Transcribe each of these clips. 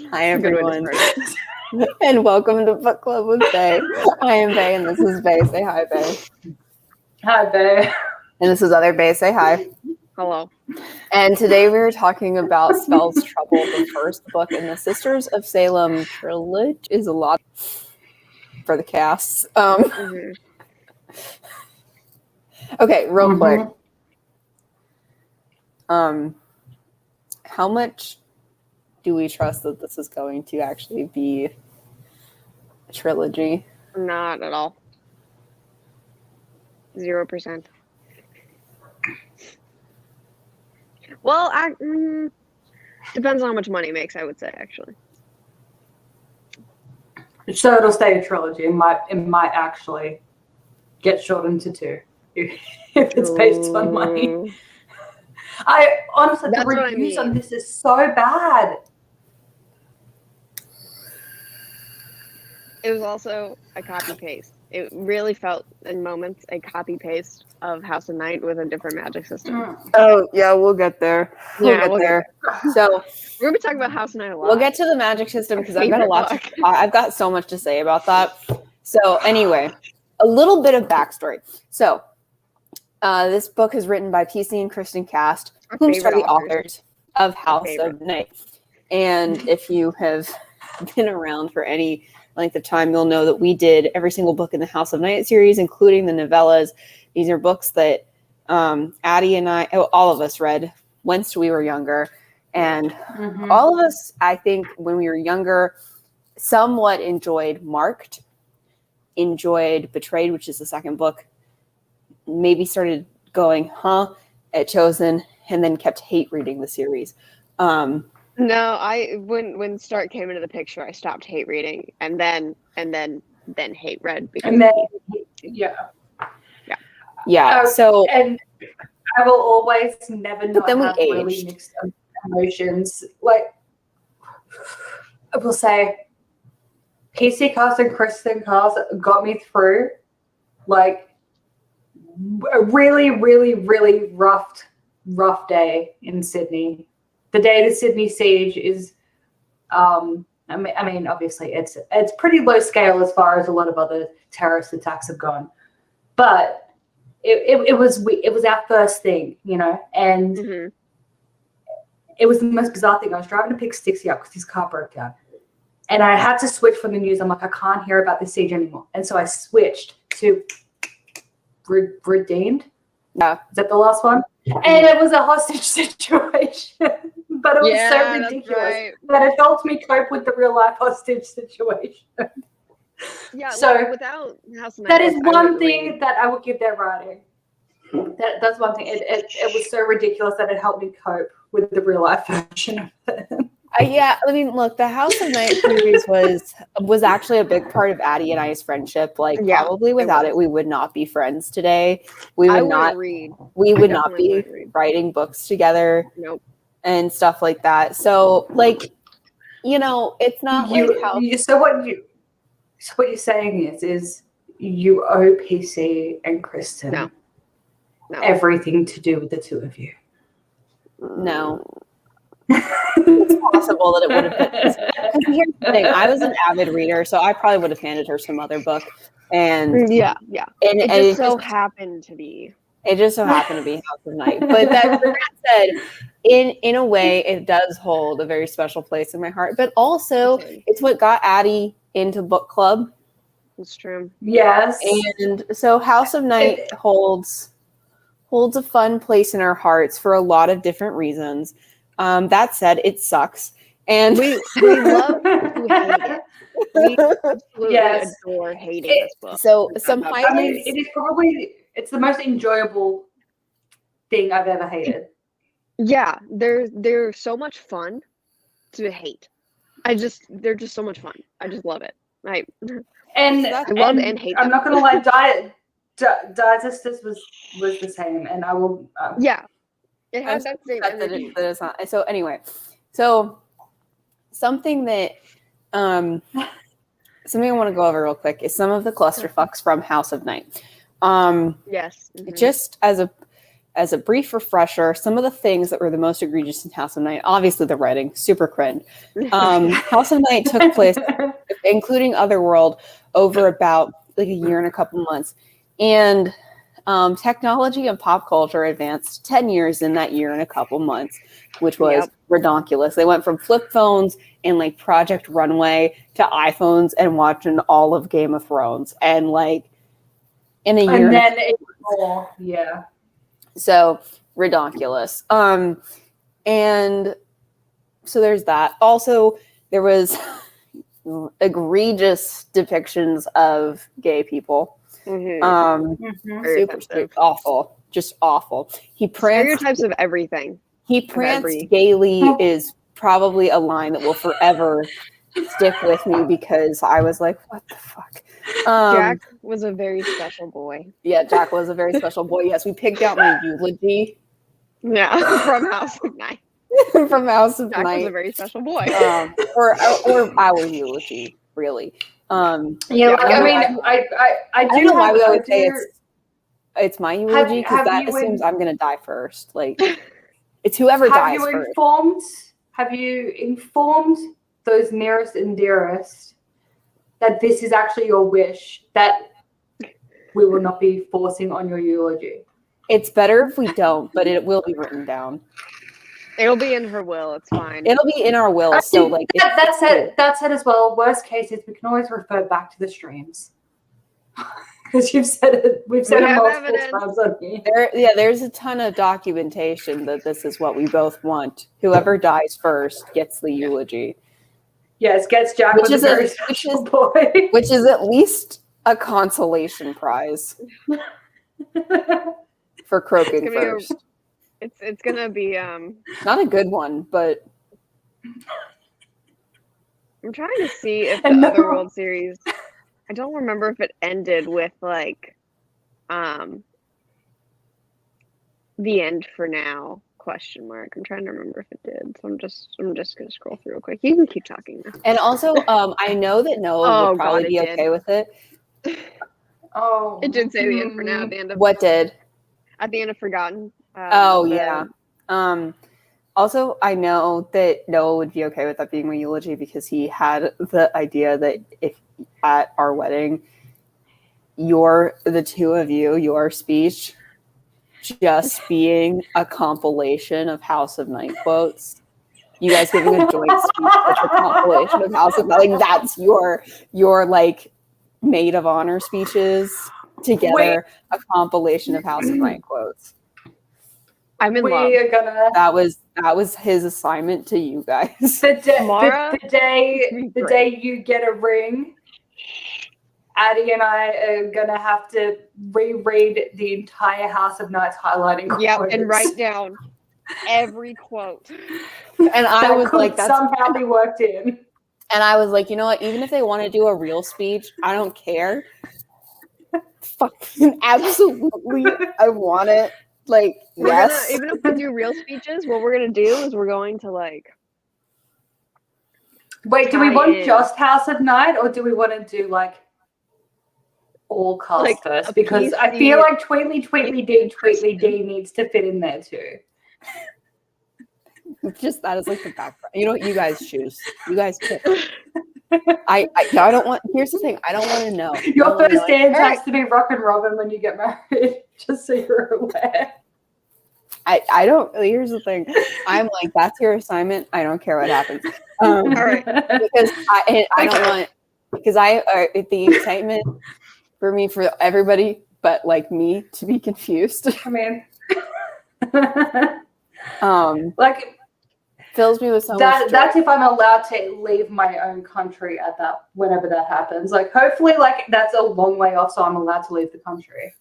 Hi, everyone. And welcome to Book Club with Bae. I am Bae, and this is Bae. Say hi, Bae. Hi, Bae. And this is other Bae. Say hi. Hello. And today we were talking about Spell's Trouble, the first book in the Sisters of Salem trilogy. Is a lot for the casts. Okay, real quick. How much do we trust that this is going to actually be a trilogy? Not at all. 0%. Well, depends on how much money it makes, I would say, actually. So it'll stay a trilogy. It might actually get shortened to 2 if it's based on money. I honestly, the reviews on this is so bad. It was also a copy-paste. It really felt, in moments, a copy-paste of House of Night with a different magic system. Oh, yeah, we'll get there. We'll get there. So we're going to be talking about House of Night a lot. We'll get to the magic system because I've got I've got so much to say about that. So anyway, a little bit of backstory. So this book is written by PC and Kristen Cast, who are the authors of House of Night. And if you have been around for any length of time, you'll know that we did every single book in the House of Night series, including the novellas. These are books that Addie and I, all of us read once we were younger. And all of us, I think, when we were younger, somewhat enjoyed Marked, enjoyed Betrayed, which is the second book, maybe started going, at Chosen, and then kept hate reading the series. No, when Stark came into the picture, I stopped hate reading, and then hate read. So and I will always never not have really mixed emotions. Like I will say, PC Cast and Kristen Cast got me through like a really, really, really rough day in Sydney. The day of the Sydney siege is, I mean, obviously it's pretty low scale as far as a lot of other terrorist attacks have gone, but it was our first thing, and it was the most bizarre thing. I was driving to pick Stixie up because his car broke down, and I had to switch from the news. I'm like, I can't hear about the siege anymore, and so I switched to Redeemed. Yeah, is that the last one? And it was a hostage situation. But it was so ridiculous that it helped me cope with the real life hostage situation. Yeah, so without House of Night, that is one thing that I would give their writing. That's one thing. It was so ridiculous that it helped me cope with the real life version of it. I mean, look, the House of Night series was actually a big part of Addie and I's friendship. Like, probably without it, we would not be friends today. We would not read. We would not be writing books together. Nope. And stuff like that. So, like, it's not like how. So what you're saying is you owe PC and Kristen everything to do with the two of you. No. It's possible that it would have been. Because here's the thing: I was an avid reader, so I probably would have handed her some other book. And and it just so happened to be. It just so happened to be House of Night. But that said, in a way, it does hold a very special place in my heart. But also, it's what got Addie into book club. It's true. Yes. And so House of Night holds a fun place in our hearts for a lot of different reasons. That said, it sucks. And we love to hate it. We absolutely adore hating this book. So some highlights. I mean, it's the most enjoyable thing I've ever hated. Yeah, they're so much fun to hate. They're just so much fun. I just love it. I love and hate them. I'm not gonna lie, Sisters was the same, and I will. It had that same energy. That is not. So anyway, something that something I want to go over real quick is some of the clusterfucks from House of Night. Yes. Just as a as a brief refresher, some of the things that were the most egregious in House of Night, obviously the writing, super cringe. House of Night took place, including Otherworld, over about like a year and a couple months. And technology and pop culture advanced 10 years in that year and a couple months, which was redonkulous. They went from flip phones and like Project Runway to iPhones and watching all of Game of Thrones. And like in a year. And then yeah. So redonkulous. And so there's that. Also, there was egregious depictions of gay people. Super awful, just awful. Stereotypes of everything. He pranced gaily is probably a line that will forever stick with me because I was like, what the fuck? Jack was a very special boy. Yeah, Jack was a very special boy. Yes, we picked out my eulogy. Yeah, from House of Night. From House of Jack Night. was a very special boy. Or our eulogy, really. I mean, I do know why we always say it's my eulogy because that assumes I'm gonna die first. Like it's whoever dies first. Have you informed those nearest and dearest that this is actually your wish, that we will not be forcing on your eulogy? It's better if we don't, but it will be written down. It'll be in her will. It's fine. It'll be in our will. So like that said as well. Worst case is we can always refer back to the streams because you've said it. We've said it multiple times on here. There's a ton of documentation that this is what we both want. Whoever dies first gets the eulogy. Yes, gets Jack with a very special boy, which is at least a consolation prize for croaking first. It's gonna be not a good one, but I'm trying to see if the Otherworld series, I don't remember if it ended with like the end for now ? I'm trying to remember if it did. So I'm just gonna scroll through real quick. You can keep talking now. And also I know that Noah would probably be okay with it. It did say the end for now at the end of what did? At the end of Forgotten. Also, I know that Noah would be okay with that being my eulogy because he had the idea that if at our wedding, the two of you, your speech just being a compilation of House of Night quotes. You guys giving a joint speech that's a compilation of House of Night. Like that's your like maid of honor speeches together, a compilation of House of Night quotes. I'm in love. That was his assignment to you guys. The day you get a ring, Addie and I are gonna have to reread the entire House of Nights highlighting quotes. Yep, and write down every quote. And I was like, that's somehow be worked in. And I was like, you know what? Even if they want to do a real speech, I don't care. Fucking absolutely, I want it. Like, yes. Even if we do real speeches, what we're gonna do is we're going to like. Wait, do we want just House of Night, or do we want to do like all cast like first? Because I feel like Tweetly D needs to fit in there too. Just that is like the background. You know what? You guys choose. You guys pick. I don't want. Here's the thing. I don't want to know. Your first dance has to be Rock and Robin when you get married. Just so you're aware. I don't. Here's the thing. I'm like, that's your assignment. I don't care what happens. All right. Because I don't want. Because the excitement for me, for everybody but like me, to be confused. I mean, like. Fills me with so much joy. That's if I'm allowed to leave my own country at that whenever that happens. Like hopefully like that's a long way off, so I'm allowed to leave the country.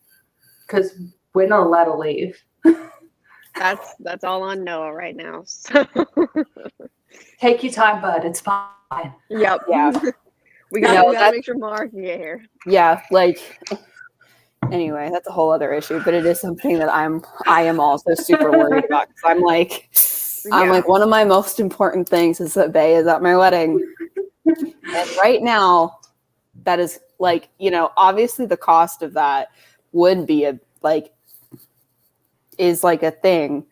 Because we're not allowed to leave. That's all on Noah right now. So. Take your time, bud. It's fine. Yep. Yeah. we gotta make sure Mark can get here. Yeah, like anyway, that's a whole other issue, but it is something that I am also super worried about because I'm like one of my most important things is that Bay is at my wedding. And right now, that is like, obviously the cost of that would be is like a thing,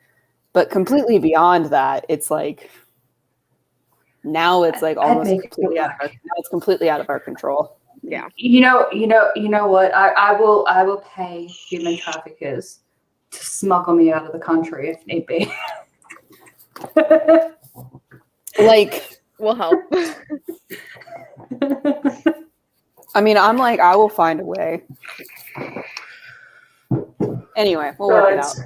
but completely beyond that, it's like now it's like almost completely out of our control. Yeah. You know what? I will pay human traffickers to smuggle me out of the country if need be. Like, will help. I mean, I'm like, I will find a way. Anyway, we'll work it out.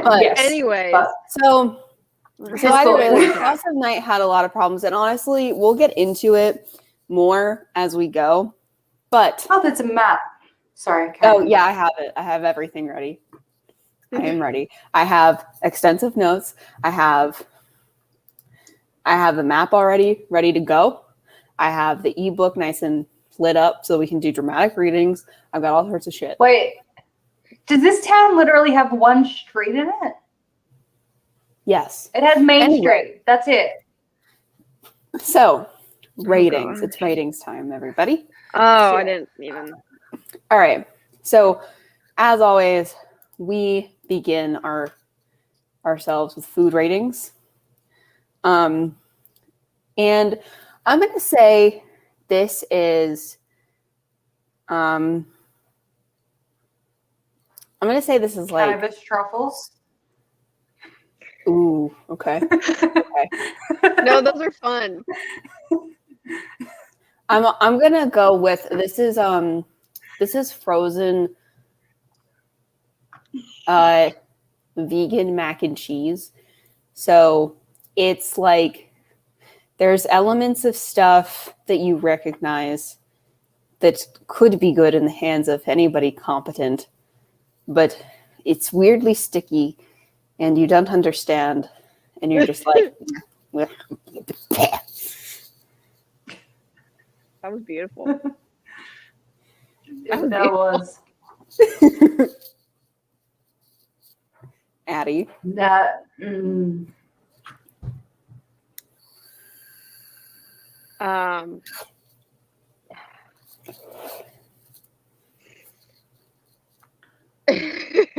But yes, anyway, so either way, House of Night had a lot of problems, and honestly, we'll get into it more as we go. But there's a map. Sorry. Oh yeah, I have it. I have everything ready. I am ready. I have extensive notes. I have the map already ready to go. I have the ebook nice and lit up so we can do dramatic readings. I've got all sorts of shit. Wait, does this town literally have one street in it? Yes. It has Main Street. That's it. So, ratings. It's ratings time, everybody. Oh, I didn't even. All right. So, as always, we begin ourselves with food ratings. And I'm going to say this is I'm going to say this is like cannabis truffles. Ooh, okay. Okay. No, those are fun. I'm going to go with this is frozen vegan mac and cheese. So, it's like there's elements of stuff that you recognize that could be good in the hands of anybody competent, but it's weirdly sticky and you don't understand and you're just like that was beautiful. That was Addie. That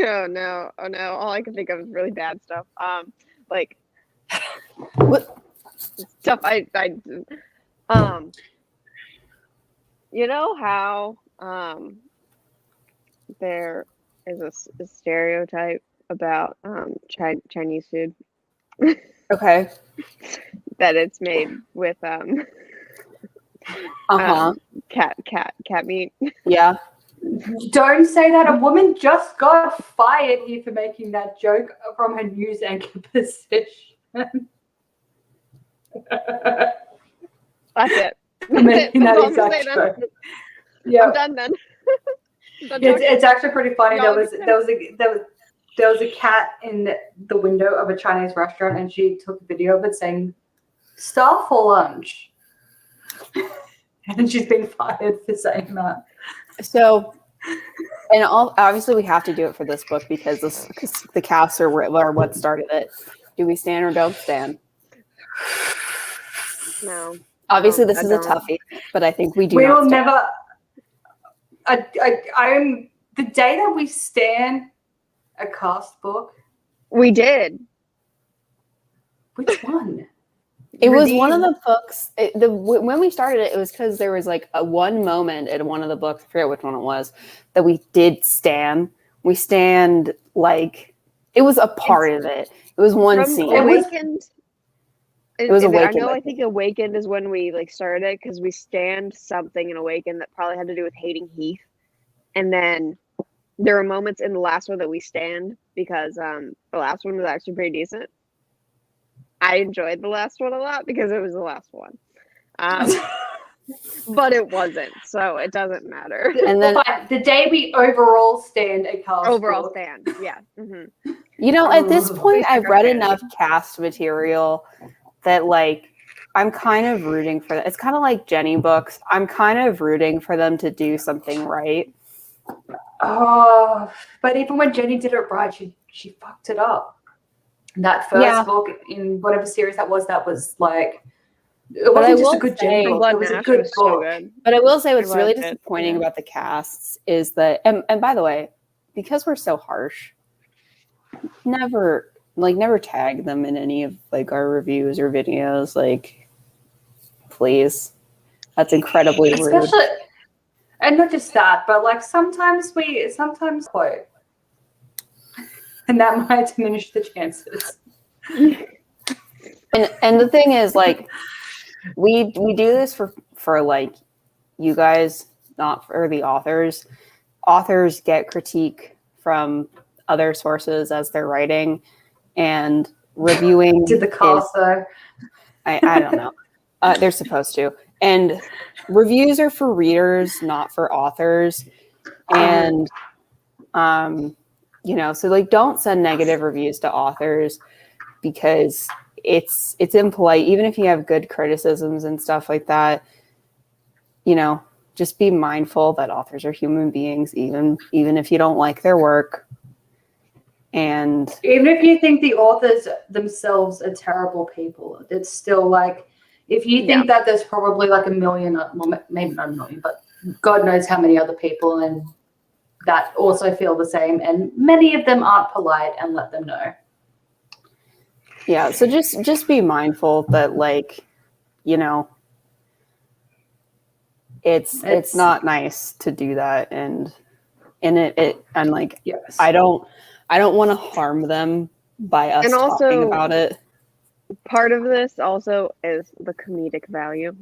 oh no, all I can think of is really bad stuff. Like What? Stuff I you know how there is a stereotype about Chinese food. Okay. That it's made with cat meat. Yeah. don't say that. A woman just got fired here for making that joke from her news anchor position. That's it. That exact joke. Yeah, I'm done then. It's actually pretty funny. There was a cat in the window of a Chinese restaurant, and she took a video of it saying, "Staff for lunch," and she's been fired for saying that. So, and obviously we have to do it for this book because the casts are what started it. Do we stand or don't stand? No. Obviously, this is a toughie, but I think we do. We will never. I'm the day that we stand a cast book. We did. Which one? It was one of the books. When we started it, it was because there was like one moment in one of the books. I forget which one it was that we did stand. We stand like it was a part of it. It was one scene. Awakened. It was Awakened. I think Awakened is when we like started it because we stand something in Awakened that probably had to do with hating Heath, and then there are moments in the last one that we stand because the last one was actually pretty decent. I enjoyed the last one a lot because it was the last one, but it wasn't, so it doesn't matter. And then the day we overall stand a cast book. Stand, yeah. Mm-hmm. You know, at this point, I've read enough cast material that like I'm kind of rooting for that. It's kind of like Jenny books. I'm kind of rooting for them to do something right. Oh, but even when Jenny did it right, she fucked it up. That first book in whatever series that was like it wasn't just a good Jenny book. It was a good book. So good. But I will say what's really disappointing about the casts is that, and by the way, because we're so harsh, never tag them in any of like our reviews or videos. Like, please, that's incredibly rude. And not just that, but like sometimes quote, and that might diminish the chances. And the thing is, like, we do this for like you guys, not for the authors. Authors get critique from other sources as they're writing, and reviewing. Did the cast though? I don't know. They're supposed to. And reviews are for readers, not for authors. And you know, so like don't send negative reviews to authors because it's impolite. Even if you have good criticisms and stuff like that, you know, just be mindful that authors are human beings, even if you don't like their work. And even if you think the authors themselves are terrible people, it's still like, if you think that there's probably like a million, well, maybe not a million, but God knows how many other people and that also feel the same, and many of them aren't polite, and let them know. Yeah, so just be mindful that, like, you know, it's not nice to do that, and like, yes. I don't want to harm them by us talking about it. Part of this also is the comedic value.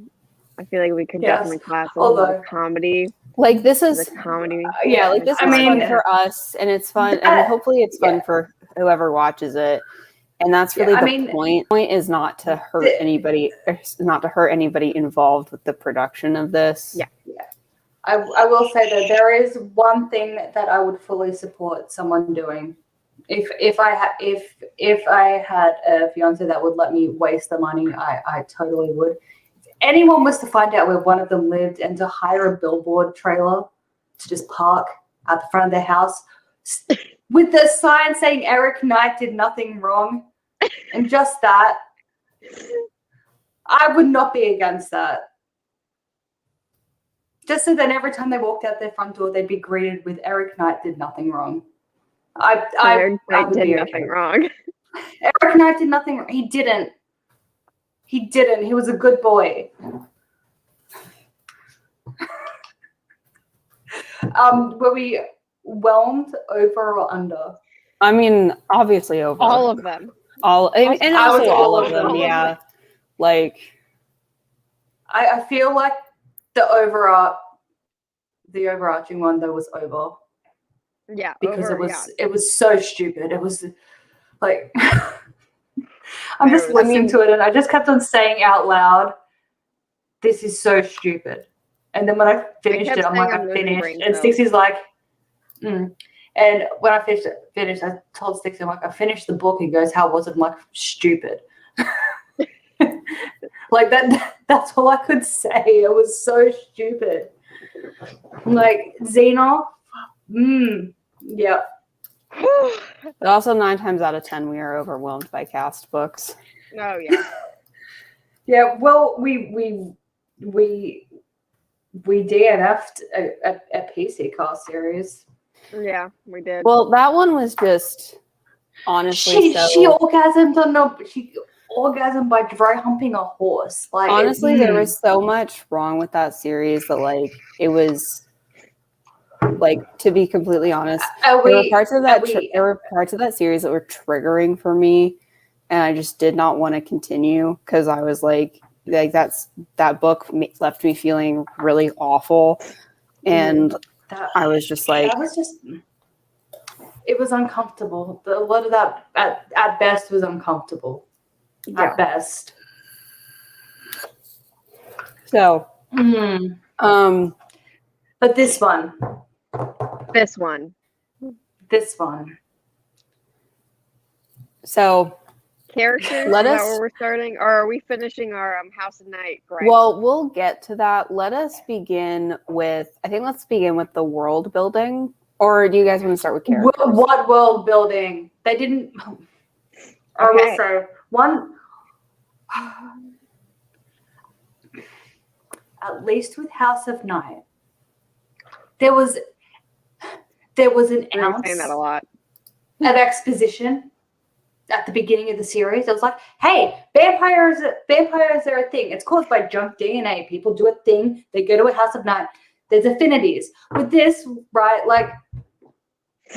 I feel like we could definitely class a lot of comedy. Like, this is a comedy. Yeah, like this is fun for us, and it's fun, and hopefully it's fun for whoever watches it. And that's really the point. The point is not to hurt anybody, not to hurt anybody involved with the production of this. Yeah. I will say that there is one thing that I would fully support someone doing. If I had a fiance that would let me waste the money, I totally would. If anyone was to find out where one of them lived and to hire a billboard trailer to just park at the front of their house with the sign saying Eric Knight did nothing wrong, and just that, I would not be against that. Just so then every time they walked out their front door, they'd be greeted with Eric Knight did nothing wrong. Eric Knight did nothing wrong. Eric Knight did nothing wrong. He didn't. He was a good boy. Were we whelmed over or under? I mean, obviously over. All of them. All of them. Yeah. Like, I feel like the overarching one though was over. Yeah. Because it was so stupid. It was like I'm just listening to it and I just kept on saying out loud, this is so stupid. And then when I finished it, I'm like, I finished. And Stixie's like, And when I finished, I told Stixie, I'm like, I finished the book. He goes, how was it? I'm like, stupid. Like that's all I could say. It was so stupid. I'm like, Xena, yeah. But also 9 times out of 10, we are overwhelmed by cast books. Oh yeah. Yeah. Well, we DNF'd a PC cast series. Yeah, we did. Well, that one was just honestly she orgasmed by dry humping a horse. Like, honestly, there was so much wrong with that series that, like, it was, like, to be completely honest, there were parts of that series that were triggering for me, and I just did not want to continue because I was like that book left me feeling really awful, and I was just like, it was uncomfortable. A lot of that at best was uncomfortable. Yeah. At best. So, but this one. So, characters. Is that where we're starting, or are we finishing our House of Night? Grayson? Well, we'll get to that. Let's begin with the world building. Or do you guys want to start with characters? What world building? They didn't. I will say one. At least with House of Night, there was an ounce. Saying that a lot. exposition at the beginning of the series. It was like, hey, vampires are a thing. It's caused by junk DNA. People do a thing. They go to a house of night. There's affinities. With this, right, like,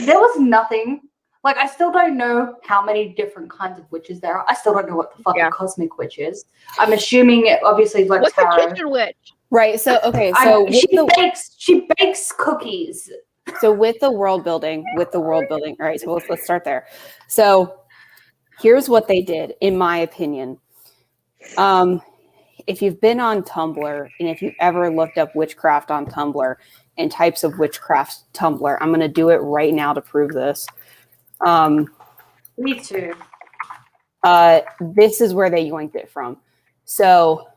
there was nothing. Like, I still don't know how many different kinds of witches there are. I still don't know what the fuck a cosmic witch is. I'm assuming it obviously like what's tarot. a kitchen witch? Right. So so she bakes cookies. So with the world building, all right. So let's start there. So here's what they did, in my opinion. If you've been on Tumblr and if you've ever looked up witchcraft on Tumblr and types of witchcraft Tumblr, I'm going to do it right now to prove this. Me too. This is where they yoinked it from. So,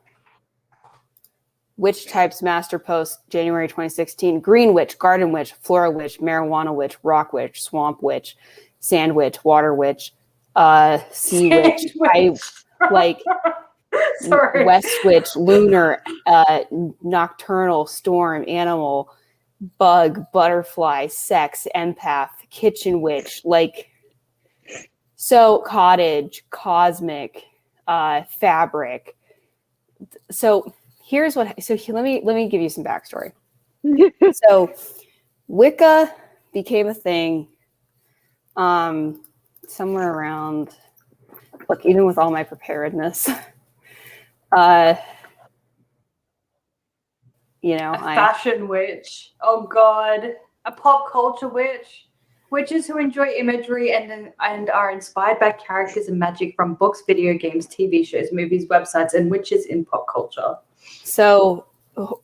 witch types master post January 2016: green witch, garden witch, floral witch, marijuana witch, rock witch, swamp witch, sand witch, water witch, sea witch, west witch, lunar, nocturnal, storm, animal, bug, butterfly, sex, empath, kitchen witch, like, so cottage, cosmic, fabric. So here's what. So let me give you some backstory. So Wicca became a thing, somewhere around. Look, even with all my preparedness, Fashion witch. Oh God, a pop culture witch. Witches who enjoy imagery and are inspired by characters and magic from books, video games, TV shows, movies, websites, and witches in pop culture. So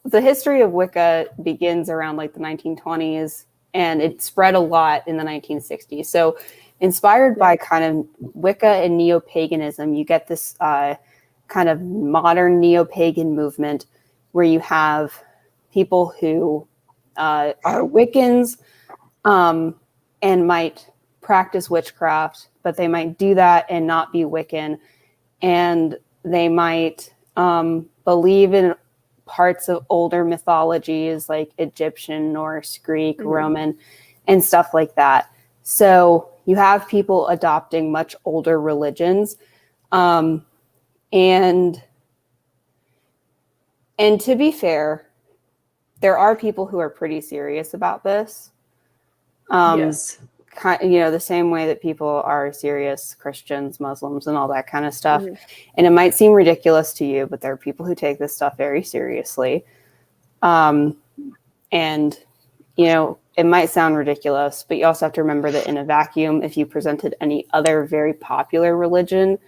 the history of Wicca begins around like the 1920s, and it spread a lot in the 1960s. So inspired by kind of Wicca and neo-paganism, you get this kind of modern neo-pagan movement where you have people who are Wiccans, and might practice witchcraft, but they might do that and not be Wiccan. And they might believe in parts of older mythologies like Egyptian, Norse, Greek, Roman, and stuff like that. So you have people adopting much older religions. And to be fair, there are people who are pretty serious about this. Yes. The same way that people are serious, Christians, Muslims, and all that kind of stuff. And it might seem ridiculous to you, but there are people who take this stuff very seriously. And, it might sound ridiculous, but you also have to remember that in a vacuum, if you presented any other very popular religion,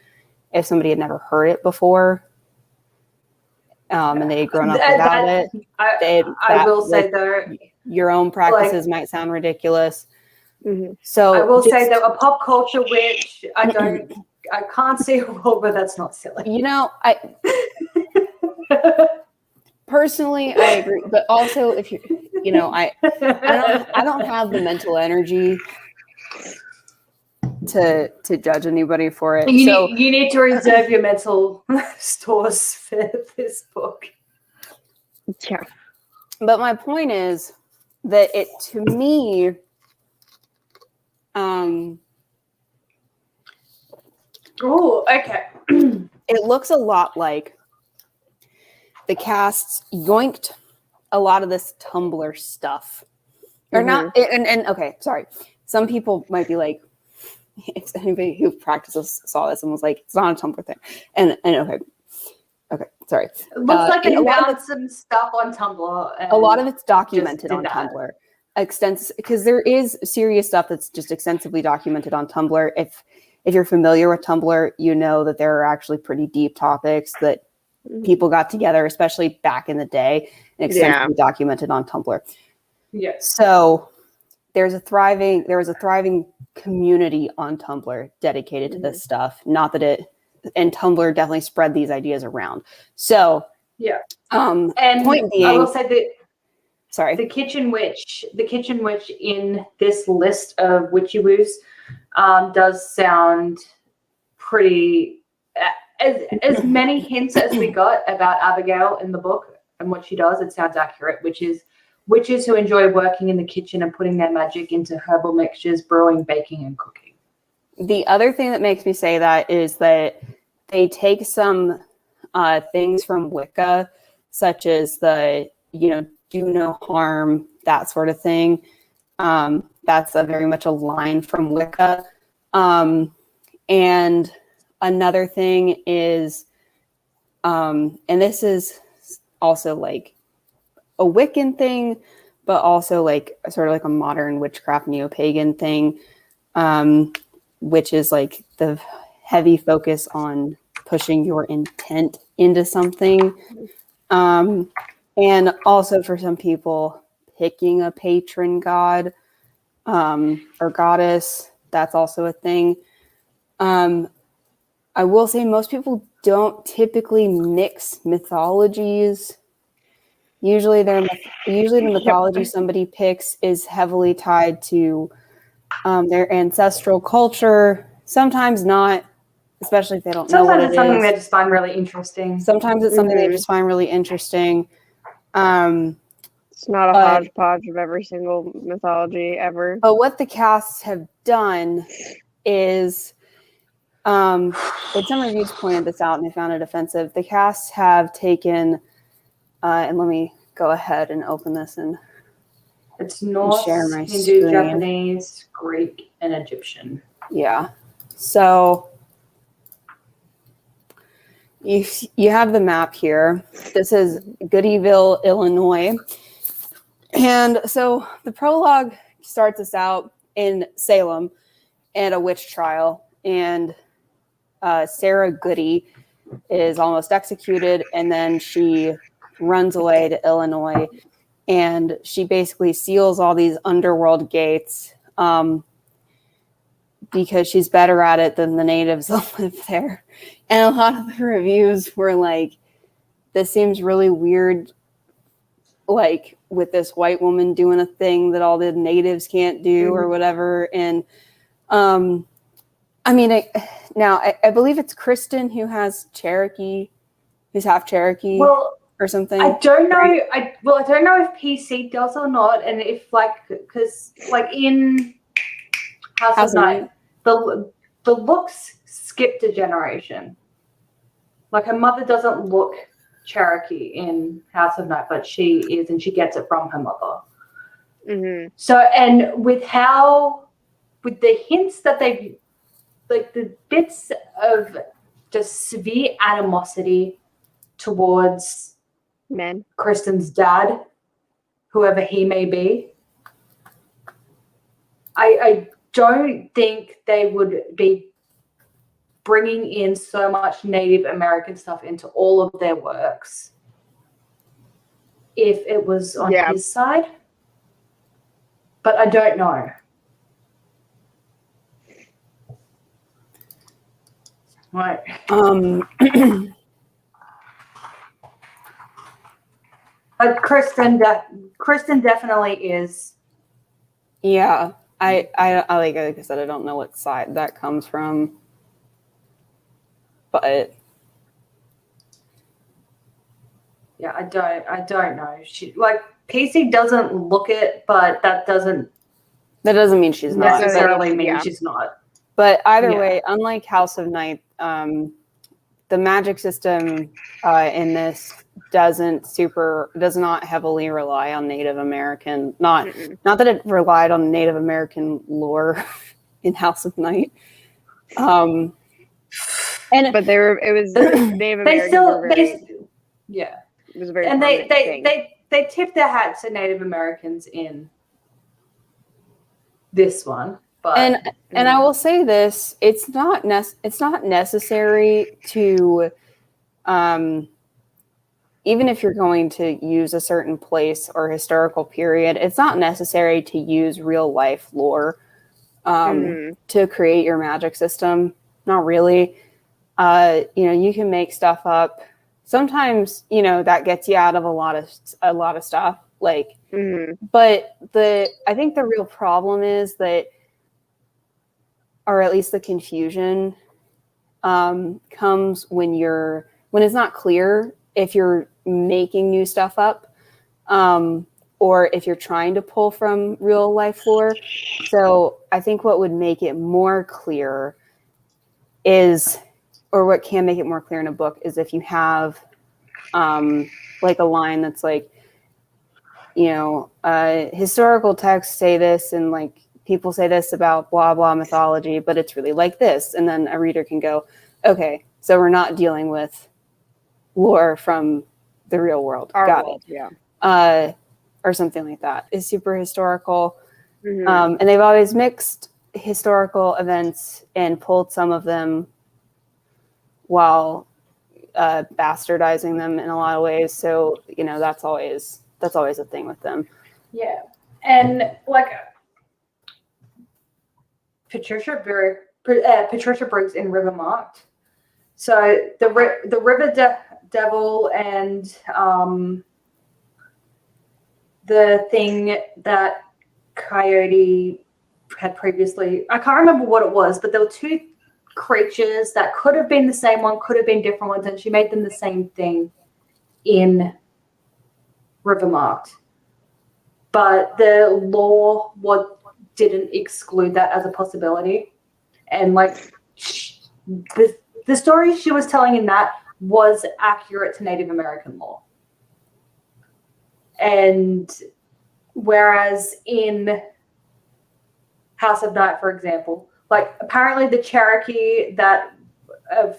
if somebody had never heard it before, and they had grown up without it, I will say though, your own practices might sound ridiculous. So I will say that a pop culture witch, I can't see a world where that's not silly. I personally I agree, but also if I don't have the mental energy to judge anybody for it. You need to reserve your mental stores for this book. Yeah. But my point is that it, to me, okay. It looks a lot like the casts yoinked a lot of this Tumblr stuff. Or not, and okay, sorry. Some people might be like, if anybody who practices saw this and was like, it's not a Tumblr thing. And okay, sorry. It looks like they found some stuff on Tumblr. A lot of it's documented on Tumblr. Because there is serious stuff that's just extensively documented on Tumblr. If you're familiar with Tumblr, you know that there are actually pretty deep topics that people got together, especially back in the day, and extensively documented on Tumblr. Yeah. So there was a thriving community on Tumblr dedicated to this stuff. Not that and Tumblr definitely spread these ideas around. So and point being, I will say that sorry, the kitchen witch in this list of witchy woos does sound pretty. As many hints as we got about Abigail in the book and what she does, it sounds accurate, which is witches who enjoy working in the kitchen and putting their magic into herbal mixtures, brewing, baking, and cooking. The other thing that makes me say that is that they take some things from Wicca, such as the, do no harm, that sort of thing. That's very much a line from Wicca. And another thing is, and this is also like a Wiccan thing, but also like sort of like a modern witchcraft neo-pagan thing, which is like the heavy focus on pushing your intent into something. And also for some people, picking a patron god or goddess, that's also a thing. I will say most people don't typically mix mythologies. Usually the mythology somebody picks is heavily tied to their ancestral culture. Sometimes not, especially if they don't know what it is. Sometimes it's something they just find really interesting. Sometimes it's something they just find really interesting. It's not a hodgepodge of every single mythology ever. But what the casts have done is, and some reviews pointed this out and they found it offensive. The casts have taken, and let me go ahead and open this and it's Norse, share my Hindu, screen. Japanese, Greek, and Egyptian. Yeah. So you have the map here. This is Goodyville, Illinois. And so the prologue starts us out in Salem at a witch trial. And Sarah Goody is almost executed. And then she runs away to Illinois. And she basically seals all these underworld gates because she's better at it than the natives that live there. And a lot of the reviews were like, this seems really weird, like with this white woman doing a thing that all the natives can't do or whatever. And I mean, I believe it's Kristen who has Cherokee, who's half Cherokee or something. I don't know. I don't know if PC does or not. And if because in House of Night, the looks skipped a generation. Like her mother doesn't look Cherokee in House of Night, but she is, and she gets it from her mother. Mm-hmm. So, and with the hints that they've, like the bits of just severe animosity towards men, Kristen's dad, whoever he may be, I don't think they would be bringing in so much Native American stuff into all of their works if it was on his side. But I don't know. Right. But Kristen definitely is. Yeah. I like I said, I don't know what side that comes from. But yeah, I don't know. She PC doesn't look it, but that doesn't mean she's not necessarily mean she's not. But either way, unlike House of Night, the magic system in this does not heavily rely on Native American. Not that it relied on Native American lore in House of Night. But it was Native Americans. It was a very and they tip their hats to Native Americans in this one. But and I will say this: it's not necessary to, even if you're going to use a certain place or historical period, it's not necessary to use real life lore to create your magic system. Not really. You can make stuff up. Sometimes, that gets you out of a lot of stuff. But I think the real problem is that, or at least the confusion, comes when it's not clear if you're making new stuff up, or if you're trying to pull from real life lore. So I think what would make it more clear is, or what can make it more clear in a book, is if you have like a line that's like, historical texts say this, and like people say this about blah blah mythology, but it's really like this, and then a reader can go, okay, so we're not dealing with lore from the real world. Got it. Yeah. Or something like that. Is super historical. And they've always mixed historical events and pulled some of them while bastardizing them in a lot of ways. So, that's always a thing with them. Yeah. And like Patricia Briggs in River Marked. So the River Devil and the thing that Coyote had previously, I can't remember what it was, but there were two creatures that could have been the same one, could have been different ones, and she made them the same thing in River Marked. But the law didn't exclude that as a possibility. And like the story she was telling in that was accurate to Native American law. And whereas in House of Night, for example, like apparently the Cherokee that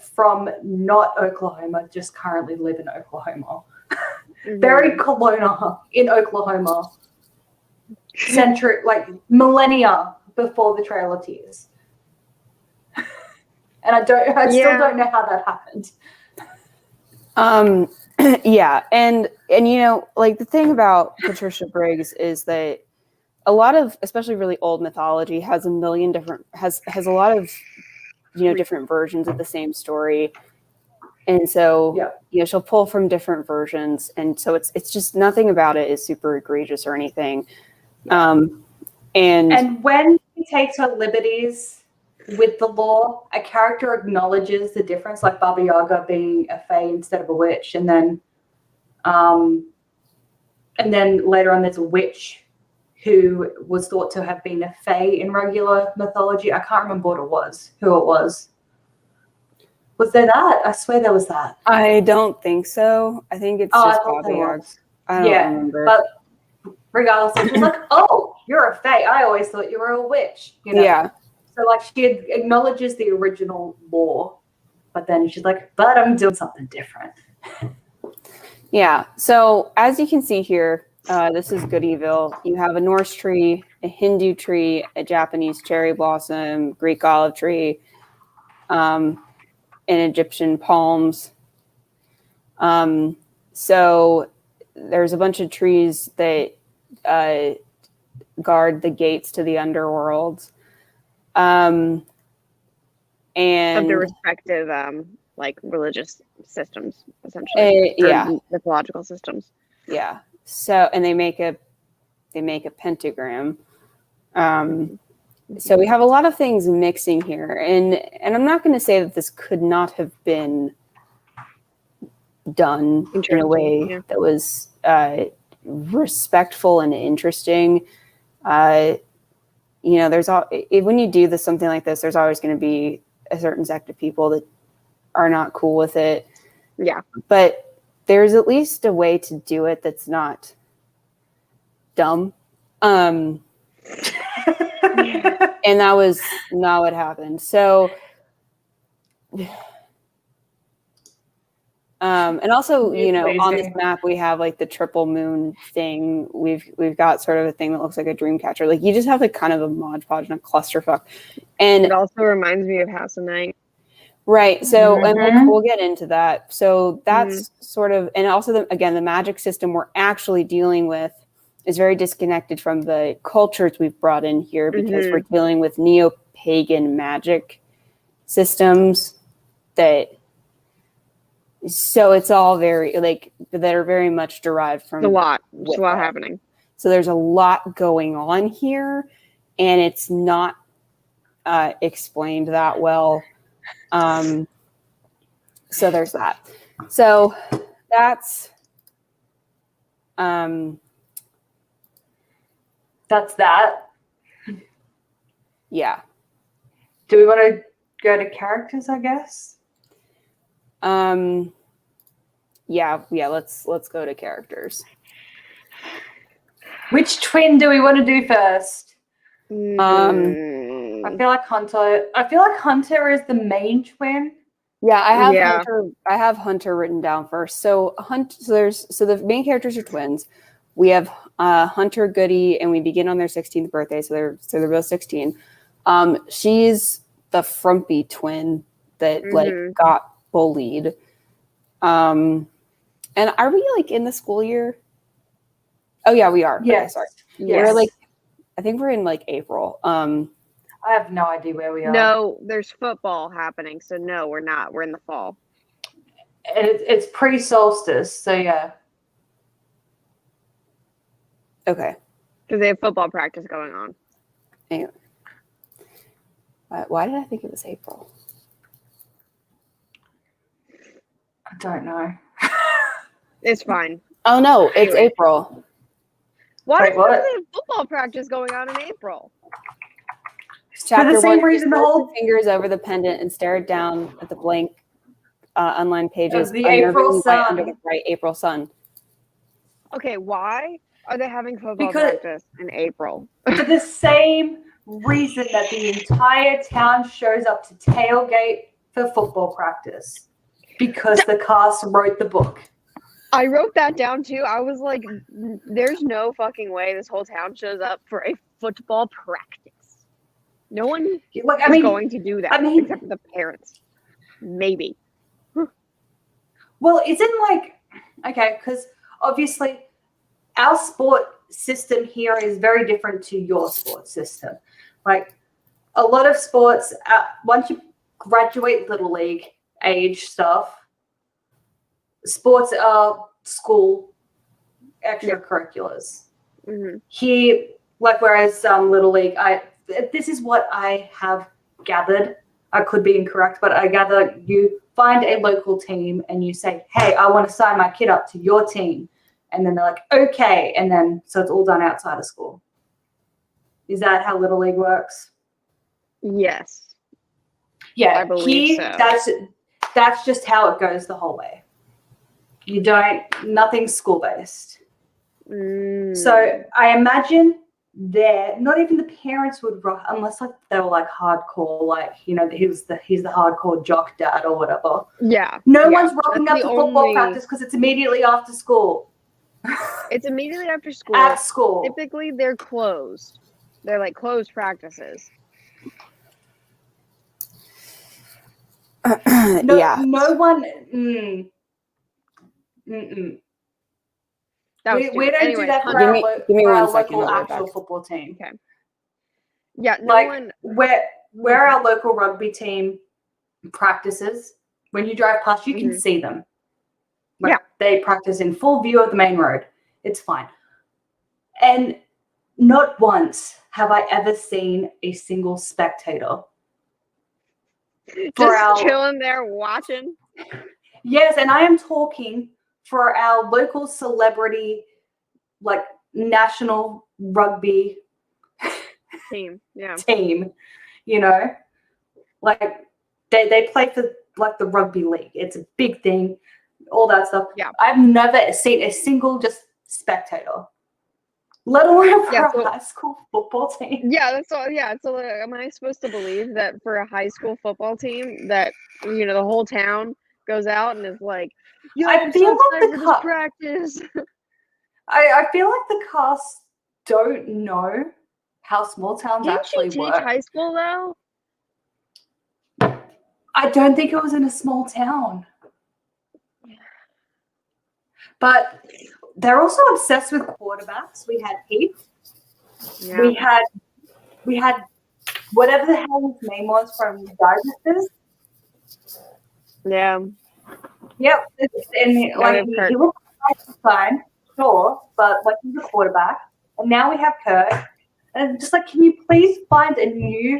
from not Oklahoma, just currently live in Oklahoma, buried Kelowna in Oklahoma, millennia before the Trail of Tears. And I still don't know how that happened. Yeah, and like the thing about Patricia Briggs is that a lot of, especially really old mythology, has a million different has a lot of different versions of the same story, and so she'll pull from different versions, and so it's just nothing about it is super egregious or anything. And when she takes her liberties with the law, a character acknowledges the difference, like Baba Yaga being a fae instead of a witch, and then later on there's a witch who was thought to have been a fae in regular mythology. I can't remember who it was. Was there that? I swear there was that. I don't think so. I think it's just Baba Yaga. I don't remember. But regardless, it was like, oh, you're a fae. I always thought you were a witch. Yeah. So like she acknowledges the original lore, but then she's like, but I'm doing something different. Yeah. So as you can see here, this is good evil. You have a Norse tree, a Hindu tree, a Japanese cherry blossom, Greek olive tree, and Egyptian palms. So there's a bunch of trees that guard the gates to the underworld. And of the respective like religious systems, essentially. Mythological systems. Yeah. So, and they make a pentagram. So we have a lot of things mixing here, and I'm not going to say that this could not have been done in a way that was respectful and interesting. There's when you do something like this, there's always going to be a certain sect of people that are not cool with it. Yeah. But there's at least a way to do it that's not dumb. And that was not what happened. So, and also, on this map, we have like the triple moon thing. We've got sort of a thing that looks like a dream catcher. Like you just have like kind of a Mod Podge and a clusterfuck. And it also reminds me of House of Night. Right. So, and we'll get into that. So that's sort of, and also the magic system we're actually dealing with is very disconnected from the cultures we've brought in here, because we're dealing with neo-pagan magic systems so it's all very that are very much derived from There's a lot happening. So there's a lot going on here, and it's not explained that well. So there's that. So that's that's that. Yeah. Do we want to go to characters, I guess? Yeah, let's go to characters. Which twin do we want to do first? Mm. I feel like Hunter is the main twin. Yeah, I have Hunter written down first. So the main characters are twins. We have Hunter, Goody, and we begin on their 16th birthday, so they're both 16. She's the frumpy twin that like got bullied. And are we like in the school year? Oh yeah, we are. Yes. Okay, sorry. Yes. We're like, I think we're in like April. I have no idea where we are. No, there's football happening, so no, we're not. We're in the fall. It's pre-solstice, so yeah. Okay. Because they have football practice going on. Anyway. Why did I think it was April? I don't know. It's fine. Oh no, it's April. Why Wait, what? is there football practice going on in April? Chapter For the same 1, reason the place whole your fingers over the pendant and stare down at the blank unlined pages. the April sun. Under the bright April sun. Okay, why are they having football Because- practice in April? for the same reason that the entire town shows up to tailgate for football practice. Because the cast wrote the book. I wrote that down too. I was like, there's no fucking way this whole town shows up for a football practice. No one is going to do that except for the parents. Maybe. Well, isn't like, okay, because obviously our sport system here is very different to your sport system. Like a lot of sports, once you graduate Little League age stuff, sports are school extracurriculars. Mm-hmm. Here, like whereas Little League, this is what I have gathered. I could be incorrect, but I gather you find a local team and you say, hey, I want to sign my kid up to your team. And then they're like, okay. And then, so it's all done outside of school. Is that how Little League works? Yes. Yeah. I believe so. That's just how it goes the whole way. Nothing's school-based. So I imagine not even the parents would rock, unless like they were like hardcore, like, you know, he's the hardcore jock dad or whatever. Yeah. No one's rocking up to football practice because it's immediately after school. It's immediately after school. At school. Typically they're closed. They're like closed practices. No one. We don't do that for our local actual football team. Okay. Yeah, where our local rugby team practices, when you drive past, you can see them. They practice in full view of the main road. It's fine. And not once have I ever seen a single spectator. Just chilling there watching. Yes, and I am talking for our local celebrity, like national rugby team. Yeah. Team, you know, like they play for like the rugby league. It's a big thing, all that stuff. Yeah. I've never seen a single just spectator, let alone for a high school football team. Yeah, that's all. Yeah, so am I supposed to believe that for a high school football team that, you know, the whole town goes out and is like, yo, I feel like the practice. I feel like the cast don't know how small towns actually work. High school though? I don't think it was in a small town. But they're also obsessed with quarterbacks. We had Heath. Yeah. We had whatever the hell his name was from Digesters. Yeah. Yep. And like he looked fine, sure, but like he's a quarterback. And now we have Kirk. And just like, can you please find a new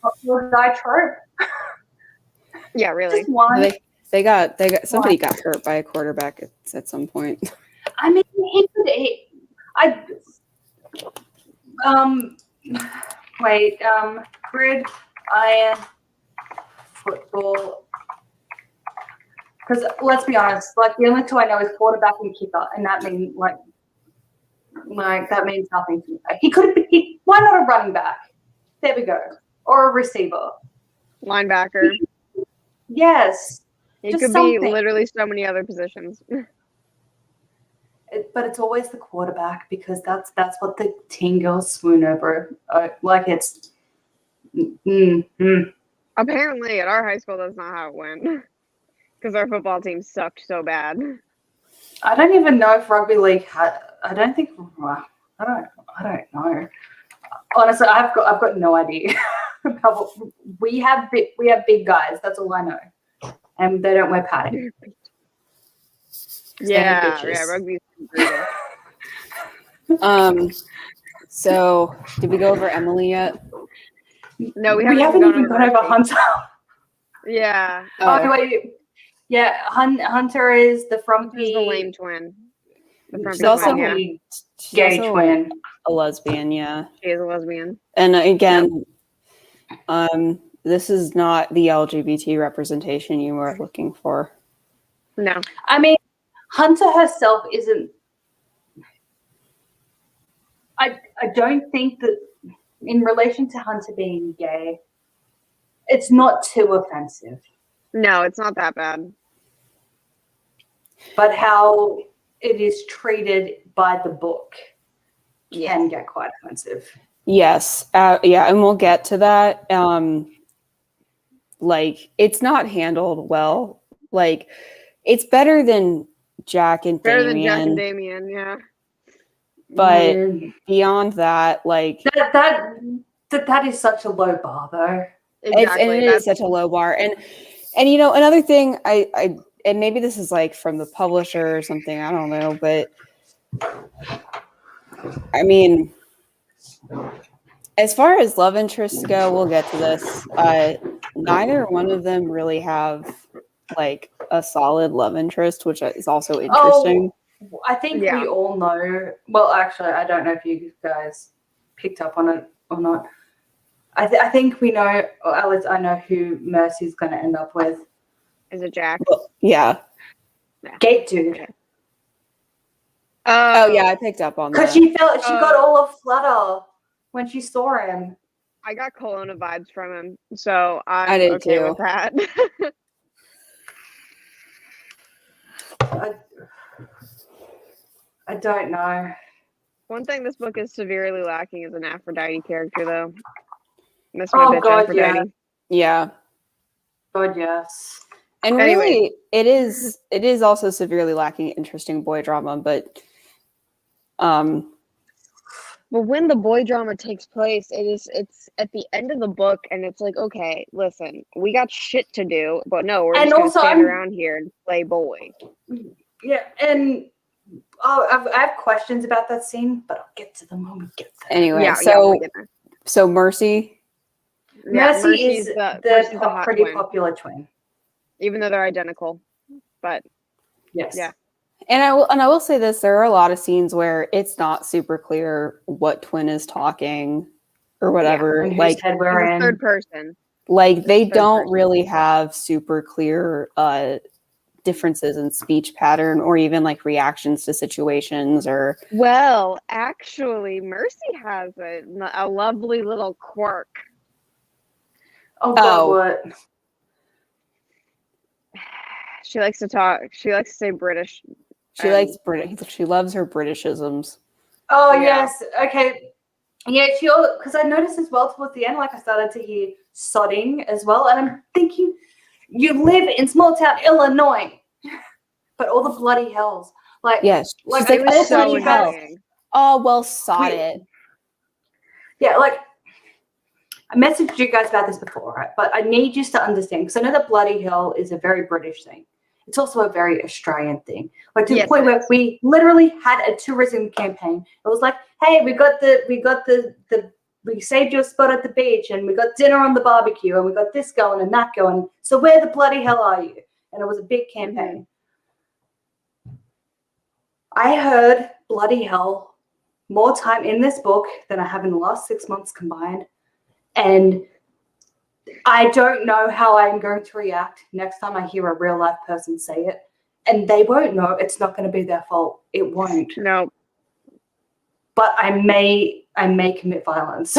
popular guy trope? Yeah, really. Just one. They got somebody got hurt by a quarterback at some point. I mean, Grid, iron, football. Because let's be honest, like the only two I know is quarterback and kicker, and that means like that means nothing to me. He could have been. Why not a running back? There we go, or a receiver, linebacker. Yes, He could be literally so many other positions. But it's always the quarterback because that's what the teen girls swoon over. Like it's. Apparently, at our high school, that's not how it went. Because our football team sucked so bad. I don't even know if rugby league had. I don't think. I don't know. Honestly, I've got no idea. We have big guys. That's all I know, and they don't wear padding. Yeah, rugby's brutal. So did we go over Emily yet? No, we haven't even gone over Hunter. Yeah. Oh wait. Yeah, Hunter is the frumpy. He's the lame twin. The frumpy she's also twin, gay twin. A lesbian, yeah. She is a lesbian. And again, this is not the LGBT representation you were looking for. No. I mean, Hunter herself isn't. I don't think that in relation to Hunter being gay, it's not too offensive. No, it's not that bad. But how it is treated by the book can get quite offensive. Yes. Yeah, and we'll get to that. Like, it's not handled well. Like, it's better than Jack and Damien, yeah. But beyond that, like... That is such a low bar, though. Exactly. It is such a low bar. And you know, another thing, I and maybe this is like from the publisher or something, I don't know, but I mean, as far as love interests go, we'll get to this. Neither one of them really have like a solid love interest, which is also interesting. Oh, I think we all know. Well, actually, I don't know if you guys picked up on it or not. I think we know, or at least I know who Mercy's going to end up with. Is it Jack? Well, yeah. Gate dude. Oh yeah, I picked up on that. Because she got all a flutter when she saw him. I got Kelowna vibes from him, so I did okay too. with that. I don't know. One thing this book is severely lacking is an Aphrodite character, though. Miss my bitch God, Aphrodite. Yeah. God, yes. And really, it is also severely lacking interesting boy drama, but when the boy drama takes place, it's at the end of the book, and it's like, okay, listen, we got shit to do, but no, we're just gonna stand around here and play boy. Yeah, and I have questions about that scene, but I'll get to them when we get there. Anyway, so Mercy. Yeah, Mercy is the pretty popular twin. Even though they're identical, but yes, yeah. And I will say this: there are a lot of scenes where it's not super clear what twin is talking or whatever. Yeah, like third person. Like they don't really have super clear differences in speech pattern or even like reactions to situations or. Well, actually, Mercy has a lovely little quirk. Oh God, what? She likes to talk. She likes to say British. She likes British. She loves her Britishisms. Oh yes, okay, yeah. Because I noticed as well towards the end, like I started to hear sodding as well, and I'm thinking, you live in small town Illinois, but all the bloody hells, like yes, like she's like so hell. Oh well, sod it. Yeah, like. I messaged you guys about this before, right? But I need you to understand, because I know that bloody hell is a very British thing. It's also a very Australian thing. Like to the point where we literally had a tourism campaign. It was like, hey, we saved you a spot at the beach, and we got dinner on the barbecue, and we got this going and that going. So where the bloody hell are you? And it was a big campaign. I heard bloody hell more time in this book than I have in the last 6 months combined. And I don't know how I'm going to react next time I hear a real life person say it. And they won't know. It's not going to be their fault. It won't. No. But I may commit violence.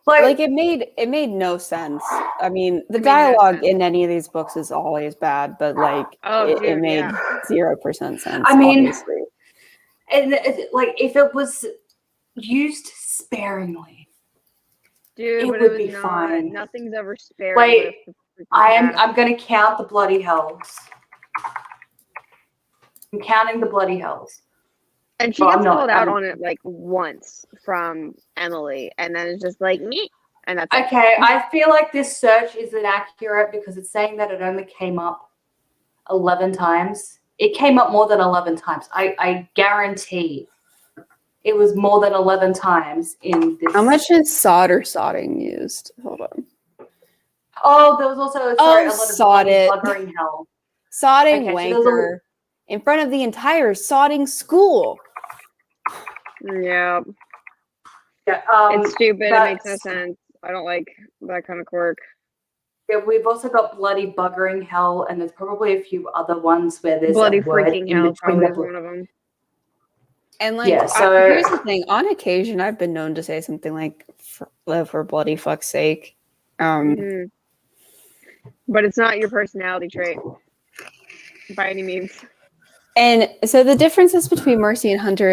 Like it made no sense. I mean, the dialogue in any of these books is always bad, but like it made 0% sense. I mean, obviously. And like if it was used sparingly, dude, it would be fine. Nothing's ever sparing. Wait, I'm gonna count the bloody hells. I'm counting the bloody hells. And she gets called out on it like once from Emily, and then it's just like me. And that's okay. I feel like this search isn't accurate because it's saying that it only came up 11 times. It came up more than 11 times. I guarantee it was more than 11 times in this. How much is sodding used? Hold on. Oh, there was also a lot of buggering hell. Sodding wanker in front of the entire sodding school. Yeah. Yeah. It's stupid. It makes no sense. I don't like that kind of quirk. Yeah, we've also got bloody buggering hell, and there's probably a few other ones where there's bloody a word freaking in hell. between Probably one of them. And like, yeah, so here's the thing: on occasion, I've been known to say something like "for bloody fuck's sake," but it's not your personality trait by any means. And so the differences between Mercy and Hunter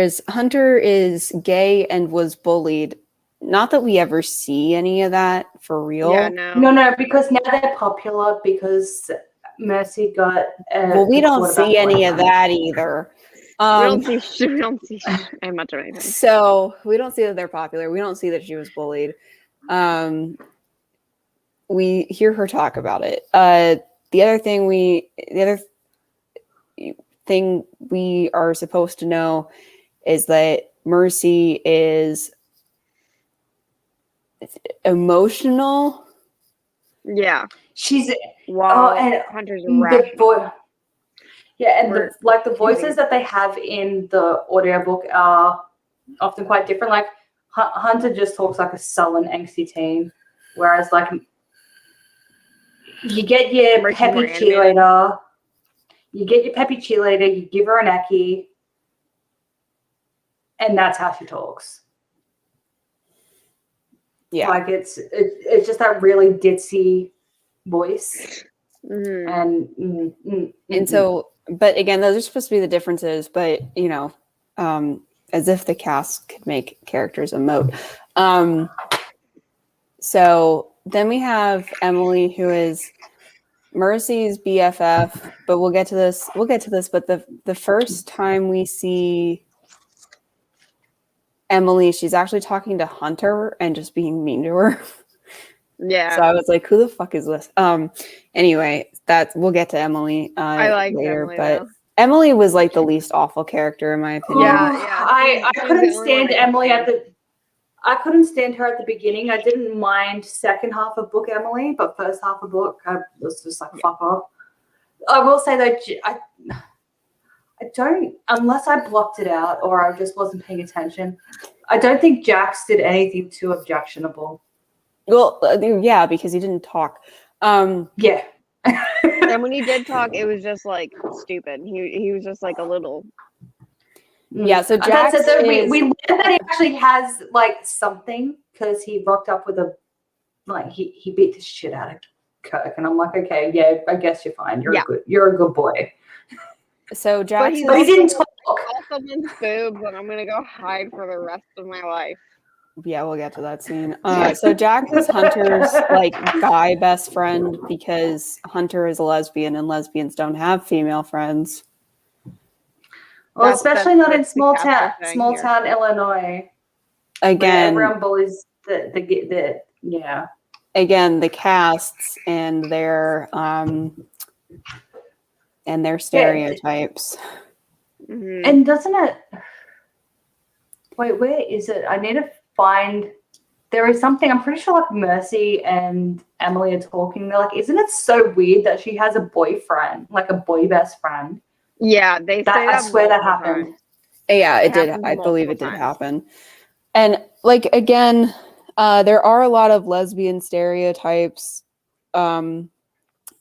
is gay and was bullied. Not that we ever see any of that for real. Yeah, no, because now they're popular because Mercy got. Well, we don't see any of that either. We don't see much of anything. So we don't see that they're popular. We don't see that she was bullied. We hear her talk about it. The other thing we are supposed to know is that Mercy is emotional. Yeah, she's and Hunter's rational. And the voices that they have in the audiobook are often quite different. Like Hunter just talks like a sullen, angsty teen, whereas like you get your peppy cheerleader. You get your peppy cheerleader, you give her an Aki, and that's how she talks. Yeah. Like it's just that really ditzy voice. And so, but again, those are supposed to be the differences, but you know, as if the cast could make characters emote. So then we have Emily, who is Mercy's BFF, but we'll get to this. But the first time we see Emily, she's actually talking to Hunter and just being mean to her. Yeah. So I was like, who the fuck is this? Anyway, we'll get to Emily I like later, Emily, but though. Emily was like the least awful character in my opinion. Yeah. I couldn't stand Emily I couldn't stand her at the beginning. I didn't mind second half of book Emily, but first half of book, I was just like, fuck off. I will say though, I don't, unless I blocked it out or I just wasn't paying attention, I don't think Jax did anything too objectionable. Well, yeah, because he didn't talk. Yeah. And when he did talk, it was just like stupid. He was just like a little. Yeah, so Jax we learned that he actually has like something because he rocked up with he beat the shit out of Kirk, and I'm like, okay, yeah, I guess you're fine. You're a good boy. So Jax, but he didn't talk. Call someone's boobs, and I'm gonna go hide for the rest of my life. Yeah, we'll get to that scene. So Jax is Hunter's like guy best friend because Hunter is a lesbian, and lesbians don't have female friends. Well, especially not in small town Illinois. Again, everyone bullies the yeah. Again, the casts and their stereotypes. And doesn't it? Wait, where is it? I need to find. There is something. I'm pretty sure like Mercy and Emily are talking. They're like, isn't it so weird that she has a boyfriend, like a boy best friend? Yeah, they say that. I swear that happened. Times. Yeah, it did. I believe it did happen. And like again, there are a lot of lesbian stereotypes in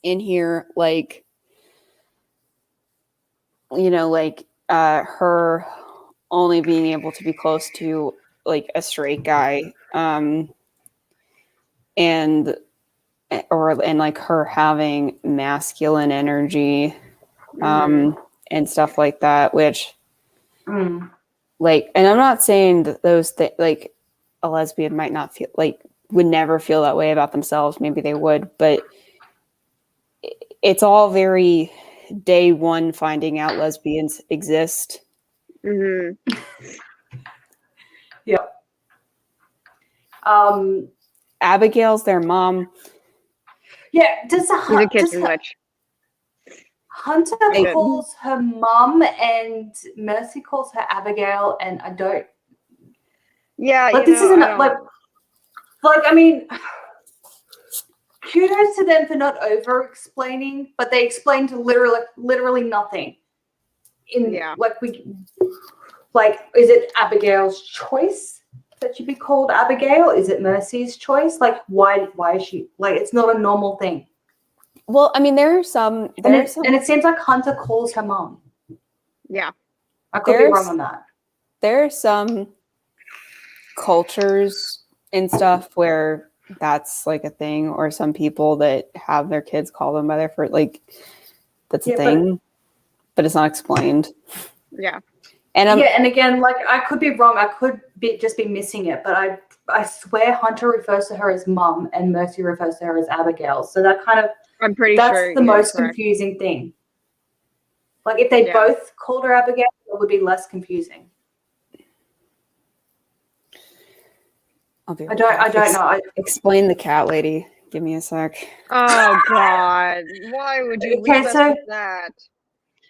here, like like her only being able to be close to like a straight guy, and like her having masculine energy, and stuff like that, which like, and I'm not saying that those things, like a lesbian might not feel like, would never feel that way about themselves. Maybe they would, but it's all very day one finding out lesbians exist. Yep. Abigail's their mom. Yeah, Hunter calls her mom and Mercy calls her Abigail, and I don't. Yeah, like this isn't like I mean, kudos to them for not over-explaining, but they explained literally nothing. Is it Abigail's choice that she be called Abigail? Is it Mercy's choice? Like, why is she like? It's not a normal thing. Well, I mean, and it seems like Hunter calls her mom. Yeah, I could be wrong on that. There are some cultures and stuff where that's like a thing, or some people that have their kids call them by their first, like that's a thing, but it's not explained. Yeah. And again, like I could be wrong. I could just be missing it, but I swear Hunter refers to her as mom and Mercy refers to her as Abigail. So that kind of, I'm pretty sure that's the most confusing thing. Like if they both called her Abigail, it would be less confusing. I don't know. Explain the cat lady. Give me a sec. Oh God! Why would you leave us with that?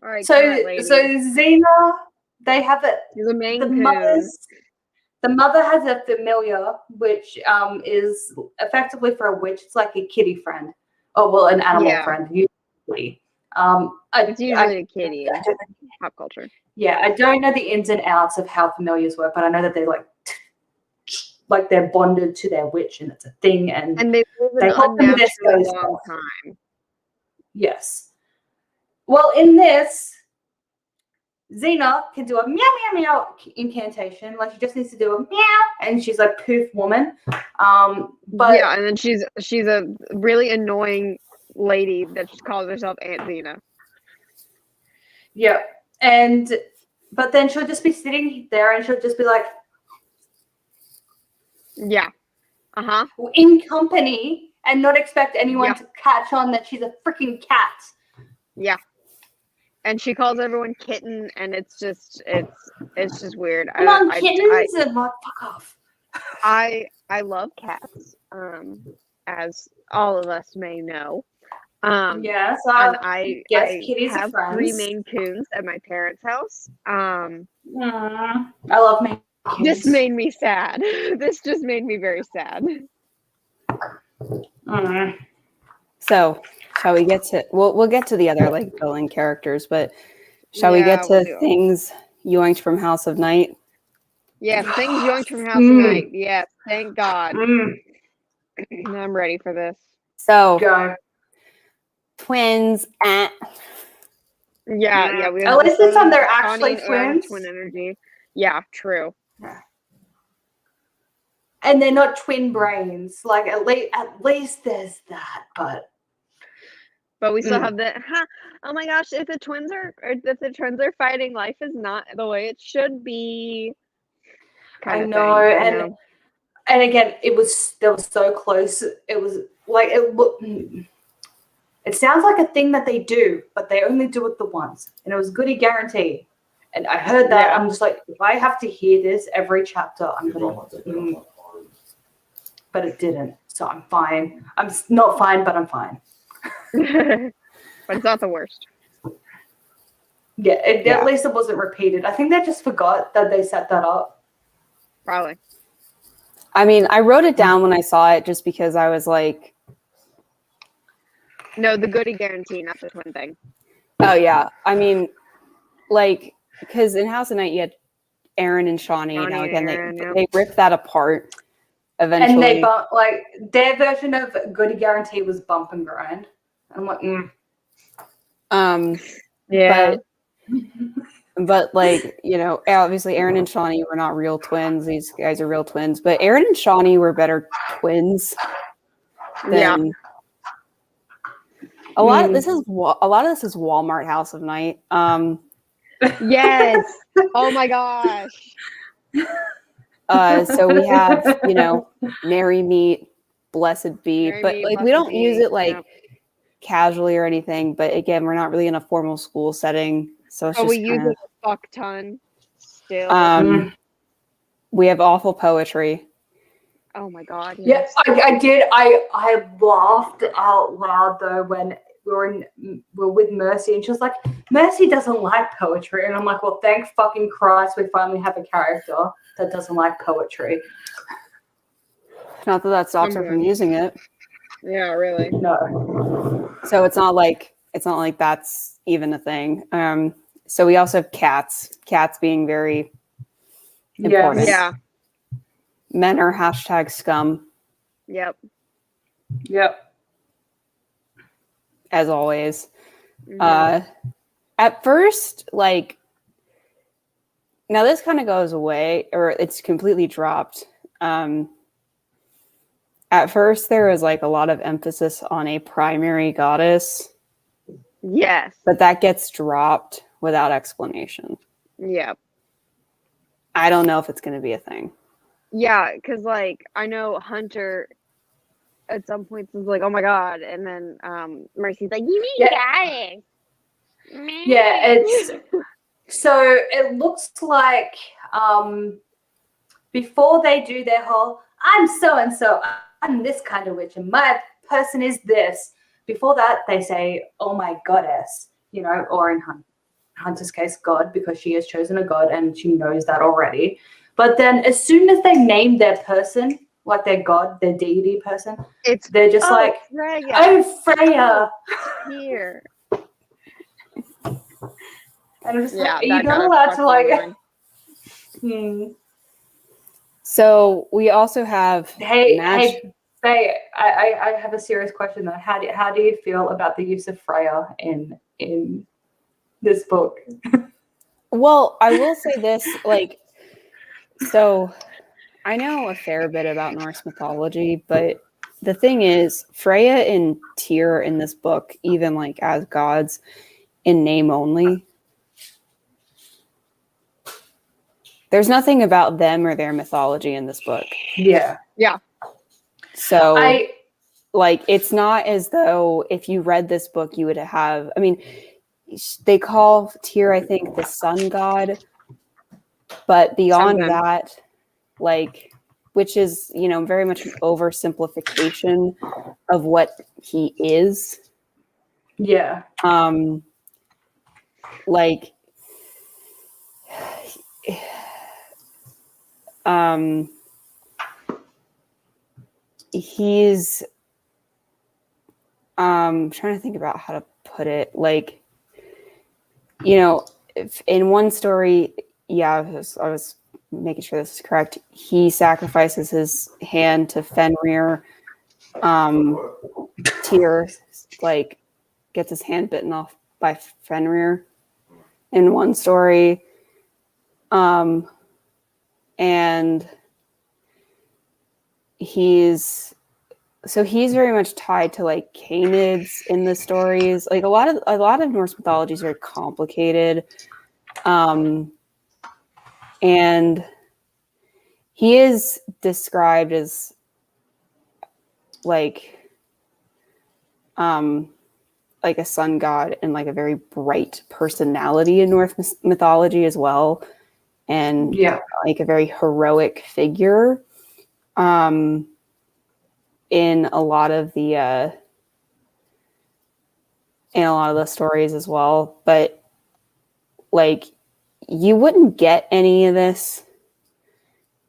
All right, so Xena, they have it. The main the mother has a familiar, which is effectively for a witch. It's like a kitty friend. Oh well, an animal friend usually. It's usually a kitty in pop culture. Yeah, I don't know the ins and outs of how familiars work, but I know that they like they're bonded to their witch, and it's a thing, and they live an unnaturally long time. Yes. Well, in this, Xena can do a meow meow meow incantation. Like she just needs to do a meow, and she's like poof woman. But yeah, and then she's a really annoying lady that just calls herself Aunt Xena. Yeah, but then she'll just be sitting there, and she'll just be like, yeah, in company, and not expect anyone to catch on that she's a freaking cat. Yeah. And she calls everyone kitten, and it's just weird. Come on, kittens, and like, fuck off. I love cats, as all of us may know. Yes, and I kitties have 3 Maine Coons at my parents' house. I love Maine Coons. This made me sad. This just made me very sad. So, shall we get to? We'll get to the other like villain characters, but shall we get to things yoinked from House of Night? Yeah, things yoinked from House of Night. Yeah, thank God. I'm ready for this. So, go. Twins. Yeah. At least this time they're actually twins. Twin energy. Yeah, true. And they're not twin brains. Like at least there's that, but we still have the oh my gosh, if the twins are fighting, life is not the way it should be. I know, and again, they were so close. It was like it sounds like a thing that they do, but they only do it the once. And it was goody guarantee. And I heard that, I'm just like, if I have to hear this every chapter, I'm gonna but it didn't. So I'm fine. I'm not fine, but I'm fine. But it's not the worst. Yeah, at least it wasn't repeated. I think they just forgot that they set that up. Probably. I mean, I wrote it down when I saw it just because I was like... No, the goody guarantee, not the twin thing. Oh, yeah. I mean, like, because in House of Night you had Aaron and Shawnee. Now again, they ripped that apart eventually. And they like their version of Goody Guarantee was bump and grind. I'm like, yeah. But like, you know, obviously Aaron and Shawnee were not real twins. These guys are real twins, but Aaron and Shawnee were better twins than a lot of this is Walmart House of Night. Yes. Oh my gosh. So we have, you know, Merry Meet, Blessed Be, but like we don't use it like casually or anything. But again, we're not really in a formal school setting, so it's just we use it a fuck ton still. We have awful poetry. Oh my god. Yes, I did. I laughed out loud though when we're with Mercy, and she was like, Mercy doesn't like poetry, and I'm like, well, thank fucking Christ we finally have a character that doesn't like poetry. Not that stops her from using it. Yeah, really. No. So it's not like that's even a thing. So we also have cats being very important. Yeah. Men are hashtag scum. Yep. As always. At first, like, now this kind of goes away, or it's completely dropped. At first, there was like a lot of emphasis on a primary goddess. Yes. But that gets dropped without explanation. Yep. I don't know if it's going to be a thing. Yeah, because like I know Hunter at some points is like, oh my god, and then Mercy's like, you need goddess. Yeah, it's so it looks like before they do their whole I'm so and so, I'm this kind of witch, and my person is this. Before that, they say, oh my goddess, you know, or in Hunter's case, God, because she has chosen a god and she knows that already. But then as soon as they name their person, like their god, their deity person, they're just like, Freya. Oh, Freya. Here. And I'm just like, you're not allowed to like... So we also have Hey, Faye, I have a serious question though. How do you feel about the use of Freya in this book? Well, I will say this, like, so I know a fair bit about Norse mythology, but the thing is, Freya and Tyr in this book, even like as gods in name only, there's nothing about them or their mythology in this book. Yeah. So, like, it's not as though if you read this book, you would have, I mean, they call Tyr, I think, the sun god, but beyond that, like, which is, you know, very much an oversimplification of what he is. Yeah. Like, he's trying to think about how to put it, like, you know, if in one story, I was making sure this is correct, he sacrifices his hand to Fenrir. Tyr like gets his hand bitten off by Fenrir in one story, and he's very much tied to like Canids in the stories. Like a lot of Norse mythology is very complicated, and he is described as like a sun god and like a very bright personality in Norse mythology as well, and like a very heroic figure in a lot of the stories as well. But like you wouldn't get any of this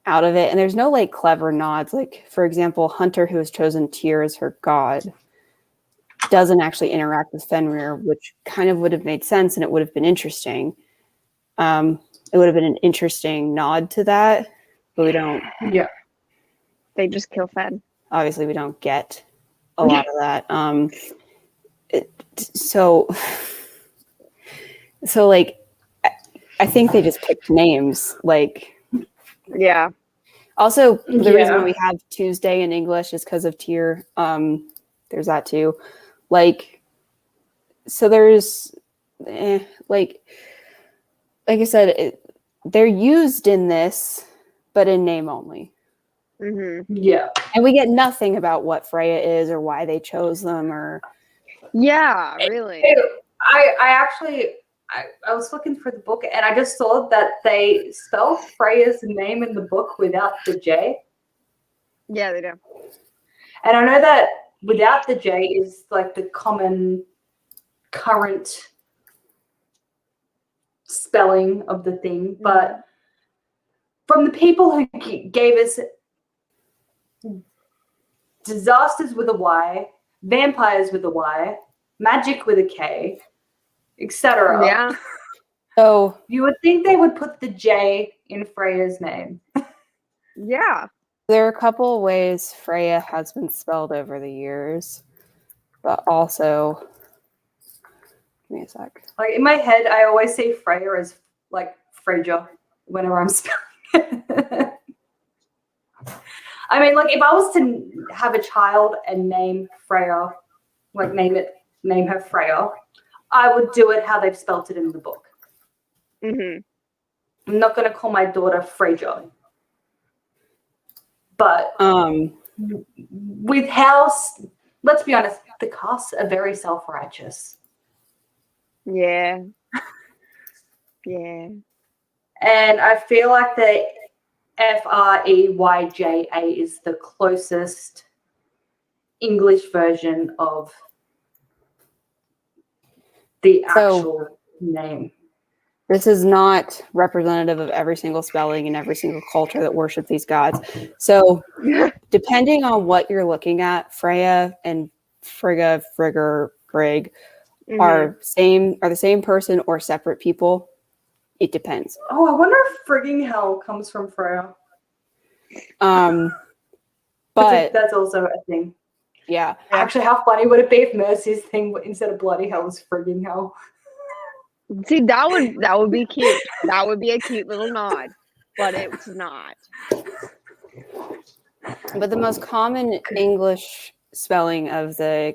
out of it, and there's no like clever nods. Like, for example, Hunter, who has chosen Tyr as her god, doesn't actually interact with Fenrir, which kind of would have made sense and it would have been interesting. It would have been an interesting nod to that, but we don't. Yeah. They just kill Fed. Obviously, we don't get a lot of that. So like, I think they just picked names. Like, yeah. Also, the reason why we have Tuesday in English is because of tier. There's that too. Like, so there's, like I said, they're used in this, but in name only. Mm-hmm. Yeah. And we get nothing about what Freya is or why they chose them or. Yeah, really. I was looking for the book and I just saw that they spell Freya's name in the book without the J. Yeah, they do. And I know that without the J is like the common current spelling of the thing, but from the people who gave us disasters with a Y, vampires with a Y, magic with a K, etc. Yeah. So you would think they would put the J in Freya's name. Yeah. There are a couple of ways Freya has been spelled over the years, but also, give me a sec. Like in my head, I always say Freya as like Frasier whenever I'm spelling it. I mean, like if I was to have a child and name Freya, like name her Freya, I would do it how they've spelt it in the book. Mm-hmm. I'm not going to call my daughter Frasier. But with House, let's be honest, the casts are very self-righteous. Yeah. Yeah. And I feel like the Freyja is the closest English version of the actual name. This is not representative of every single spelling in every single culture that worship these gods. So depending on what you're looking at, Freya and Frigga, Frigger, Frigg are the same person or separate people. It depends. Oh, I wonder if frigging hell comes from Freya. But that's also a thing. Yeah. Actually, how funny would it be if Mercy's thing instead of bloody hell was frigging hell? See, that would be cute. That would be a cute little nod, but it's not. But the most common English spelling of the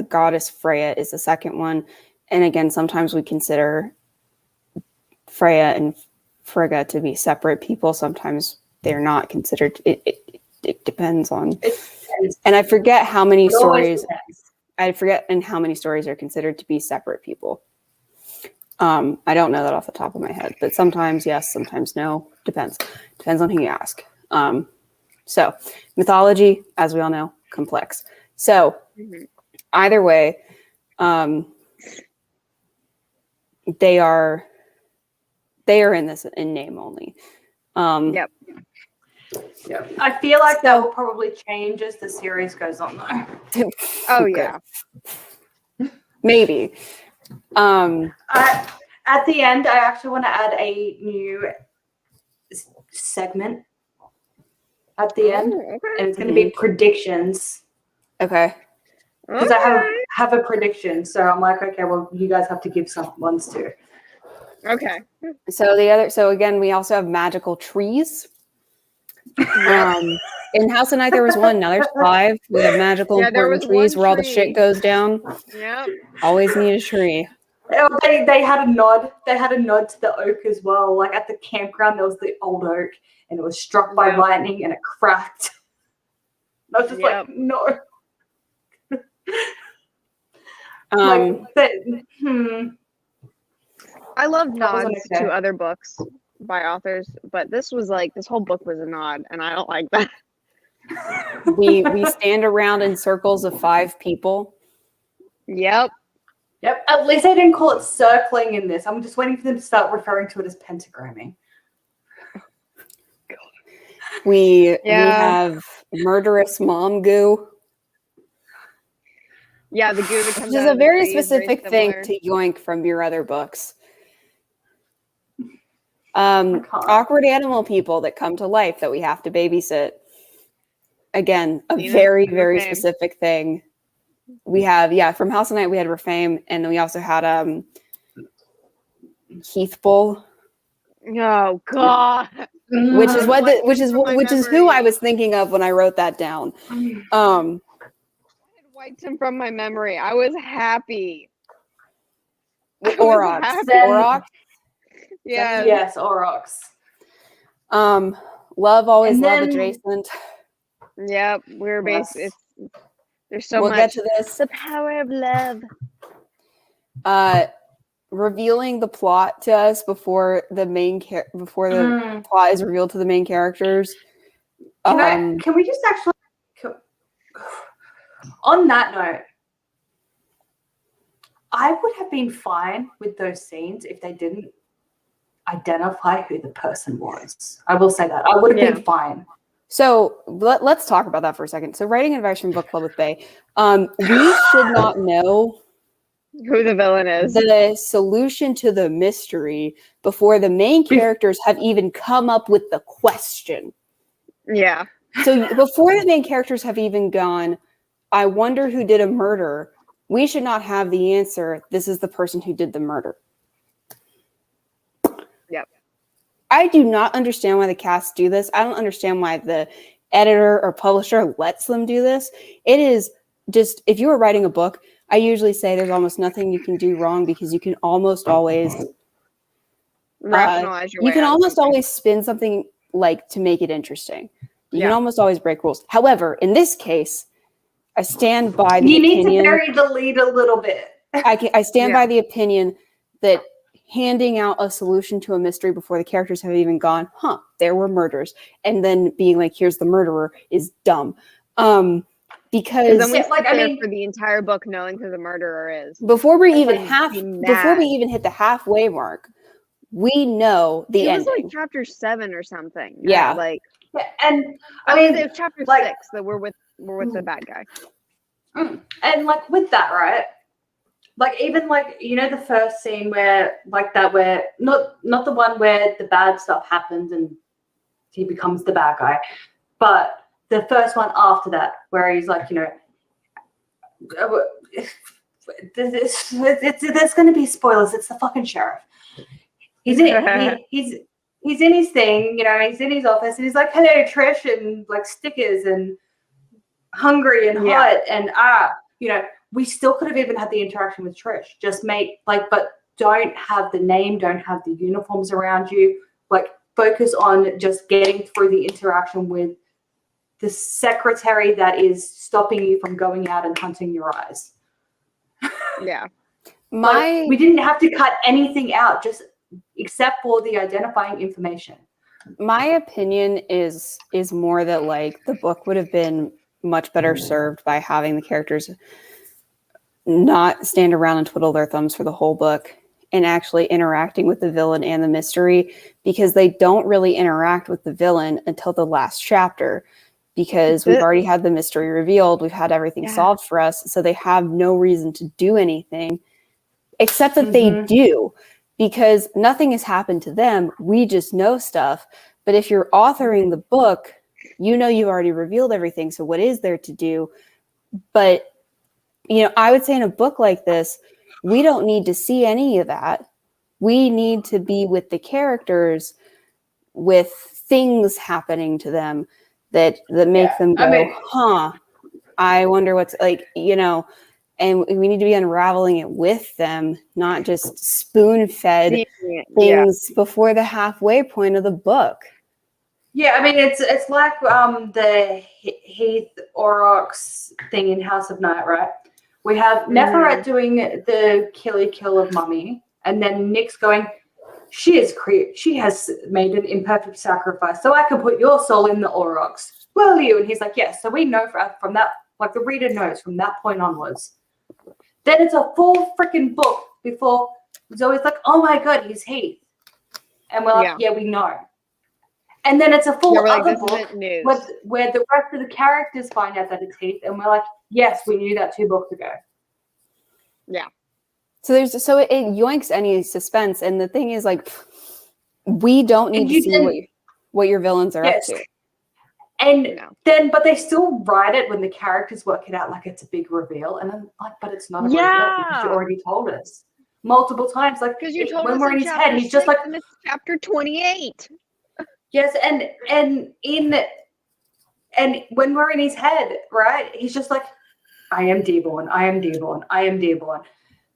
goddess Freya is the second one, and again, sometimes we consider Freya and Frigga to be separate people. Sometimes they're not considered. It depends on. And I forget how many stories. I forget in how many stories are considered to be separate people. I don't know that off the top of my head, but sometimes yes, sometimes no. Depends on who you ask. So mythology, as we all know, complex. So either way, they are in this in name only. Yep. I feel like that will probably change as the series goes on, though. Oh yeah, maybe. At the end, I actually want to add a new segment at the end, and it's going to be predictions. Okay. Because I have a prediction, so I'm like, okay, well, you guys have to give some ones too. Okay. So again, we also have magical trees. In House of Night there was one. Now there's 5. We have magical important trees where all the shit goes down. Yep. Always need a tree. They had a nod. They had a nod to the oak as well. Like at the campground, there was the old oak, and it was struck by lightning, and it cracked. I was just like, no. I love nods to other books by authors, but this whole book was a nod, and I don't like that. We stand around in circles of 5 people. Yep. At least they didn't call it circling in this. I'm just waiting for them to start referring to it as pentagramming. We have murderous mom goo. Yeah, the goo that comes out. Which is a very specific thing to yoink from your other books. Awkward animal people that come to life that we have to babysit. Again, a very, very specific thing. We have, from House of Night, we had Refame, and then we also had Heath Bull. Oh God! Which is who I was thinking of when I wrote that down. I had wiped him from my memory. I was happy. Aurochs. Aurochs? Yeah. Yes, Aurochs. Love always love adjacent. Yep, we're basically. There's so much. We'll get to this. The power of love. revealing the plot to us before the plot is revealed to the main characters. Can we just actually, on that note, I would have been fine with those scenes if they didn't identify who the person was. I will say that. I would have been fine. So let's talk about that for a second. So writing advice from book club with Faye, we should not know who the villain is, the solution to the mystery before the main characters have even come up with the question. Yeah. So before the main characters have even gone, I wonder who did a murder, we should not have the answer. This is the person who did the murder. Yep. I do not understand why the cast do this. I don't understand why the editor or publisher lets them do this. It is just, if you were writing a book, I usually say there's almost nothing you can do wrong because you can almost always rationalize your way. You can almost always spin something like to make it interesting. You can almost always break rules. However, in this case, I stand by the opinion. You need to bury the lead a little bit. I stand by the opinion that handing out a solution to a mystery before the characters have even gone, there were murders, and then being like, here's the murderer is dumb. Because then we for the entire book knowing who the murderer is. Before we even hit the halfway mark, we know the ending. It was like chapter 7 or something. Yeah. And I mean it was chapter 6 that we're with the bad guy. And like with that, right? Like even like, you know, the first scene where like that, where not the one where the bad stuff happens and he becomes the bad guy, but the first one after that, where he's like, you know, there's going to be spoilers. It's the fucking sheriff. He's in his thing, you know, he's in his office and he's like, hello, Trish, and like stickers and hungry and hot and you know, we still could have even had the interaction with Trish. Just but don't have the name, don't have the uniforms around you. Like focus on just getting through the interaction with the secretary that is stopping you from going out and hunting your eyes. Yeah. We didn't have to cut anything out, just except for the identifying information. My opinion is more that like the book would have been much better served by having the characters not stand around and twiddle their thumbs for the whole book and actually interacting with the villain and the mystery, because they don't really interact with the villain until the last chapter, because we've already had the mystery revealed. We've had everything solved for us. So they have no reason to do anything except that they do, because nothing has happened to them. We just know stuff. But if you're authoring the book, you know you've already revealed everything. So what is there to do? But, you know, I would say in a book like this, we don't need to see any of that. We need to be with the characters, with things happening to them that make them go, I wonder what's like, you know, and we need to be unraveling it with them, not just spoon-fed things before the halfway point of the book. Yeah, I mean, it's like the Heath Aurochs thing in House of Night, right? We have Nepheret doing the kill of Mummy, and then Nick's going, she has made an imperfect sacrifice, so I can put your soul in the Aurochs. Will you? And he's like, yes. So we know from that, like the reader knows from that point onwards. Then it's a full freaking book before Zoe's like, oh my God, he's Heath. And we're like, yeah we know. And then it's a full other book where the rest of the characters find out that it's Heath, and we're like, yes, we knew that 2 books ago. Yeah. So it yoinks any suspense, and the thing is, like, We don't need to see what your villains are up to. And then, but they still write it when the characters work it out like it's a big reveal, and I'm like, but it's not a reveal because you already told us multiple times. Like, because you told when us we're in his head, he's just like, and it's chapter 28. Yes, and when we're in his head, right? He's just like, I am Dearborn, I am Dearborn, I am Dearborn,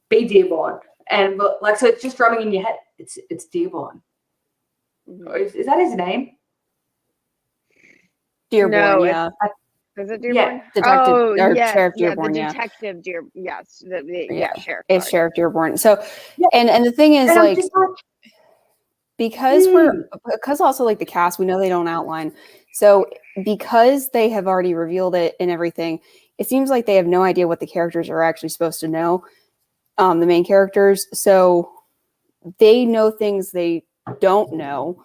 be Dearborn, and like, so it's just drumming in your head. It's Dearborn. Mm-hmm. Is that his name? Dearborn, yeah. Is it Dearborn? Yeah. Sheriff Dearborn, the detective Sheriff. It's Sheriff Dearborn. So, and the thing is, like, because also, like, the cast, we know they don't outline. So because they have already revealed it and everything, it seems like they have no idea what the characters are actually supposed to know, the main characters. So they know things they don't know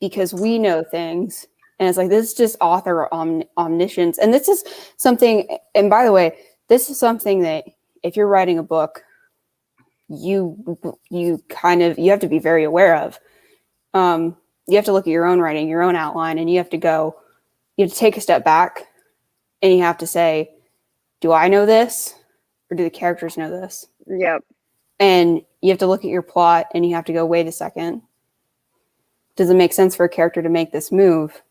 because we know things. And it's like, this is just author omniscience. And this is something, and by the way, this is something that if you're writing a book, you have to be very aware of. You have to look at your own writing, your own outline, and you have to take a step back and you have to say, do I know this or do the characters know this? Yep. And you have to look at your plot and you have to go, wait a second. Does it make sense for a character to make this move?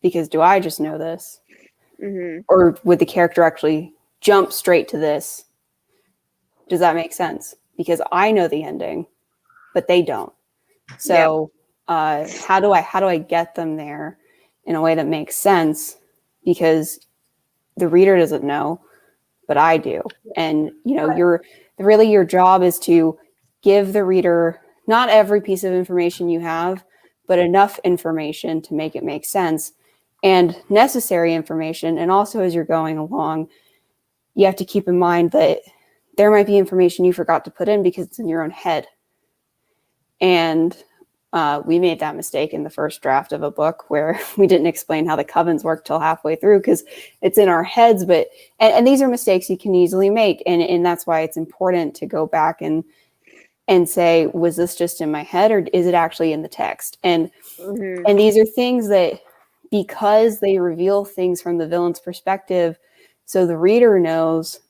Because do I just know this? Mm-hmm. Or would the character actually jump straight to this? Does that make sense? Because I know the ending, but they don't. So how do I get them there in a way that makes sense? Because the reader doesn't know, but I do. And your job is to give the reader not every piece of information you have, but enough information to make it make sense and necessary information. And also, as you're going along, you have to keep in mind that there might be information you forgot to put in because it's in your own head. And we made that mistake in the first draft of a book where we didn't explain how the covens work till halfway through because it's in our heads. But and these are mistakes you can easily make. And that's why it's important to go back and say, was this just in my head or is it actually in the text? And and these are things that, because they reveal things from the villain's perspective, so the reader knows,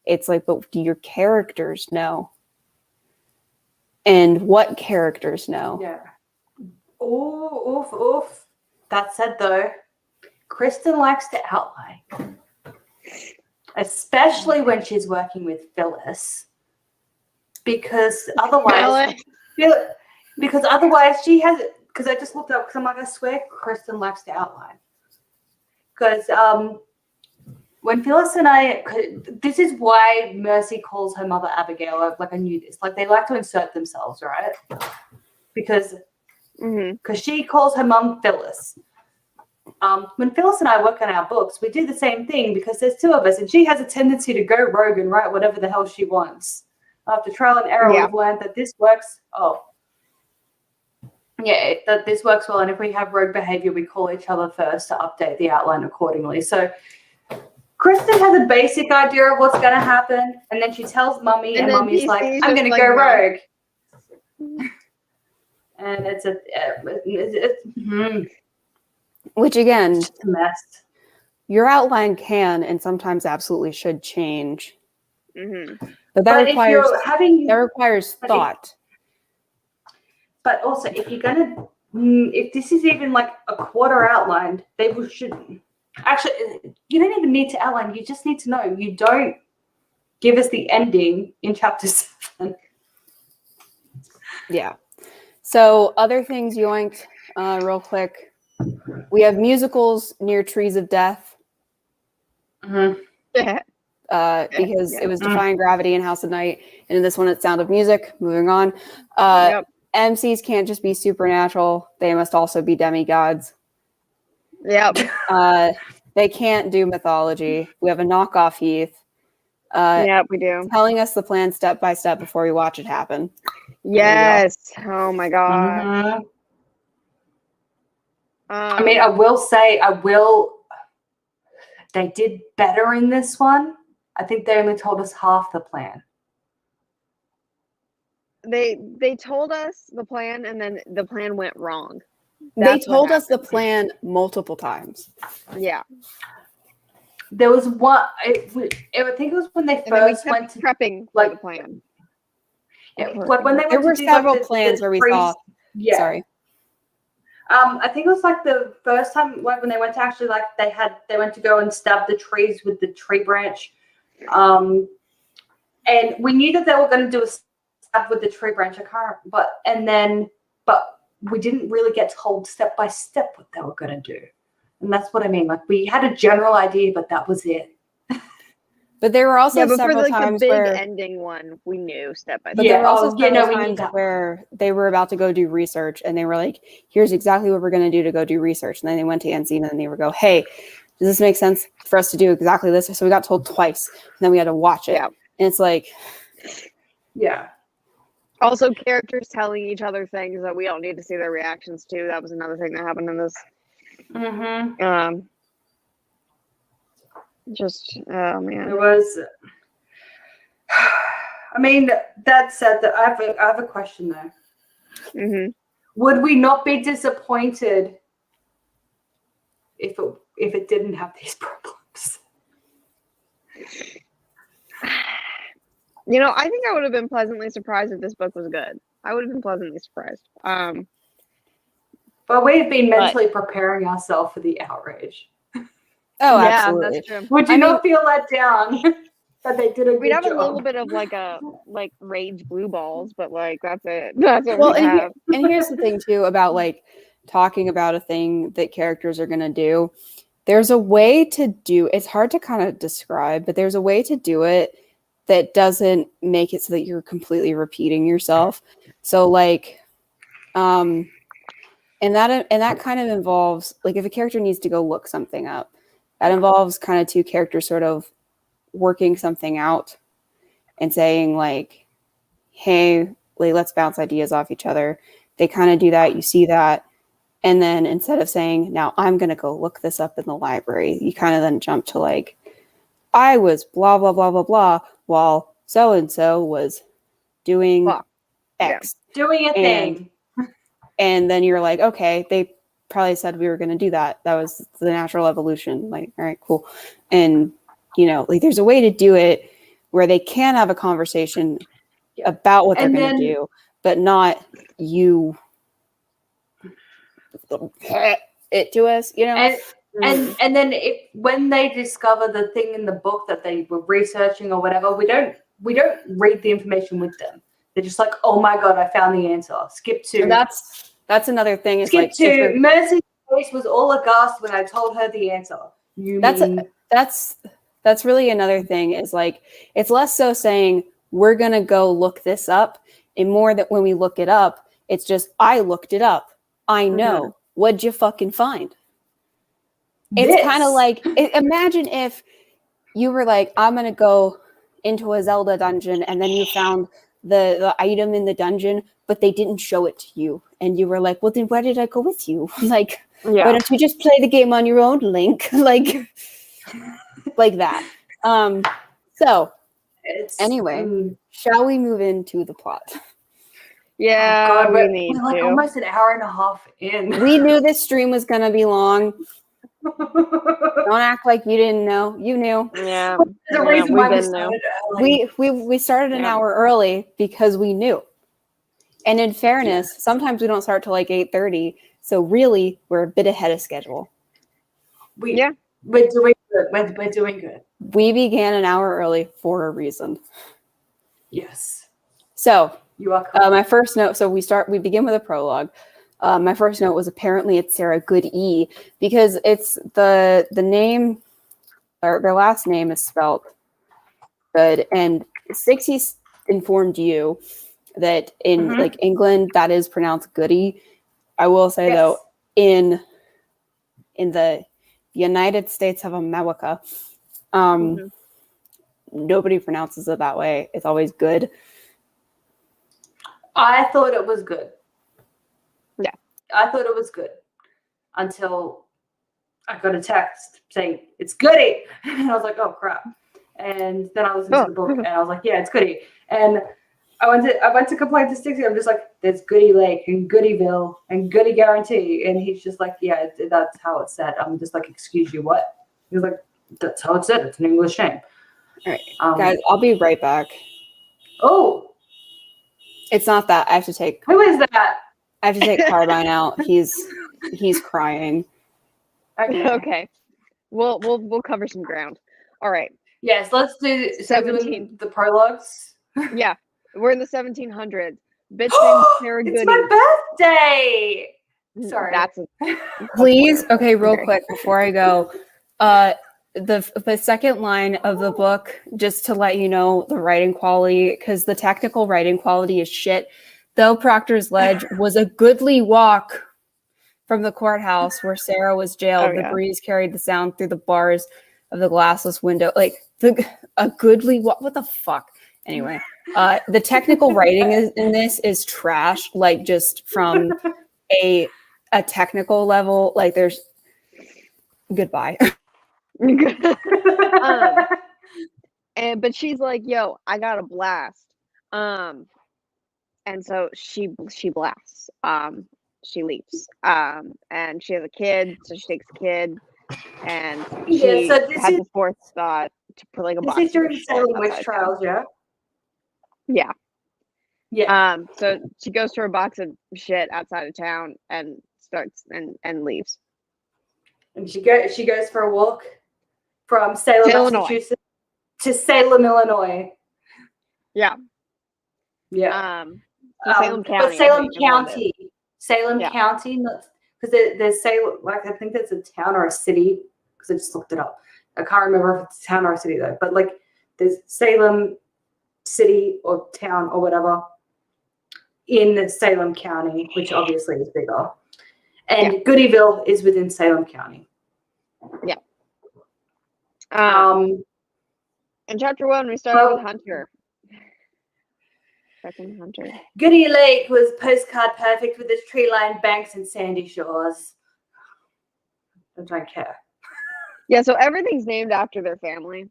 it's like, but do your characters know? And what characters know? Yeah. Oof. That said, though, Kristen likes to outline, especially when she's working with Phyllis, because otherwise she has. Because I just looked up, because I'm like, I swear Kristen likes to outline. Because when Phyllis and this is why Mercy calls her mother Abigail. Like, I knew this. Like, they like to insert themselves, right? Because she calls her mum Phyllis. When Phyllis and I work on our books, we do the same thing because there's two of us, and she has a tendency to go rogue and write whatever the hell she wants. After trial and error, we've learned that this works. That this works well, and if we have rogue behavior, we call each other first to update the outline accordingly. So Kristen has a basic idea of what's going to happen, and then she tells Mummy, and Mummy's like, I'm going to go rogue. And it's which, again, it's a mess. Your outline can and sometimes absolutely should change. But that requires thought. But also, if you're gonna, if this is even like a quarter outlined, should actually. You don't even need to outline. You just need to know. You don't give us the ending in chapter 7. Yeah. So other things yoinked, real quick. We have musicals near Trees of Death. Because it was Defying Gravity and House of Night, and in this one it's Sound of Music. Moving on. MCs can't just be supernatural; they must also be demigods. Yep. They can't do mythology. We have a knockoff Heath. Yep, we do. Telling us the plan step by step before we watch it happen. Yes. Oh my god. I mean, I will say, they did better in this one. I think they only told us half the plan. they told us the plan, and then the plan went wrong. They told us the plan multiple times. Yeah. There was one. I think it was when they first went to prepping like the plan. Yeah, like when they there went were to do, several like, plans where we saw. Yeah. Sorry. I think it was like the first time, like when they went to actually, like they went to go and stab the trees with the tree branch, and we knew that they were going to do a stab with the tree branch. I can't, but we didn't really get told step by step what they were going to do, and that's what I mean. Like we had a general idea, but that was it. But there were also but several for, times the big where ending one, we knew step by step. But there were also several times where they were about to go do research, and they were like, "Here's exactly what we're going to do to go do research." And then they went to NC, and then they would go, "Hey, does this make sense for us to do exactly this?" So we got told twice, and then we had to watch it. Yeah. And it's like, yeah. Also, characters telling each other things that we don't need to see their reactions to. That was another thing that happened in this. Mm-hmm. Just, oh man. It was. I mean, that said, that I have a question though. Mm-hmm. Would we not be disappointed if it didn't have these problems? You know, I think I would have been pleasantly surprised if this book was good. I would have been pleasantly surprised. But we've been mentally preparing ourselves for the outrage. oh, yeah, absolutely. That's true. Would you not feel let down that they did a good We'd have job? a little bit of like rage blue balls, but like that's it. That's what we have. And here's the thing too about like talking about a thing that characters are going to do. There's a way to do. It's hard to kind of describe, but there's a way to do it that doesn't make it so that you're completely repeating yourself. So like, and that kind of involves like if a character needs to go look something up, that involves kind of two characters sort of working something out and saying like, hey, like, let's bounce ideas off each other. They kind of do that. You see that. And then instead of saying, now I'm going to go look this up in the library, you kind of then jump to like, I was blah, blah, blah, blah, blah, while so-and-so was doing X. Yeah. Doing a thing. And then you're like, okay, they probably said we were going to do that. That was the natural evolution. Like, all right, cool. And, you know, like there's a way to do it where they can have a conversation about what they're going to do, but not you it to us, you know? And then when they discover the thing in the book that they were researching or whatever, we don't read the information with them. They're just like, oh my god, I found the answer. Skip to. And that's another thing. Skip like, to Mercy's face was all aghast when I told her the answer. That's really another thing is like it's less so saying we're gonna go look this up, and more that when we look it up, it's just I looked it up. I know. Mm-hmm. What'd you fucking find? It's kind of like imagine if you were like, I'm gonna go into a Zelda dungeon, and then you found the item in the dungeon, but they didn't show it to you, and you were like, well, then why did I go with you? Like, why don't you just play the game on your own, Link? like that. So anyway, shall we move into the plot? Yeah, oh God, we need we're like to. almost an hour and a half in. We knew this stream was gonna be long. Don't act like you didn't know. You knew. Yeah. There's a reason why we started early. We started an hour early because we knew. And in fairness, sometimes we don't start till like 8:30. So really, we're a bit ahead of schedule. We're doing good. We're doing good. We began an hour early for a reason. Yes. So you are my first note. So we begin with a prologue. My first note was apparently it's Sarah Goodie because it's the name or their last name is spelled good. And Stixie informed you that in like England that is pronounced Goody. I will say though, in the United States of America, nobody pronounces it that way. It's always good. I thought it was good. Yeah. I thought it was good until I got a text saying it's Goody. And I was like, oh crap. And then I listened to the book and I was like, yeah, it's Goody. And I went to complain to Stixie. I'm just like, there's Goody Lake and Goodyville and Goody Guarantee, and he's just like, yeah, that's how it's said. I'm just like, excuse you, what? He's like, that's how it's said. It's an English name. All right, guys, I'll be right back. Oh, it's not that. I have to take. Who is that? I have to take Carbine out. He's crying. Okay. We'll cover some ground. All right. Yes, let's do 17. The prologues. Yeah, we're in the 1700s. Bitch named Sarah Goody. It's my birthday. Sorry. Please, okay, real quick before I go. The second line of the book, just to let you know the writing quality, because the technical writing quality is shit. Though Proctor's Ledge was a goodly walk from the courthouse where Sarah was jailed, the breeze carried the sound through the bars of the glassless window. Like a goodly walk. What the fuck? Anyway, the technical writing in this is trash. Like just from a technical level. Like there's goodbye. But she's like, yo, I got a blast. And so she blasts. She leaves. And she has a kid, so she takes a kid, and she has the forethought to put like a box. This is during Salem witch trials, yeah. Yeah. Yeah. So she goes to her box of shit outside of town and starts and leaves. And she goes for a walk from Salem, Massachusetts to Salem, Illinois. Yeah. Yeah. Salem County. But Salem County. Salem County, not because there's Salem, like I think there's a town or a city, because I just looked it up. I can't remember if it's a town or a city though. But like there's Salem city or town or whatever in Salem County, which obviously is bigger. And Goodyville is within Salem County. Yeah. In chapter 1, we started with Hunter. Hunter. Goody Lake was postcard perfect with its tree-lined banks and sandy shores. I don't care. Yeah, so everything's named after their family.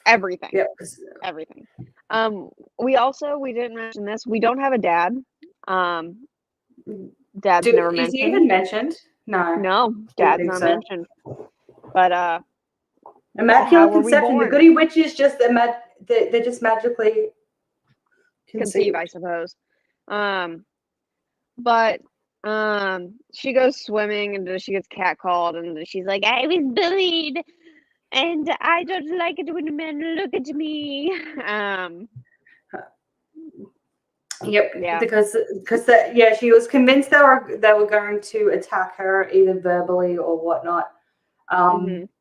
Everything. Yep. Everything. We didn't mention this. We don't have a dad. Dad's never mentioned. Is he even mentioned? No. Dad's not mentioned. But Immaculate Conception. The Goody Witches just they're just magically conceive, I suppose. But she goes swimming and she gets catcalled and she's like, I was bullied and I don't like it when men look at me. Yep. Yeah. Because she was convinced they were going to attack her either verbally or whatnot.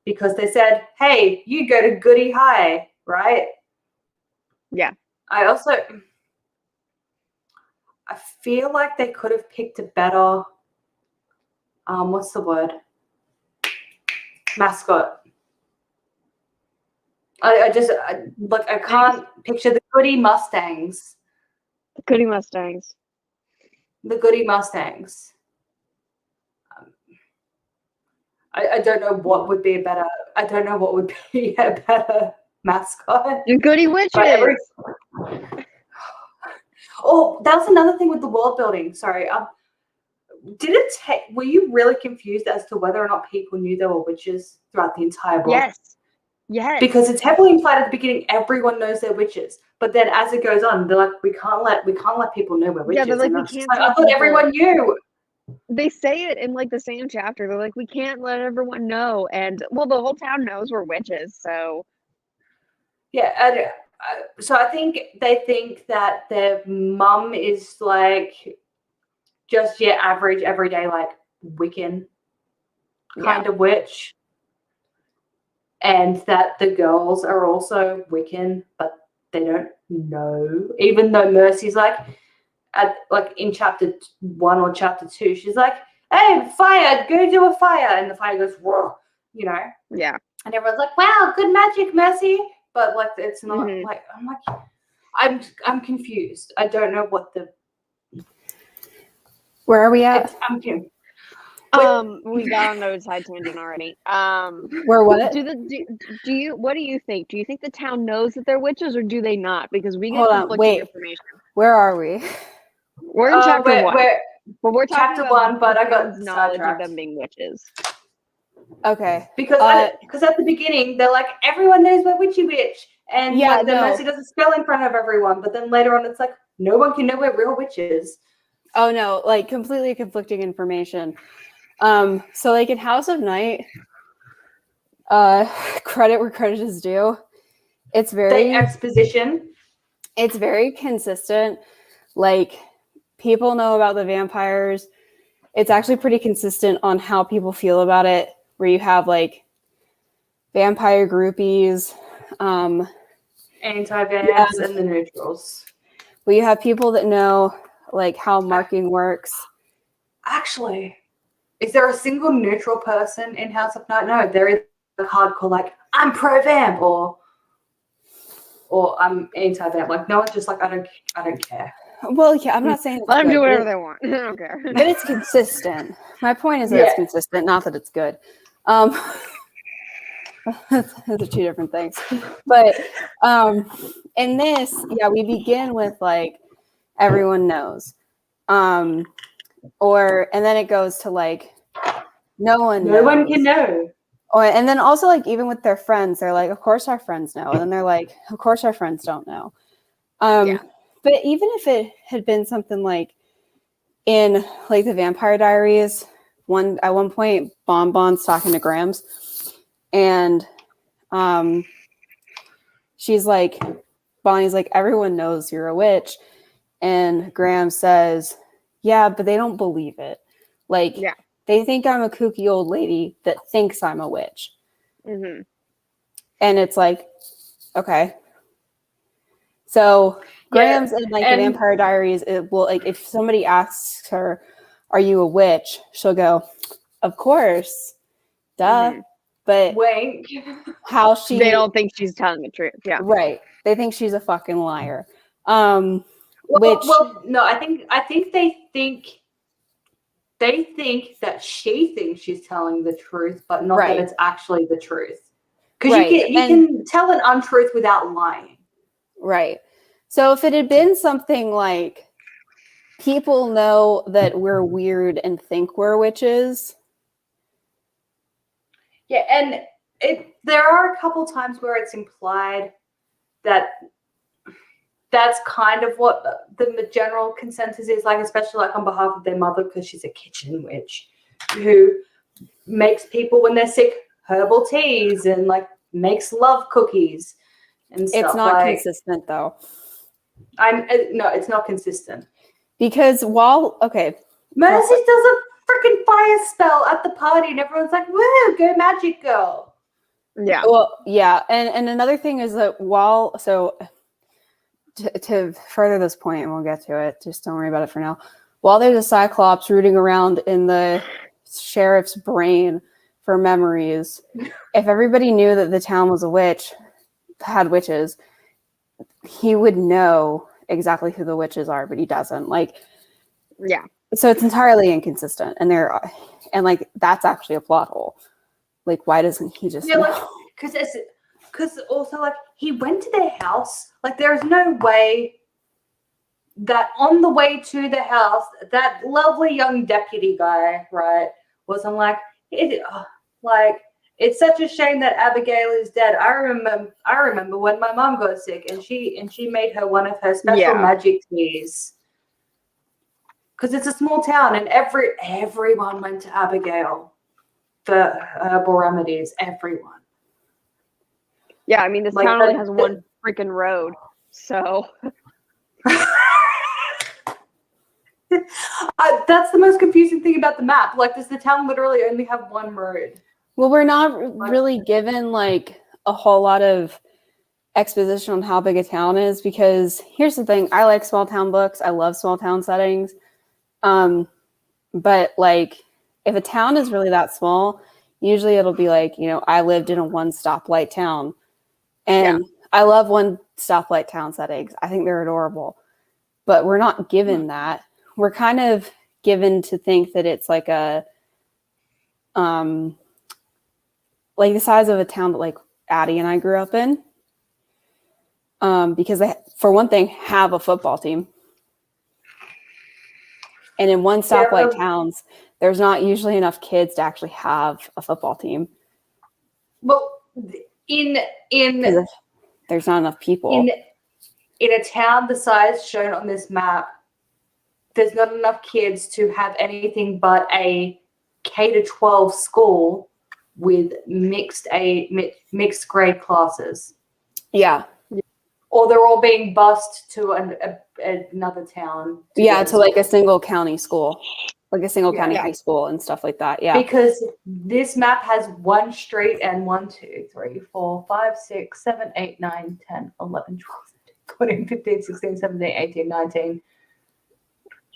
Because they said, hey, you go to Goody High, right? Yeah. I feel like they could have picked a better what's the word? Mascot. I can't picture the Goody Mustangs. Goody Mustangs. The Goody Mustangs. I don't know what would be a better. I don't know what would be a better mascot. The Goody Witches. Oh, that was another thing with the world building. Sorry. Were you really confused as to whether or not people knew there were witches throughout the entire book? Yes. Because it's heavily implied at the beginning everyone knows they're witches, but then as it goes on, they're like, we can't let people know we're witches. Yeah, they're like, we can't. I thought everyone knew. They say it in like the same chapter. They're like, we can't let everyone know, and well, the whole town knows we're witches. So yeah, so I think they think that their mum is like just your average, everyday, like Wiccan kind of witch, and that the girls are also Wiccan, but they don't know. Even though Mercy's like, in chapter 1 or chapter 2, she's like, "Hey, fire! Go do a fire!" And the fire goes, "Whoa!" You know? Yeah. And everyone's like, "Wow, good magic, Mercy!" But like, it's not like I'm confused. I don't know what the. Where are we at? I'm confused. We got on the side tangent already. Where what? Do you what do you think? Do you think the town knows that they're witches or do they not? Because we get Hold on, conflicting wait. information. Where are we? We're in chapter 1. But we're talking chapter about 1, but I got knowledge of sidetracked. them being witches. Okay. Because at the beginning they're like, everyone knows we're witchy witch. And then Mercy does a spell in front of everyone, but then later on it's like, no one can know we're real witches. Oh no, like completely conflicting information. So like in House of Night, credit where credit is due. It's very exposition. It's very consistent. Like people know about the vampires. It's actually pretty consistent on how people feel about it, where you have like vampire groupies, anti-vamps, and the neutrals. Well, you have people that know like how marking works. Actually, is there a single neutral person in House of Night? No, there is a hardcore like I'm pro-vamp or I'm anti-vamp. Like no one's just like I don't care. Well, yeah, I'm not saying let them do whatever they want. I don't care. But it's consistent. My point is that it's consistent, not that it's good. Those are two different things. But in this, we begin with like everyone knows. And then it goes to like no one can know. And then also like even with their friends, they're like, of course our friends know. And then they're like, of course our friends don't know. But even if it had been something like in like the Vampire Diaries, at one point Bonbon's talking to Grams and she's like, Bonnie's like, everyone knows you're a witch. And Graham says, yeah, but they don't believe it. Like, they think I'm a kooky old lady that thinks I'm a witch. Mm-hmm. And it's like, okay. So Graham's in like the Vampire Diaries, it will like if somebody asks her, are you a witch? She'll go, of course. Duh. Mm-hmm. But wink. They don't think she's telling the truth. Yeah. Right. They think she's a fucking liar. No, I think they think that she thinks she's telling the truth, but not that it's actually the truth. Because you can tell an untruth without lying. Right. So if it had been something like people know that we're weird and think we're witches. Yeah, and there are a couple times where it's implied that that's kind of what the general consensus is, like, especially like on behalf of their mother, because she's a kitchen witch who makes people when they're sick herbal teas and like makes love cookies and stuff. It's not consistent though. No, it's not consistent. Because Mercy does a freaking fire spell at the party and everyone's like, woo, go magic girl. Yeah. Well, yeah. And another thing is that to further this point, and we'll get to it, just don't worry about it for now. While there's a Cyclops rooting around in the sheriff's brain for memories, if everybody knew that the town was had witches, he would know exactly who the witches are, but he doesn't. Like, yeah. So it's entirely inconsistent, and that's actually a plot hole. Like, why doesn't he just? Yeah, because also like he went to their house. Like, there's no way that on the way to the house, that lovely young deputy guy, right, wasn't like, it's such a shame that Abigail is dead. I remember when my mom got sick and she made her one of her special magic teas. Because it's a small town and everyone went to Abigail for herbal remedies. Everyone. Yeah, I mean, this town only has one freaking road, so. That's the most confusing thing about the map. Like, does the town literally only have one road? Well, we're not really given like a whole lot of exposition on how big a town is, because here's the thing. I like small town books. I love small town settings. But like if a town is really that small, usually it'll be like, I lived in a one stoplight town, and I love one stoplight town settings. I think they're adorable, but we're not given that. We're kind of given to think that it's like a like the size of a town that like Addie and I grew up in. Because they, for one thing, have a football team. And in one stoplight towns, there's not usually enough kids to actually have a football team. Well, in there's not enough people. In a town the size shown on this map, there's not enough kids to have anything but a K-12 school with mixed grade classes. Yeah. Or they're all being bused to another town. To like a single county school, like a single county high school and stuff like that. Yeah. Because this map has one street and 1, 2, 3, 4, 5, 6, 7, 8, 9, 10, 11, 12, 14, 15, 16, 17, 18, 19.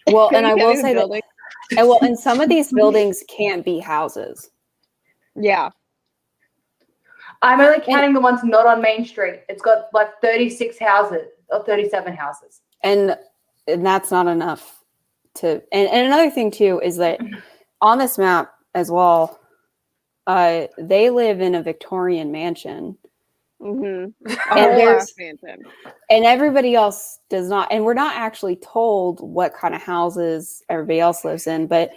Well, and I will say that, and some of these buildings can't be houses. Yeah. I'm only counting the ones not on Main Street. It's got like 36 houses or 37 houses. And that's not enough to, and another thing too is that on this map as well, they live in a Victorian mansion. Mm-hmm. And everybody else does not, and we're not actually told what kind of houses everybody else lives in, but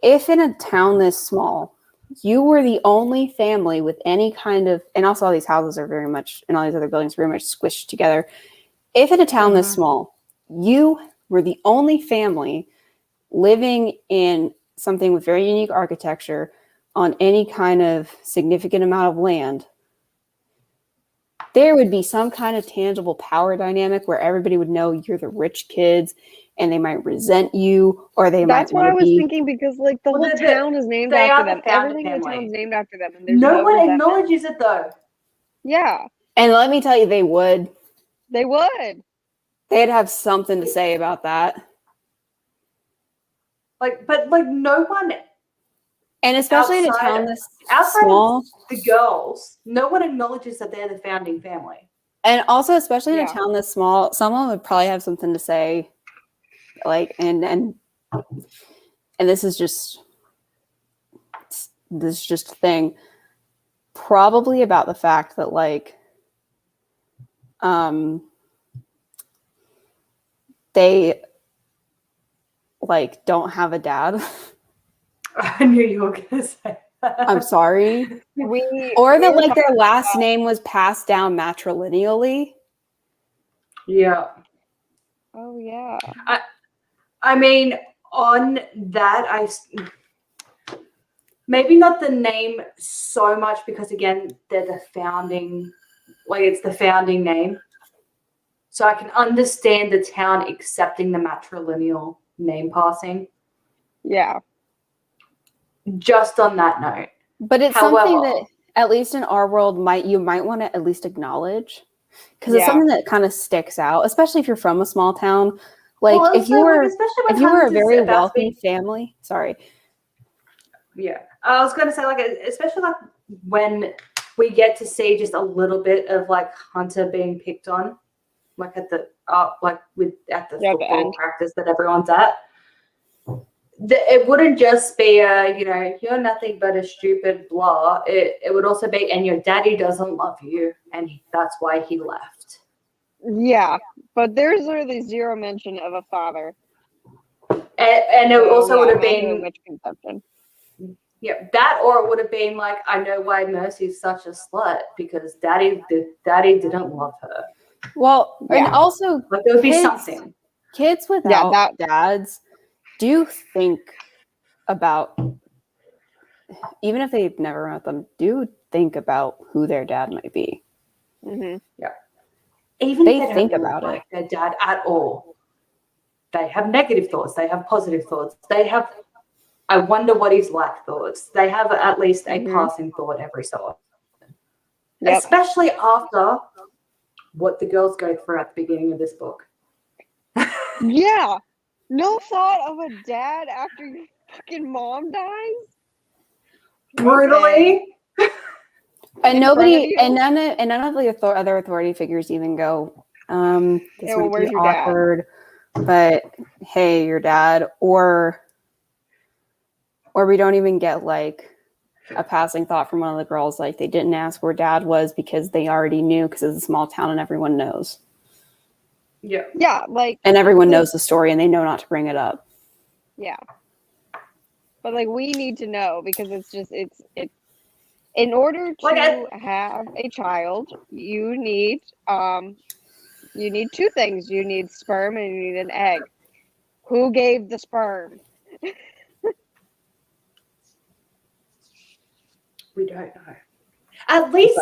if in a town this small, you were the only family with any kind of, and also all these houses are very much, and all these other buildings are very much squished together. If in a town this small, you were the only family living in something with very unique architecture on any kind of significant amount of land, there would be some kind of tangible power dynamic where everybody would know you're the rich kids and they might resent you, or they That's might what I was thinking, because like the whole town is named after them. Everything in the town is named after them. And there's no one acknowledges it though. Yeah. And let me tell you, they would. They would. They'd have something to say about that. But no one. And especially in a town this outside small, of the girls, no one acknowledges that they're the founding family. And also, especially in a town this small, someone would probably have something to say. Like, and this is just a thing, probably about the fact that like, they like don't have a dad. I knew you were gonna say that. I'm sorry. Or that like their last name was passed down matrilineally. Yeah. Oh yeah. I mean, on that, maybe not the name so much, because again, they're the founding, like it's the founding name. So I can understand the town accepting the matrilineal name passing. Yeah. Just on that note. But it's something that, at least in our world, you might want to at least acknowledge, because it's something that kind of sticks out, especially if you're from a small town. Like, well, if you were a very wealthy family, sorry. Yeah, I was going to say, like, especially like when we get to see just a little bit of like Hunter being picked on, like at the football practice that everyone's at. It wouldn't just be you're nothing but a stupid blah. It would also be, and your daddy doesn't love you, and that's why he left. Yeah, but there's literally zero mention of a father. And it also would have been witch conception. Yeah, that, or it would have been like, I know why Mercy's such a slut, because daddy didn't love her. Well, and also like there would be something. Kids without dads do think about, even if they've never met them, do think about who their dad might be. Mm-hmm. Yeah. Even they if think don't about like their dad at all. They have negative thoughts. They have positive thoughts. They have, I wonder what he's like thoughts. They have at least a passing thought every so often. Yep. Especially after what the girls go through at the beginning of this book. Yeah. No thought of a dad after your fucking mom dies? Brutally. And none of the other authority figures even go, this might be awkward, but hey, your dad, or we don't even get like a passing thought from one of the girls, like they didn't ask where dad was because they already knew because it's a small town and everyone knows. Yeah. Yeah, like, and everyone knows the story and they know not to bring it up. Yeah. But like we need to know because it's in order to have a child, you need two things. You need sperm and you need an egg. Who gave the sperm? We don't know. At least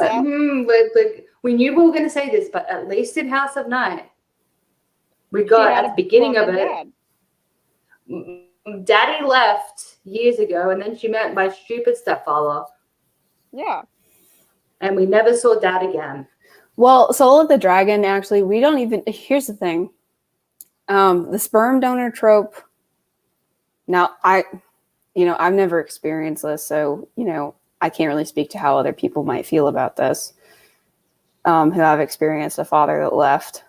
we knew we were going to say this, but at least in House of Night, we got at the beginning of it. Daddy left years ago, and then she met my stupid stepfather. Yeah. And we never saw Dad again. Well, Soul of the Dragon, actually, we don't even... Here's the thing. The sperm donor trope... Now, I've never experienced this, so, I can't really speak to how other people might feel about this, who have experienced a father that left.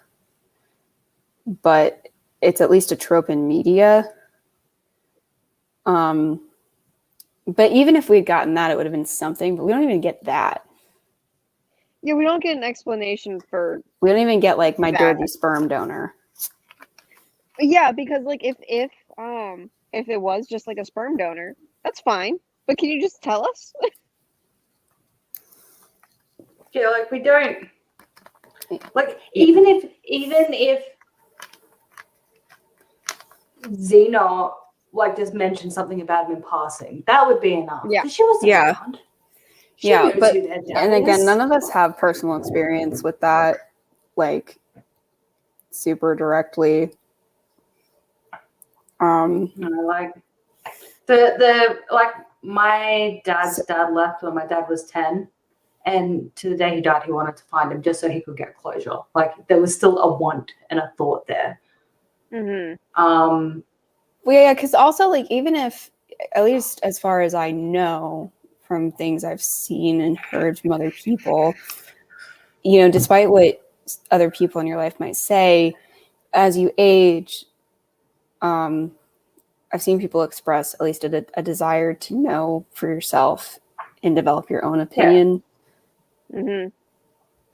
But it's at least a trope in media. But even if we'd gotten that, it would have been something, but we don't even get that. Yeah, we don't get an explanation for... We don't even get, like, my dirty sperm donor. Yeah, because, like, if it was just, like, a sperm donor, that's fine. But can you just tell us? Yeah, like, we don't... Like, even if Xena, like, just mentioned something about him in passing, that would be enough. Yeah. She was around. And again, none of us have personal experience with that, like, super directly. Like the my dad's dad left when my dad was 10, and to the day he died, he wanted to find him just so he could get closure. Like, there was still a want and a thought there. Mm-hmm. Well, yeah, because also, like, even if, at least as far as I know from things I've seen and heard from other people, despite what other people in your life might say, as you age, I've seen people express at least a desire to know for yourself and develop your own opinion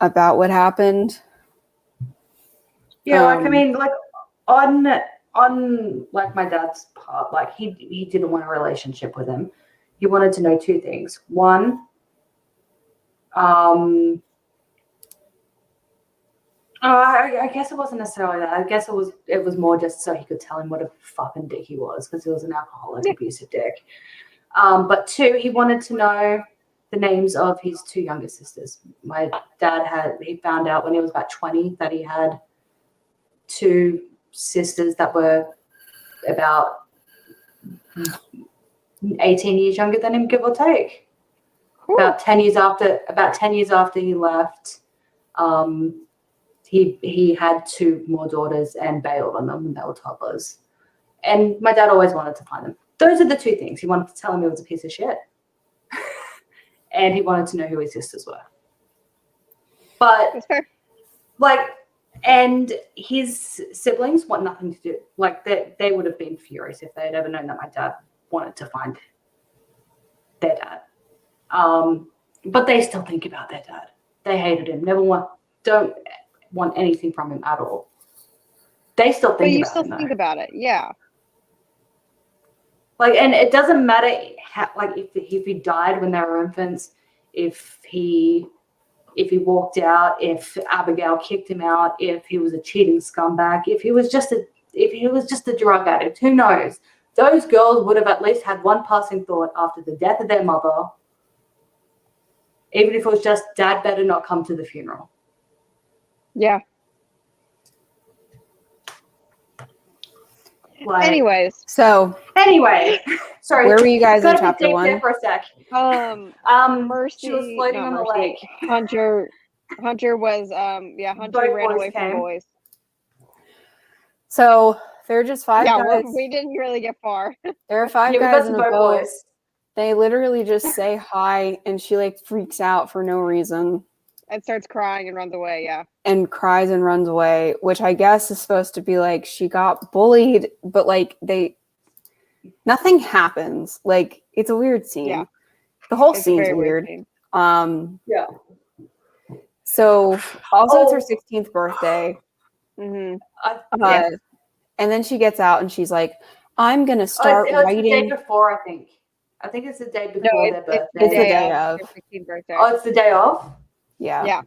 about what happened. Yeah, like, I mean, like, on like my dad's part, like, he didn't want a relationship with him. He wanted to know two things. One, I guess it wasn't necessarily that. I guess it was more just so he could tell him what a fucking dick he was, because he was an alcoholic, abusive dick. But two, he wanted to know the names of his two younger sisters. My dad he found out when he was about 20 that he had two sisters that were about 18 years younger than him, give or take. Cool. About 10 years after he left, he had two more daughters and bailed on them when they were toddlers. And my dad always wanted to find them. Those are the two things. He wanted to tell him he was a piece of shit. And he wanted to know who his sisters were. But, that's fair. Like, and his siblings want nothing to do. Like, they would have been furious if they had ever known that my dad wanted to find their dad. But they still think about their dad. They hated him. Don't want anything from him at all. They still think about it. But you still think about it, yeah. Like, and it doesn't matter how, like, if he died when they were infants, if he walked out, if Abigail kicked him out, if he was a cheating scumbag, if he was just a drug addict, who knows? Those girls would have at least had one passing thought after the death of their mother, even if it was just, Dad better not come to the funeral. Yeah. Like, anyways, sorry. Where were you guys in chapter 1? For a sec. Mercy, she was floating on the lake. Hunter was Hunter ran away from boys. So there are just 5 guys. We didn't really get far. There are 5 guys in a boat. They literally just say hi, and she, like, freaks out for no reason. And starts crying and runs away, yeah. And cries and runs away, which I guess is supposed to be like she got bullied, but, like, nothing happens. Like, it's a weird scene. Yeah. The whole scene's weird. Yeah. So also it's her 16th birthday. Mm-hmm. And then she gets out and she's like, I'm going to start writing. It's the day before, I think. I think it's the day before their birthday. It's the day of. Their 16th birthday. Oh, it's the day of? Yeah. Yeah.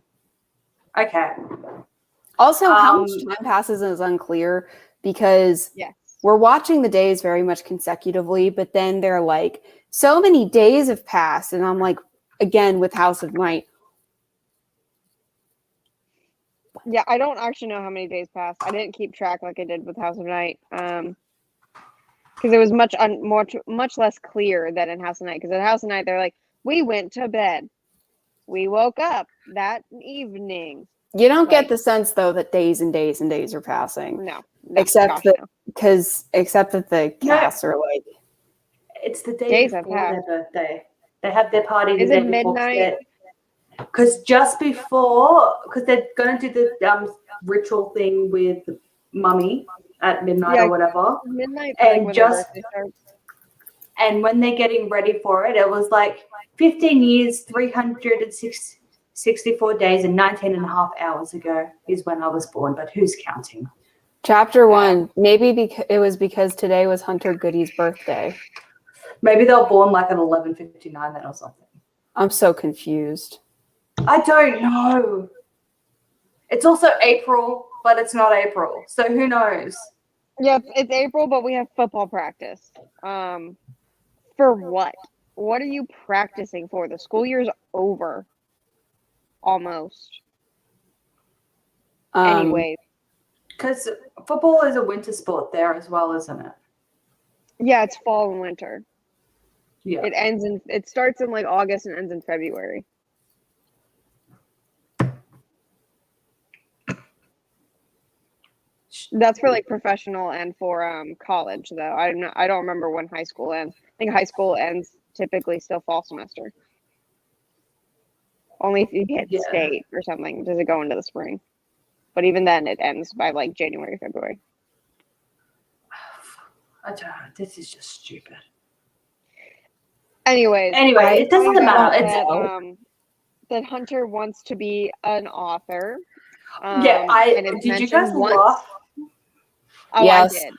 Okay. Also, how much time passes is unclear because we're watching the days very much consecutively, but then they're like, so many days have passed. And I'm like, again, with House of Night. Yeah, I don't actually know how many days passed. I didn't keep track like I did with House of Night. Because it was much less clear than in House of Night. Because in House of Night, they're like, we went to bed. We woke up that evening. You don't get the sense, though, that days and days and days are passing. No. Except that the casts are like... It's the day before their birthday. They have their party the Is day it before. midnight? Because just before, because they're going to do the ritual thing with Mummy at midnight or whatever. Midnight, and like just and when they're getting ready for it, it was like 15 years, 364 days, and 19 and a half hours ago is when I was born. But who's counting? Chapter 1. Maybe it was because today was Hunter Goody's birthday. Maybe they were born like at 11:59 then or something. I'm so confused. I don't know. It's also April, but it's not April. So who knows? Yeah, it's April, but we have football practice. For what? What are you practicing for? The school year's over. Almost. Anyways. Because football is a winter sport there as well, isn't it? Yeah, it's fall and winter. Yeah. It starts in like August and ends in February. That's for like professional and for college though. I don't remember when high school ends. I think high school ends typically still fall semester. Only if you hit state or something does it go into the spring. But even then it ends by like January, February. I don't know. This is just stupid. Anyway, it doesn't matter. That Hunter wants to be an author. Did you guys laugh? Oh, yes. I did.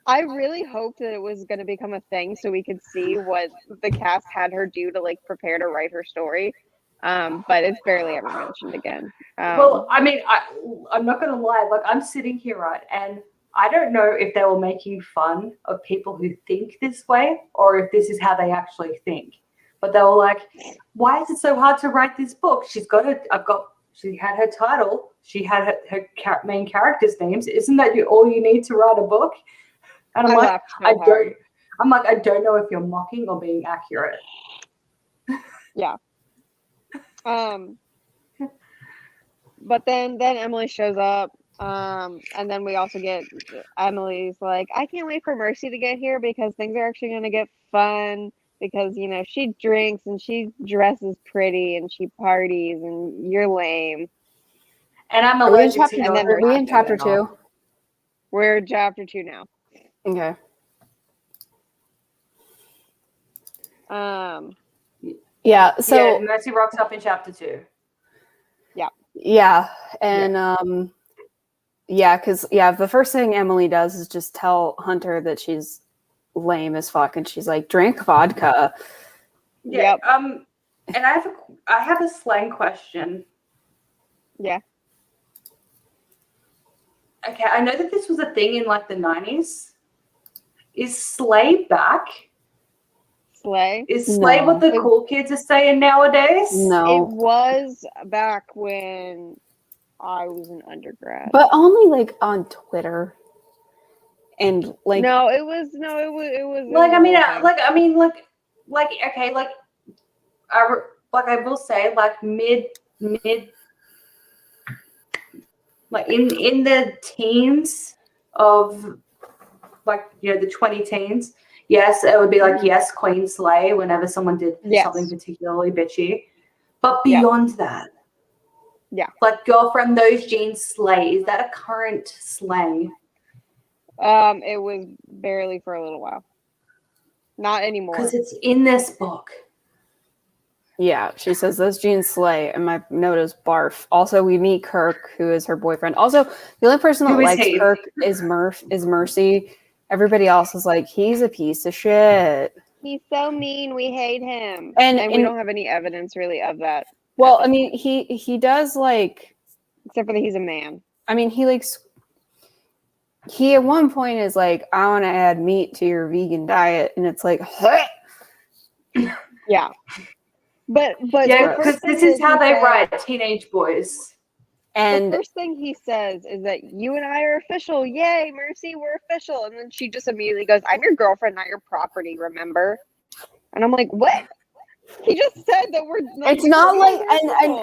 I really hoped that it was going to become a thing so we could see what the cast had her do to like prepare to write her story. But it's barely ever mentioned again. Well, I mean, I'm not going to lie. Like, I'm sitting here, right, and I don't know if they were making fun of people who think this way or if this is how they actually think. But they were like, why is it so hard to write this book? She had her title. She had her main characters' names. Isn't that all you need to write a book? And I'm like, I don't know if you're mocking or being accurate. Yeah. But then Emily shows up. And then we also get Emily's like, I can't wait for Mercy to get here because things are actually going to get fun because, you know, she drinks and she dresses pretty and she parties and you're lame. And I'm allergic to and then we're in chapter 2. We're in chapter 2 now. Okay. Yeah. So Mercy rocks up in chapter 2. Yeah. Yeah. And because the first thing Emily does is just tell Hunter that she's lame as fuck, and she's like, drink vodka. Yeah. Yep. And I have a slang question. Yeah. Okay, I know that this was a thing in like the 90s. Is slay back? Slay? Is slay what the cool kids are saying nowadays? No. It was back when I was an undergrad. But only like on Twitter. And like it was I will say like mid like in the teens of like, you know, the 20 teens, yes, it would be like, yes, Queen Slay whenever someone did something particularly bitchy. But beyond that, like girlfriend, those jeans slay. Is that a current slang? It was barely for a little while. Not anymore. Because it's in this book. Yeah, she says those jeans slay, and my note is barf. Also, we meet Kirk, who is her boyfriend. Also, the only person that likes Kirk is Mercy. Everybody else is like, he's a piece of shit. He's so mean. We hate him, and we don't have any evidence really of that. Well, I mean, he does like, except for that he's a man. I mean, he at one point is like, I want to add meat to your vegan diet, and it's like, yeah. But yeah, because this is how they write teenage boys. And the first thing he says is that you and I are official. Yay, Mercy, we're official. And then she just immediately goes, I'm your girlfriend, not your property, remember? And I'm like, what? He just said that we're not. It's not like,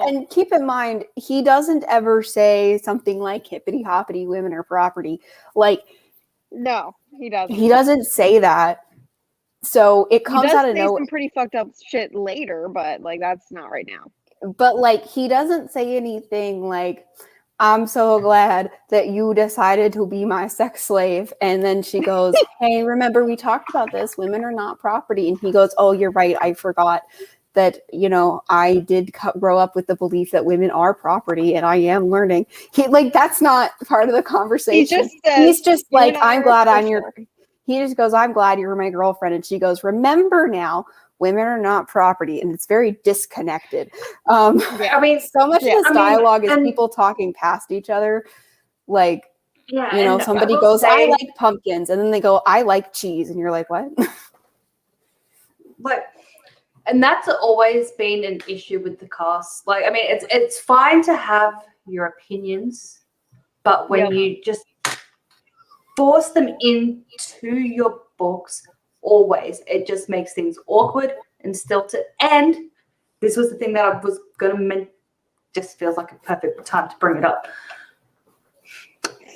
and keep in mind, he doesn't ever say something like hippity hoppity, women are property. Like, no, he doesn't. He doesn't say that. So it comes out of nowhere. Some pretty fucked up shit later, but like that's not right now. But like he doesn't say anything like, I'm so glad that you decided to be my sex slave. And then she goes, hey, remember we talked about this. Women are not property. And he goes, oh, you're right. I forgot that, you know, I did grow up with the belief that women are property and I am learning. He like, that's not part of the conversation. He's just like, I'm glad I'm your... He just goes, I'm glad you're my girlfriend. And she goes, remember now, women are not property. And it's very disconnected. I mean, so much of this dialogue is people talking past each other. Like, you know, somebody goes, I like pumpkins. And then they go, I like cheese. And you're like, what? Like, and that's always been an issue with the cast. Like, I mean, it's fine to have your opinions, but when you just force them into your books, always, it just makes things awkward and stilted. And this was the thing that I was going to mention, just feels like a perfect time to bring it up.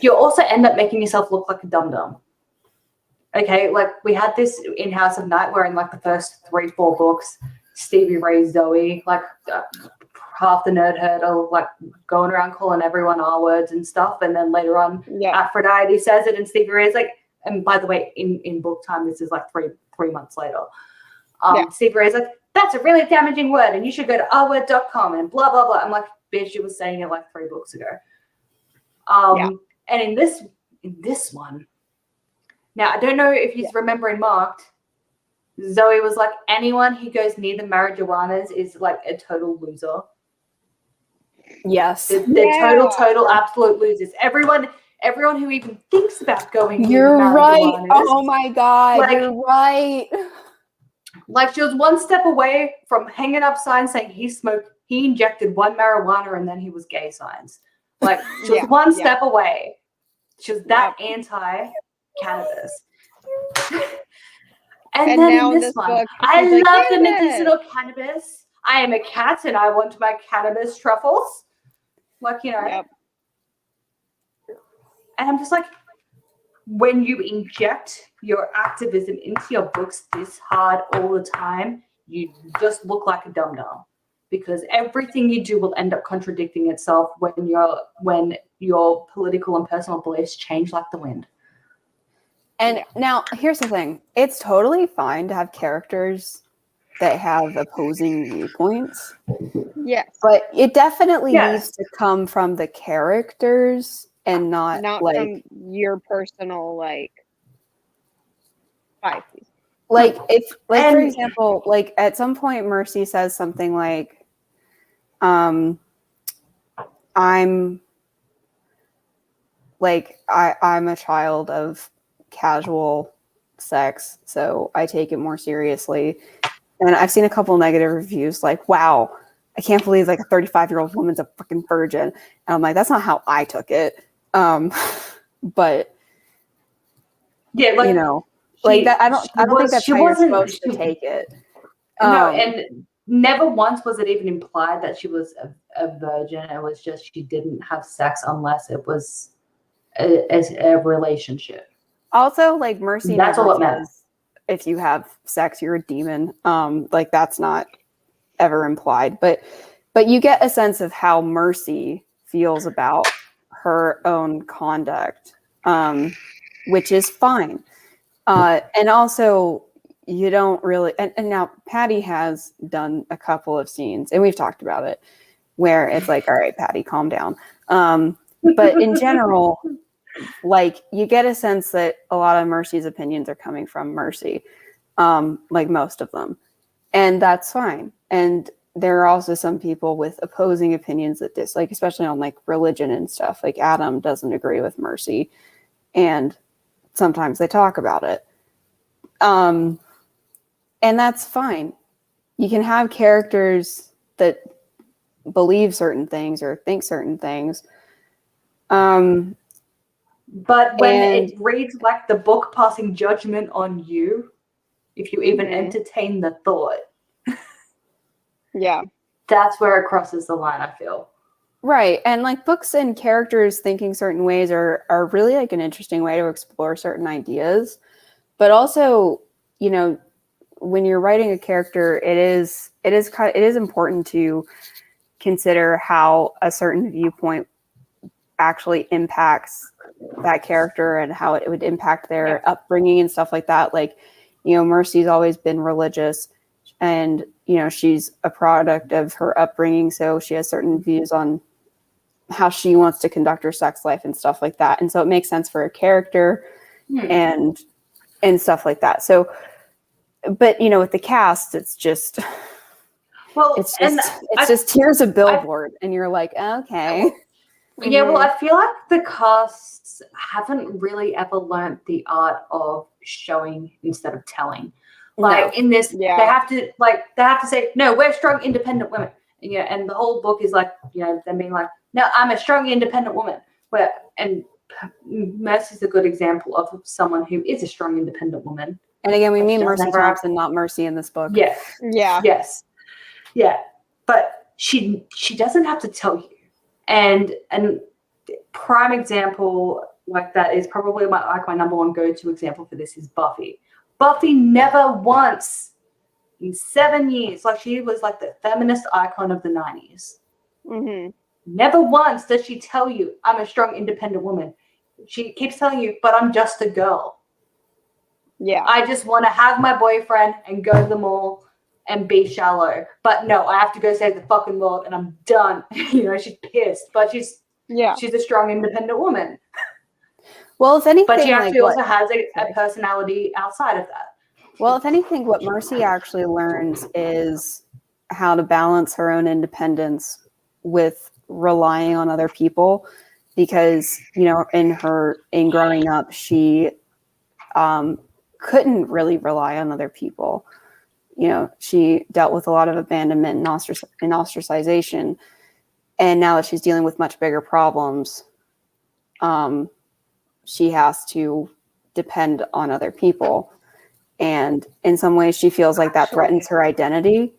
You also end up making yourself look like a dum-dum. Okay, like we had this in House of Night where in like the first 3-4 books, Stevie Ray's Zoe, like half the nerd herd are like going around calling everyone R words and stuff. And then later on, Aphrodite says it and Stevie Ray's like, and by the way, in book time, this is like three months later. Stevie Ray's like, that's a really damaging word and you should go to rword.com and blah, blah, blah. I'm like, bitch, you was saying it like 3 books ago. And in this one, now I don't know if he's remembering marked, Zoe was like, anyone who goes near the marijuanas is like a total loser. Yes. They're total absolute losers. Everyone who even thinks about going You're right. Oh my God. Like, you're right. Like she was one step away from hanging up signs saying he injected 1 marijuana and then he was gay signs. Like she was one step away. She was that anti-cannabis. And then in this one, book, I love the medicinal cannabis. I am a cat and I want my cannabis truffles. Like, you know. Yep. And I'm just like, when you inject your activism into your books this hard all the time, you just look like a dum-dum. Because everything you do will end up contradicting itself when your political and personal beliefs change like the wind. And now, here's the thing. It's totally fine to have characters that have opposing viewpoints. Yes. But it definitely needs to come from the characters and not like, from your personal, like, biases. Like, if, like, for example, like, at some point, Mercy says something like, I'm a child of casual sex, so I take it more seriously. And I've seen a couple negative reviews like, wow, I can't believe like a 35-year-old woman's a freaking virgin. And I'm like, that's not how I took it. But yeah, like, you know, like that, I don't think that's how you're supposed to take it. No, and never once was it even implied that she was a virgin. It was just she didn't have sex unless it was a relationship. Also, like Mercy, that's all it matters. If you have sex, you're a demon. Like that's not ever implied, but you get a sense of how Mercy feels about her own conduct, which is fine. And also, you don't really, and now Patty has done a couple of scenes, and we've talked about it, where it's like, all right, Patty, calm down. But in general, like, you get a sense that a lot of Mercy's opinions are coming from Mercy, like most of them. And that's fine. And there are also some people with opposing opinions that dislike, especially on like religion and stuff. Like Adam doesn't agree with Mercy, and sometimes they talk about it. And that's fine. You can have characters that believe certain things or think certain things. But when it reads like the book passing judgment on you, if you even entertain the thought, yeah, that's where it crosses the line, I feel. Right. And like books and characters thinking certain ways are really like an interesting way to explore certain ideas. But also, you know, when you're writing a character, it is important to consider how a certain viewpoint actually impacts that character and how it would impact their upbringing and stuff like that. Like, you know, Mercy's always been religious, and, you know, she's a product of her upbringing, so she has certain views on how she wants to conduct her sex life and stuff like that. And so it makes sense for a character and stuff like that. So, but, you know, with the cast, it's just, it's just tears of billboard, and you're like, okay. Yeah, well, I feel like the casts haven't really ever learnt the art of showing instead of telling. Like in this, they have to say, no, we're strong, independent women. And the whole book is like, you know, them being like, no, I'm a strong, independent woman. And Mercy's a good example of someone who is a strong, independent woman. And again, we mean Mercy Thompson, not Mercy in this book. Yeah. But she doesn't have to tell you. And prime example like that is probably my number one go-to example for this is Buffy. Buffy never once in 7 years, like she was like the feminist icon of the 90s. Never once does she tell you, I'm a strong, independent woman. She keeps telling you, but I'm just a girl. Yeah. I just want to have my boyfriend and go to the mall and be shallow. But no, I have to go save the fucking world and I'm done. You know, she's pissed, but she's a strong, independent woman. Well, if anything, but she actually also has a personality outside of that. Well, if anything, what Mercy actually learns is how to balance her own independence with relying on other people, because, you know, in growing up, she couldn't really rely on other people. You know, she dealt with a lot of abandonment and ostracization, and now that she's dealing with much bigger problems, she has to depend on other people. And in some ways, she feels like that threatens her identity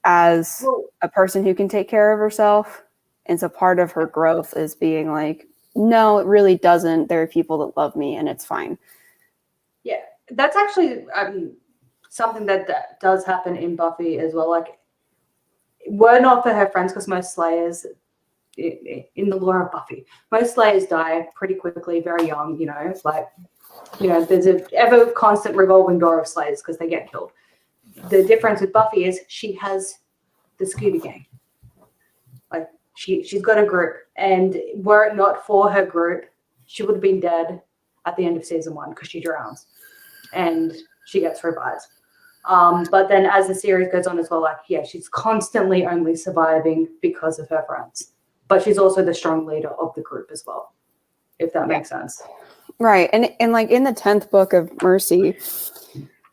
as a person who can take care of herself. And so part of her growth is being like, no, it really doesn't. There are people that love me and it's fine. Yeah, that's actually something that does happen in Buffy as well. Like, were not for her friends, because most Slayers, in the lore of Buffy, most Slayers die pretty quickly, very young, you know, like, you know, there's an ever constant revolving door of Slayers because they get killed. The difference with Buffy is she has the Scooby Gang. Like, she's got a group, and were it not for her group, she would have been dead at the end of season 1 because she drowns and she gets revived. But then as the series goes on as well, like, yeah, she's constantly only surviving because of her friends. But she's also the strong leader of the group as well, if that makes sense. Right. And like in the 10th book of Mercy,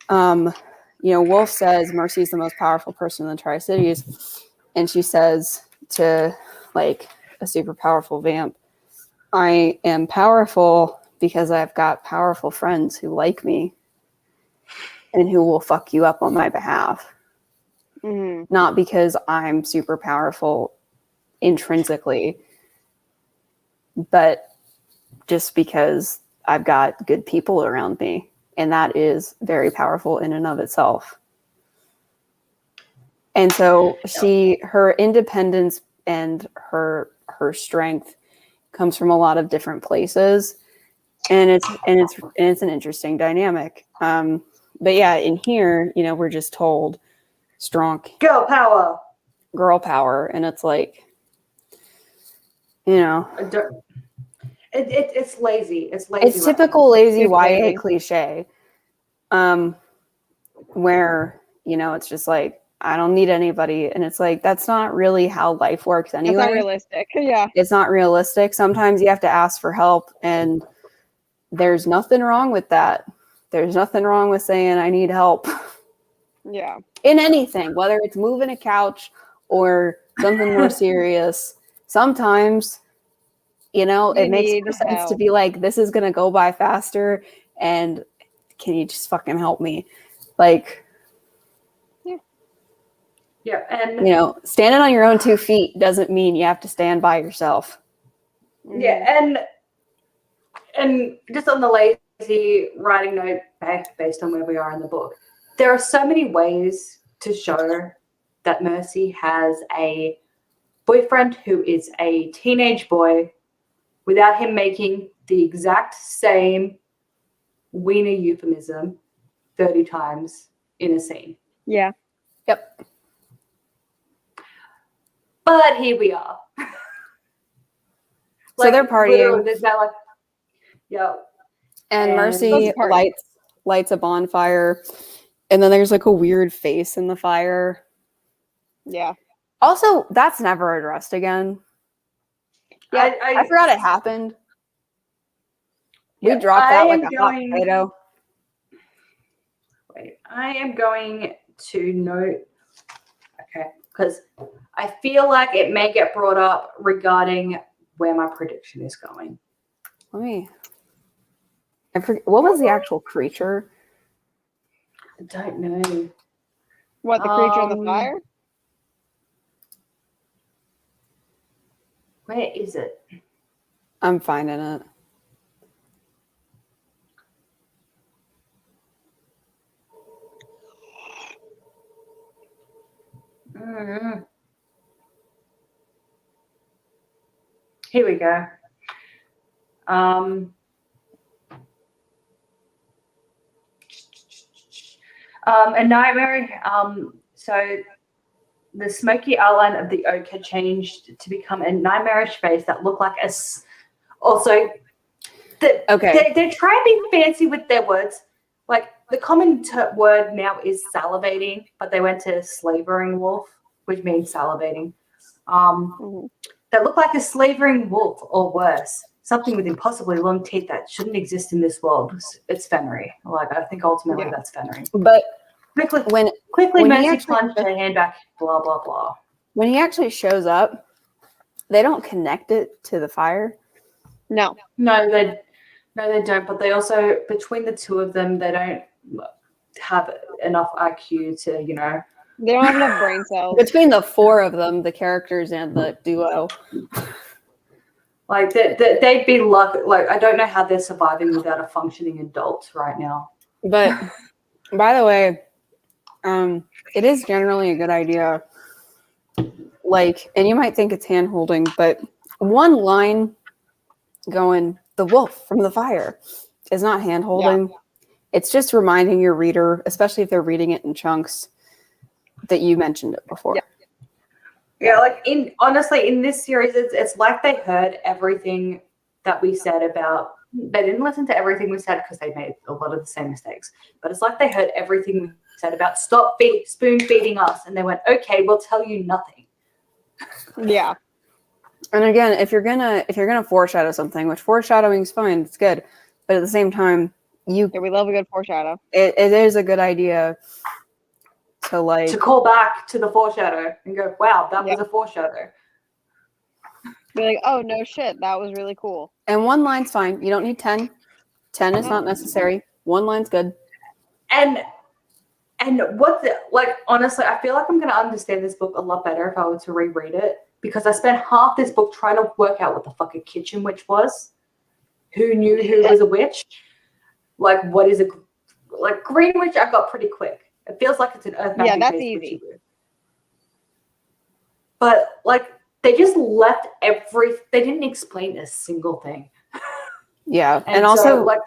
you know, Wolf says Mercy is the most powerful person in the Tri-Cities. And she says to like a super powerful vamp, I am powerful because I've got powerful friends who like me and who will fuck you up on my behalf. Not because I'm super powerful intrinsically, but just because I've got good people around me. And that is very powerful in and of itself. And so her independence and her strength comes from a lot of different places. And it's an interesting dynamic. But yeah, in here, you know, we're just told strong girl power, and it's like, you know, it's lazy. It's lazy. It's typical lazy It's YA lazy. cliche, where, you know, it's just like, I don't need anybody, and it's like, that's not really how life works anyway. It's not realistic. Yeah, it's not realistic. Sometimes you have to ask for help, and there's nothing wrong with that. There's nothing wrong with saying I need help. Yeah. In anything, whether it's moving a couch or something more serious. Sometimes, you know, it makes more sense to be like, this is gonna go by faster, and can you just fucking help me? Like, yeah, and you know, standing on your own 2 feet doesn't mean you have to stand by yourself. Yeah, and just on the lazy writing note, based on where we are in the book, there are so many ways to show that Mercy has a boyfriend who is a teenage boy without him making the exact same wiener euphemism 30 times in a scene. Yeah. Yep. But here we are. So they're partying. There's that, like, yeah. And Mercy lights a bonfire, and then there's like a weird face in the fire. Yeah. Also, that's never addressed again. Yeah, I forgot it happened. We dropped that like a hot potato. Wait, I am going to note. Okay, because I feel like it may get brought up regarding where my prediction is going. Let me. I forget, what was the actual creature? I don't know. What, the creature in the fire? Where is it? I'm finding it. Here we go. A nightmare. So the smoky outline of the oak had changed to become a nightmarish face that looked like a. Also, okay, they're trying to be fancy with their words. Like the common word now is salivating, but they went to slavering wolf, which means salivating. That look like a slavering wolf or worse. Something with impossibly long teeth that shouldn't exist in this world. It's Fenry. Like, I think ultimately that's Fenry. But quickly Mercy plunged her hand back, blah, blah, blah. When he actually shows up, they don't connect it to the fire. No, they don't. But they also, between the two of them, they don't have enough IQ to, you know. They don't have enough brain cells. Between the 4 of them, the characters and the duo. Like, they'd be lucky. Like, I don't know how they're surviving without a functioning adult right now. But, by the way, it is generally a good idea. Like, and you might think it's hand-holding, but one line going, the wolf from the fire, is not hand-holding. Yeah. It's just reminding your reader, especially if they're reading it in chunks, that you mentioned it before. Yeah, like honestly, in this series, it's like they heard everything that we said about. They didn't listen to everything we said because they made a lot of the same mistakes. But it's like they heard everything we said about stop spoon feeding us, and they went, "Okay, we'll tell you nothing." Yeah. And again, if you're gonna foreshadow something, which foreshadowing is fine, it's good, but at the same time, we love a good foreshadow. It is a good idea to call back to the foreshadow and go, wow, that was a foreshadow. Be like, oh no shit, that was really cool. And one line's fine. You don't need 10. 10 is not necessary. One line's good. And what's it like? Honestly, I feel like I'm gonna understand this book a lot better if I were to reread it, because I spent half this book trying to work out what the fuck a kitchen witch was. Who knew who was a witch? Like, what is a green witch? I got pretty quick. It feels like it's an earth magic. Yeah, that's easy. But like, they just left they didn't explain a single thing. Yeah, and also, like,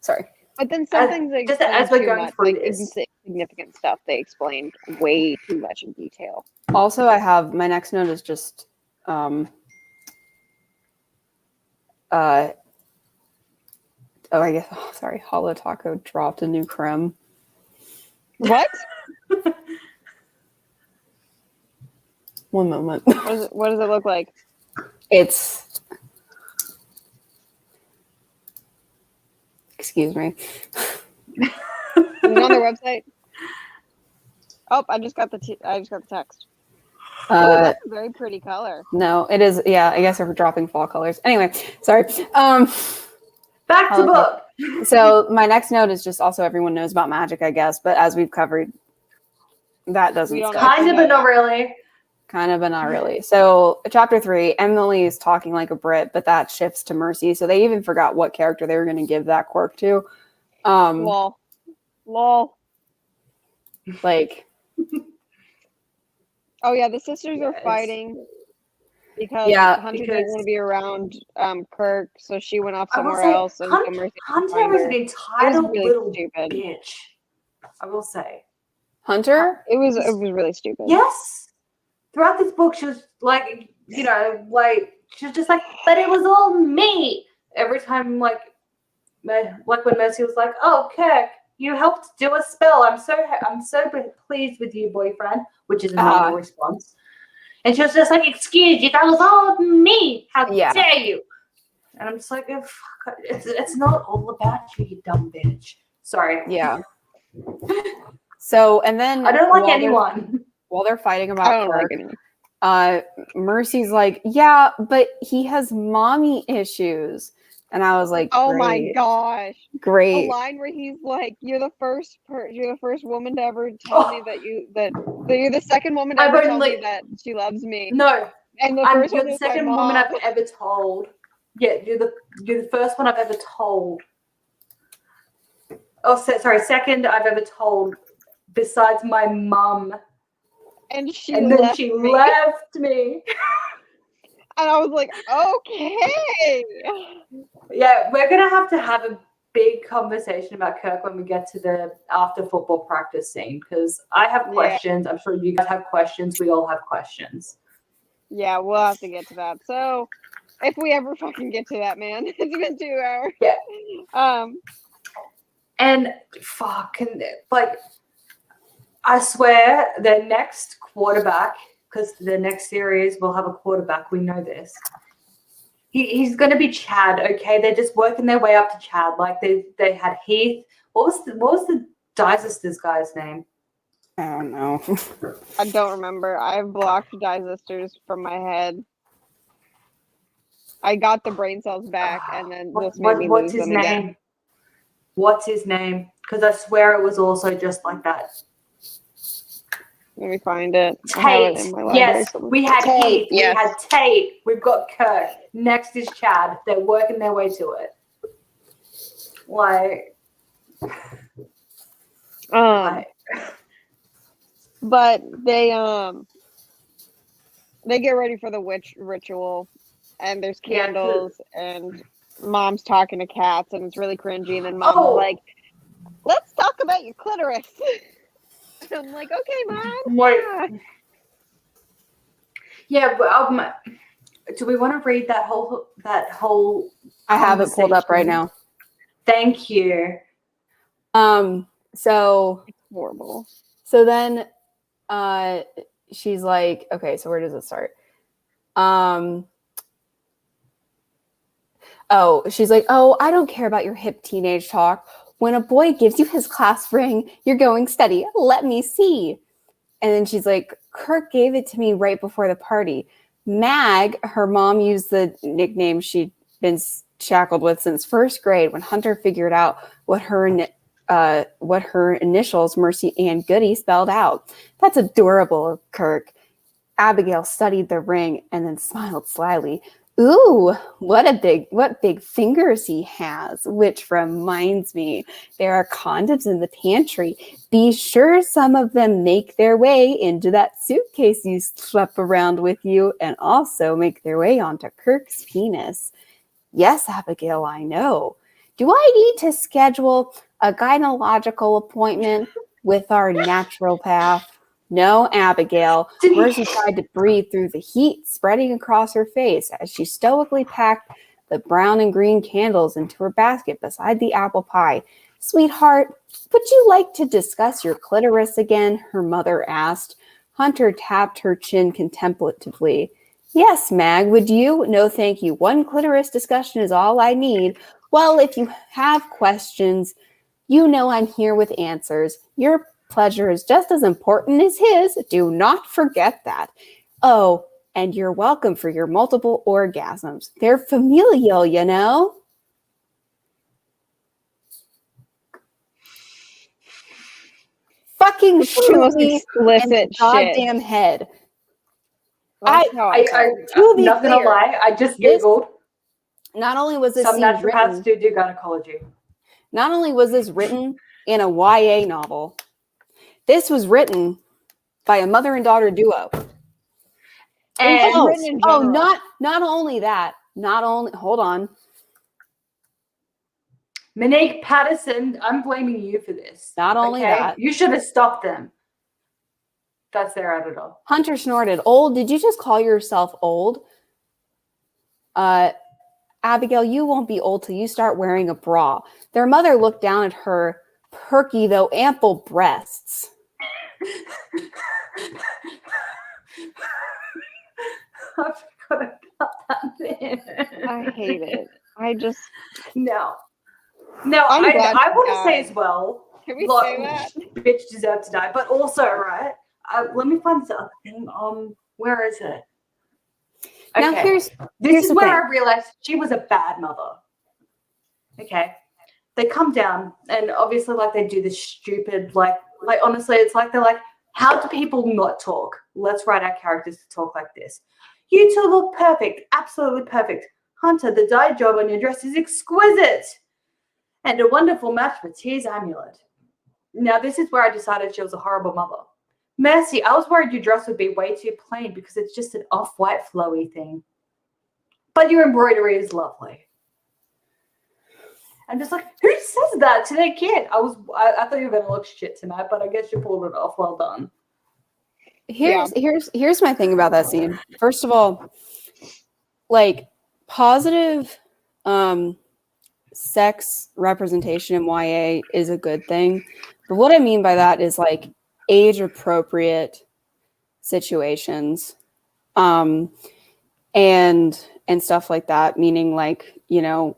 sorry. But then some things they just explain as we're too going much, through like this. insignificant stuff they explained way too much in detail. Also, I have my next note is just I guess sorry, Holo Taco dropped a new creme. What? One moment. What does it look like? It's excuse me. Is it on their website? Oh, I just got the text. That's a very pretty color. No, it is. Yeah, I guess we're dropping fall colors. Anyway, sorry. Back to book. So my next note is just also everyone knows about magic, I guess, but as we've covered, that doesn't. Kind of, but not really. Kind of, but not really. So chapter 3, Emily is talking like a Brit, but that shifts to Mercy. So they even forgot what character they were going to give that quirk to. Lol. Like. Oh yeah, the sisters are fighting because Hunter didn't want to be around Kirk, so she went off somewhere else. And Hunter is an entitled little bitch. I will say. Hunter? It was really stupid. Yes. Throughout this book, she was like, she was just like, but it was all me. Every time, like when Mercy was like, "Oh, Kirk, you helped do a spell. I'm so pleased with you, boyfriend," which is a normal response. And she was just like, "Excuse you, that was all me. How dare you?" And I'm just like, oh, fuck, it's not all about you, you dumb bitch. Sorry. Yeah. So, and then I don't like anyone. While they're fighting about I don't Kirk, like anyone. Mercy's like, yeah, but he has mommy issues. And I was like, oh my gosh. Great. The line where he's like, you're the first woman to ever tell me that you're the second woman to ever tell me that she loves me. No. And you're the second woman I've ever told. Yeah, you're the first one I've ever told. Oh, sorry, second I've ever told besides my mum. And then she left me. And I was like, okay. Yeah, we're going to have a big conversation about Kirk when we get to the after football practice scene, because I have questions. I'm sure you guys have questions. We all have questions. Yeah, we'll have to get to that. So if we ever fucking get to that, man, it's been 2 hours. Yeah. And fucking, like, I swear the next quarterback, because the next series will have a quarterback, we know this. He's going to be Chad, okay? They're just working their way up to Chad. Like, they had Heath. What was the Sisters guy's name? I don't know. I don't remember. I've blocked Sisters from my head. I got the brain cells back, and then this made me lose them again. What's his name? Because I swear it was also just like that. Let me find it. Tate. Yes, we had Heath. Yes. We had Tate. We've got Kirk. Next is Chad. They're working their way to it. But they get ready for the witch ritual, and there's candles, and Mom's talking to cats, and it's really cringy. And then Mom's like, "Let's talk about your clitoris." I'm like, okay, Mom. Yeah, but do we want to read that whole? I have it pulled up right now. Thank you. So it's horrible. So then, she's like, okay, so where does it start? She's like, I don't care about your hip teenage talk. When a boy gives you his class ring, you're going steady. Let me see. And then she's like, Kirk gave it to me right before the party. Mag, her mom used the nickname she'd been shackled with since first grade. When Hunter figured out what her initials, Mercy Ann Goody, spelled out. That's adorable, Kirk. Abigail studied the ring and then smiled slyly. Ooh, what big fingers he has, which reminds me, there are condoms in the pantry. Be sure some of them make their way into that suitcase you slept around with you and also make their way onto Kirk's penis. Yes, Abigail, I know. Do I need to schedule a gynecological appointment with our naturopath? No, Abigail. Mercy tried to breathe through the heat spreading across her face as she stoically packed the brown and green candles into her basket beside the apple pie. Sweetheart, would you like to discuss your clitoris again? Her mother asked. Hunter tapped her chin contemplatively. Yes, Mag, would you? No, thank you. One clitoris discussion is all I need. Well, if you have questions, you know I'm here with answers. Your pleasure is just as important as his. Do not forget that. Oh, and you're welcome for your multiple orgasms. They're familial, you know? Fucking shoot me in the goddamn head. I'm not gonna lie, I just Googled. Not only was this some naturopaths do gynecology. Not only was this written in a YA novel, this was written by a mother and daughter duo. And not only that, hold on. Monique Patterson, I'm blaming you for this. Not only that. You should have stopped them. That's their editor. Hunter snorted. Old? Did you just call yourself old? Abigail, you won't be old till you start wearing a bra. Their mother looked down at her perky, though ample breasts. I forgot about that bit. I hate it. I just... No, I want to say as well. Can we say that? Bitch deserved to die. But also, right, let me find this other thing. Where is it? Okay. Now this is where I realized she was a bad mother. Okay. They come down and obviously like they do this stupid, like honestly, it's like they're like, how do people not talk? Let's write our characters to talk like this. You two look perfect. Absolutely perfect. Hunter, the dye job on your dress is exquisite. And a wonderful match for T's amulet. Now, this is where I decided she was a horrible mother. Mercy, I was worried your dress would be way too plain because it's just an off-white flowy thing. But your embroidery is lovely. I'm just like, who says that to their kid? I thought you were gonna look shit tonight, but I guess you pulled it off. Well done. Here's my thing about that scene. First of all, like positive sex representation in YA is a good thing. But what I mean by that is like age appropriate situations and stuff like that, meaning like, you know,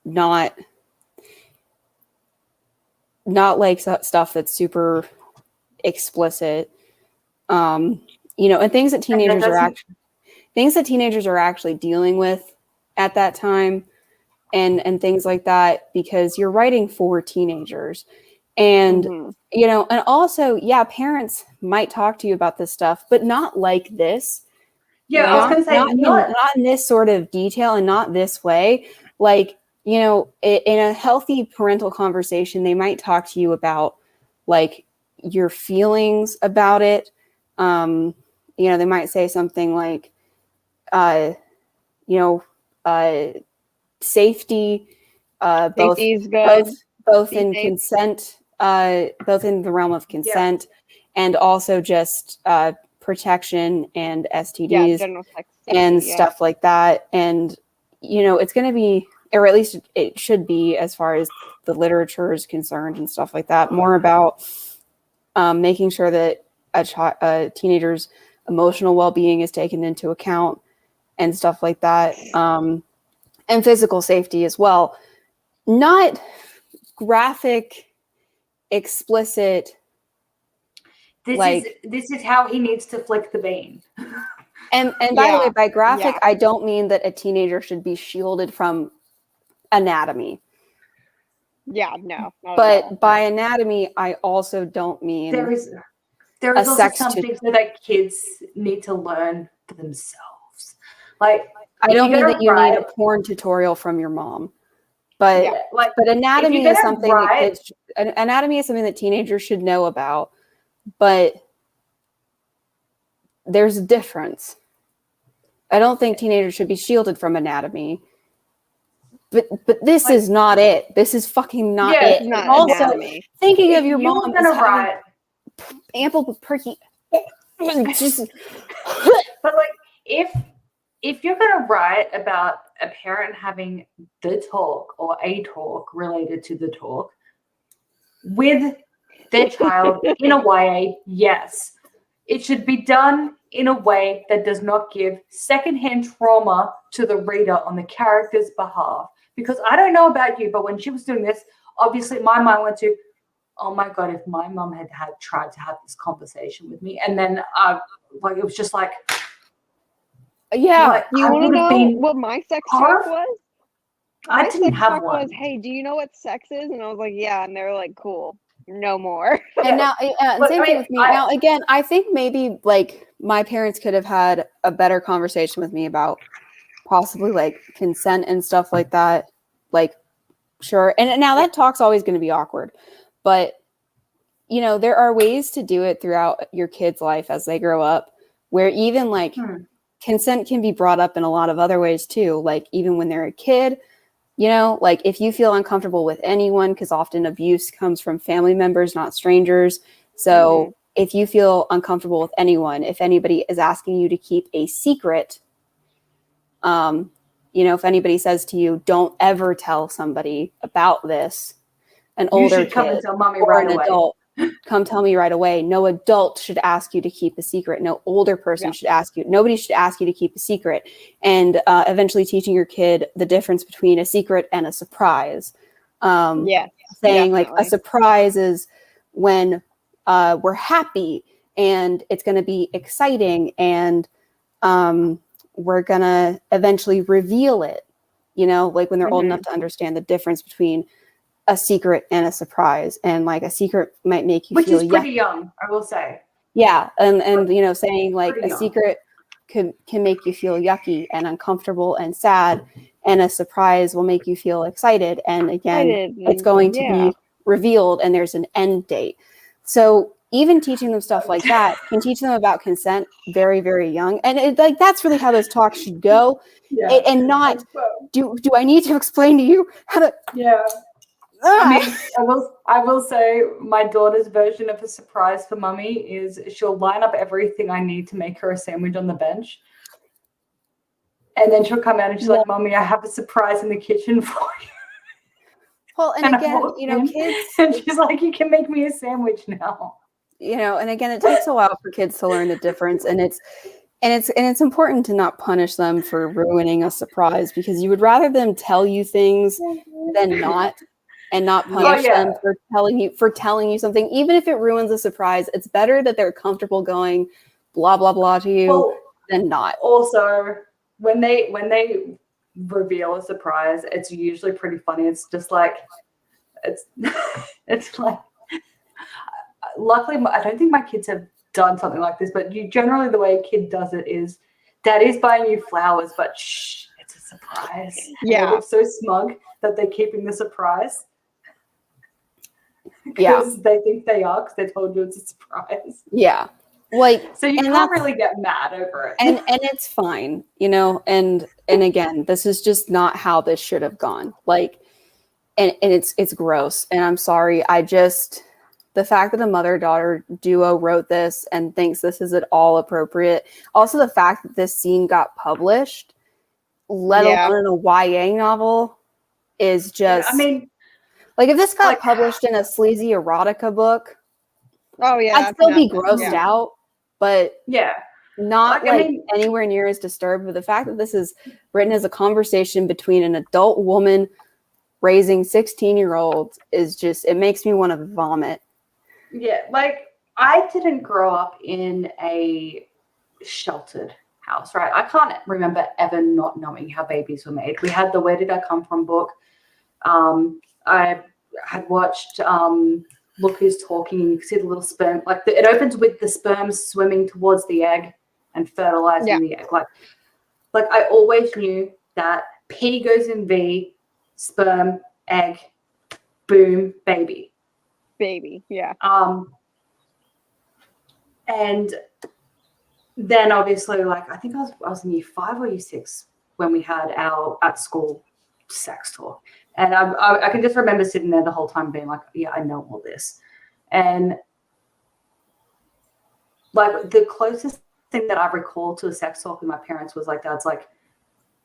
not like stuff that's super explicit, you know, and things that teenagers are actually dealing with at that time and things like that, because you're writing for teenagers. And, you know, and also, yeah, parents might talk to you about this stuff, but not like this. Yeah, I was going to say, not in this sort of detail and not this way. Like, you know, in a healthy parental conversation, they might talk to you about like your feelings about it. You know, they might say something like, you know, safety, both in consent, both in the realm of consent, and also just protection and STDs and stuff like that. And you know, it's going to be, or at least it should be, as far as the literature is concerned and stuff like that, more about making sure that a teenager's emotional well-being is taken into account and stuff like that, and physical safety as well. Not graphic, explicit. This is how he needs to flick the vein. And by the way, by graphic, I don't mean that a teenager should be shielded from anatomy. Yeah, no. But by anatomy, I also don't mean there is also some things that kids need to learn for themselves. Like, I don't mean that you need a porn tutorial from your mom, but anatomy is something anatomy is something that teenagers should know about. But there's a difference. I don't think teenagers should be shielded from anatomy, but this is not it. This is fucking not it. It's not Also, anatomy. thinking If of your you mom were as gonna having write, ample perky. Just but like if you're gonna write about a parent having the talk or a talk related to the talk with their child in a way, yes, it should be done in a way that does not give secondhand trauma to the reader on the character's behalf. Because I don't know about you, but when she was doing this, obviously my mind went to, oh my God, if my mum had tried to have this conversation with me, and then like it was just like, yeah. like, You I want to would have know been what my sex talk was? I My didn't sex have talk one. was, hey, do you know what sex is? And I was like, yeah. And they were like, cool, no more. And now, same thing with me. Now, again, I think maybe like my parents could have had a better conversation with me about possibly like consent and stuff like that. Like, sure. And now that talk's always going to be awkward, but you know, there are ways to do it throughout your kid's life as they grow up, where even like consent can be brought up in a lot of other ways too. Like even when they're a kid, you know, like if you feel uncomfortable with anyone, because often abuse comes from family members, not strangers. So if you feel uncomfortable with anyone, if anybody is asking you to keep a secret, you know, if anybody says to you, don't ever tell somebody about this, an older come and kid tell mommy or right an away. adult, come tell me right away. No adult should ask you to keep a secret. No older person should ask you. Nobody should ask you to keep a secret. And eventually teaching your kid the difference between a secret and a surprise. Saying definitely. like a surprise is when we're happy and it's going to be exciting and we're going to eventually reveal it, you know, like when they're old enough to understand the difference between a secret and a surprise. And like a secret might make you feel which is pretty young, I will say. Yeah. And you know, saying like a young. secret can make you feel yucky and uncomfortable and sad, and a surprise will make you feel excited. And again, it's going to be revealed and there's an end date. So even teaching them stuff like that can teach them about consent very, very young. And like that's really how those talks should go. And not do I need to explain to you how to I mean, I will say my daughter's version of a surprise for mummy is she'll line up everything I need to make her a sandwich on the bench. And then she'll come out and she's like, Mommy, I have a surprise in the kitchen for you. Well, and again, you know, kids. And she's like, you can make me a sandwich now. You know, and again, it takes a while for kids to learn the difference. And it's important to not punish them for ruining a surprise, because you would rather them tell you things than not. And not punish them for telling you something, even if it ruins a surprise. It's better that they're comfortable going blah blah blah to you than not. Also, when they reveal a surprise, it's usually pretty funny. It's just like it's like. Luckily, I don't think my kids have done something like this, but generally the way a kid does it is, Daddy's buying you flowers, but shh, it's a surprise. Yeah, they look so smug that they're keeping the surprise. Yeah, because they think they are, because they told you it's a surprise. Yeah, like so you can't really get mad over it, and it's fine, you know. And again, this is just not how this should have gone. Like, and it's gross. And I'm sorry. The fact that a mother-daughter duo wrote this and thinks this is at all appropriate. Also, the fact that this scene got published, let alone in a YA novel, is just. I mean. Like if this got published in a sleazy erotica book, I'd still be grossed out, but not anywhere near as disturbed. But the fact that this is written as a conversation between an adult woman raising 16-year-olds is just, it makes me want to vomit. Yeah, like I didn't grow up in a sheltered house, right? I can't remember ever not knowing how babies were made. We had the Where Did I Come From book. I had watched Look Who's Talking, and you can see the little sperm. Like it opens with the sperm swimming towards the egg and fertilizing the egg. Like I always knew that P goes in V, sperm, egg, boom, baby. Baby, yeah. And then obviously, like I think I was in year 5 or year 6 when we had our at school sex talk. And I can just remember sitting there the whole time being like, yeah, I know all this. And like the closest thing that I recall to a sex talk with my parents was like, Dad's like,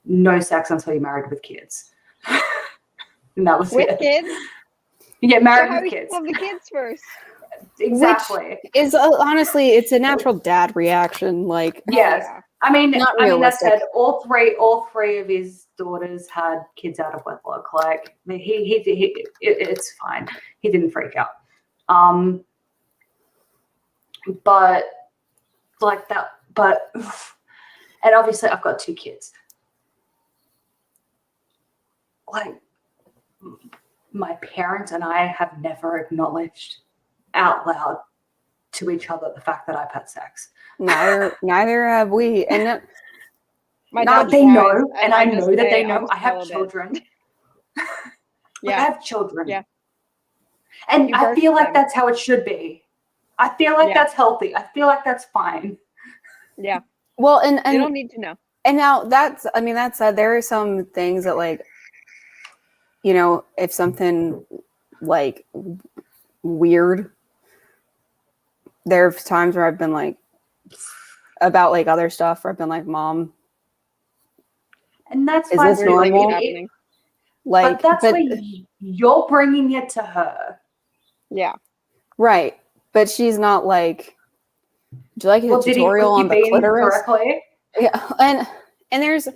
no sex until you're married with kids. And that was with it. kids? You get married so with kids. Have the kids first. Exactly. Which is honestly, it's a natural dad reaction. Like, yes. Yeah. I mean, that said, all three of his daughters had kids out of wedlock. Like it's fine. He didn't freak out. But like that. But and obviously, I've got 2 kids. Like my parents and I have never acknowledged out loud to each other the fact that I've had sex. Neither have we. And they know, and I know that they know. I have children. Yeah, I have children. Yeah, and I feel like that's how it should be. I feel like that's healthy. I feel like that's fine. Yeah. Well, and you don't need to know. And now that said, there are some things that, like, you know, if something like weird, there are times where I've been like, about like other stuff where I've been like, Mom, and that's is this normal? Like, but that's why you're bringing it to her. Yeah. Right. But she's not like, do you like a tutorial on the clitoris? Correctly? Yeah. And there's,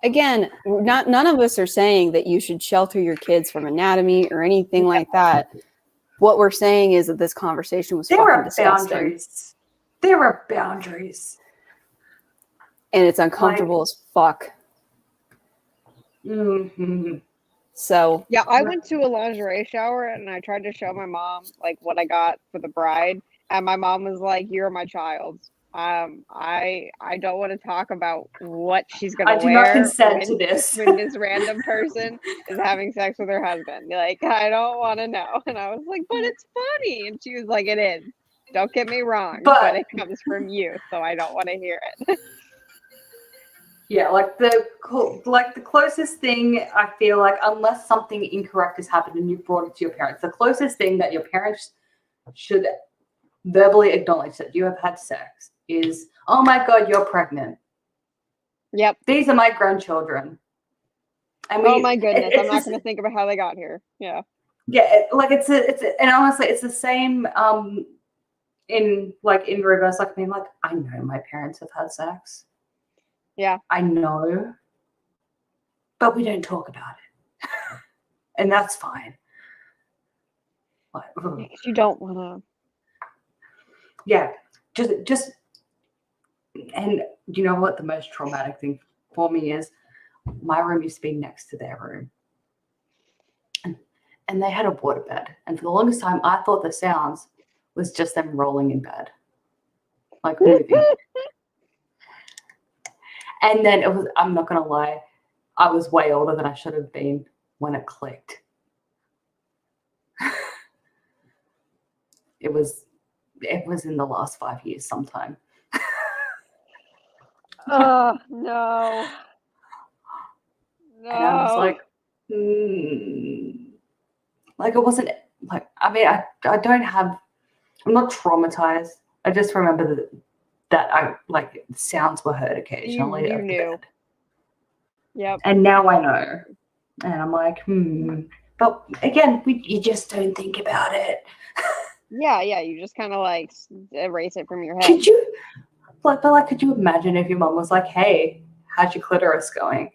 again, none of us are saying that you should shelter your kids from anatomy or anything like that. What we're saying is that this conversation was fucking disgusting. Boundaries. There are boundaries. And it's uncomfortable as fuck. Mm-hmm. So yeah, I went to a lingerie shower and I tried to show my mom like what I got for the bride, and my mom was like, "You're my child. I don't want to talk about what she's gonna wear. I do not consent to this when this random person is having sex with her husband. Like, I don't want to know." And I was like, "But it's funny," and she was like, "It is. Don't get me wrong, but it comes from you, so I don't want to hear it." Yeah, like the closest thing I feel like, unless something incorrect has happened and you brought it to your parents, the closest thing that your parents should verbally acknowledge that you have had sex is, "Oh my God, you're pregnant. Yep. These are my grandchildren." Oh my goodness, I'm not going to think about how they got here. Yeah. Yeah, like and honestly, it's the same in reverse. Like, I mean, like, I know my parents have had sex. Yeah. I know. But we don't talk about it. And that's fine. Like, you don't want to. Yeah. Just and you know what the most traumatic thing for me is? My room used to be next to their room. And they had a waterbed. And for the longest time, I thought the sounds was just them rolling in bed. Like moving. And then it was, I'm not going to lie, I was way older than I should have been when it clicked. It was in the last 5 years sometime. Oh, no. No. And I was like, like, it wasn't, like, I mean, I'm not traumatized. I just remember that I, like, sounds were heard occasionally. You knew. Yep. And now I know. And I'm like, But again, you just don't think about it. Yeah, you just kind of like erase it from your head. Could you, could you imagine if your mom was like, "Hey, how's your clitoris going?"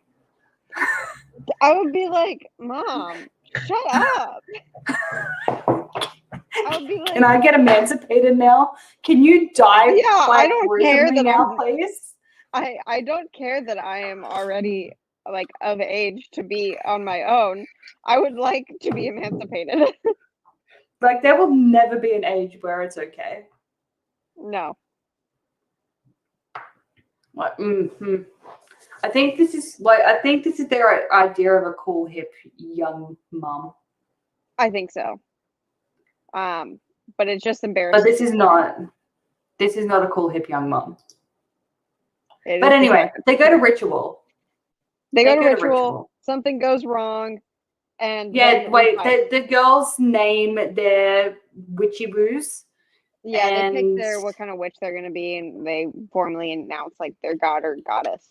I would be like, "Mom, shut up." I would be like, "Can I get emancipated now? Can you die?" Yeah, I don't care that now, please. I don't care that I am already like of age to be on my own. I would like to be emancipated. Like, there will never be an age where it's okay. No. Like, I think this is their idea of a cool, hip, young mom. I think so. But it's just embarrassing. But this is not a cool, hip, young mom. But anyway, they go to ritual. They go to ritual. something goes wrong. And the girls name their witchy boos. Yeah, they pick what kind of witch they're going to be, and they formally announce like their god or goddess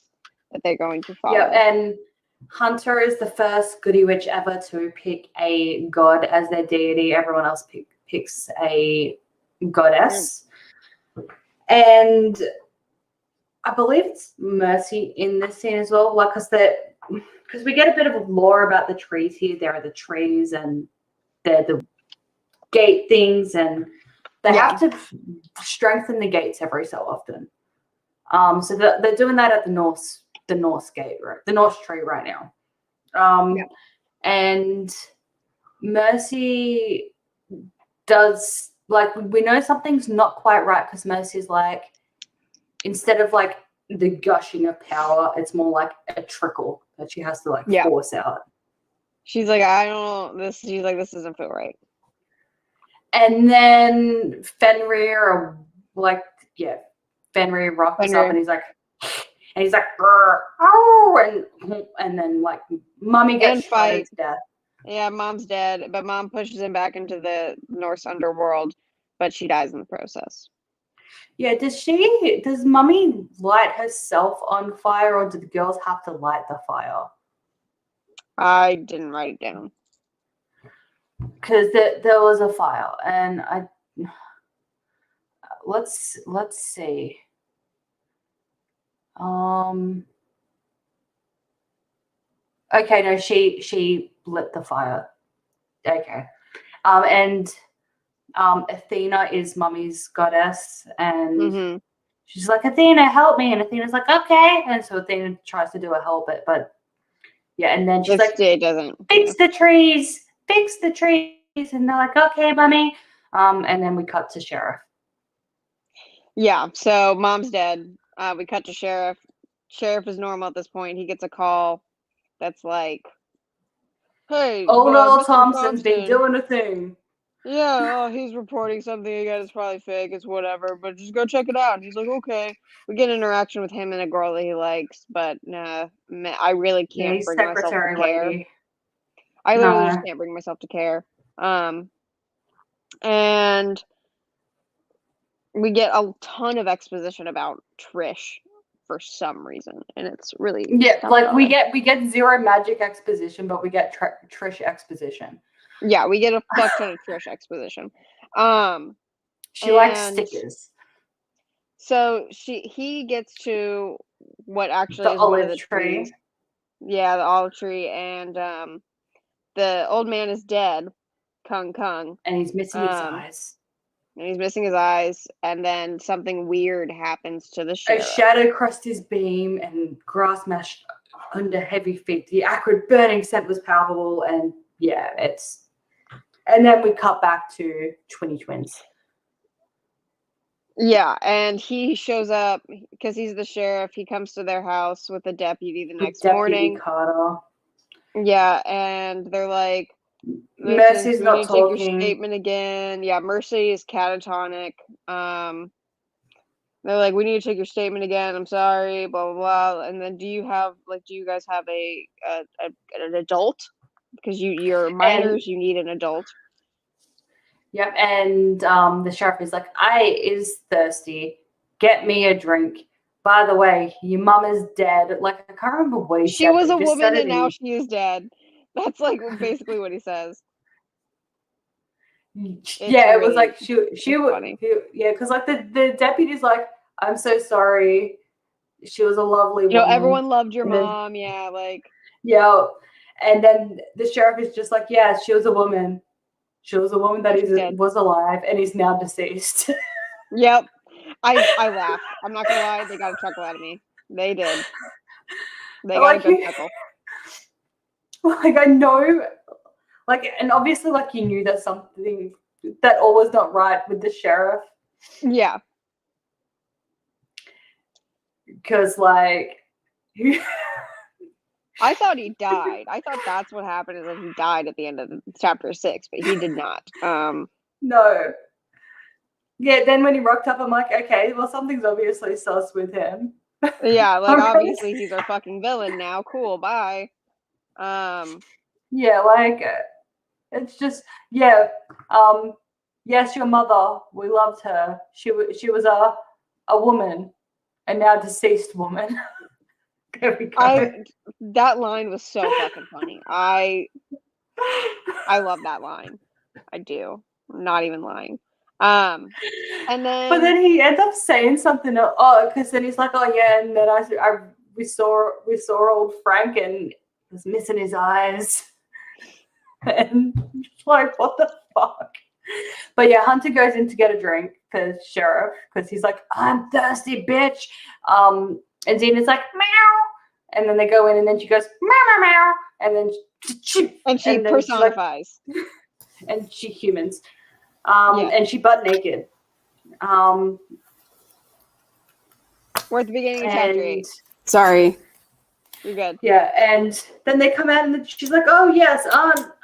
that they're going to follow. Yeah, and Hunter is the first goody witch ever to pick a god as their deity. Everyone else picks a goddess. And I believe it's Mercy in this scene as well, like because we get a bit of lore about the trees here. There are the trees, and they're the gate things, and they have to strengthen the gates every so often. So they're doing that at the Norse gate, right? The Norse tree right now. And Mercy does, like, we know something's not quite right because Mercy's like, instead of like the gushing of power, it's more like a trickle that she has to like force out. She's like, I don't know this. She's like, this doesn't feel right. And then Fenrir rocks up and he's like, oh, and then like Mummy gets shot to death. Yeah, Mom's dead, but Mom pushes him back into the Norse underworld, but she dies in the process. Yeah, does Mummy light herself on fire, or do the girls have to light the fire? I didn't write it down. Because there was a fire, and let's see. Okay, no, she lit the fire. Okay. And Athena is Mummy's goddess, and she's like, Athena, help me. And Athena's like, okay. And so Athena tries to do a help it, but yeah, and then she's like, it doesn't fix the trees. And they're like, okay, Mummy. And then we cut to Sheriff. Yeah, so Mom's dead. We cut to Sheriff. Sheriff is normal at this point. He gets a call that's like, hey, Old Thompson's been doing a thing. Yeah, he's reporting something again. It's probably fake. It's whatever, but just go check it out. And he's like, okay. We get an interaction with him and a girl that he likes, but nah, I really can't bring myself to care. I literally just can't bring myself to care. And we get a ton of exposition about Trish for some reason, and it's really like we get zero magic exposition, but we get Trish exposition. Yeah, we get a fuck ton of Trish exposition. She likes stickers. So he gets to what actually the is olive one of the tree. Trees. Yeah, the olive tree, and the old man is dead, Kung, and he's missing his eyes. And he's missing his eyes, and then something weird happens to the sheriff. A shadow crossed his beam, and grass mashed under heavy feet. The acrid burning scent was palpable, and yeah, and then we cut back to twins. Yeah, and he shows up because he's the sheriff. He comes to their house with the deputy the next morning. Carter. Yeah, and they're like, Mercy's not talking. Take your statement again. Yeah, Mercy is catatonic. They're like, we need to take your statement again. I'm sorry, blah blah blah. And then, do you guys have an adult? Because you're minors, you need an adult. Yep, and the sheriff is like, I is thirsty. Get me a drink. By the way, your mum is dead. Like, I can't remember what he said. She was a woman and now she is dead. That's like basically what he says. It was like she was because like the deputy's like, I'm so sorry. She was a lovely woman. Everyone loved your mom. Yeah, like and then the sheriff is just like, yeah, she was a woman. She was a woman that was alive and is now deceased. Yep. I laughed. I'm not gonna lie, they got a chuckle out of me. They did. They got a good chuckle. Like, I know, like, and obviously, like, you knew there's something that all was not right with the sheriff. Yeah. Because, like, I thought he died. I thought that's what happened, is that he died at the end of chapter 6, but he did not. No. Yeah, then when he rocked up, I'm like, okay, well, something's obviously sus with him. Yeah, like, obviously he's our fucking villain now. Cool, bye. Yeah, like it's just yes, your mother. We loved her. She was a woman, and now deceased woman. There we go. That line was so fucking funny. I love that line. I do. I'm not even lying. And then But then he ends up saying something. Because then he's like, oh yeah, and then we saw old Frank and he was missing his eyes, and like what the fuck. But yeah, Hunter goes in to get a drink for Sheriff because he's like, I'm thirsty, bitch. And Zena's like, meow. And then they go in, and then she goes, meow, meow, meow. And then she personifies. And she humans. And she butt naked. We're at the beginning of chapter 8. Sorry. You're good. Yeah, and then they come out, and she's like, oh, yes,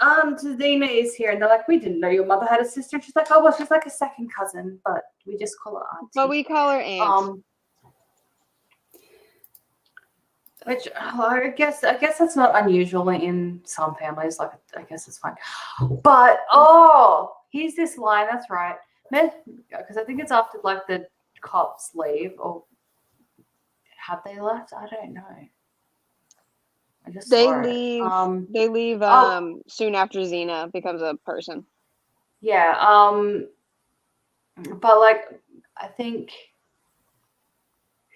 Aunt Zena is here. And they're like, we didn't know your mother had a sister. And she's like, oh, well, she's like a second cousin, but we just call her Auntie. But we call her Aunt. Which I guess that's not unusual in some families. Like, I guess it's fine. But here's this line. That's right, because I think it's after like the cops leave, or have they left? I don't know. I just they leave. They leave soon after Xena becomes a person. Yeah. But like, I think.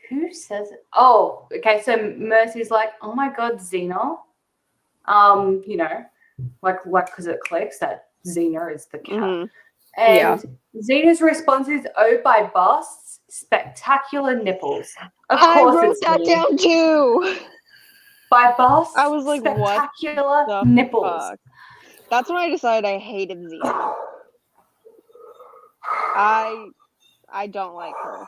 Who says it? Oh, okay. So Mercy's like, oh my God, Xena. You know, like because it clicks that Xena is the cat. Mm-hmm. And Xena's response is, oh, by busts, spectacular nipples. Of course, I wrote that down too. By busts, I was like, spectacular what the nipples. Fuck? That's when I decided I hated Xena. I don't like her.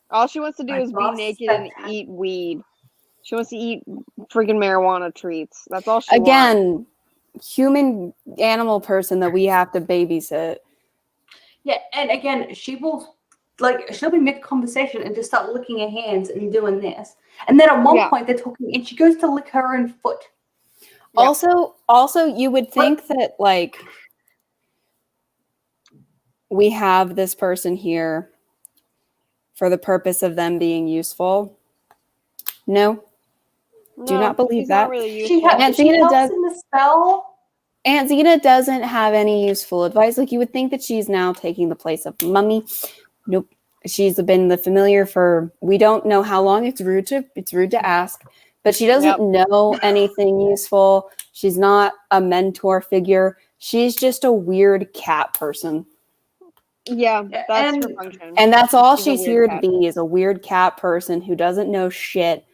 All she wants to do is be naked and eat weed. She wants to eat freaking marijuana treats. That's all she wants. Human animal person that we have to babysit. Yeah, and again, she'll be mid-conversation and just start licking her hands and doing this. And then at one point they're talking and she goes to lick her own foot. Yeah. Also, you would think that like we have this person here for the purpose of them being useful. No, do not believe that. Not really she helps in the spell. Aunt Zena doesn't have any useful advice. Like you would think that she's now taking the place of Mummy. Nope. She's been the familiar for we don't know how long. It's rude to ask, but she doesn't know anything useful. She's not a mentor figure. She's just a weird cat person. Yeah, that's her function. And that's all she's here to be is a weird cat person who doesn't know shit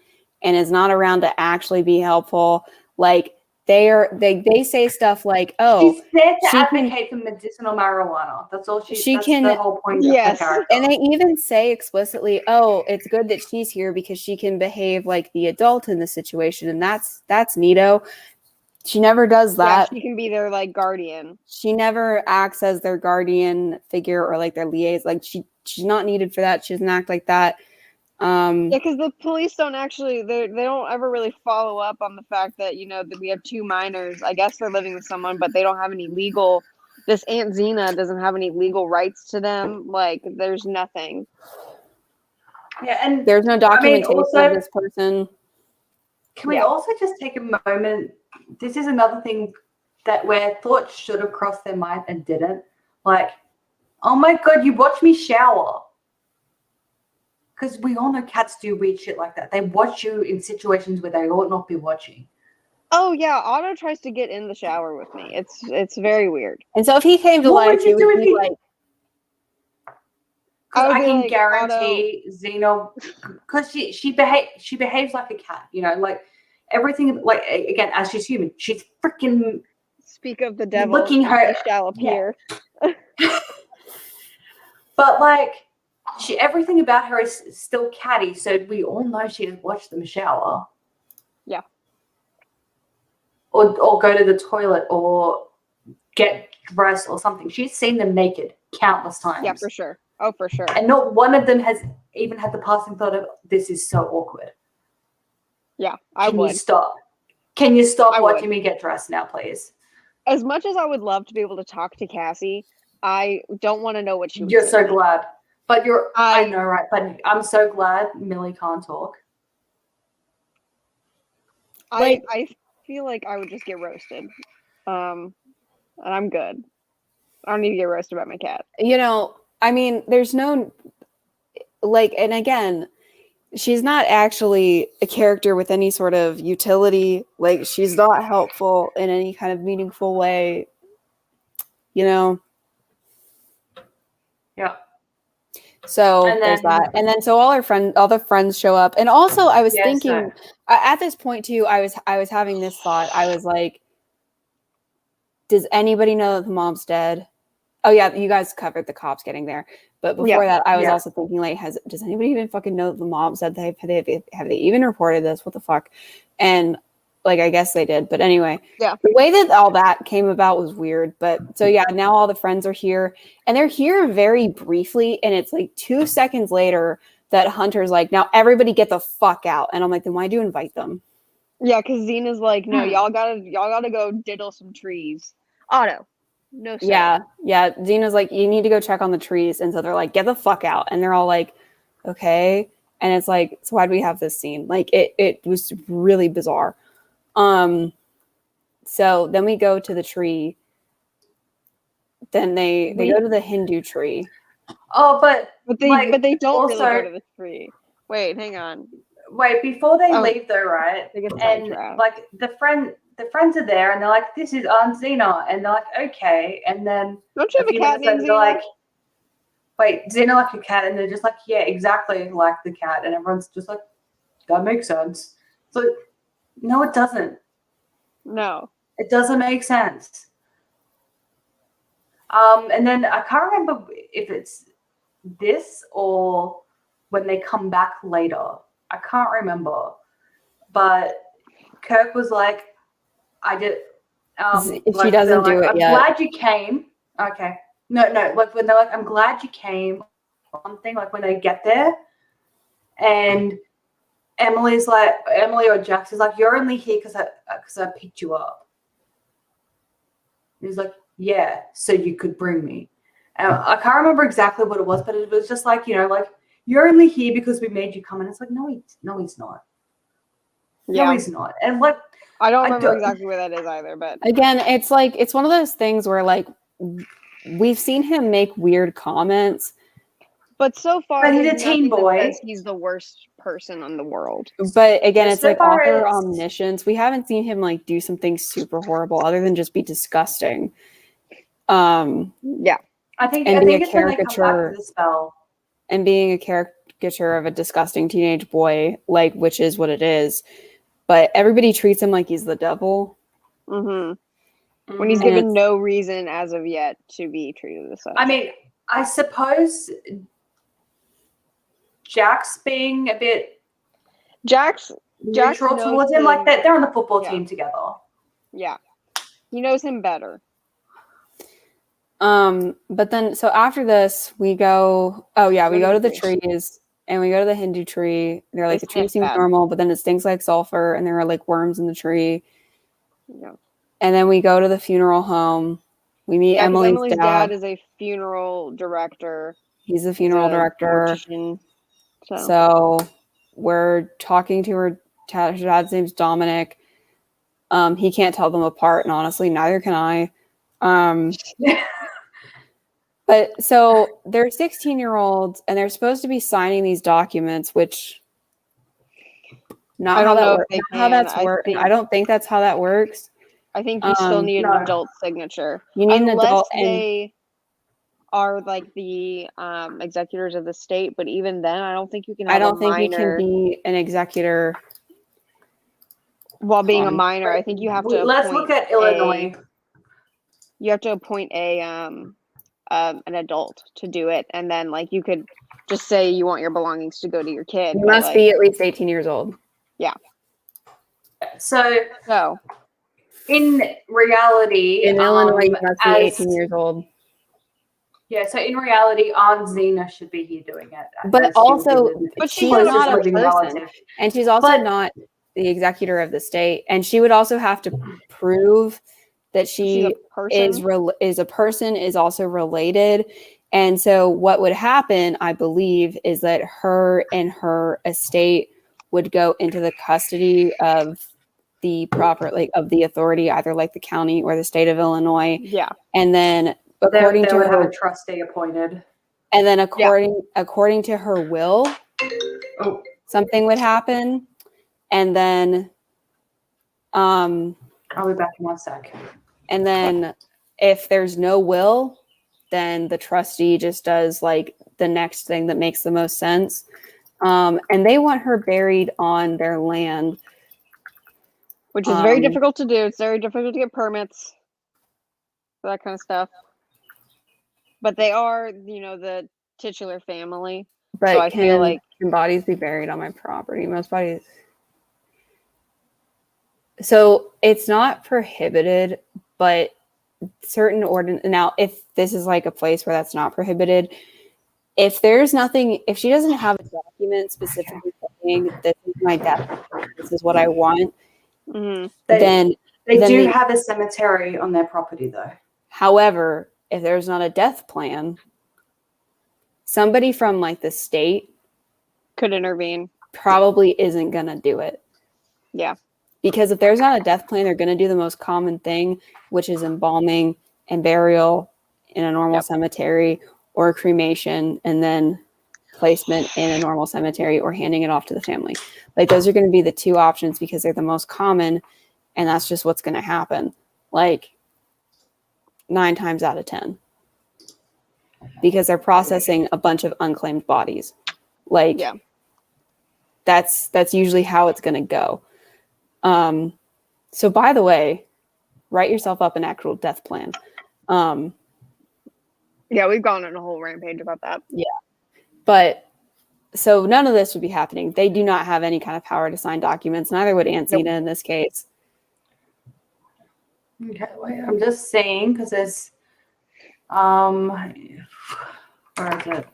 and is not around to actually be helpful. Like they say stuff like, "Oh, she's there to advocate for medicinal marijuana." That's all she can. The whole point. Yes, of her character. And they even say explicitly, "Oh, it's good that she's here because she can behave like the adult in the situation," and that's neato. She never does that. Yeah, she can be their like guardian. She never acts as their guardian figure or like their liaison. Like she's not needed for that. She doesn't act like that. Yeah, because the police don't actually they don't ever really follow up on the fact that that we have 2 minors. I guess they're living with someone, but they don't have any legal. This Aunt Xena doesn't have any legal rights to them. Like there's nothing. Yeah, and there's no documentation of this person. Can we also just take a moment? This is another thing where thoughts should have crossed their mind and didn't. Like, oh my God, you watch me shower. Because we all know cats do weird shit like that. They watch you in situations where they ought not be watching. Oh yeah, Otto tries to get in the shower with me. It's very weird. And so if he came to life, he would be like, I can guarantee Xena, because she behaves like a cat, like everything, like again, as she's human, she's freaking. Speak of the devil, licking her shall appear. Yeah. But like, everything about her is still catty, so we all know she has watched them shower. Yeah. Or go to the toilet or get dressed or something. She's seen them naked countless times. Yeah, for sure. Oh, for sure. And not one of them has even had the passing thought of, this is so awkward. Yeah, Can you stop? Can you stop watching me get dressed now, please? As much as I would love to be able to talk to Cassie, I don't want to know what she would You're say. so glad. But I know, right? But I'm so glad Millie can't talk. I feel like I would just get roasted. And I'm good. I don't need to get roasted by my cat. You know, I mean, there's no, like, and again, she's not actually a character with any sort of utility. Like, she's not helpful in any kind of meaningful way, you know? Yeah. So there's that. And then so all the friends show up. And also I was thinking at this point too, I was having this thought. I was like, does anybody know that the mom's dead? Oh yeah, you guys covered the cops getting there. But before that, I was also thinking, like, does anybody even fucking know that the mom's dead? Have they even reported this? What the fuck? And like, I guess they did. But anyway, the way that all that came about was weird. But so yeah, now all the friends are here, and they're here very briefly, and it's like 2 seconds later that Hunter's like, now everybody get the fuck out. And I'm like, then why do you invite them? Yeah, because Xena's like, no, y'all gotta go diddle some trees. Otto. No, sir. Yeah. Xena's like, you need to go check on the trees. And so they're like, get the fuck out. And they're all like, okay. And it's like, so why do we have this scene? Like, it was really bizarre. So then we go to the tree. Then they go to the Hindu tree. Oh, but they don't also, really go to the tree. Wait, hang on. Wait, before they leave though, right? And like the friends are there, and they're like, "This is Aunt Xena," and they're like, "Okay." And then don't you have a cat named Xena? They're like, "Wait, Xena like a cat?" And they're just like, "Yeah, exactly like the cat." And everyone's just like, "That makes sense." So, no, it doesn't. No, it doesn't make sense. And then I can't remember if it's this or when they come back later. I can't remember, but Kirk was like, "I did." She doesn't do it yet. I'm glad you came. Okay, no. Like when they're like, "I'm glad you came." Something like when they get there, and Emily or Jax is like, "You're only here because I picked you up." And he's like, "Yeah, so you could bring me." I can't remember exactly what it was, but it was just like, like, you're only here because we made you come. And it's like, no, he's not. Yeah. No, he's not. And like, I don't remember exactly where that is either. But again, it's like, it's one of those things where like we've seen him make weird comments. But so far, he's a teen boy. He's the worst person in the world. But again, it's like author omniscience. We haven't seen him like do something super horrible other than just be disgusting. Yeah. I think be a caricature and being a caricature of a disgusting teenage boy, like, which is what it is. But everybody treats him like he's the devil. Mm-hmm. When he's given no reason as of yet to be treated as such. I mean, I suppose Jax being a bit neutral towards him, like that, they're on the football team together. Yeah, he knows him better. But then, so after this, we go. Oh yeah, we go to the trees and we go to the Hindu tree. They're like, the tree seems normal, but then it stinks like sulfur, and there are like worms in the tree. Yeah. And then we go to the funeral home. We meet Emily's dad is a funeral director. He's a funeral director. So we're talking to her dad's name's Dominic. He can't tell them apart, and honestly, neither can I. But so they're 16-year-olds, and they're supposed to be signing these documents, which I don't know how that's working. I don't think that's how that works. I think you still need an adult signature. You need an adult, they are like the executors of the state, but even then, I don't think you can. You can be an executor while being a minor. I think you have to. Let's look at Illinois. You have to appoint an adult to do it, and then like you could just say you want your belongings to go to your kid. You must be at least 18 years old. Yeah. So in reality, in Illinois, you must be 18 years old. Yeah, so in reality, Aunt Xena should be here doing it. But also, she's not a person, and she's also not the executor of the state, and she would also have to prove that she is a person, is also related. And so what would happen, I believe, is that her and her estate would go into the custody of the of the authority, either like the county or the state of Illinois. Yeah. And then according to her, her have a trustee appointed. And then according to her will, something would happen. And then I'll be back in 1 sec. And then if there's no will, then the trustee just does like the next thing that makes the most sense. And they want her buried on their land, which is very difficult to do. It's very difficult to get permits for that kind of stuff. But they are, the titular family. But so I feel like can bodies be buried on my property? Most bodies. So it's not prohibited, but certain now, if this is like a place where that's not prohibited, if there's nothing, if she doesn't have a document specifically saying this is my death, this is what I want, mm-hmm. then they have a cemetery on their property though. However, if there's not a death plan, somebody from like the state could intervene. Probably isn't going to do it. Yeah. Because if there's not a death plan, they're going to do the most common thing, which is embalming and burial in a normal cemetery, or cremation and then placement in a normal cemetery, or handing it off to the family. Like those are going to be the two options because they're the most common, and that's just what's going to happen. Like 9 times out of 10. Because they're processing a bunch of unclaimed bodies. Like that's usually how it's going to go. So by the way, write yourself up an actual death plan. Yeah, we've gone on a whole rampage about that. Yeah. But so none of this would be happening. They do not have any kind of power to sign documents. Neither would Aunt Zena in this case. Okay, wait, I'm just saying because there's where is it?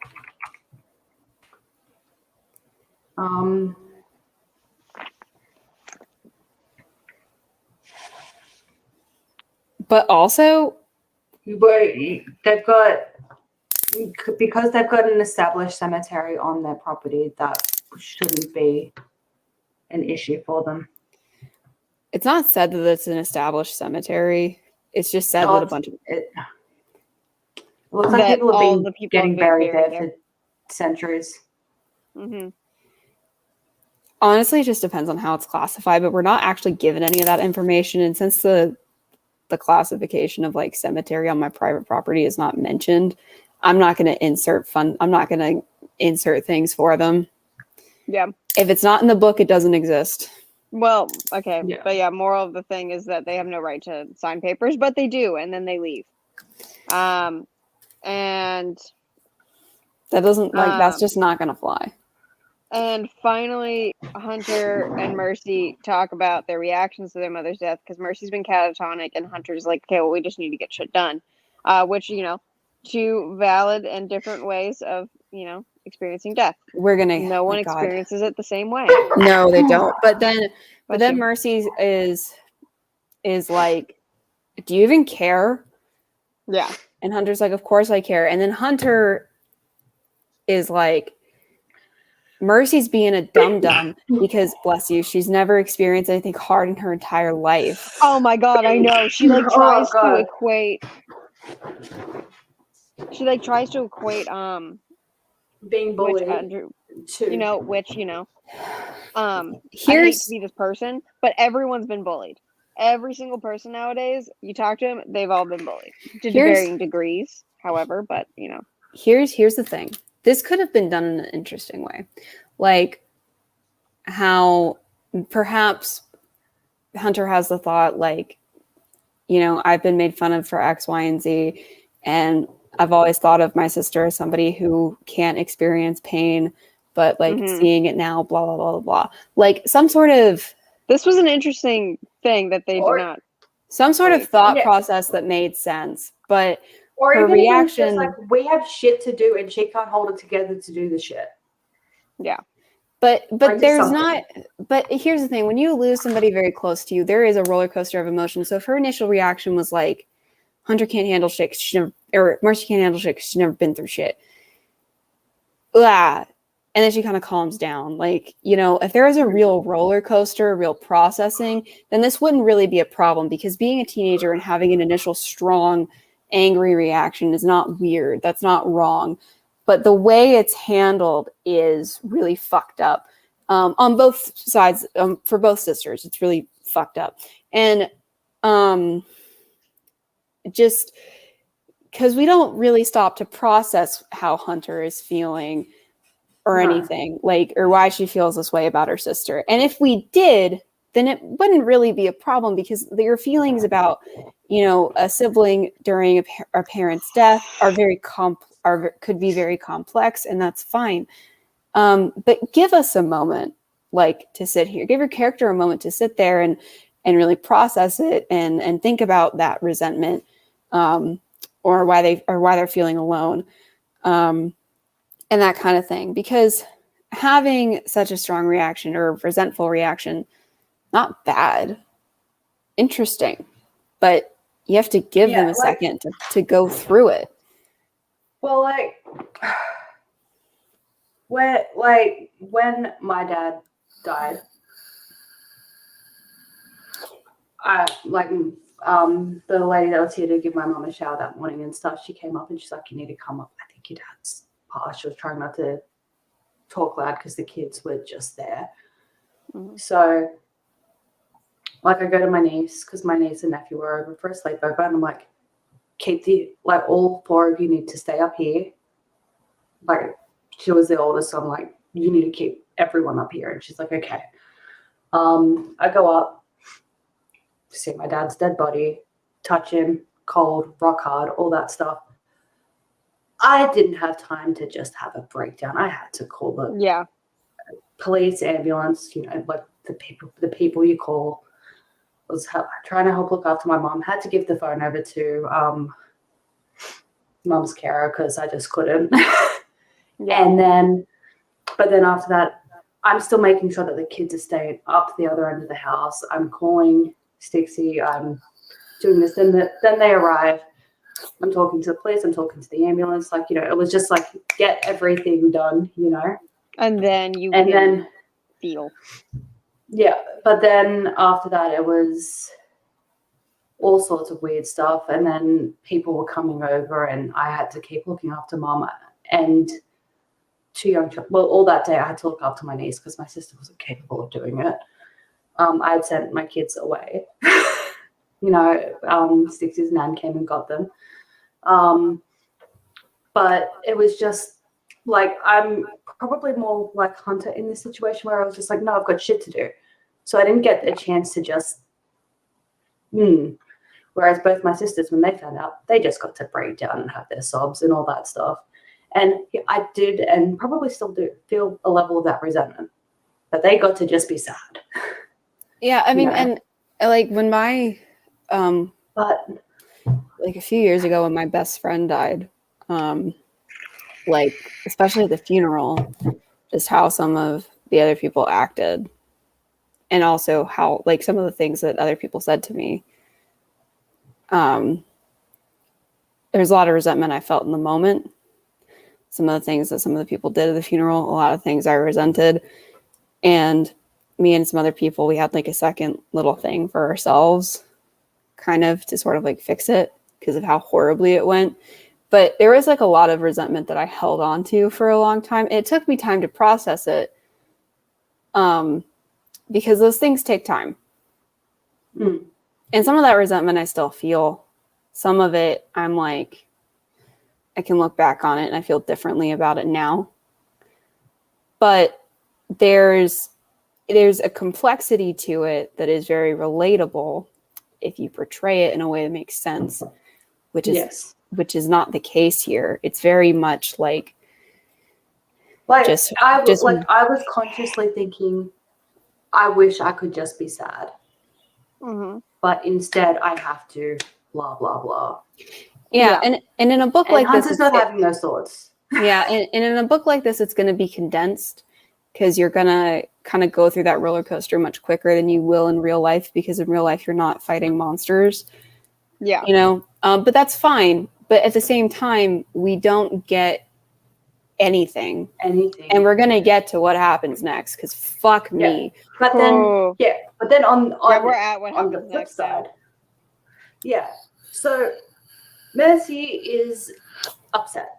But also, they've got, because they've got an established cemetery on their property, that shouldn't be an issue for them. It's not said that it's an established cemetery. It's just said that a bunch of it looks like people have been getting buried there for centuries. Mm-hmm. Honestly, it just depends on how it's classified, but we're not actually given any of that information. And since the classification of like cemetery on my private property is not mentioned, I'm not going to insert things for them. Yeah. If it's not in the book, it doesn't exist. Well, okay. Yeah. But yeah, moral of the thing is that they have no right to sign papers, but they do, and then they leave. And that doesn't that's just not going to fly. And finally, Hunter and Mercy talk about their reactions to their mother's death, because Mercy's been catatonic and Hunter's like, okay, well, we just need to get shit done. Which, two valid and different ways of, experiencing death. No one experiences it the same way. No, they don't. But then Mercy is like, do you even care? Yeah. And Hunter's like, of course I care. And then Hunter is like, Mercy's being a dum-dum because, bless you, she's never experienced anything hard in her entire life. Oh my God, I know. She tries to equate. She tries to equate being bullied I hate to be this person, but everyone's been bullied. Every single person nowadays, you talk to them, they've all been bullied to varying degrees. However, but here's the thing. This could have been done in an interesting way. Like how perhaps Hunter has the thought like, I've been made fun of for X, Y, and Z. And I've always thought of my sister as somebody who can't experience pain, but seeing it now, blah, blah, blah, blah. Like some sort of... This was an interesting thing that they did not... Some sort of thought process that made sense, but... Or her even reaction, just we have shit to do and she can't hold it together to do the shit. Yeah. But there's not. But here's the thing: when you lose somebody very close to you, there is a roller coaster of emotion. So if her initial reaction was like, "Hunter can't handle shit," or Marcy can't handle shit because she's never been through shit. And then she kind of calms down. Like, you know, if there is a real roller coaster, real processing, then this wouldn't really be a problem, because being a teenager and having an initial strong, angry reaction is not weird. That's not wrong. But the way it's handled is really fucked up on both sides, for both sisters. It's really fucked up. And just because we don't really stop to process how Hunter is feeling or anything, like, or why she feels this way about her sister. And if we did, then it wouldn't really be a problem, because your feelings about, you know, a sibling during a parent's death are could be very complex, and that's fine. But give us a moment, like, to sit here. Give your character a moment to sit there and really process it and think about that resentment, or why they're feeling alone. And that kind of thing, because having such a strong reaction or resentful reaction, not bad, interesting, but you have to give them a second to go through it. Well, when my dad died, the lady that was here to give my mom a shower that morning and stuff, she came up and she's like, "You need to come up. I think your dad's passed." She was trying not to talk loud because the kids were just there. Mm-hmm. So, like, I go to my niece, because my niece and nephew were over for a sleepover, and I'm like, all four of you need to stay up here. Like, she was the oldest, so I'm like, you need to keep everyone up here. And she's like, okay. I go up, see my dad's dead body, touch him, cold, rock hard, all that stuff. I didn't have time to just have a breakdown. I had to call the police, ambulance, you know, like the people you call. I was trying to help look after my mom. Had to give the phone over to mom's carer because I just couldn't. But then after that, I'm still making sure that the kids are staying up the other end of the house. I'm calling Stixie. I'm doing this. Then they arrive. I'm talking to the police. I'm talking to the ambulance. Like, you know, it was just like, get everything done, you know. And then feel. Yeah. But then after that, it was all sorts of weird stuff. And then people were coming over and I had to keep looking after mom and two young children. Well, all that day I had to look after my niece because my sister wasn't capable of doing it. I had sent my kids away. You know, Stixie's nan came and got them. But it was just like, I'm probably more like Hunter in this situation where I was just like, no, I've got shit to do. So I didn't get a chance to just, whereas both my sisters, when they found out, they just got to break down and have their sobs and all that stuff. And I did, and probably still do, feel a level of that resentment, but they got to just be sad. Yeah. I mean, and like when but like a few years ago when my best friend died, like, especially at the funeral, just how some of the other people acted, and also how, like, some of the things that other people said to me. There's a lot of resentment I felt in the moment. Some of the things that some of the people did at the funeral, a lot of things I resented. And me and some other people, we had like a second little thing for ourselves, kind of to sort of like fix it because of how horribly it went. But there was like a lot of resentment that I held on to for a long time. It took me time to process it, because those things take time. And some of that resentment I still feel. Some of it, I'm like, I can look back on it and I feel differently about it now. But there's a complexity to it that is very relatable if you portray it in a way that makes sense, which is not the case here. It's very much like I was consciously thinking, I wish I could just be sad. Mm-hmm. But instead I have to blah, blah, blah. Yeah. And in a book like this, Hunter's not having those thoughts. Yeah. And in a book like this, it's going to be condensed. because you're gonna kind of go through that roller coaster much quicker than you will in real life, because in real life you're not fighting monsters. Yeah. But that's fine. But at the same time, we don't get anything. And we're gonna get to what happens next, because fuck me. But then on we're at what on the happens flip next side. Yeah. So Mercy is upset.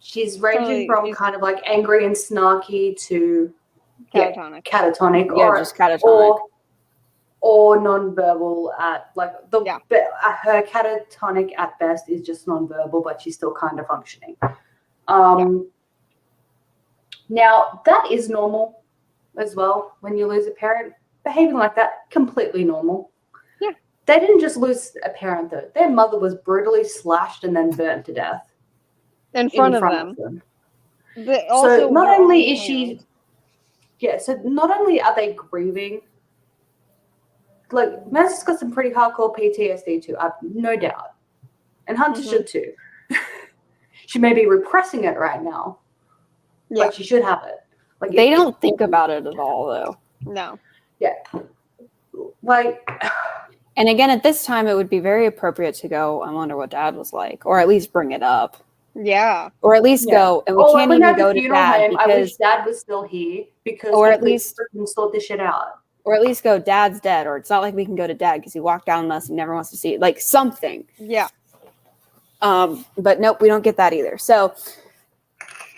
She's ranging from kind of like angry and snarky to catatonic. Just catatonic. Or non-verbal at like her catatonic at best is just non-verbal, but she's still kind of functioning. Now that is normal as well. When you lose a parent, behaving like that, completely normal. Yeah. They didn't just lose a parent though. Their mother was brutally slashed and then burnt to death. In front of them. So not only is she so not only are they grieving, like Mercy's got some pretty hardcore PTSD too, no doubt. And Hunter should too. She may be repressing it right now. Yeah. But she should have it. Like they don't think about it at all though. No. Yeah. Like, and again, at this time, it would be very appropriate to go, I wonder what Dad was like, or at least bring it up. Yeah. Or at least go, and we can't even go to Dad because I wish Dad was still here, because or at least sort this shit out. Or at least go, Dad's dead, or it's not like we can go to Dad because he walked down on us and never wants to see it. Like something. Yeah. But nope, we don't get that either. So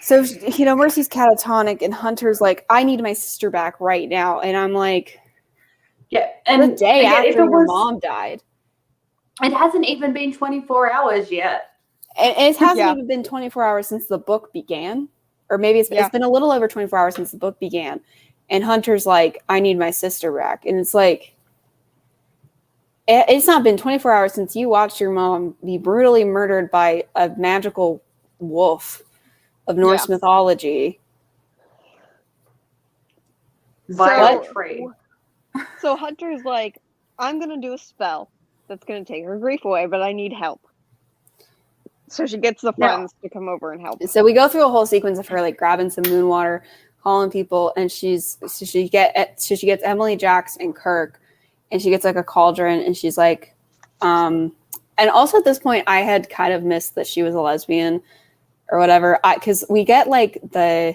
Mercy's catatonic, and Hunter's like, I need my sister back right now, and I'm like, yeah, and the day after your mom died. It hasn't even been 24 hours yet. And it hasn't even been 24 hours since the book began. Or maybe it's been a little over 24 hours since the book began. And Hunter's like, I need my sister back. And it's like, it's not been 24 hours since you watched your mom be brutally murdered by a magical wolf of Norse mythology. So Hunter's like, I'm going to do a spell that's going to take her grief away, but I need help. So she gets the friends to come over and help. So we go through a whole sequence of her like grabbing some moon water, calling people, and she gets Emily, Jax, and Kirk, and she gets like a cauldron, and she's like, and also at this point I had kind of missed that she was a lesbian or whatever, because we get like the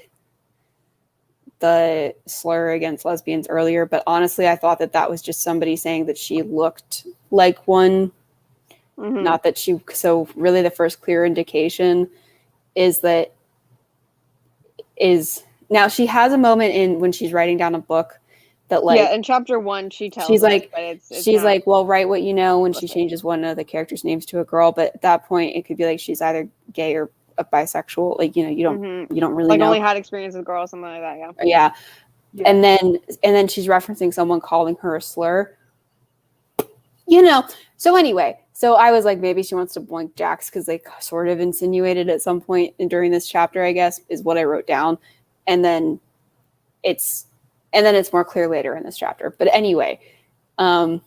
slur against lesbians earlier, but honestly I thought that was just somebody saying that she looked like one. Mm-hmm. Not that she, so really the first clear indication is now she has a moment when she's writing down a book that like, in chapter 1 she's like, she's like, well, write what you know, when she changes one of the characters' names to a girl, but at that point it could be like she's either gay or a bisexual, like, you don't really like know. Only had experience with girls, something like that. Yeah. And then she's referencing someone calling her a slur, so anyway, so I was like, maybe she wants to boink Jax, because they sort of insinuated at some point during this chapter, I guess, is what I wrote down. And then it's more clear later in this chapter. But anyway, by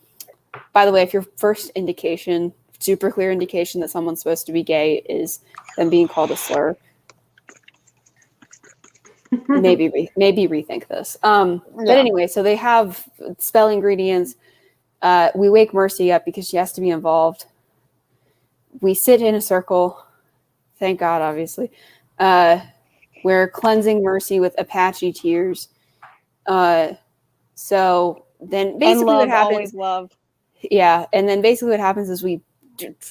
the way, if your first indication, super clear indication that someone's supposed to be gay is them being called a slur, maybe rethink this. But anyway, so they have spell ingredients. We wake Mercy up because she has to be involved. We sit in a circle, thank God, obviously. We're cleansing Mercy with Apache tears. So then basically what happens... Always love. Yeah, and then basically what happens is we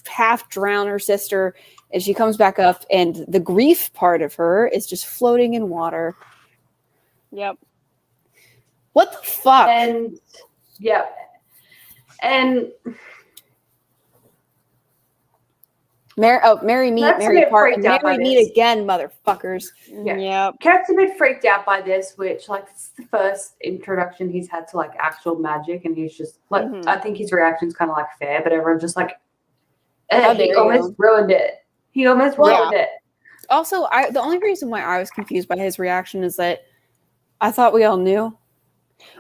half drown her sister, and she comes back up, and the grief part of her is just floating in water. Yep. What the fuck? And marry me again, motherfuckers. Yeah. Kirk's a bit freaked out by this, which like it's the first introduction he's had to like actual magic, and he's just like, I think his reaction's kind of like fair, but everyone's just like, he almost ruined it. He almost ruined it. Also, the only reason why I was confused by his reaction is that I thought we all knew.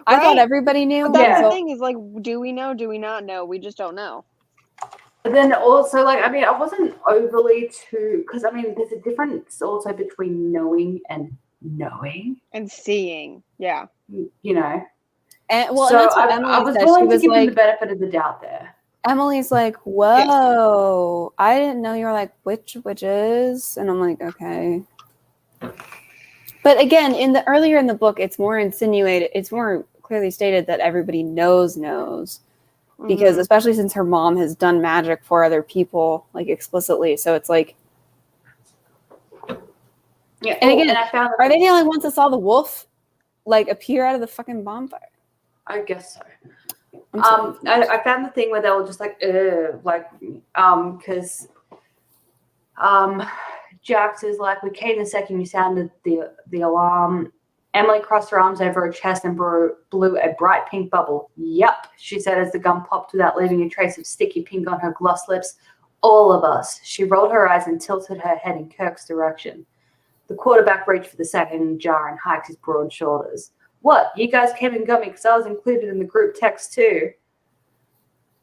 Right. I thought everybody knew. But that's the thing is, like, do we know? Do we not know? We just don't know. But then also, like, I wasn't overly because, there's a difference also between knowing and knowing and seeing. Yeah. You know. And well, so and that's what I was said. willing She to give him like, the benefit of the doubt there. Emily's like, whoa, I didn't know you were like witches. And I'm like, okay. But again, earlier in the book, it's more insinuated, it's more clearly stated that everybody knows. Because especially since her mom has done magic for other people, like explicitly. So it's like, yeah. And again, and I found are they the only ones that saw the wolf like appear out of the fucking bonfire? I guess so. I found the thing where they were just like, because Jax is like, we came the second you sounded the alarm. Emily crossed her arms over her chest and blew a bright pink bubble. Yep, she said as the gun popped without leaving a trace of sticky pink on her gloss lips. All of us. She rolled her eyes and tilted her head in Kirk's direction. The quarterback reached for the second jar and hiked his broad shoulders. What? You guys came and got me because I was included in the group text too.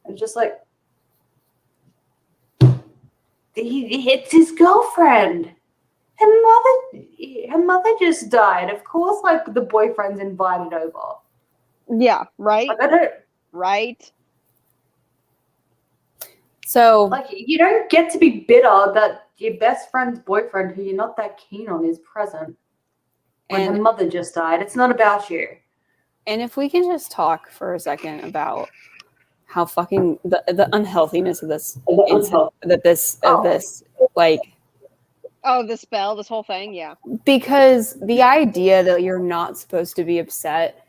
And just like, it's his girlfriend. Her mother just died. Of course, like the boyfriend's invited over. Yeah, right. Like, I don't. Right. So, like, you don't get to be bitter that your best friend's boyfriend, who you're not that keen on, is present when her mother just died. It's not about you. And if we can just talk for a second about how fucking the unhealthiness of this, like. Oh, the spell, this whole thing, yeah. Because the idea that you're not supposed to be upset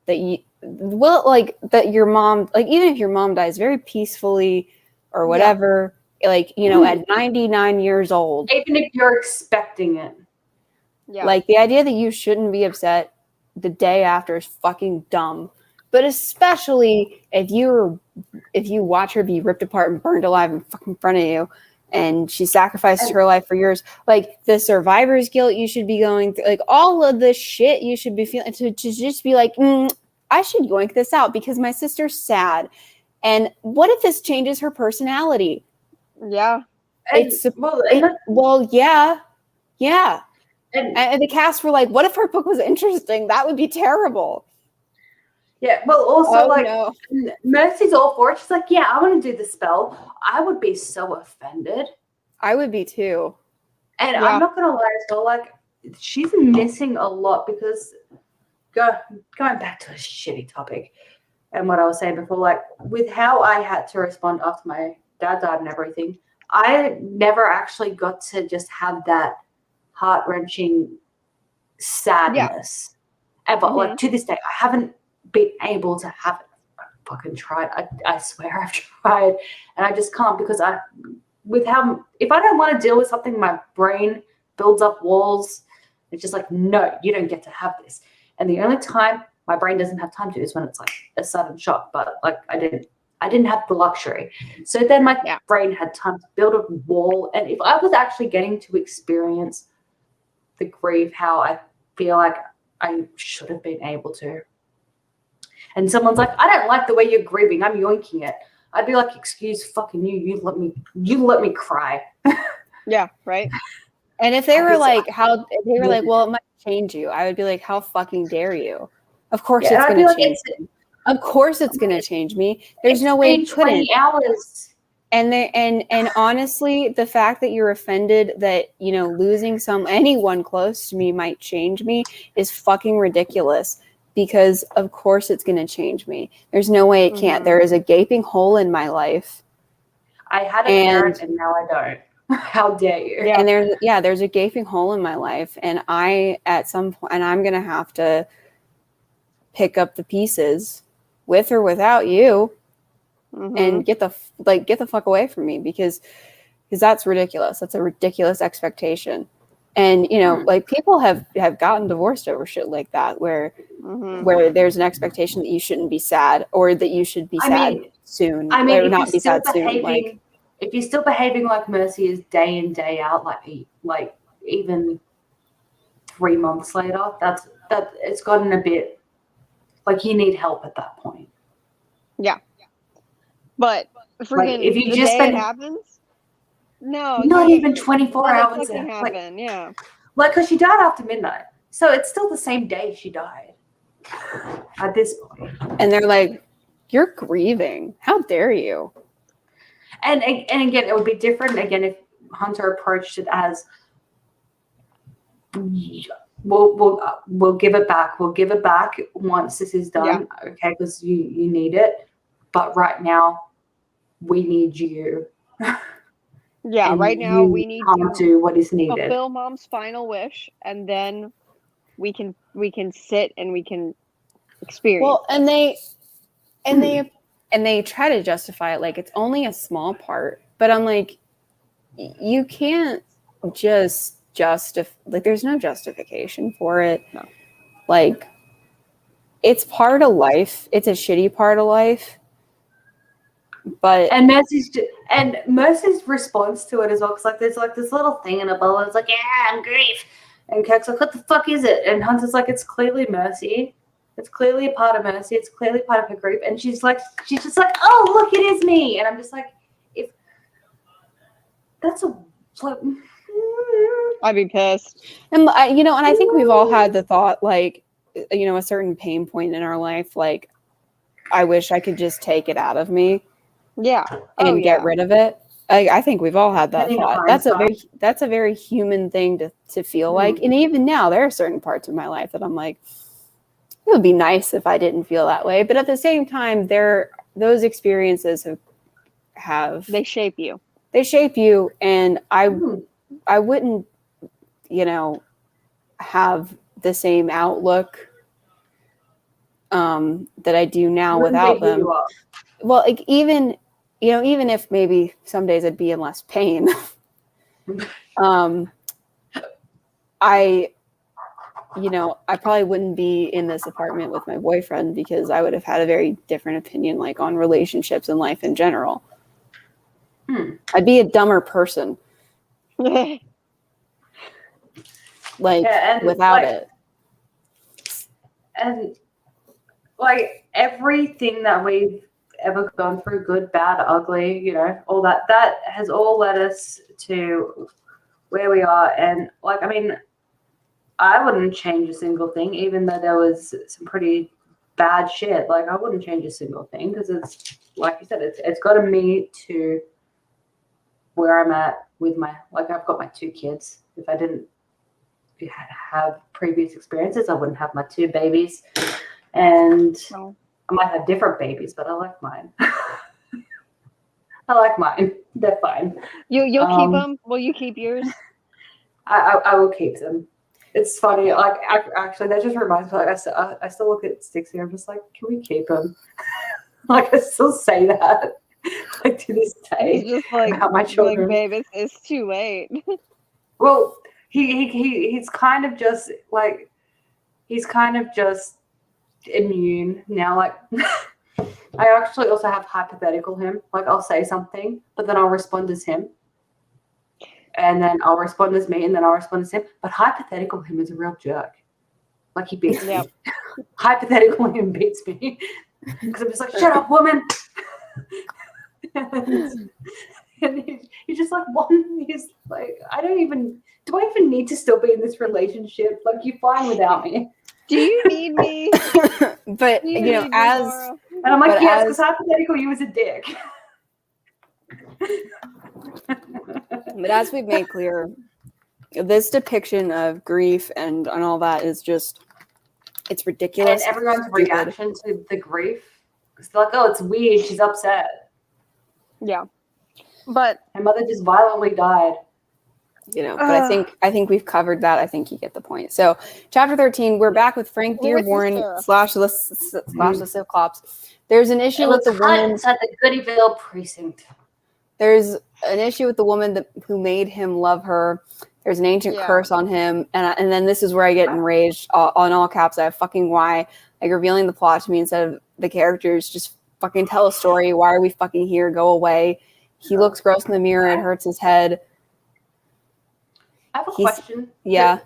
that that your mom, like even if your mom dies very peacefully or whatever, like, you know, at 99 years old. Even if you're expecting it. Yeah. Like the idea that you shouldn't be upset the day after is fucking dumb. But especially if you watch her be ripped apart and burned alive in fucking front of you, and she sacrificed her life for yours, like the survivor's guilt you should be going through, like all of the shit you should be feeling, to just be like, I should yoink this out because my sister's sad. And what if this changes her personality? Yeah. Yeah. And the cast were like, what if her book was interesting? That would be terrible. Yeah, well, also, Mercy's all for it. She's like, yeah, I want to do the spell. I would be so offended. I would be too. And I'm not going to lie, so, like, she's missing a lot because, going back to a shitty topic and what I was saying before, like, with how I had to respond after my dad died and everything, I never actually got to just have that heart-wrenching sadness ever. Like, to this day, I haven't been able to have it. I fucking tried. I swear I've tried, and I just can't because if I don't want to deal with something, my brain builds up walls. It's just like, no, you don't get to have this. And the only time my brain doesn't have time to is when it's like a sudden shock. But like I didn't have the luxury. So then my brain had time to build a wall. And if I was actually getting to experience the grief, how I feel like I should have been able to. And someone's like, I don't like the way you're grieving. I'm yoinking it. I'd be like, excuse fucking you. You let me cry. Yeah, right. And if they were like, well, it might change you, I would be like, how fucking dare you? Of course it's going to change me. Of course it's going to change me. There's no way it couldn't. 20 hours. And honestly, the fact that you're offended that, you know, losing anyone close to me might change me is fucking ridiculous. Because of course it's going to change me. There's no way it can't. There is a gaping hole in my life. I had a parent and now I don't. How dare you? Yeah. And there's a gaping hole in my life, and at some point, and I'm going to have to pick up the pieces with or without you, and get the fuck away from me because that's ridiculous. That's a ridiculous expectation. And, you know, like people have gotten divorced over shit like that, where there's an expectation that you shouldn't be sad or that you should be sad soon. I mean, or not be sad soon. Like, if you're still behaving like Mercy is day in, day out, like even 3 months later, that it's gotten a bit like you need help at that point. Yeah. But freaking if you the just day spend, it happens. No, not even 24 hours. Happen, yeah. Like, because she died after midnight. So it's still the same day she died. At this point. And they're like, you're grieving. How dare you? And again, it would be different again if Hunter approached it as we'll give it back. We'll give it back once this is done, okay? Because you need it, but right now we need you. Yeah, right now we need to do what is needed. Fulfill Mom's final wish, and then we can sit and we can experience. Well, and they try to justify it like it's only a small part, but I'm like, you can't just like there's no justification for it. No. Like, it's part of life. It's a shitty part of life. But Mercy's response to it as well, because like there's like this little thing in a bubble. It's like, yeah, I'm grief, and Kirk's like, what the fuck is it? And Hunter's like, it's clearly Mercy. It's clearly a part of Mercy. It's clearly part of her grief. And she's just like, oh, look, it is me. And I'm just like, if that's a like, I'd be pissed. And and I think we've all had the thought, like, a certain pain point in our life, like, I wish I could just take it out of me. Yeah. And get rid of it. I think we've all had that thought. That's a very human thing to feel like. And even now, there are certain parts of my life that I'm like, it would be nice if I didn't feel that way. But at the same time, those experiences have they shape you. They shape you, and I wouldn't, have the same outlook that I do now without them. Well, like even if maybe some days I'd be in less pain, I probably wouldn't be in this apartment with my boyfriend because I would have had a very different opinion, like, on relationships and life in general. I'd be a dumber person. Without it. And like everything that we've ever gone through, good, bad, ugly, all that has all led us to where we are. And like, I mean, I wouldn't change a single thing, even though there was some pretty bad shit. Like, I wouldn't change a single thing because it's, like you said, it's gotten me to where I'm at with I've got my 2 kids. If I didn't have previous experiences, I wouldn't have my 2 babies. And I might have different babies, but I like mine. I like mine. They're fine. You'll keep them? Will you keep yours? I will keep them. It's funny. Like, actually, that just reminds me. Like, I still look at Sticks here. I'm just like, can we keep him? Like, I still say that. Like, to this day. It's just like, about my children. Like, babe, it's too late. Well, he's kind of just like, he's kind of just immune now. Like, I actually also have hypothetical him. Like, I'll say something, but then I'll respond as him. And then I'll respond as me, and then I'll respond as him. But hypothetical him is a real jerk. Like, he beats me. Hypothetical him beats me. Because I'm just like, shut up, woman. and he's just like, he's like, do I even need to still be in this relationship? Like, you're fine without me. Do you need me? But, and I'm like, yes, because hypothetical you was a dick. But as we've made clear, this depiction of grief and all that is just, it's ridiculous. And everyone's reaction to the grief, because they're like, oh, it's weird, she's upset. Yeah. But my mother just violently died. But I think we've covered that. I think you get the point. So, chapter 13, we're back with Frank Dearborn / the Cyclops. There's an issue with the woman at the Goodyville precinct. There's an issue with the woman who made him love her. There's an ancient curse on him, and then this is where I get enraged. On all caps, I have fucking why, like, revealing the plot to me instead of the characters. Just fucking tell a story. Why are we fucking here? Go away. He looks gross in the mirror. It hurts his head. I have a question. Yeah.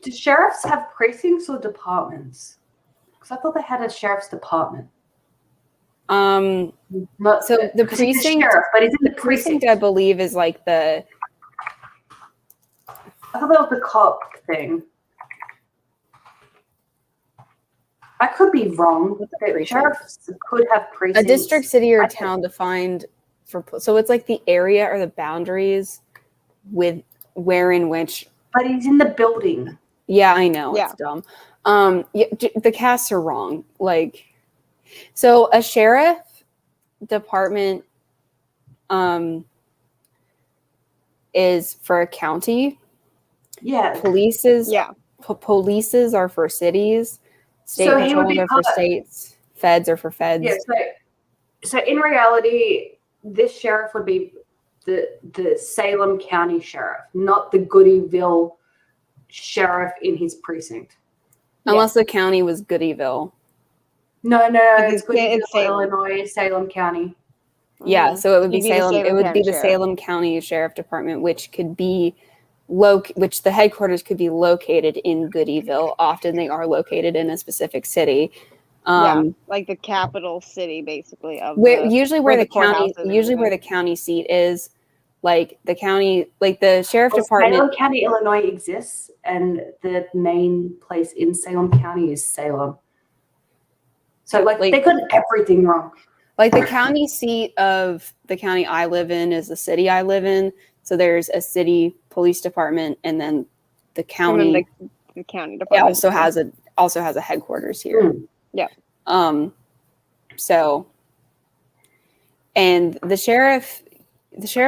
Do sheriffs have precincts or departments? Because I thought they had a sheriff's department. So the precinct, sheriff, but he's in the precinct, I believe, is like the. I thought that was the cop thing. I could be wrong. Sheriffs could have precincts. A district, city, or town defined for, so it's like the area or the boundaries with where in which. But he's in the building. Yeah, I know. Yeah. It's dumb. The casts are wrong. Like, so a sheriff department is for a county. Yeah. Polices are for cities. State patrols are for states. Feds are for feds. Yeah, so in reality, this sheriff would be the Salem County Sheriff, not the Goodyville Sheriff in his precinct. Unless the county was Goodyville. No, it's Goodyville, Illinois, Salem County. Yeah, so it would be Salem. It would be the Salem County Sheriff Department, which could be which the headquarters could be located in Goodyville. Often they are located in a specific city. Like the capital city, basically of usually where the county seat is, like the county, like the sheriff department. Salem County, Illinois exists, and the main place in Salem County is Salem. So like they got everything wrong. Like the county seat of the county I live in is the city I live in. So there's a city police department, and then the county. And then the county department also has a headquarters here. Yeah. So, and the sheriff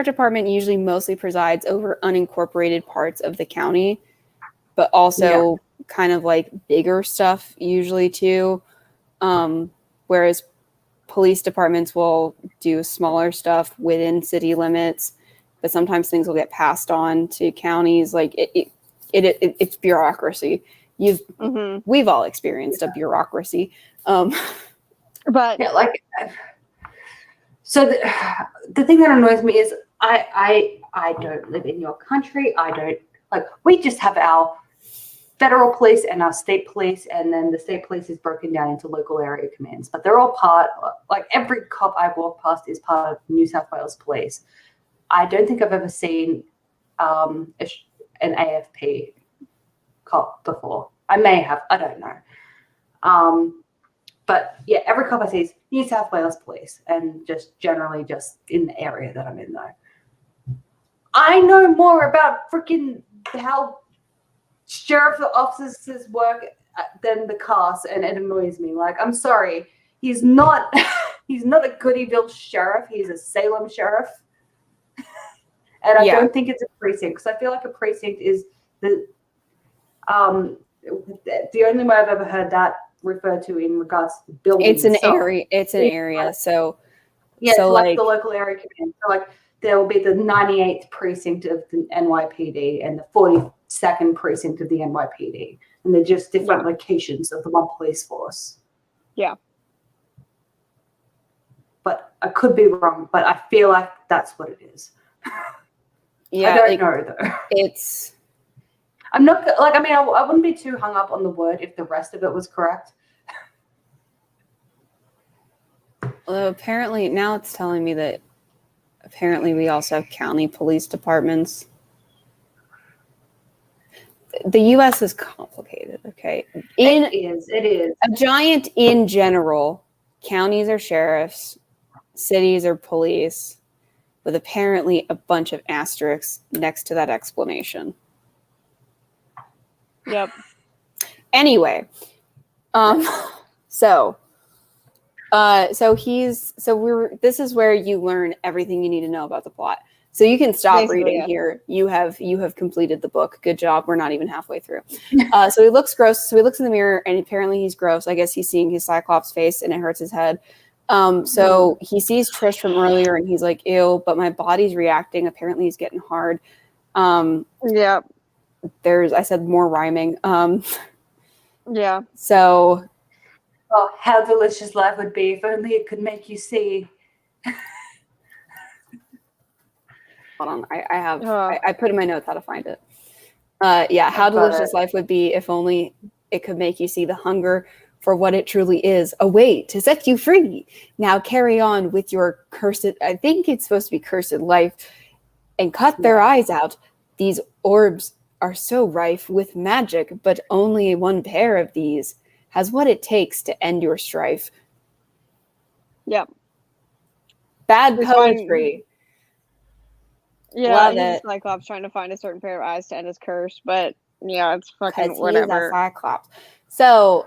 department usually mostly presides over unincorporated parts of the county, but also kind of like bigger stuff usually too. Whereas police departments will do smaller stuff within city limits, but sometimes things will get passed on to counties. Like it's bureaucracy. We've all experienced a bureaucracy. But so the thing that annoys me is I don't live in your country. I don't we just have our federal police and our state police, and then the state police is broken down into local area commands, but they're all every cop I've walked past is part of New South Wales Police. I don't think I've ever seen an AFP cop before. I may have, I don't know. But yeah, every cop I see is New South Wales Police, and just generally just in the area that I'm in though. I know more about freaking how sheriff officers work than the cast, and it annoys me. Like, I'm sorry, he's not a Goodyville sheriff. He's a Salem sheriff, and I don't think it's a precinct, because I feel like a precinct is the only way I've ever heard that referred to in regards to the building. It's an area. It's an area. So yeah, so like the local area command. So like there will be the 98th precinct of the NYPD and the 42nd precinct of the NYPD, and they're just different locations of the one police force. Yeah. But I could be wrong, but I feel like that's what it is. Yeah, I don't know though. I'm not I wouldn't be too hung up on the word if the rest of it was correct. Although apparently now it's telling me that apparently we also have county police departments. The U.S. is complicated, okay? It is. A giant in general, counties are sheriffs, cities are police, with apparently a bunch of asterisks next to that explanation. Yep. Anyway, this is where you learn everything you need to know about the plot. So you can stop reading here. You have completed the book. Good job. We're not even halfway through. So he looks gross. So he looks in the mirror, and apparently he's gross. I guess he's seeing his Cyclops face, and it hurts his head. So he sees Trish from earlier, and he's like, "Ew!" But my body's reacting. Apparently, he's getting hard. Yeah. I said more rhyming. Yeah. So. Oh, how delicious life would be if only it could make you see. Hold on, I put in my notes how to find it. How delicious life would be if only it could make you see the hunger for what it truly is, a way to set you free. Now carry on with your cursed, I think it's supposed to be cursed life, and cut their eyes out. These orbs are so rife with magic, but only one pair of these has what it takes to end your strife. Yep. Bad poetry. Yeah, Love he's it. a Cyclops trying to find a certain pair of eyes to end his curse, but yeah, it's fucking whatever. He's a Cyclops. So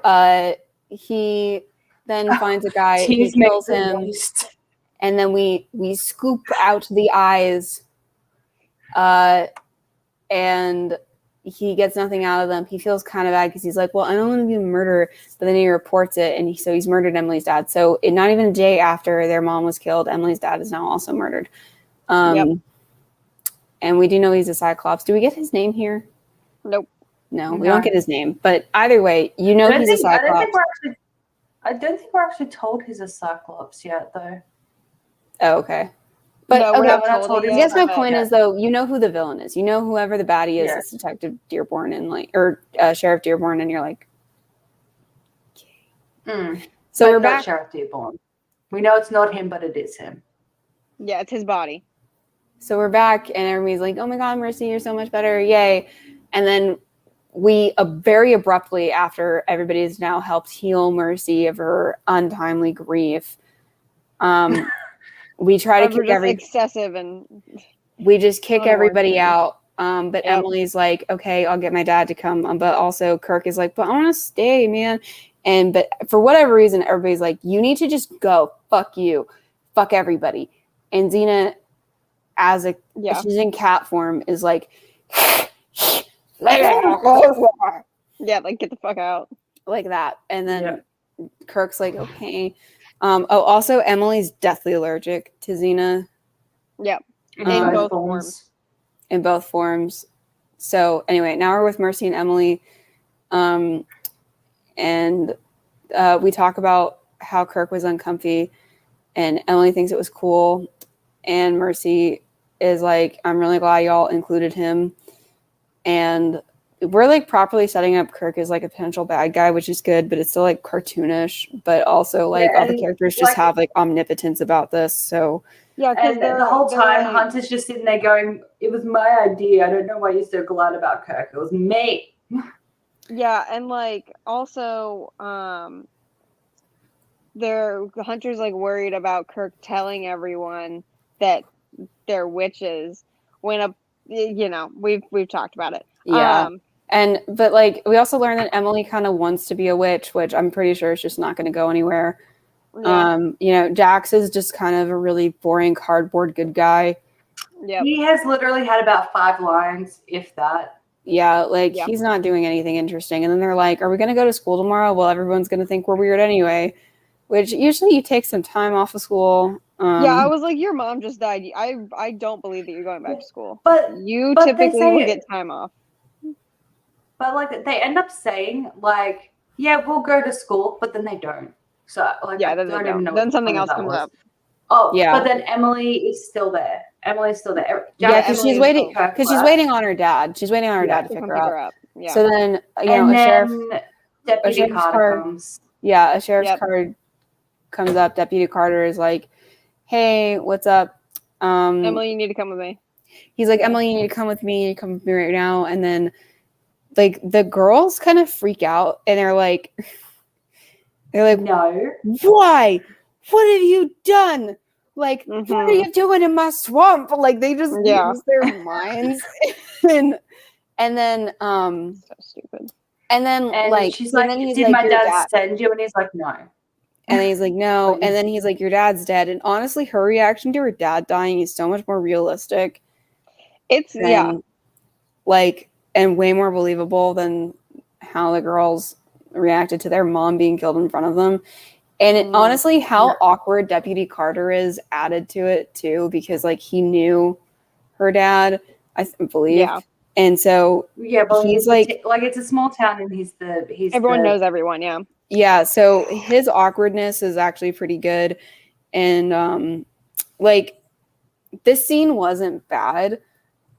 he then finds a guy who kills him, and then we scoop out the eyes, and he gets nothing out of them. He feels kind of bad because he's like, well, I don't want to be a murderer, but then he reports it, and so he's murdered Emily's dad. So not even a day after their mom was killed, Emily's dad is now also murdered. Yep. And we do know he's a Cyclops. Do we get his name here? Nope. No, we don't get his name. But either way, he's a Cyclops. I don't think we're actually told he's a Cyclops yet, though. Oh, okay. But no, we're not told I guess my point is, though, you know who the villain is. You know whoever the baddie is. It's Detective Dearborn or Sheriff Dearborn, and you're like, okay. So we're back. Sheriff Dearborn. We know it's not him, but it is him. Yeah, it's his body. So we're back, and everybody's like, oh my God, Mercy, you're so much better. Yay. And then we very abruptly, after everybody's now helped heal Mercy of her untimely grief, we try to kick excessive, and we just kick everybody out. But Emily's like, okay, I'll get my dad to come. But also Kirk is like, but I want to stay, man. But for whatever reason, everybody's like, you need to just go. Fuck you. Fuck everybody. And Xena, she's in cat form, is like, yeah, like get the fuck out, like that. And then Kirk's like, okay. Also Emily's deathly allergic to Xena. Yep. In both forms. In both forms. So anyway, now we're with Mercy and Emily, and we talk about how Kirk was uncomfy, and Emily thinks it was cool, and Mercy is like, I'm really glad y'all included him. And we're like properly setting up Kirk as like a potential bad guy, which is good, but it's still like cartoonish, but also like all the characters just have like omnipotence about this. So and the whole time Hunter's just sitting there going, it was my idea. I don't know why you're so glad about Kirk. It was me. Yeah, and like also Hunter's like worried about Kirk telling everyone that they're witches when we've talked about it. But like we also learned that Emily kind of wants to be a witch, which I'm pretty sure is just not going to go anywhere. Jax is just kind of a really boring cardboard good guy. He has literally had about 5 lines, if that. He's not doing anything interesting. And then they're like, are we going to go to school tomorrow? Well, everyone's going to think we're weird anyway, which usually you take some time off of school. I was like, your mom just died. I don't believe that you're going back to school. But typically will get time off. But like they end up saying like, yeah, we'll go to school, but then they don't. So like, I don't even know. Then something else comes up. Oh, yeah. But then Emily is still there. Emily's still there. Because she's waiting. Because she's waiting on her dad. She's waiting on her dad to pick her up. Yeah. So then Deputy Carter comes. Yeah, a sheriff's card comes up. Deputy Carter is like, hey, what's up? Emily, you need to come with me. He's like, Emily, you need to come with me. You come with me right now. And then, like, the girls kind of freak out, and they're like, no. Why? What have you done? Like, what are you doing in my swamp? Like, they just lose their minds. and then, so stupid. And then, she's like, did my dad send you? And he's like, no. And then he's like, no. And then he's like, your dad's dead. And honestly, her reaction to her dad dying is so much more realistic. It's, and way more believable than how the girls reacted to their mom being killed in front of them. And honestly, how awkward Deputy Carter is added to it, too, because, like, he knew her dad, I believe. Yeah. And so but he's like it's a small town, and everyone knows everyone. Yeah. Yeah. So his awkwardness is actually pretty good. And this scene wasn't bad.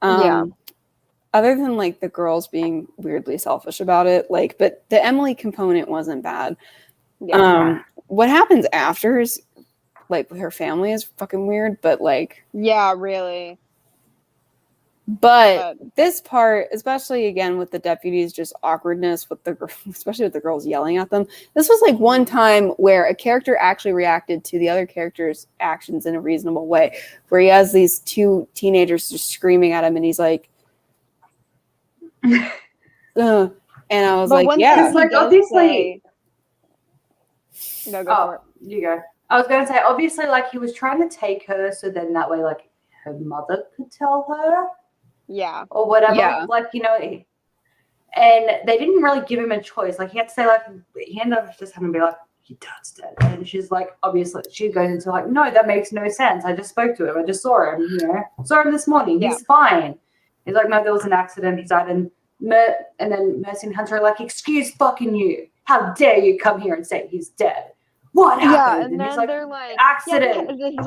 Other than like the girls being weirdly selfish about it, but the Emily component wasn't bad. Yeah. What happens after is with her family is fucking weird, but yeah, really. But this part, especially again with the deputies, just awkwardness with especially with the girls yelling at them. This was like one time where a character actually reacted to the other character's actions in a reasonable way, where he has these two teenagers just screaming at him, and he's like, and I was like, yeah, like obviously. No, go for it. You go. I was going to say, obviously, like he was trying to take her, so then that way, like her mother could tell her. Yeah. Or whatever. Yeah. Like, you know, and they didn't really give him a choice. Like, he had to say, like, he ended up just having to be like, your dad's dead. And she's like, obviously, she goes into like, no, that makes no sense. I just spoke to him. I just saw him, you know. Saw him this morning. He's fine. He's like, no, there was an accident. He died. And then Mercy and Hunter are like, excuse fucking you. How dare you come here and say he's dead? What happened? Yeah, and then he's like, they're like, accident. Yeah, he's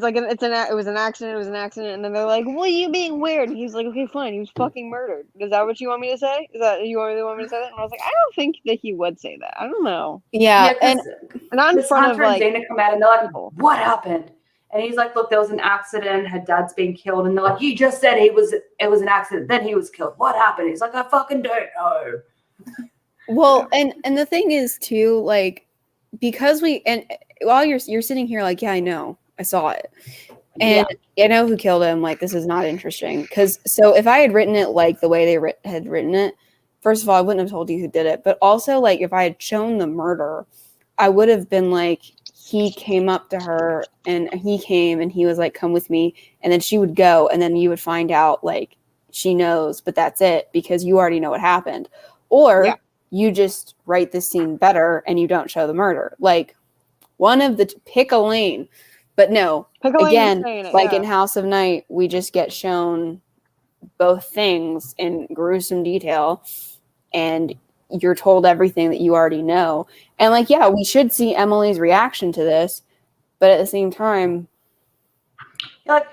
like, it was an accident. It was an accident. And then they're like, "Well, you being weird." And he's like, "Okay, fine. He was fucking murdered. Is that what you want me to say? Is that you really want me to say that?" And I was like, "I don't think that he would say that. I don't know." Yeah, and not in front of like Zena come out and they're like, "What happened?" And he's like, "Look, there was an accident. Her dad's being killed." And they're like, "You just said it was an accident. Then he was killed. What happened?" He's like, "I fucking don't know." Well, and the thing is too, like, because while you're sitting here like, yeah, I know, I saw it, and I know who killed him. Like, this is not interesting because so if I had written it like the way they had written it, first of all, I wouldn't have told you who did it. But also, like, if I had shown the murder, I would have been like, he came up to her and he came and he was like, come with me, and then she would go, and then you would find out like she knows, but that's it because you already know what happened, or you just write this scene better and you don't show the murder. Like, one of the pick a lane. But no, again, like in House of Night, we just get shown both things in gruesome detail and you're told everything that you already know. And like, yeah, we should see Emily's reaction to this, but at the same time, like,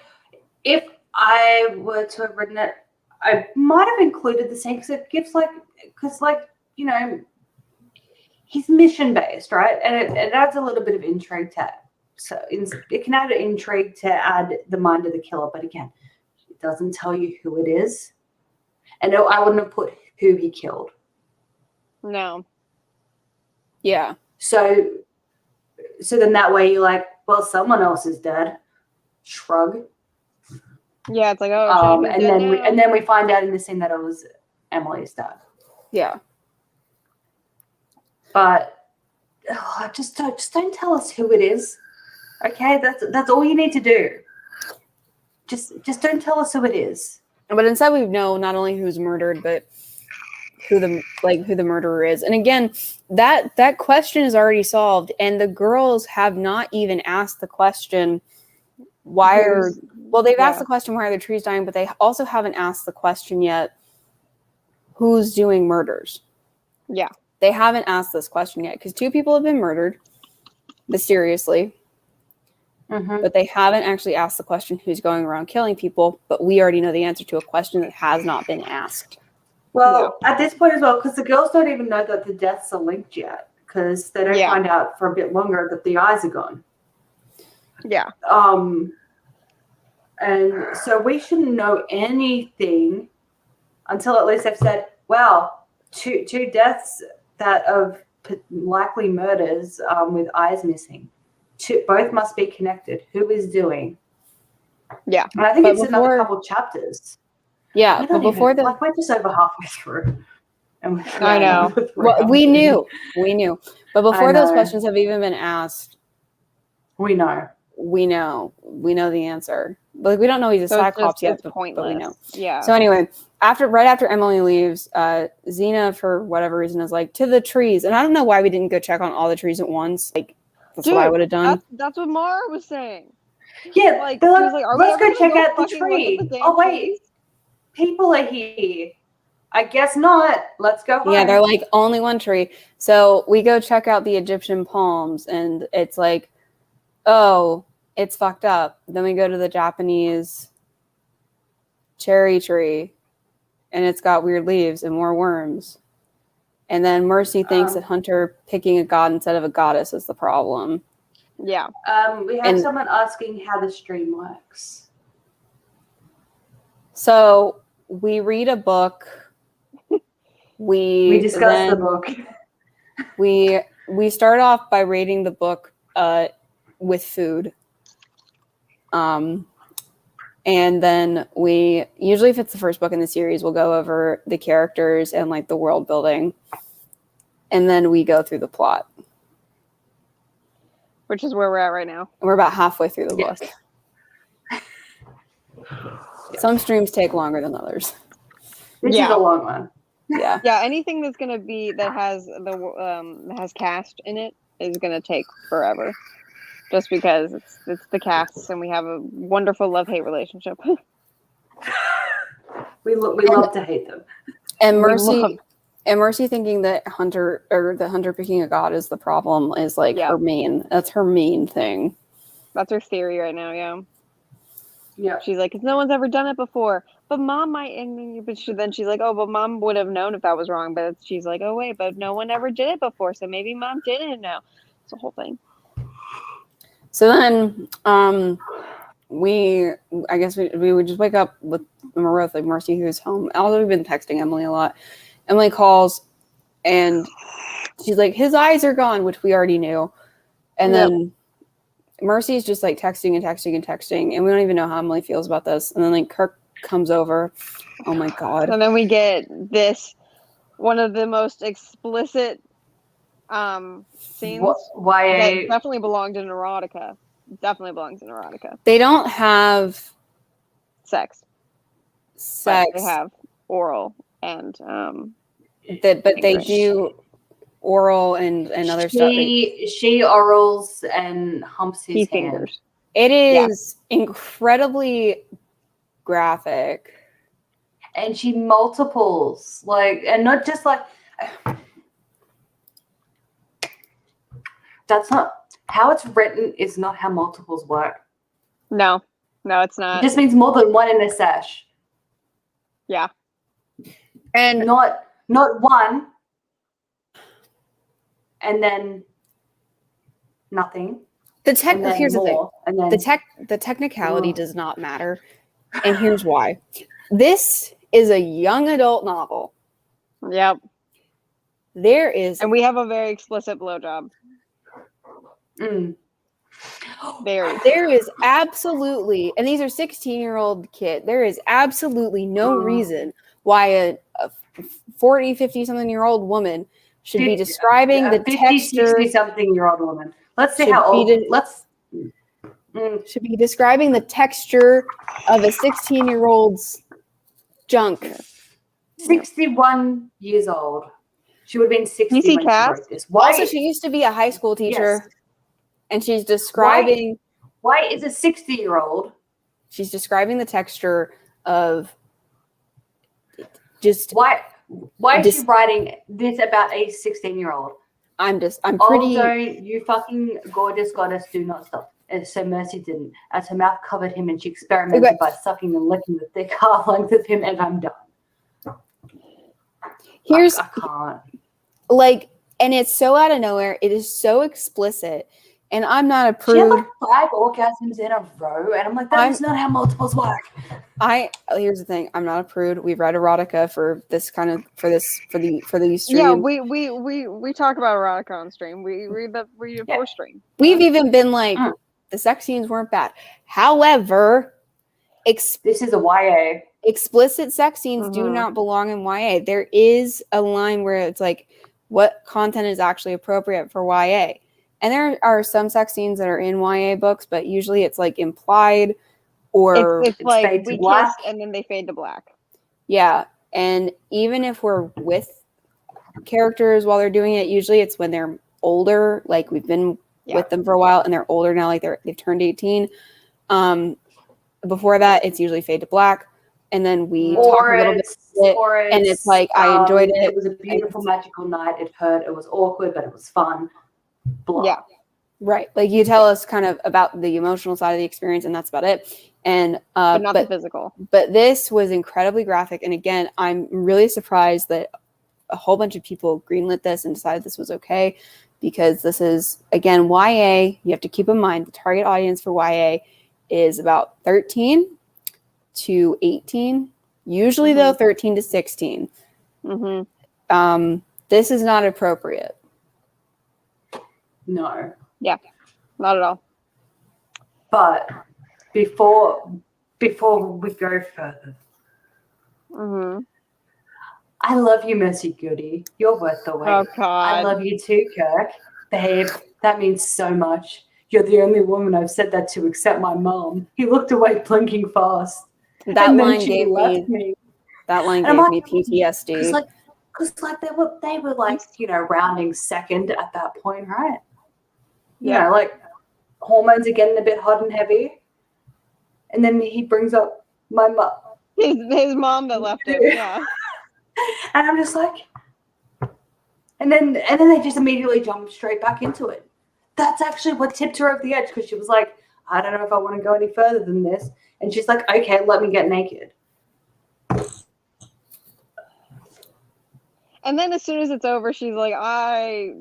if I were to have written it, I might have included the scene because it gives you know, he's mission based, right? And it adds a little bit of intrigue to it. So it can add intrigue to add the mind of the killer, but again, it doesn't tell you who it is. And I wouldn't have put who he killed. No. Yeah. So then that way you're like, well, someone else is dead. Shrug. Yeah, it's like, oh, and then we find out in the scene that it was Emily's dad. Yeah. But just don't tell us who it is. Okay, that's all you need to do. Just don't tell us who it is. But instead, we know not only who's murdered, but who the murderer is. And again, that question is already solved, and the girls have not even asked the question. They've asked the question, why are the trees dying? But they also haven't asked the question yet, who's doing murders? Yeah. They haven't asked this question yet because 2 people have been murdered mysteriously. Mm-hmm. But they haven't actually asked the question, who's going around killing people. But we already know the answer to a question that has not been asked. Well, at this point as well, because the girls don't even know that the deaths are linked yet, because they don't find out for a bit longer that the eyes are gone. Yeah. And so we shouldn't know anything until at least they've said, well, two deaths that of likely murders with eyes missing. Both must be connected. Who is doing? Yeah. And I think it's another couple chapters. Yeah, but before we're just over halfway through. And I know. Well, we knew. But before those questions have even been asked, we know the answer. Like, we don't know he's a Cyclops yet, but we know. Yeah. So anyway, right after Emily leaves, Xena, for whatever reason, is like, to the trees. And I don't know why we didn't go check on all the trees at once. Like, that's what I would have done. That's what Mara was saying. Yeah, like, they're like, let's go check out the tree. Oh, wait. People are here. I guess not. Let's go home. Yeah, they're like, only one tree. So we go check out the Egyptian palms, and it's like, oh, it's fucked up. Then we go to the Japanese cherry tree, and it's got weird leaves and more worms. And then Mercy thinks that Hunter picking a god instead of a goddess is the problem. Yeah. We have someone asking how the stream works. So we read a book. We discuss the book. We start off by rating the book with food. And then we usually, if it's the first book in the series, we'll go over the characters and like the world building. And then we go through the plot. Which is where we're at right now. We're about halfway through the book. Some streams take longer than others. This is a long one. Yeah. Yeah, anything that's gonna be that has cast in it is gonna take forever. Just because it's the casts and we have a wonderful love-hate relationship. we love to hate them. And Mercy thinking that Hunter picking a god is the problem is like that's her main thing. That's her theory right now, yeah. Yeah. She's like, no one's ever done it before. But mom might, then she's like, oh, but mom would have known if that was wrong. But she's like, oh wait, but no one ever did it before, so maybe mom didn't know. It's a whole thing. So then, we would just wake up with like Mercy, who's home. Also, we've been texting Emily a lot. Emily calls, and she's like, his eyes are gone, which we already knew. And then Mercy's just like texting, and we don't even know how Emily feels about this. And then like Kirk comes over. Oh my god! And then we get this one of the most explicit scenes that definitely belonged in erotica. Definitely belongs in erotica. They don't have sex. But they have oral and but they do oral and other stuff. She orals and humps his fingers. It is incredibly graphic. And she multiples, like, and not just like that's not how it's written is not how multiples work. No, it's not. It just means more than one in a sesh. Yeah. And not one and then nothing. Here's the thing. And then the technicality does not matter. And here's why. This is a young adult novel. Yep. And we have a very explicit blowjob. There is absolutely, and these are 16-year-old kids. There is absolutely no reason why a 40, 50-something-year-old woman should be describing the 50, texture. 60-something-year-old woman. Let's see how old. Should be describing the texture of a 16-year-old's junk. 61 years old. She would have been 60 when she wrote this. Also, she used to be a high school teacher, and she's describing. Why is a 60-year-old? She's describing the texture of just. Why is she writing this about a 16-year-old? I'm pretty. Also, you fucking gorgeous goddess, do not stop. And so Mercy didn't, as her mouth covered him, and she experimented by sucking and licking the thick half length of him, and I'm done. I can't. Like, and it's so out of nowhere. It is so explicit, and I'm not a prude. She had like 5 orgasms in a row, and I'm like, that's not how multiples work. Here's the thing. I'm not a prude. We've read erotica for this for these streams. Yeah, we talk about erotica on stream. We read it for stream. We've even been like, the sex scenes weren't bad. However, this is a YA. Explicit sex scenes do not belong in YA. There is a line where it's like, what content is actually appropriate for YA? And there are some sex scenes that are in YA books, but usually it's like implied or it's like we kiss and then they fade to black. Yeah. And even if we're with characters while they're doing it, usually it's when they're older, like we've been with them for a while and they're older now, like they've turned 18. Before that, it's usually fade to black. And then we talk a little bit, and it's like, I enjoyed it. It was a beautiful, magical night. It hurt. It was awkward, but it was fun. Blah. Yeah. Right. Like you tell us kind of about the emotional side of the experience, and that's about it. And but not the physical. But this was incredibly graphic. And again, I'm really surprised that a whole bunch of people greenlit this and decided this was okay, because this is, again, YA. You have to keep in mind the target audience for YA is about 13 to 18. Usually, though, 13 to 16. This is not appropriate. No. Yeah, not at all. But before we go further, I love you, Mercy Goody. You're worth the wait. Oh, God. I love you too, Kirk. Babe, that means so much. You're the only woman I've said that to except my mom. He looked away, blinking fast. That line gave me. That line gave me PTSD. Because they were like, you know, rounding second at that point, right? You know, like hormones are getting a bit hot and heavy. And then he brings up my mom. His mom that left him, yeah. And I'm just like, and then they just immediately jump straight back into it. That's actually what tipped her over the edge, because she was like, I don't know if I want to go any further than this. And she's like, okay, let me get naked. And then as soon as it's over, she's like, I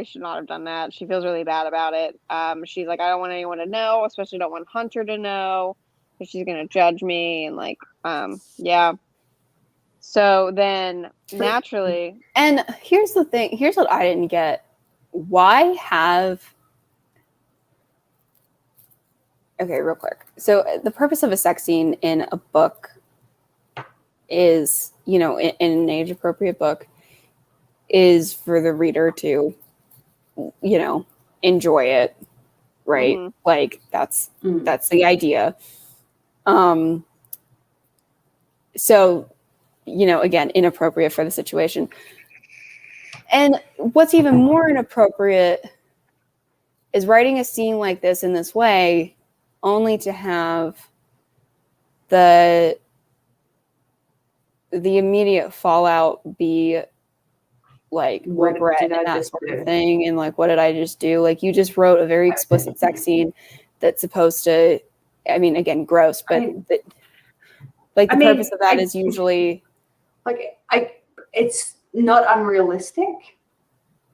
should not have done that. She feels really bad about it. She's like, I don't want anyone to know, especially don't want Hunter to know, because she's going to judge me. And like, yeah. So then naturally. And here's the thing. Here's what I didn't get. Why have. Okay, real quick. So the purpose of a sex scene in a book is, you know, in an age-appropriate book, is for the reader to, you know, enjoy it, right? Like that's the idea. So, you know, again, inappropriate for the situation. And what's even more inappropriate is writing a scene like this in this way, only to have the immediate fallout be like regret and that sort of thing, and like, what did I just do? Like, you just wrote a very explicit sex scene that's supposed to, I mean, again, gross, but the purpose of that is usually like, it's not unrealistic.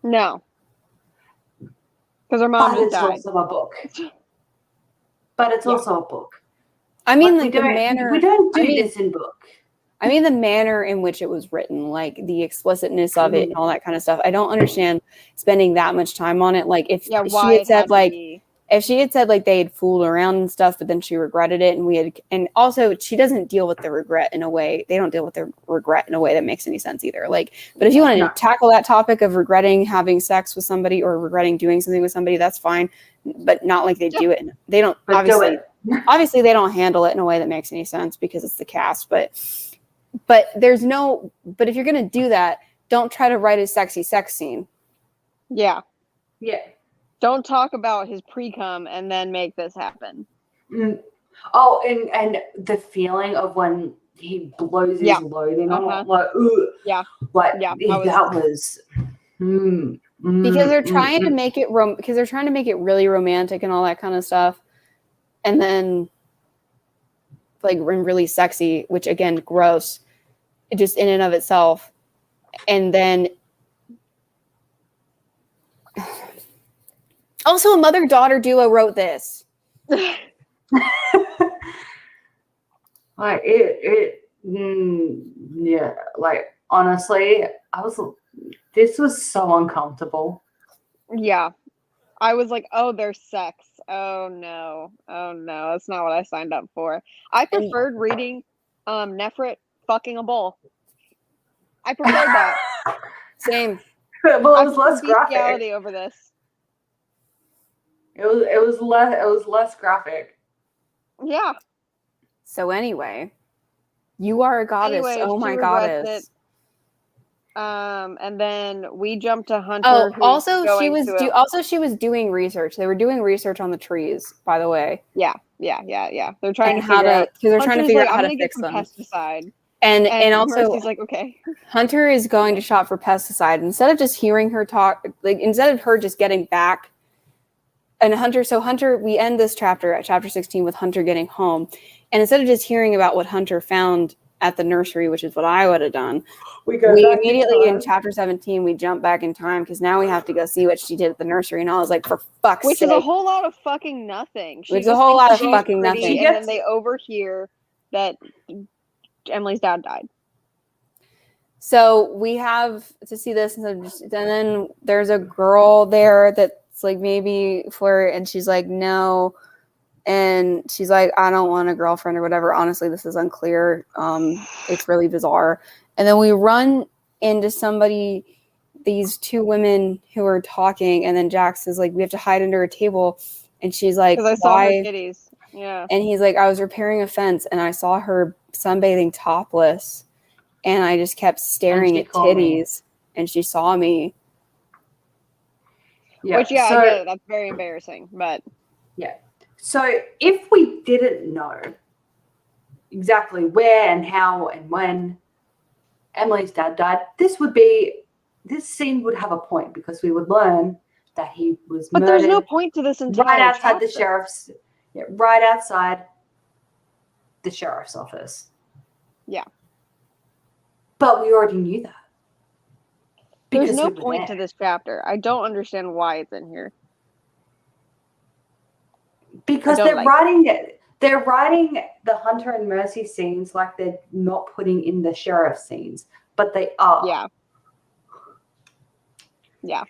No, because her mom just died. It's also a book. But it's also a book. I mean, like the manner. We don't do this in book. I mean, the manner in which it was written, like the explicitness of it and all that kind of stuff. I don't understand spending that much time on it. Like, if she had said like they had fooled around and stuff, but then she regretted it, and also she doesn't deal with the regret in a way. They don't deal with the regret in a way that makes any sense either. Like, but if you want to tackle that topic of regretting having sex with somebody or regretting doing something with somebody, that's fine. But not like they do it. They don't obviously they don't handle it in a way that makes any sense because it's the cast, but if you're going to do that, don't try to write a sexy sex scene. Yeah. Yeah. Don't talk about his pre-cum and then make this happen. Oh, and the feeling of when he blows his load in on it, like, ooh. Yeah. Like, that was because they're trying to make it really romantic and all that kind of stuff. And then like really sexy, which again, gross, just in and of itself. And then also a mother-daughter duo wrote this. Like yeah, like honestly, this was so uncomfortable. Yeah. I was like, oh, there's sex. Oh no, that's not what I signed up for. I preferred reading Nefret fucking a bull. I preferred that. Same. Well, it was less graphic over this. It was less graphic. Yeah. So anyway, you are a goddess. Oh my goddess. And then we jumped to Hunter. Oh, also she was doing research. They were doing research on the trees, by the way. Yeah. They're trying to figure out how to fix them. Pesticide. And also, Mercy's like, okay. Hunter is going to shop for pesticide instead of just hearing her talk. Like, instead of her just getting back. And Hunter, we end this chapter at chapter 16 with Hunter getting home, and instead of just hearing about what Hunter found at the nursery, which is what I would have done, we immediately in chapter 17 we jump back in time because now we have to go see what she did at the nursery. And I was like, for fuck's sake. Which is a whole lot of fucking nothing. And then they overhear that Emily's dad died. So we have to see this, and then there's a girl there that's like maybe flirt, and she's like, no, and she's like, I don't want a girlfriend or whatever. Honestly, this is unclear. It's really bizarre. And then we run into these two women who are talking, and then Jax is like, we have to hide under a table, and she's like, because I saw her titties. Yeah. And he's like, I was repairing a fence, and I saw her sunbathing topless. And I just kept staring at titties, and she saw me. Yeah. Which, I get it. That's very embarrassing, but... Yeah. So, if we didn't know exactly where and how and when Emily's dad died, this scene would have a point, because we would learn that he was murdered. But there's no point to this entire right outside chapter. the sheriff's... Yeah, right outside the sheriff's office. Yeah. But we already knew that. There's no point to this chapter. I don't understand why it's in here. Because they're writing it. They're writing the Hunter and Mercy scenes like they're not putting in the sheriff scenes, but they are. Yeah. Yeah.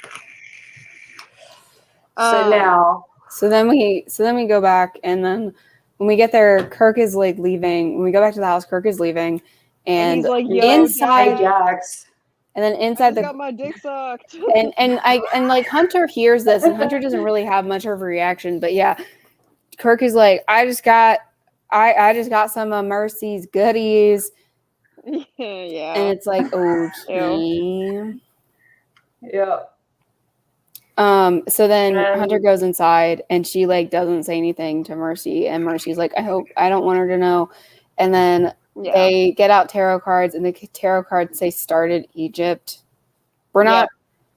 So then we go back, and then when we get there, Kirk is like leaving. When we go back to the house, Kirk is leaving. And he's like, inside Jax. And then inside got my dick sucked. and like Hunter hears this, and Hunter doesn't really have much of a reaction, but yeah, Kirk is like, I just got some of Mercy's goodies. Yeah. And it's like, okay. Yeah. So then Hunter goes inside, and she like doesn't say anything to Mercy, and Mercy's like, I don't want her to know. And then they get out tarot cards, and the tarot cards say started Egypt. We're not.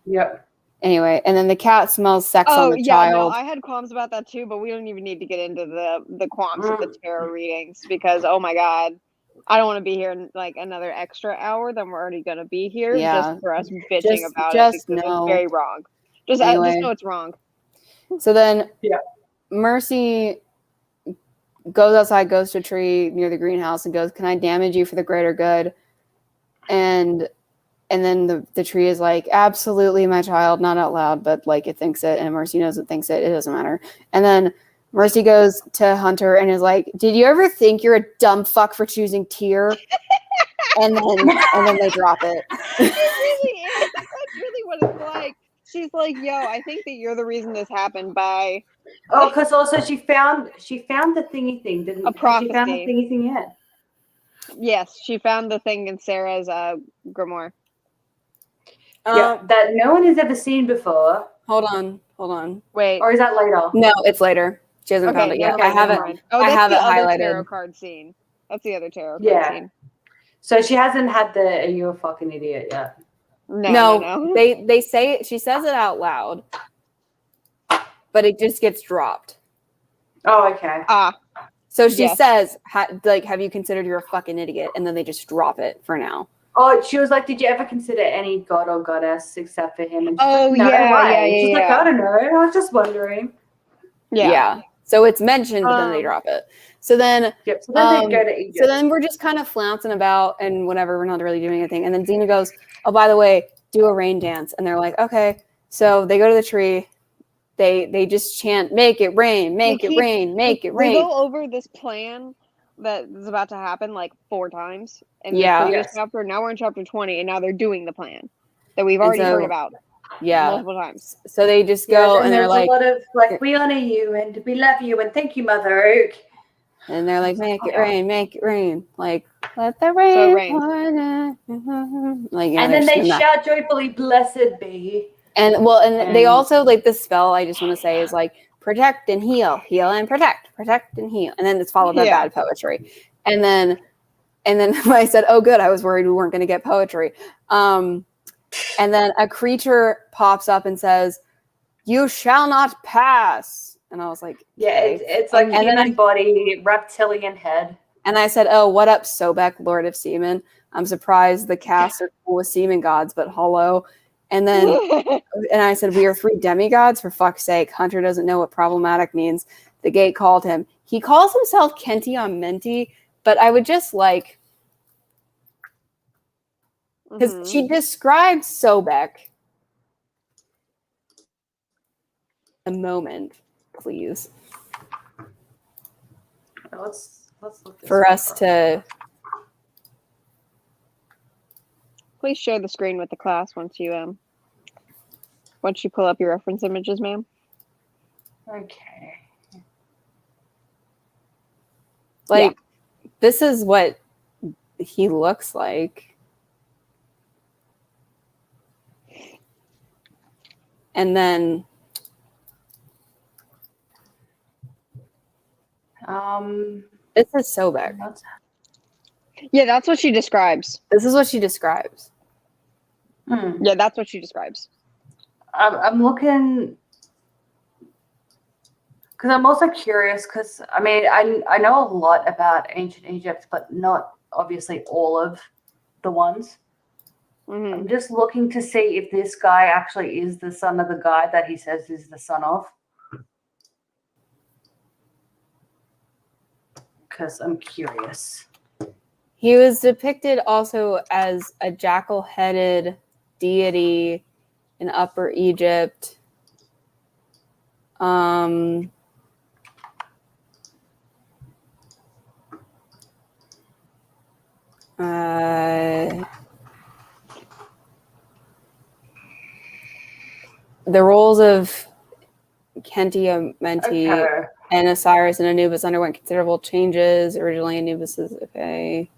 Yep. Anyway, and then the cat smells sex on the child. No, I had qualms about that too, but we don't even need to get into the qualms of the tarot readings, because oh my god, I don't want to be here in like another extra hour than we're already going to be here just for us bitching about it, because it's very wrong. Just know it's wrong. So then Mercy goes outside, goes to a tree near the greenhouse, and goes, can I damage you for the greater good? And then the tree is like, absolutely, my child, not out loud, but like it thinks it, and Mercy knows it thinks it. It doesn't matter. And then Mercy goes to Hunter and is like, did you ever think you're a dumb fuck for choosing Tyr? and then they drop it. It really is. That's really what it's like. She's like, yo, I think that you're the reason this happened by... Oh, because also she found the thingy thing, didn't a prophecy. She found the thingy thing in. Yes, she found the thing in Sarah's grimoire. That no one has ever seen before. Hold on. Wait. Or is that later? No, it's later. She hasn't found it yet. I have it. Oh, I have it highlighted. Tarot card scene. That's the other tarot card scene. So she hasn't had the "Are you a fucking idiot" yet? No. They say it. She says it out loud, but it just gets dropped. Oh, okay. So she says, have you considered you're a fucking idiot? And then they just drop it for now. Oh, she was like, did you ever consider any god or goddess except for him? And she's like, no, She's like, I don't know. I was just wondering. Yeah. So it's mentioned, but then they drop it. So then, they go to Egypt. So then we're just kind of flouncing about and whatever. We're not really doing anything. And then Xena goes, oh, by the way, do a rain dance. And they're like, okay. So they go to the tree. They just chant, make it rain, make it rain, make it rain. They go over this plan that is about to happen like 4 times in the previous chapter. Now we're in chapter 20, and now they're doing the plan that we've already heard about multiple times. So they just go and they're like, a lot of like, we honor you and we love you and thank you, Mother. And they're like, make it rain, make it rain. Like, let the rain. Like, and then they shout joyfully, blessed be. And they also like the spell, I just want to say, is like protect and heal and protect and heal. And then it's followed by bad poetry. And then I said, oh good, I was worried we weren't going to get poetry. And then a creature pops up and says, you shall not pass. And I was like, it's like human body, reptilian head. And I said, oh, what up, Sobek, Lord of Seamen? I'm surprised the cast are cool with seaman gods, but hello. And then, and I said, we are 3 demigods, for fuck's sake. Hunter doesn't know what problematic means. The gate called him. He calls himself Kenti on Menti, But I would just like, because she described Sobek. A moment, please. Let's look this for us to. Please share the screen with the class once you pull up your reference images, ma'am. Okay. Like, this is what he looks like. And then this is Sobek. Yeah, that's what she describes. This is what she describes. Yeah, that's what she describes. I'm looking because I'm also curious because I mean I know a lot about ancient Egypt, but not obviously all of the ones. I'm just looking to see if this guy actually is the son of the guy that he says is the son of. Because I'm curious. He was depicted also as a jackal-headed deity in Upper Egypt. The roles of Khenti and Osiris and Anubis underwent considerable changes. Originally, Anubis is okay.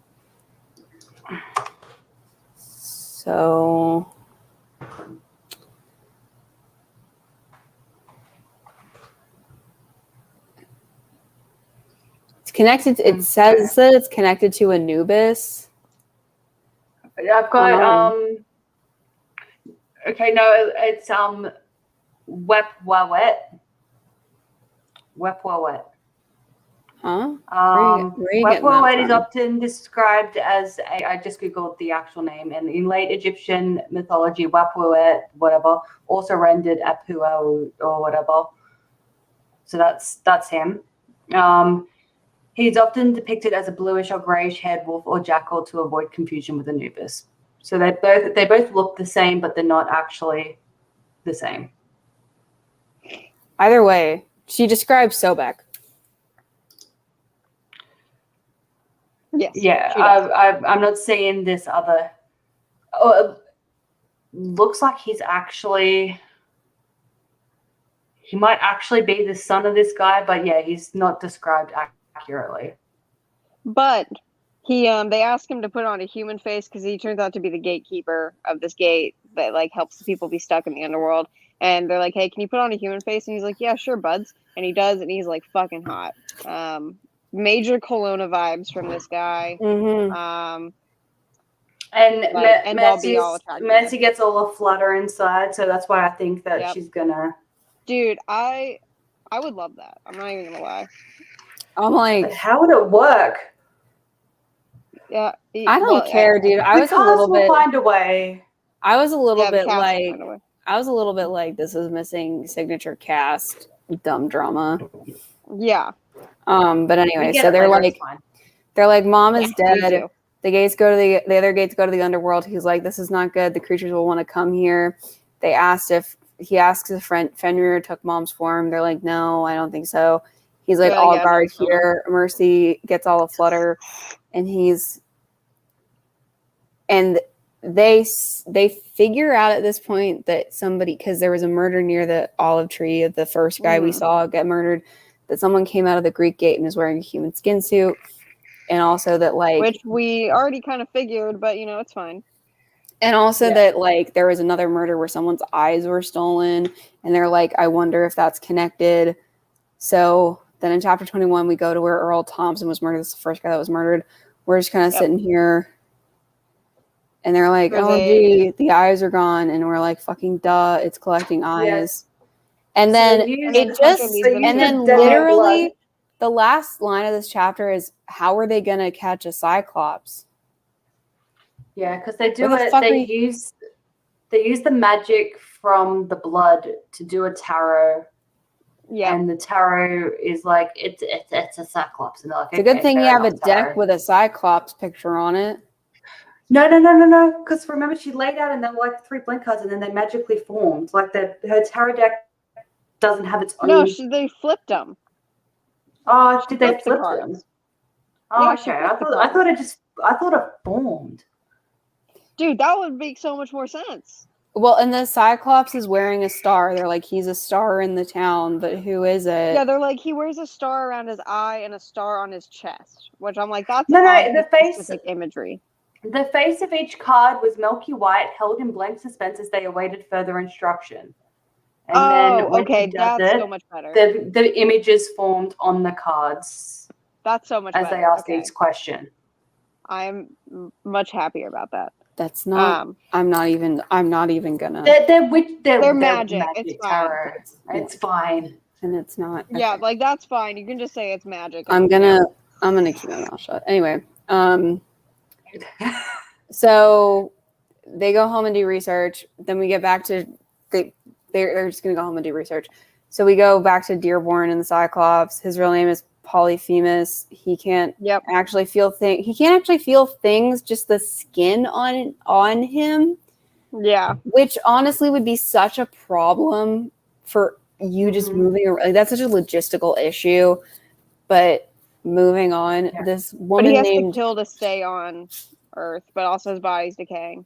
So it's connected. It says that it's connected to Anubis. I've got okay, no, it's Wepwawet. Wepwawet. Huh? Wepwawet is often described as I just googled the actual name, and in late Egyptian mythology, Wepwawet, whatever, also rendered Apua or whatever. So that's him. He's often depicted as a bluish or grayish-haired wolf or jackal to avoid confusion with Anubis. So they both look the same, but they're not actually the same. Either way, she describes Sobek. Yes. Yeah, I'm not seeing this other. Oh, it looks like he might actually be the son of this guy, but yeah, he's not described accurately. But they asked him to put on a human face because he turns out to be the gatekeeper of this gate that like helps people be stuck in the underworld. And they're like, "Hey, can you put on a human face?" And he's like, "Yeah, sure, buds." And he does, and he's like fucking hot. Major Kelowna vibes from this guy. And Mercy gets all a flutter inside, so that's why I think that she's gonna. Dude, I would love that. I'm not even gonna lie. I'm like, but how would it work? Yeah, I don't care, dude. I was a little bit. Find a way. I was a little bit like, this is missing signature cast, dumb drama. Yeah. But anyway, so they're like, mom is dead. The gates go to the other gates go to the underworld. He's like, this is not good. The creatures will want to come here. He asks if Fenrir took mom's form. They're like, no, I don't think so. He's like, all guard here. Mercy gets all aflutter, and they figure out at this point that somebody, because there was a murder near the olive tree of the first guy we saw get murdered, that someone came out of the Greek gate and is wearing a human skin suit, and also that like, which we already kind of figured, but you know, it's fine. And also that like there was another murder where someone's eyes were stolen, and they're like, I wonder if that's connected. So then in chapter 21, we go to where Earl Thompson was murdered. This is the first guy that was murdered. We're just kind of sitting here, and they're like, oh, gee, the eyes are gone. And we're like, fucking duh, it's collecting eyes. And then literally the last line of this chapter is, how are they going to catch a Cyclops? Yeah, because they do it. They use the magic from the blood to do a tarot Yeah. And the tarot is like, it's a cyclops. And they're like, It's a good thing you have a deck with a cyclops picture on it. No. Because remember, she laid out and there were like 3 blank cards and then they magically formed. Like her tarot deck doesn't have its own. No, they flipped them. Oh, did they flip them? Oh, Yeah, okay. I thought it formed. Dude, that would make so much more sense. Well, and the Cyclops is wearing a star. They're like, he's a star in the town, but who is it? Yeah, they're like, he wears a star around his eye and a star on his chest, which I'm like, that's the face specific imagery. The face of each card was milky white, held in blank suspense as they awaited further instruction. And then when okay, that's so much better. The images formed on the cards. That's so much better. As they asked each question. I'm much happier about that. That's not. I'm not even gonna. They're magic. It's fine. It's fine, and it's not. Yeah, okay. Like that's fine. You can just say it's magic. I'm gonna keep my mouth shut. Anyway, so they go home and do research. Then we get back to they're just gonna go home and do research. So we go back to Dearborn and the Cyclops. His real name is Polyphemus. He can't actually feel things. He can't actually feel things, just the skin on him. Yeah. Which honestly would be such a problem for you just moving around. Like, that's such a logistical issue. But moving on, this woman but he has to kill to stay on Earth, but also his body's decaying.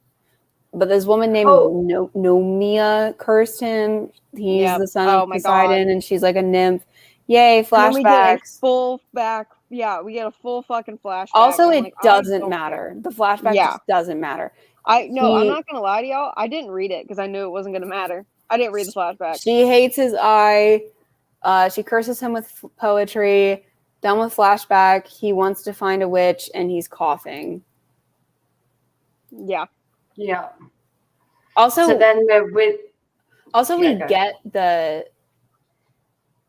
But this woman named Nomia cursed him. He's the son of Poseidon, and she's like a nymph. Yay, flashbacks. We get a full back. Yeah, we get a full fucking flashback. Also, it doesn't matter. The flashback just doesn't matter. I'm not gonna lie to y'all. I didn't read it because I knew it wasn't gonna matter. I didn't read the flashback. She hates his eye. She curses him with poetry. Done with flashback. He wants to find a witch, and he's coughing. Yeah. Yeah. Also, so then we get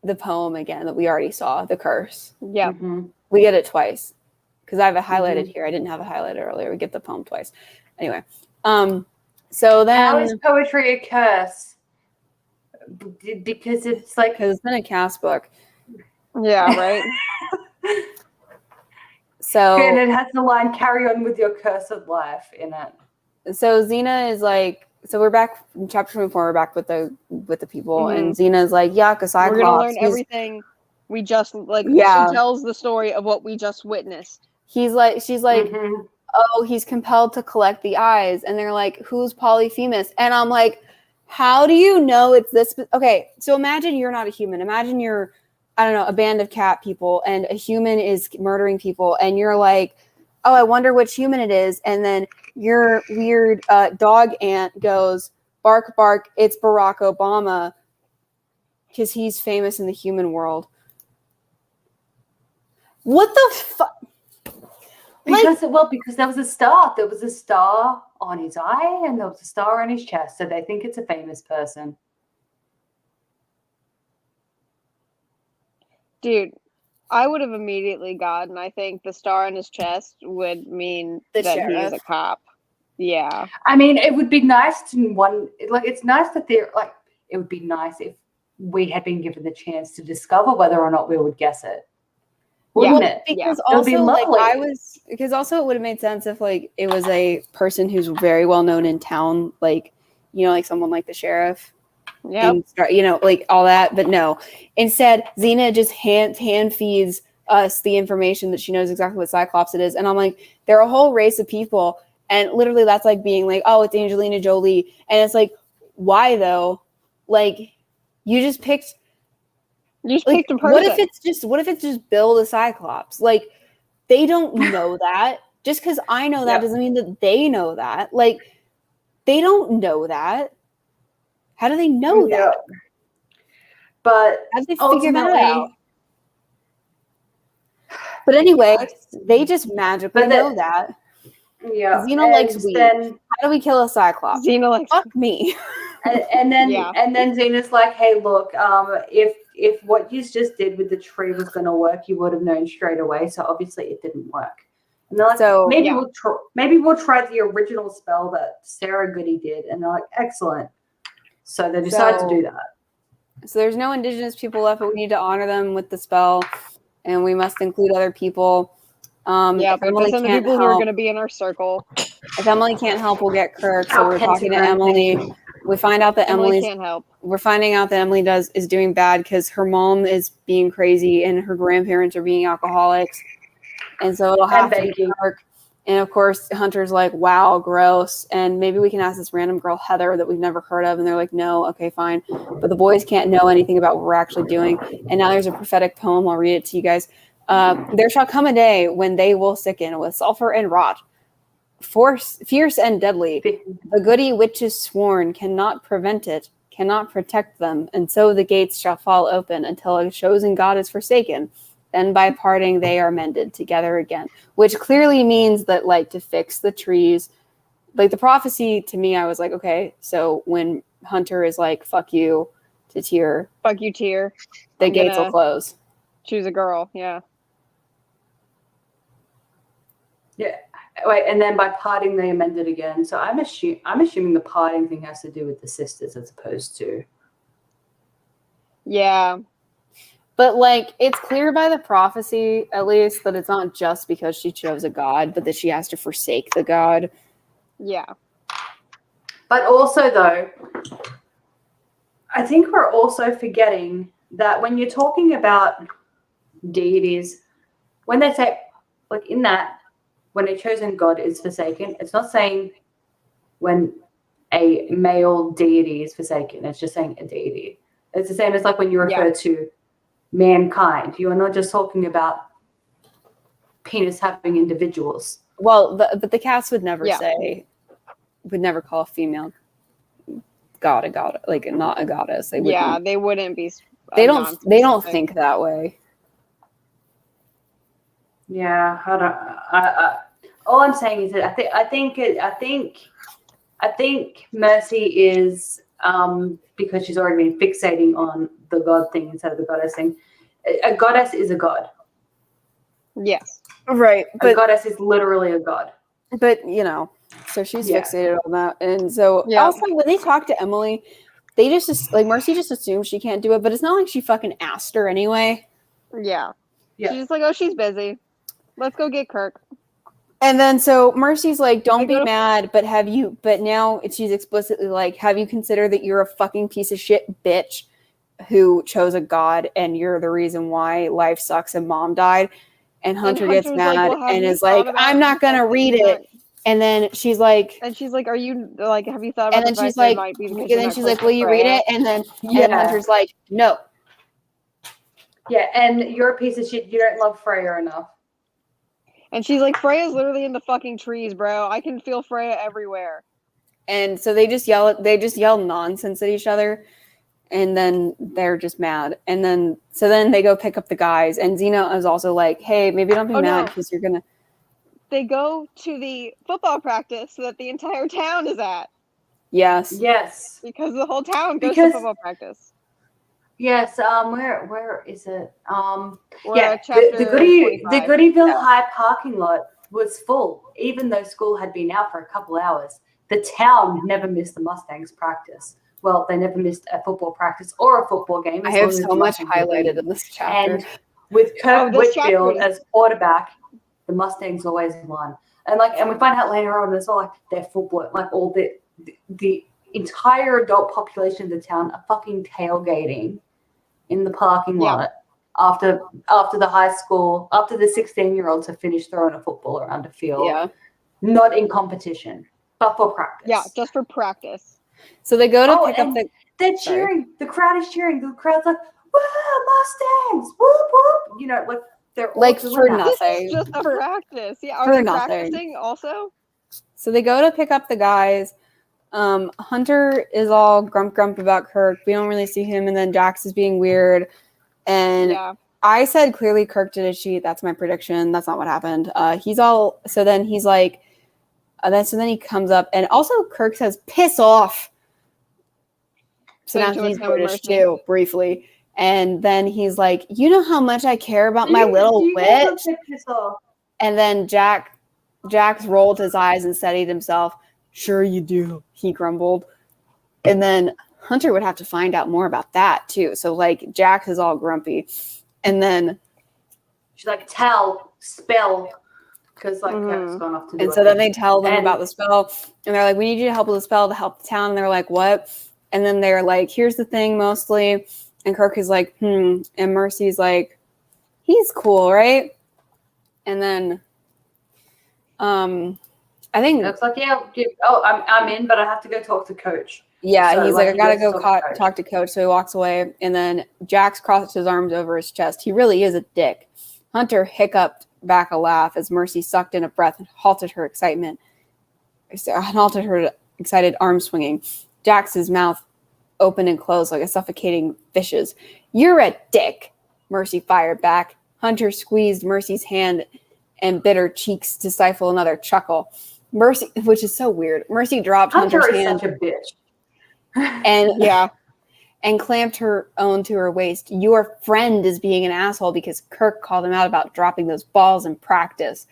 the poem again that we already saw, the curse. Yeah. Mm-hmm. We get it twice because I have it highlighted here. I didn't have it highlighted earlier. We get the poem twice. Anyway, so then how is poetry a curse? Because it's like because it's in a cast book. Yeah, right. So and it has the line "Carry on with your cursed life" in it. So Xena is like, so we're back in chapter 24. We're back with the people, and Xena's like, "Yuck, a Cyclops." We're gonna learn everything. We just she tells the story of what we just witnessed. She's like, "Oh, he's compelled to collect the eyes," and they're like, "Who's Polyphemus?" And I'm like, "How do you know it's this?" Okay, so imagine you're not a human. Imagine you're, I don't know, a band of cat people, and a human is murdering people, and you're like, "Oh, I wonder which human it is," and then your weird dog aunt goes, "Bark, bark, it's Barack Obama," because he's famous in the human world. What the fuck? Because there was a star. There was a star on his eye and there was a star on his chest. So they think it's a famous person. Dude, I would have immediately gotten, I think the star on his chest would mean that he is a cop. Yeah. I mean, it would be nice it's nice that it would be nice if we had been given the chance to discover whether or not we would guess it. Wouldn't it? Because also, it would have made sense if it was a person who's very well known in town, like someone like the sheriff. Yeah. All that. But no. Instead, Xena just hand feeds us the information that she knows exactly what Cyclops it is. And I'm like, they're a whole race of people. And literally that's like being like, oh, it's Angelina Jolie. And it's like, why though? You just picked picked a person. What if it's just Bill the Cyclops? They don't know that. Just because I know that doesn't mean that they know that. They don't know that. How do they know that? But how do they figure that out? But anyway, they just magically know that. Yeah. Xena likes weed. How do we kill a Cyclops? Xena likes fuck me. and then Xena's like, hey, look, if what you just did with the tree was going to work, you would have known straight away. So obviously it didn't work. And they're like, maybe we'll try the original spell that Sarah Goody did. And they're like, excellent. So they decide to do that. So there's no indigenous people left, but we need to honor them with the spell, and we must include other people. Yeah, but Emily there's can't people who help. are going to be in our circle. If Emily can't help, we'll get Kirk. So we're talking to Emily. We find out that Emily can't help. We're finding out that Emily is doing bad because her mom is being crazy and her grandparents are being alcoholics, and so it'll have to be Kirk. And of course, Hunter's like, "Wow, gross." And maybe we can ask this random girl Heather that we've never heard of, and they're like, "No, okay, fine." But the boys can't know anything about what we're actually doing. And now there's a prophetic poem. I'll read it to you guys. There shall come a day when they will sicken with sulfur and rot. Fierce and deadly, the goody which is sworn cannot prevent it, cannot protect them, and so the gates shall fall open until a chosen God is forsaken. Then by parting they are mended together again, which clearly means that, like, to fix the trees, like the prophecy to me, I was like, okay, so when Hunter is like, "Fuck you," to Tyr, "Fuck you, Tyr," the gates will close. Choose a girl, yeah. Yeah. Wait, and then by parting they amended again. So I'm assuming the parting thing has to do with the sisters as opposed to. Yeah. But like, it's clear by the prophecy, at least, that it's not just because she chose a god, but that she has to forsake the god. Yeah. But also, though, I think we're also forgetting that when you're talking about deities, when they say, like, in that, when a chosen god is forsaken, it's not saying when a male deity is forsaken. It's just saying a deity. It's the same as like when you refer to mankind. You are not just talking about penis having individuals. Well, but the cast would never would never call a female god a god, like not a goddess. They wouldn't. They wouldn't be. They don't think that way. Yeah, all I'm saying is that I think Mercy is because she's already been fixating on the god thing instead of the goddess thing. A goddess is a god. Yes. Right. But a goddess is literally a god. But so she's fixated on that, and so also when they talk to Emily, they just like Mercy just assumes she can't do it, but it's not like she fucking asked her anyway. Yeah. She's just like, oh, she's busy. Let's go get Kirk. And then so Mercy's like, don't be mad, but now she's explicitly like, have you considered that you're a fucking piece of shit bitch who chose a god and you're the reason why life sucks and mom died? And Hunter gets mad and is like, I'm not going to read it. And then she's like, are you like, have you thought about and then she's like, will you read it? And then and Hunter's like, no. Yeah, and you're a piece of shit. You don't love Freya enough. And she's like, Freya's literally in the fucking trees, bro. I can feel Freya everywhere. And so they just yell nonsense at each other. And then they're just mad. And then they go pick up the guys. And Xena is also like, hey, maybe don't be mad because you're going to. They go to the football practice that the entire town is at. Yes. Yes. Because the whole town goes to football practice. Yes, where is it? The Goodyville High parking lot was full, even though school had been out for a couple hours. The town never missed the Mustangs practice. Well, they never missed a football practice or a football game. I have so much highlighted in this chapter. And with Kirk Whitfield as quarterback, the Mustangs always won. And we find out later on as well, like they're full-blown, like all the entire adult population of the town are fucking tailgating in the parking lot after the high school, after the 16-year-olds have finished throwing a football around a field. Yeah. Not in competition, but for practice. Yeah, just for practice. So they go to pick up they're cheering. The crowd is cheering. The crowd's like, whoa, Mustangs, whoop, whoop. You know, like they're all like for nothing. This is just a practice. Yeah, are they practicing also? So they go to pick up the guys. Hunter is all grump about Kirk. We don't really see him, and then Jax is being weird. And I said clearly Kirk did a cheat. That's my prediction. That's not what happened. So then he's like, so then he comes up, and also Kirk says, "Piss off." So now he's British too, briefly. And then he's like, "You know how much I care about my little witch." And then Jax rolled his eyes and steadied himself. "Sure you do," he grumbled. And then Hunter would have to find out more about that too. So like Jax is all grumpy, and then she's like, tell, spill, because like Kirk's gone off to do and so then they tell them about the spell, and they're like, we need you to help with the spell to help the town. And they're like, what? And then they're like, here's the thing, mostly. And Kirk is like, and Mercy's like, he's cool, right? And then I think it's like, I'm in, but I have to go talk to Coach. Yeah, so, he's like, I gotta go talk to Coach. So he walks away, and then Jax crosses his arms over his chest. He really is a dick. Hunter hiccuped back a laugh as Mercy sucked in a breath and halted her excited arm swinging. Jax's mouth opened and closed like a suffocating fish's. You're a dick, Mercy fired back. Hunter squeezed Mercy's hand and bit her cheeks to stifle another chuckle. Mercy, which is so weird. Mercy dropped Hunter's hand. Such a bitch. And clamped her own to her waist. Your friend is being an asshole because Kirk called him out about dropping those balls in practice.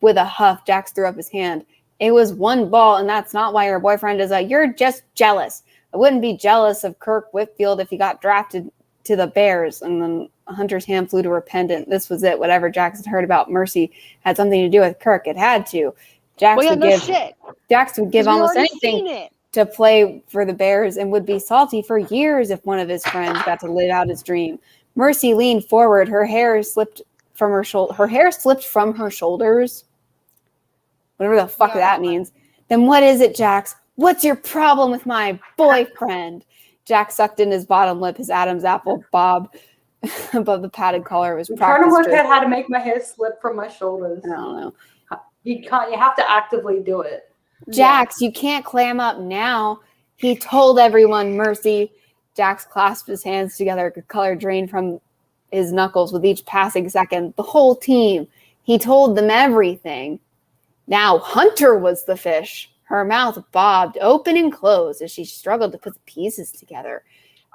With a huff, Jax threw up his hand. It was one ball, and that's not why your boyfriend is you're just jealous. I wouldn't be jealous of Kirk Whitfield if he got drafted to the Bears. And then Hunter's hand flew to her pendant. This was it. Whatever Jax had heard about Mercy had something to do with Kirk. It had to. Jax would give almost anything to play for the Bears and would be salty for years if one of his friends got to live out his dream. Mercy leaned forward. Her hair slipped from her shoulders. Whatever the fuck that means. Then what is it, Jax? What's your problem with my boyfriend? Jax sucked in his bottom lip, his Adam's apple bob above the padded collar of his practice. I'm trying to work out how to make my hair slip from my shoulders. I don't know. You can't. You have to actively do it. Jax, you can't clam up now. He told everyone, Mercy. Jax clasped his hands together. Color drained from his knuckles with each passing second. The whole team. He told them everything. Now Hunter was the fish. Her mouth bobbed open and closed as she struggled to put the pieces together.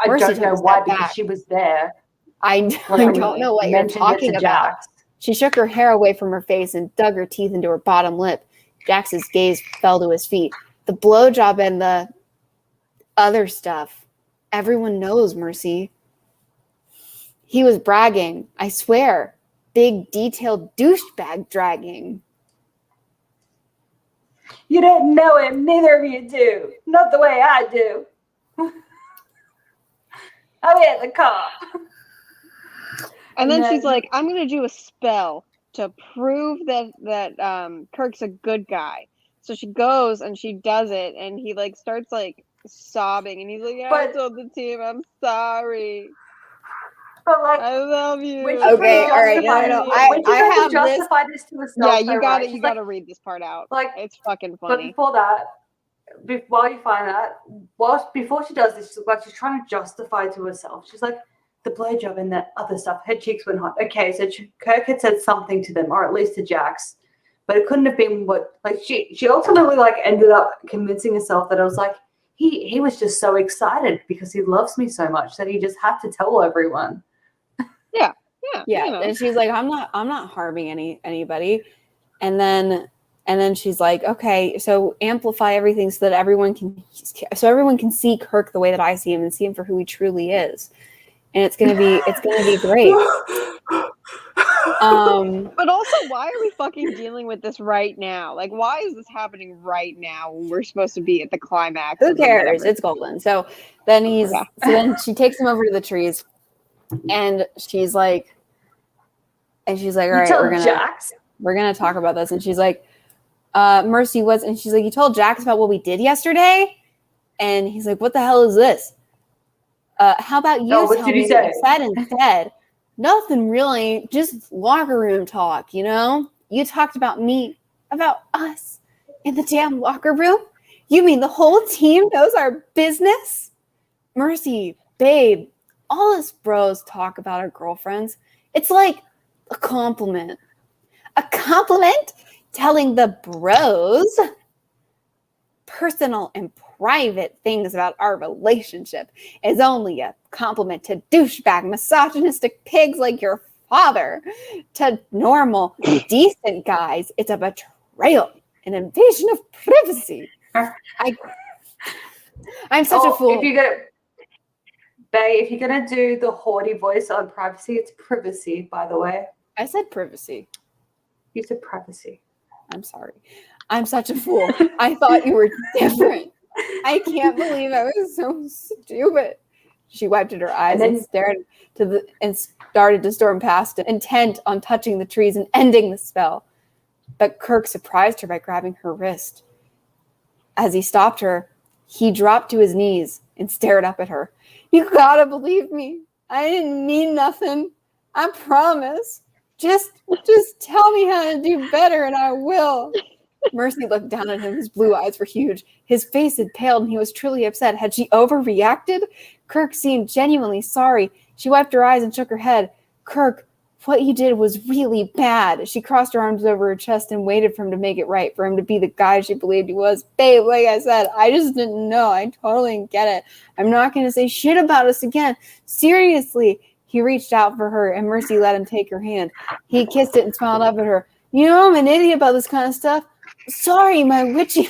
Mercy don't know why, because she was there. I don't know what you're talking about. She shook her hair away from her face and dug her teeth into her bottom lip. Jax's gaze fell to his feet. The blowjob and the other stuff. Everyone knows, Mercy. He was bragging. I swear. Big, detailed douchebag dragging. You didn't know him. Neither of you do. Not the way I do. I'm in the car. And then she's like, I'm going to do a spell to prove that Kirk's a good guy. So she goes and she does it, and he starts sobbing, and he's like, I told the team I'm sorry. But I love you. Okay, all right. No. I have justify this to herself. Yeah, you got to read this part out. It's fucking funny. But before that, while you find that, before she does this, she's trying to justify to herself. She's like, the blowjob and that other stuff. Her cheeks went hot. Okay, so Kirk had said something to them, or at least to Jax, but it couldn't have been what. She ultimately ended up convincing herself that I was like, he was just so excited because he loves me so much that he just had to tell everyone. Yeah. And she's like, I'm not harming anybody, and then she's like, okay, so amplify everything so that everyone can see Kirk the way that I see him and see him for who he truly is. And it's gonna be great. But also, why are we fucking dealing with this right now? Why is this happening right now when we're supposed to be at the climax? Who cares? It's golden. So then then she takes him over to the trees, and she's like, all right, we're gonna talk about this. And she's like, Mercy was, and she's like, you told Jax about what we did yesterday? And he's like, what the hell is this? How about you tell me what you said instead? Nothing really, just locker room talk, You talked about me, about us in the damn locker room? You mean the whole team knows our business? Mercy, babe, all us bros talk about our girlfriends. It's like a compliment. A compliment telling the bros personal and private things about our relationship is only a compliment to douchebag, misogynistic pigs like your father. To normal, decent guys, it's a betrayal, an invasion of privacy. I'm such a fool. Bae, if you're going to do the haughty voice on privacy, it's privacy, by the way. I said privacy. You said privacy. I'm sorry. I'm such a fool. I thought you were different. I can't believe I was so stupid. She wiped at her eyes and stared and started to storm past him, intent on touching the trees and ending the spell. But Kirk surprised her by grabbing her wrist. As he stopped her, he dropped to his knees and stared up at her. You gotta believe me. I didn't mean nothing. I promise. Just tell me how to do better and I will. Mercy looked down at him. His blue eyes were huge. His face had paled and he was truly upset. Had she overreacted? Kirk seemed genuinely sorry. She wiped her eyes and shook her head. Kirk, what you did was really bad. She crossed her arms over her chest and waited for him to make it right, for him to be the guy she believed he was. Babe, like I said, I just didn't know. I totally get it. I'm not going to say shit about us again. Seriously. He reached out for her, and Mercy let him take her hand. He kissed it and smiled up at her. You know, I'm an idiot about this kind of stuff. Sorry, my witchy.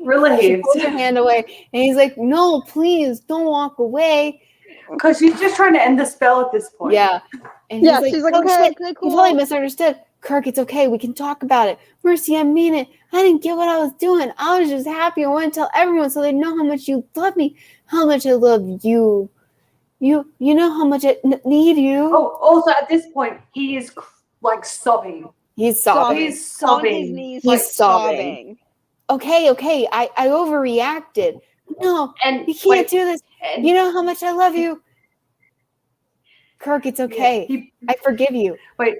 Really? She pulled her hand away, and he's like, no, please, don't walk away. Because she's just trying to end the spell at this point. Yeah. And yeah, she's like, okay, cool. You totally misunderstood. Kirk, it's okay. We can talk about it. Mercy, I mean it. I didn't get what I was doing. I was just happy. I want to tell everyone so they know how much you love me, how much I love you. You know how much I need you. Oh, also at this point, he is like sobbing. He's sobbing. He's sobbing. On his knees, He's like, sobbing. Okay. I overreacted. No, And you can't do this. You know how much I love you. Kirk, it's okay. I forgive you. Wait.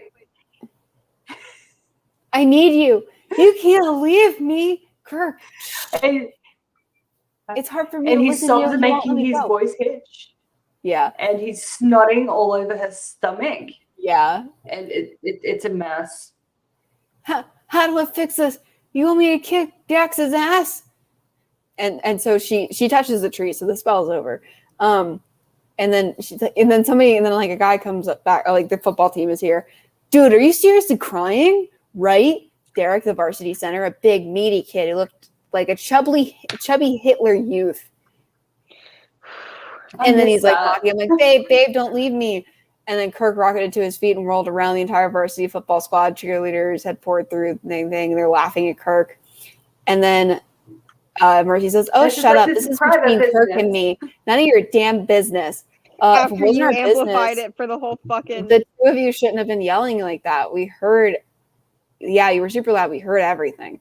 I need you. You can't leave me, Kirk. And, it's hard for me and to he's listen to you. making his voice hitch. Yeah. And he's snotting all over his stomach. Yeah. And it's a mess. How do I fix this? You want me to kick Dax's ass? And so she touches the tree, so the spell's over. And then like a guy comes up back, like the football team is here. Dude, are you seriously crying? Right? Derek, the varsity center, a big meaty kid who looked like a chubby Hitler youth. And then he's like mocking him, like, babe, don't leave me. And then Kirk rocketed to his feet and rolled around. The entire varsity football squad, cheerleaders had poured through the thing. They're laughing at Kirk. And then Mercy says, "Oh, shut up! This is between Kirk and me. None of your damn business." After you amplified it for the whole fucking. The two of you shouldn't have been yelling like that. We heard. Yeah, you were super loud. We heard everything.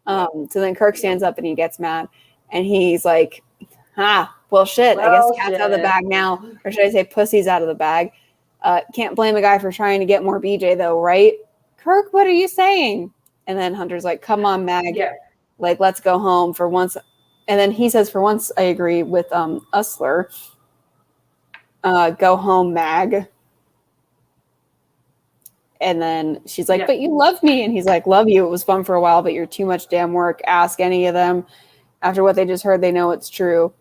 So then Kirk stands up and he gets mad, and he's like, well, shit. I guess cat's out of the bag now, or should I say, pussy's out of the bag. Can't blame a guy for trying to get more BJ though, right? Kirk, what are you saying?" And then Hunter's like, "Come on, Mag. Yeah. Like, let's go home for once." And then he says, "For once, I agree with Usler. Go home, Mag." And then she's like, "But you love me." And he's like, "Love you. It was fun for a while, but you're too much damn work. Ask any of them. After what they just heard, they know it's true."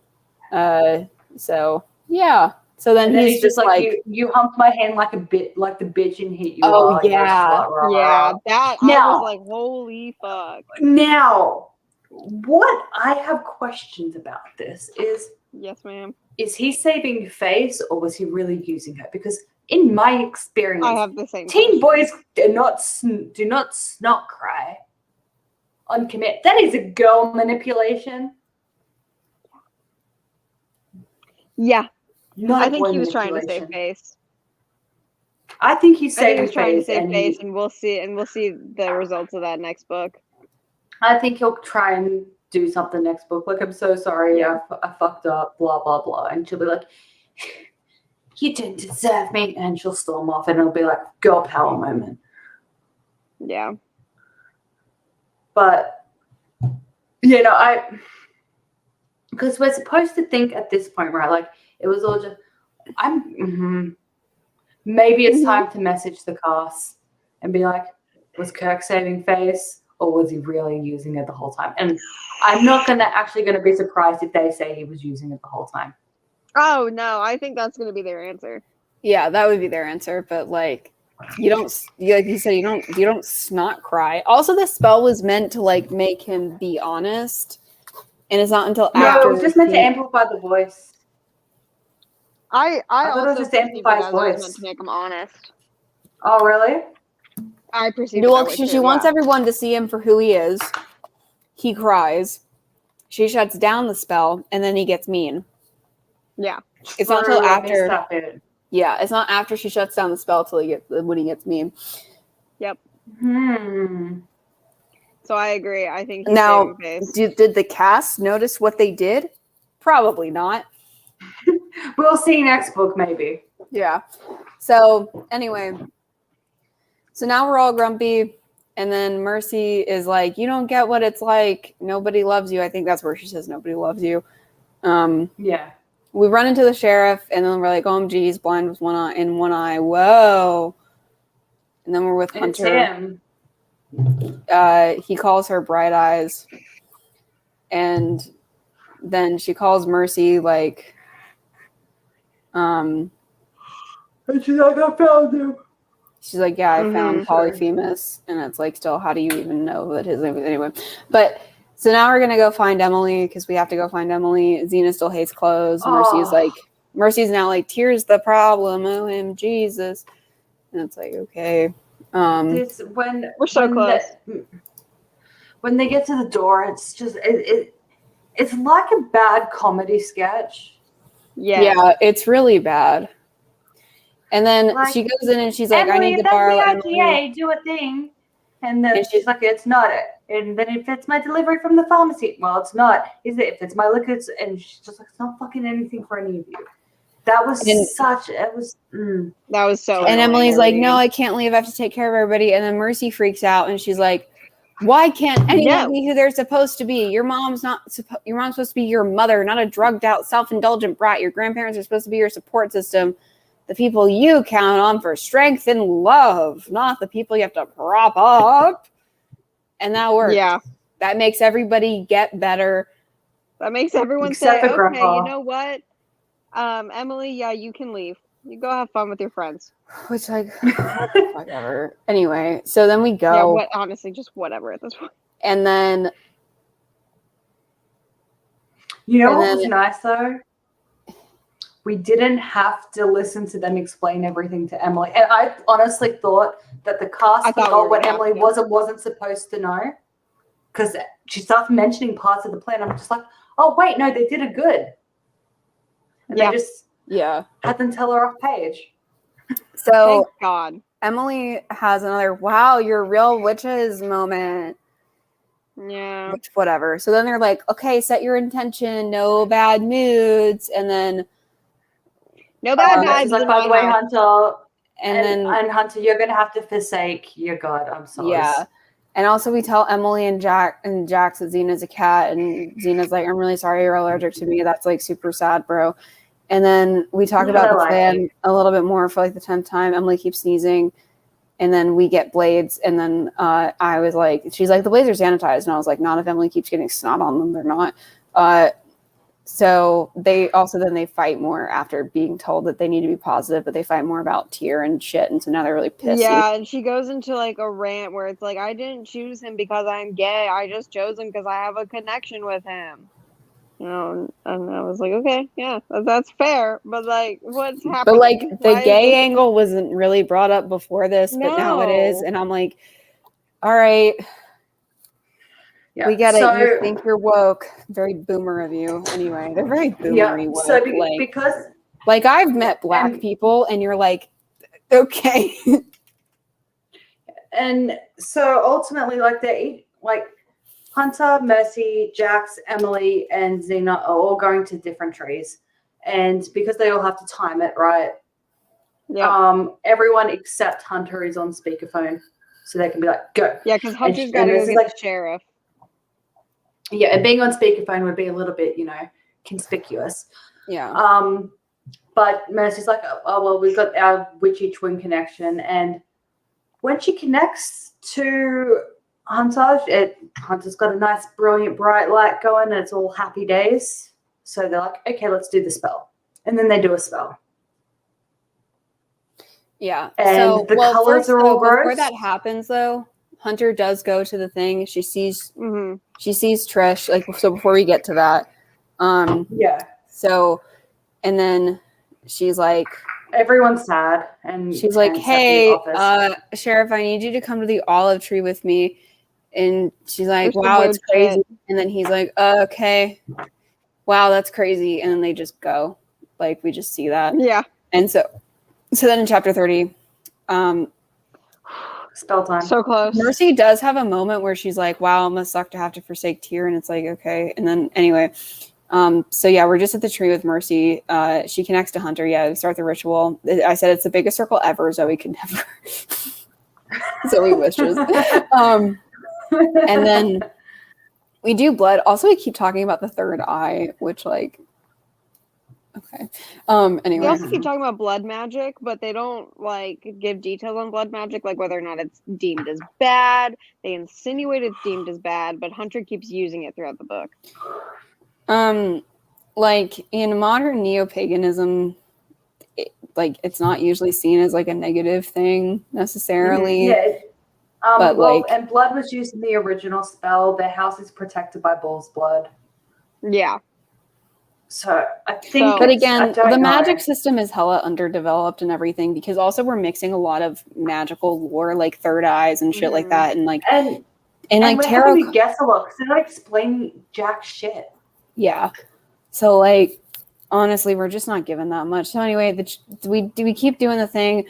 So yeah. So then he's just like, you humped my hand like the bitch and hit you. Oh yeah. Yeah. That I was like, holy fuck. Now, what I have questions about this is, yes, ma'am. Is he saving face or was he really using her? Because in my experience, I have the same teen boys do not snot cry on commit. That is a girl manipulation. Yeah. Not I think he was trying to save face. I think he's saving trying face, to save face, and we'll see the results of that next book. I think he'll try and do something next book. Like, I'm so sorry, I fucked up, blah blah blah, and she'll be like, "You didn't deserve me," and she'll storm off, and it'll be like girl power moment. Yeah. But because we're supposed to think at this point, right? Like, it was all just, maybe it's time to message the cast and be like, was Kirk saving face or was he really using it the whole time? And I'm not actually going to be surprised if they say he was using it the whole time. Oh, no, I think that's going to be their answer. Yeah, that would be their answer. But like, you don't, like you said, you don't snot cry. Also, the spell was meant to like make him be honest. And it's not until No, after it was just meant to amplify the voice. I thought it was also just to amplify his perceived it as it was voice. meant to make him honest. Oh, really? I perceived it well, that way she too, wants yeah. everyone to see him for who he is. He cries. She shuts down the spell, and then he gets mean. Yeah. It's not until after. That bit. Yeah, it's not after she shuts down the spell when he gets mean. Yep. So I agree. I think he's now, face. did the cast notice what they did? Probably not. We'll see next book, maybe. Yeah. So anyway, so now we're all grumpy, and then Mercy is like, "You don't get what it's like. Nobody loves you." I think that's where she says, "Nobody loves you." Yeah. We run into the sheriff, and then we're like, "Oh, geez, blind with one eye. Whoa!" And then we're with Hunter. He calls her Bright Eyes, and then she calls Mercy like, and she's like, "I found him." She's like, "Yeah, I found Polyphemus," and it's like, still, how do you even know that his name was anyway? But so now we're gonna go find Emily because we have to go find Emily. Xena still hates clothes. Mercy's now like, "Tears the problem. Oh, him, Jesus," and it's like, okay. We're so close. When they get to the door, it's just it's like a bad comedy sketch. Yeah, it's really bad. And then she goes in and she's like, Emily, "I need to borrow Emily. Do a thing." And then she's like, "It's not it." And then if it's my delivery from the pharmacy, well, it's not. Is it? If it's my liquids, and she's just like, "It's not fucking anything for any of you." That was That was so. And Emily's like, "No, I can't leave. I have to take care of everybody." And then Mercy freaks out and she's like, "Why can't anyone be who they're supposed to be? Your mom's supposed to be your mother, not a drugged out, self-indulgent brat. Your grandparents are supposed to be your support system. The people you count on for strength and love, not the people you have to prop up." And that works. Yeah. That makes everybody get better. That makes everyone say, "Okay, Grandpa. You know what? Emily, yeah, you can leave. You go have fun with your friends." Which, like, whatever. Anyway, so then we go. Yeah, honestly, just whatever at this point. And then... You know what was nice, though? We didn't have to listen to them explain everything to Emily. And I honestly thought that the cast forgot what Emily was and wasn't supposed to know. Because she starts mentioning parts of the plan. I'm just like, oh, wait, no, they did it good. And they just had them tell her off page. So thank God. Emily has another, "Wow, you're real witches" moment. Yeah. Which, whatever. So then they're like, "Okay, set your intention, no bad moods." And then... No bad vibes. Like, by the way, Hunter, and Hunter, you're gonna have to forsake your God. I'm sorry. Yeah. And also we tell Emily and Jax that Xena's a cat, and Xena's like, "I'm really sorry you're allergic to me. That's like super sad, bro." And then we talk about the plan a little bit more for like the 10th time. Emily keeps sneezing, and then we get blades. And then I was like, she's like, "The blades are sanitized," and I was like, "Not if Emily keeps getting snot on them. They're not." So they fight more after being told that they need to be positive, but they fight more about Tyr and shit. And so now they're really pissy. Yeah, and she goes into like a rant where it's like, "I didn't choose him because I'm gay. I just chose him because I have a connection with him." You know, and I was like, okay, yeah, that's fair. But like, what's happening? But like, the gay angle wasn't really brought up before this, but now it is. And I'm like, all right. Yeah, we get it. You think you're woke. Very boomer of you. Anyway, they're very boomery woke. So because like, I've met black people, and you're like, okay. And so ultimately, like, they like Hunter, Mercy, Jax, Emily, and Xena are all going to different trees, and because they all have to time it right. Yeah. Everyone except Hunter is on speakerphone, so they can be like, "Go." Yeah, because Hunter's got to go get the sheriff. Yeah, and being on speakerphone would be a little bit, conspicuous. Yeah. But Mercy's like, "Oh, well, we've got our witchy twin connection." And when she connects to Hunter, Hunter's got a nice, brilliant, bright light going, and it's all happy days. So they're like, "Okay, let's do the spell." And then they do a spell. Yeah. And the colors are all gross. Before that happens, though, Hunter does go to the thing. She sees Trish. Like, so before we get to that, yeah. So, and then she's like, everyone's sad, and she's like, hey, Sheriff, I need you to come to the olive tree with me. And she's like, wow, it's crazy. And then he's like, okay, wow, that's crazy. And then they just go. Like, we just see that. Yeah. And so then in chapter 30, spell time. So close. Mercy does have a moment where she's like, wow, it must suck to have to forsake Tyr. And it's like, okay. And then anyway, so yeah, we're just at the tree with Mercy. She connects to Hunter. Yeah, we start the ritual. I said it's the biggest circle ever. Zoe could never. Zoe wishes. And then we do blood. Also, we keep talking about the third eye, which like, okay. Anyway, they also keep talking about blood magic, but they don't like give details on blood magic, like whether or not it's deemed as bad. They insinuate it's deemed as bad, but Hunter keeps using it throughout the book. Like in modern neo-paganism, it's not usually seen as like a negative thing necessarily. Yeah. But and blood was used in the original spell. The house is protected by bull's blood. Yeah. So I think, but again, the magic system is hella underdeveloped and everything, because also we're mixing a lot of magical lore, like third eyes and shit like that, and like and like we're tarot. having to guess a lot because they're not explaining jack shit. Yeah. So like, honestly, we're just not given that much. So anyway, we keep doing the thing.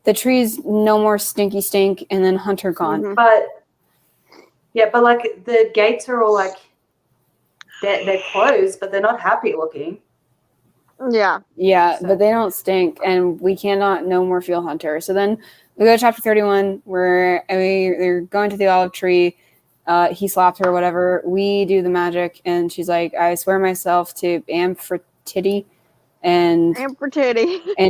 The trees no more stinky stink, and then Hunter gone. But like the gates are all like they're closed, but they're not happy looking. Yeah, so. But they don't stink, and we cannot no more feel Hunter. So then we go to chapter 31, where they're going to the olive tree. He slapped her or whatever. We do the magic, and she's like, I swear myself to Amphitrite. And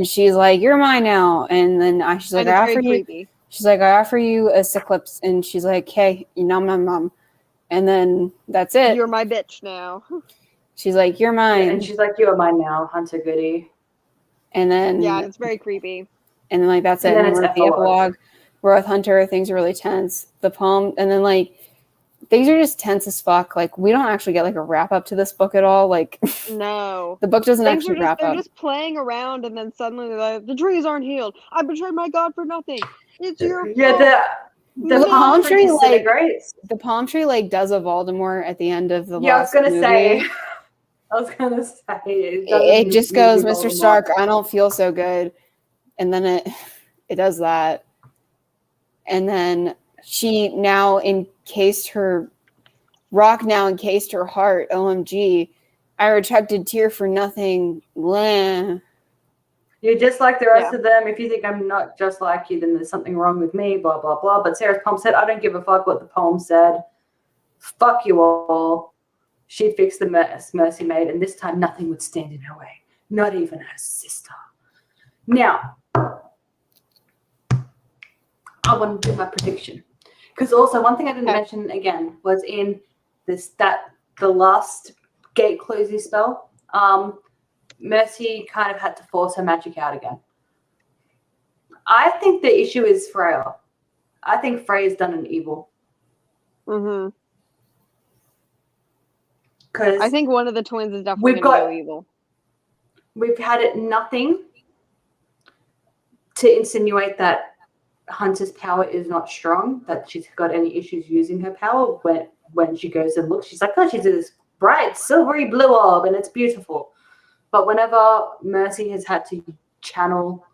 she's like, you're mine now. And then she's like, I offer you. She's like, I offer you a cyclops. And she's like, hey, you know my mom. And then that's it. You're my bitch now. She's like, you're mine. Yeah, and she's like, you are mine now, Hunter Goody. And then it's very creepy. And then like that's it. And we're at the epilogue. We're with Hunter. Things are really tense. The poem, and then like things are just tense as fuck. Like we don't actually get like a wrap up to this book at all. Like no, the book doesn't actually wrap up. They're just playing around, and then suddenly they're like, the trees aren't healed. I betrayed my god for nothing. It's your fault. The palm tree the palm tree like does a Voldemort at the end of the last I was movie. gonna say it just goes, Mr. Stark, I don't feel so good, and then it does that, and then she now encased her heart. OMG, I rejected Tyr for nothing. Blah. You're just like the rest of them. If you think I'm not just like you, then there's something wrong with me, blah, blah, blah. But Sarah's poem said, I don't give a fuck what the poem said. Fuck you all. She'd fix the mess Mercy made, and this time nothing would stand in her way. Not even her sister. Now, I want to do my prediction. Because also, one thing I didn't mention again was in the last gate closing spell, Mercy kind of had to force her magic out again. I think the issue is Freya. I think Freya's done an evil. Mm-hmm. Because I think one of the twins is definitely going to go evil. We've had nothing to insinuate that Hunter's power is not strong, that she's got any issues using her power. When she goes and looks, she's like, oh, she's this bright, silvery blue orb, and it's beautiful. But whenever Mercy has had to channel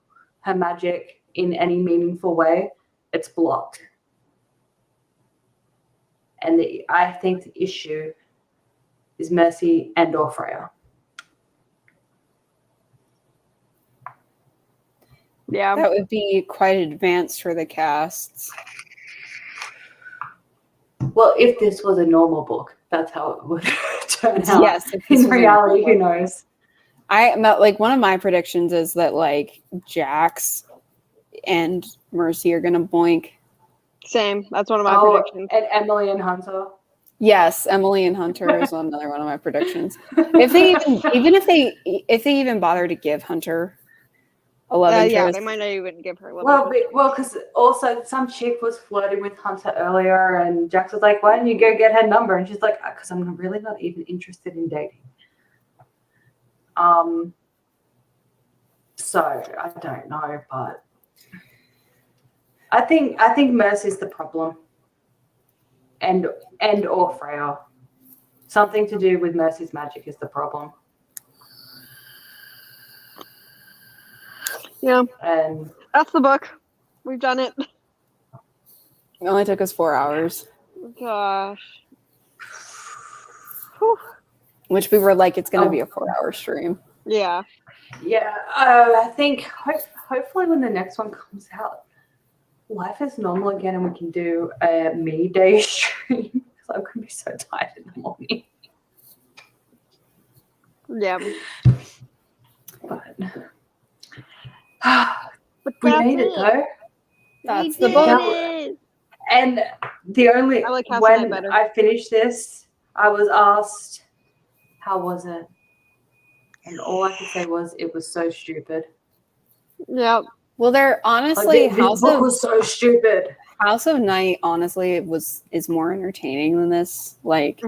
her magic in any meaningful way, it's blocked. And I think the issue is Mercy and or Freya. Yeah. That would be quite advanced for the casts. Well, if this was a normal book, that's how it would turn out. Yes. In reality, who knows? One of my predictions is that like Jax and Mercy are gonna boink. Same. That's one of my predictions. And Emily and Hunter. Yes, Emily and Hunter is another one of my predictions. If they even bother to give Hunter Yeah, they might not even give her. Well, because also some chick was flirting with Hunter earlier, and Jax was like, "Why don't you go get her number?" And she's like, "Because I'm really not even interested in dating." So I don't know, but I think Mercy's the problem, and or Freya. Something to do with Mercy's magic is the problem. Yeah, and that's the book. We've done it. It only took us 4 hours. Gosh. Whew. Which we were like, it's going to be a 4-hour stream. Yeah. Yeah. I think hopefully when the next one comes out, life is normal again and we can do a midday stream. Because I'm going to be so tired in the morning. Yeah. But we made it though. That's the book. And the only when I finished this, I was asked, "How was it?" And all I could say was, "It was so stupid." Yeah. Well, they're honestly this book was so stupid. House of Night, honestly, is more entertaining than this. Like,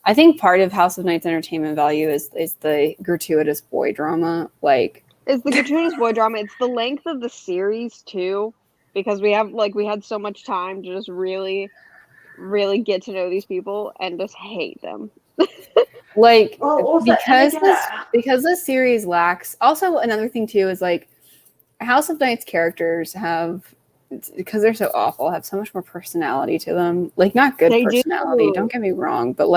I think part of House of Night's entertainment value is the gratuitous boy drama. Like, it's the gratuitous boy drama. It's the length of the series too, because we had so much time to just really, really get to know these people and just hate them. Like, because this series lacks. Also, another thing too is like House of Night's characters have, because they're so awful, have so much more personality to them. Like, not good personality, don't get me wrong, but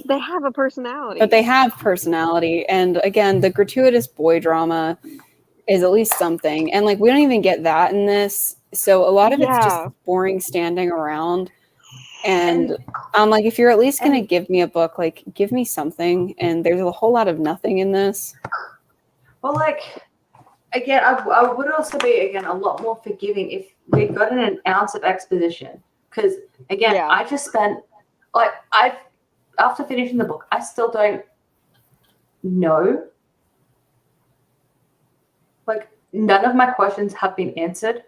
they have a personality. But they have personality. And again, the gratuitous boy drama is at least something. And like, we don't even get that in this. So a lot of it's just boring standing around. And I'm like, if you're at least going to give me a book, like, give me something. And there's a whole lot of nothing in this. Well, like, again, I would also be, again, a lot more forgiving if we got an ounce of exposition. Because, again, I just spent, like, after finishing the book, I still don't know. Like, none of my questions have been answered.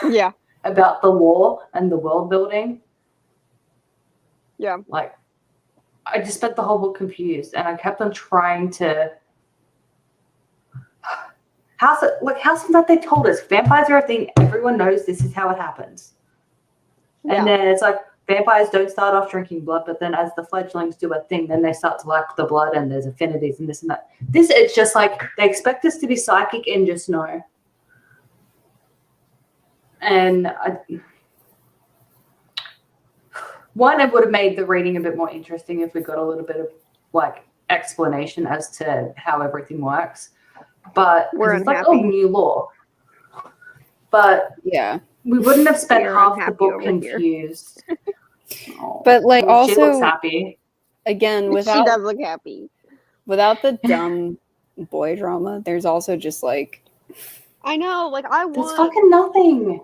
Yeah. About the lore and the world building. Yeah. Like, I just spent the whole book confused, and I kept on trying to. House of Night, they told us vampires are a thing. Everyone knows this is how it happens. Yeah. And then it's like vampires don't start off drinking blood, but then as the fledglings do a thing, then they start to like the blood, and there's affinities and this and that. This, it's just like they expect us to be psychic and just know. And one, it would have made the reading a bit more interesting if we got a little bit of like explanation as to how everything works. But it's like, new lore. But yeah, we wouldn't have spent half the book confused. But like, also, she looks happy. Again, without she does look happy. Without the dumb boy drama, there's also just like, I know, like there's fucking nothing.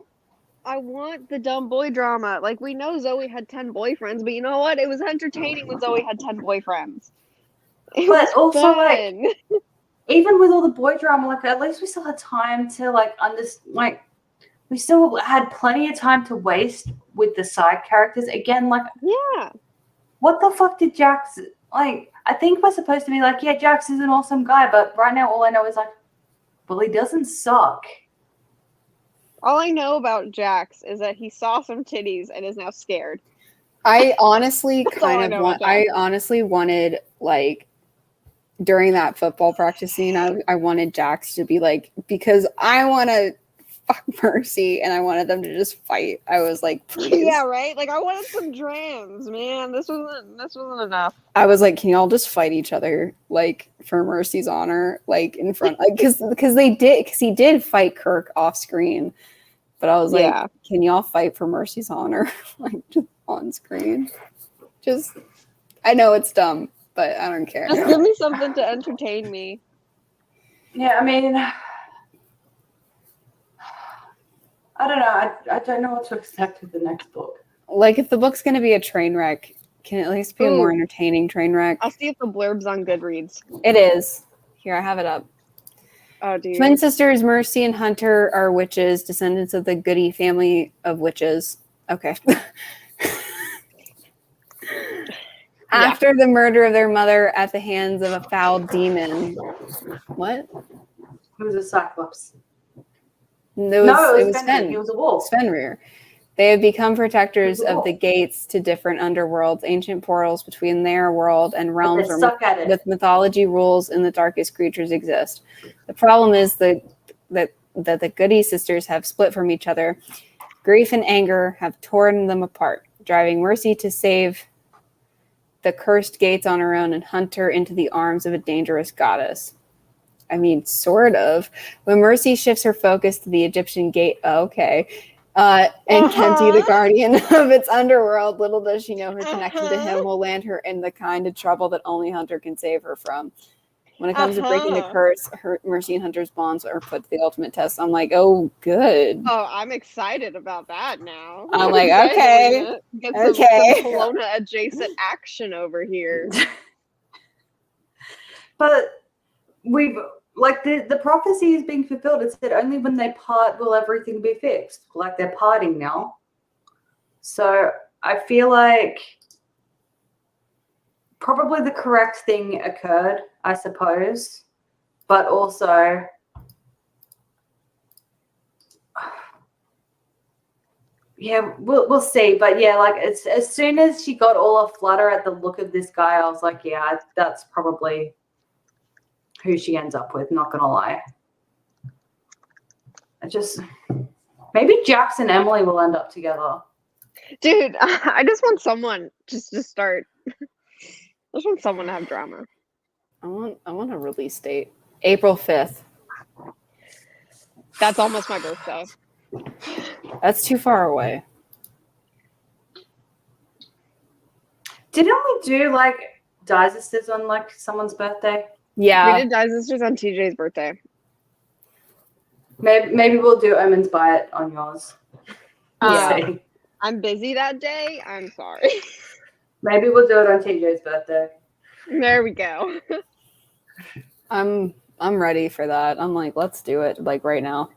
I want the dumb boy drama. Like, we know Zoe had 10 boyfriends, but you know what? It was entertaining when Zoe had 10 boyfriends. But also, like, even with all the boy drama, like, at least we still had time to, like, like, we still had plenty of time to waste with the side characters. Again, like, yeah. What the fuck did Jax, like, I think we're supposed to be like, yeah, Jax is an awesome guy, but right now all I know is, like, well, he doesn't suck. All I know about Jax is that he saw some titties and is now scared. I honestly I honestly wanted, like, during that football practice scene, I wanted Jax to be like, because I want to fuck Mercy and I wanted them to just fight. I was like, please. Yeah, right? Like, I wanted some drams, man. This wasn't enough. I was like, can y'all just fight each other, like, for Mercy's honor, like, in front, like, because he did fight Kirk off screen, but I was like, can y'all fight for Mercy's honor, like, just on screen? Just, I know it's dumb, but I don't care. Just give me something to entertain me. Yeah, I mean, I don't know. I don't know what to expect with the next book. Like, if the book's going to be a train wreck, can it at least be a more entertaining train wreck? I'll see if the blurb's on Goodreads. It is. Here, I have it up. Oh, dear. Twin sisters Mercy and Hunter are witches, descendants of the Goody family of witches. Okay. After the murder of their mother at the hands of a foul demon. What? It was a cyclops. It was Fen. He was a wolf. Fenrir. They have become protectors of the gates to different underworlds, ancient portals between their world and realms with mythology rules and the darkest creatures exist. The problem is that the Goody sisters have split from each other. Grief and anger have torn them apart, driving Mercy to save the cursed gates on her own and hunt her into the arms of a dangerous goddess. I mean, sort of. When Mercy shifts her focus to the Egyptian gate, and Kenty, the guardian of its underworld, little does she know her connection to him will land her in the kind of trouble that only Hunter can save her from. When it comes to breaking the curse, Mercy and Hunter's bonds are put to the ultimate test. I'm like, oh, good. Oh, I'm excited about that now. I'm like, okay. Get some Kelowna adjacent action over here. But we've, like, the prophecy is being fulfilled. It said only when they part will everything be fixed. Like, they're parting now. So I feel like probably the correct thing occurred, I suppose. But also, yeah, we'll see. But yeah, like, it's, as soon as she got all aflutter at the look of this guy, I was like, yeah, that's probably who she ends up with, not gonna lie. Maybe Jax and Emily will end up together. Dude, I just want someone just to start. I just want someone to have drama. I want a release date. April 5th. That's almost my birthday. That's too far away. Didn't we do, like, Sisters on, like, someone's birthday? Yeah. We did Sisters on TJ's birthday. Maybe we'll do Omens by it on yours. Yeah. I'm busy that day. I'm sorry. Maybe we'll do it on TJ's birthday. There we go. I'm ready for that. I'm like, let's do it, like, right now.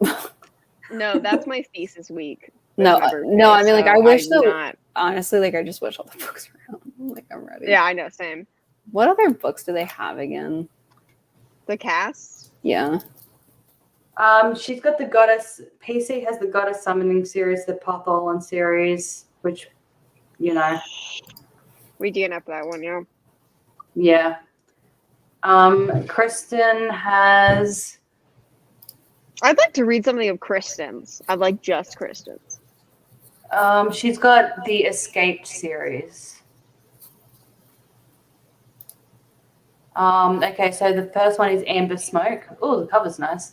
No, that's my thesis week. No, I mean, like, I wish honestly, like, I just wish all the books were out. Like, I'm ready. Yeah, I know, same. What other books do they have again? The cast? Yeah. She's got the Goddess, PC has the Goddess Summoning series, the Patholon series, which, you know. We DNF that one, yeah. Yeah. Kristen has... I'd like to read something of Kristen's. I'd like just Kristen's. She's got the Escaped series. Okay, so the first one is Amber Smoke. Oh, the cover's nice.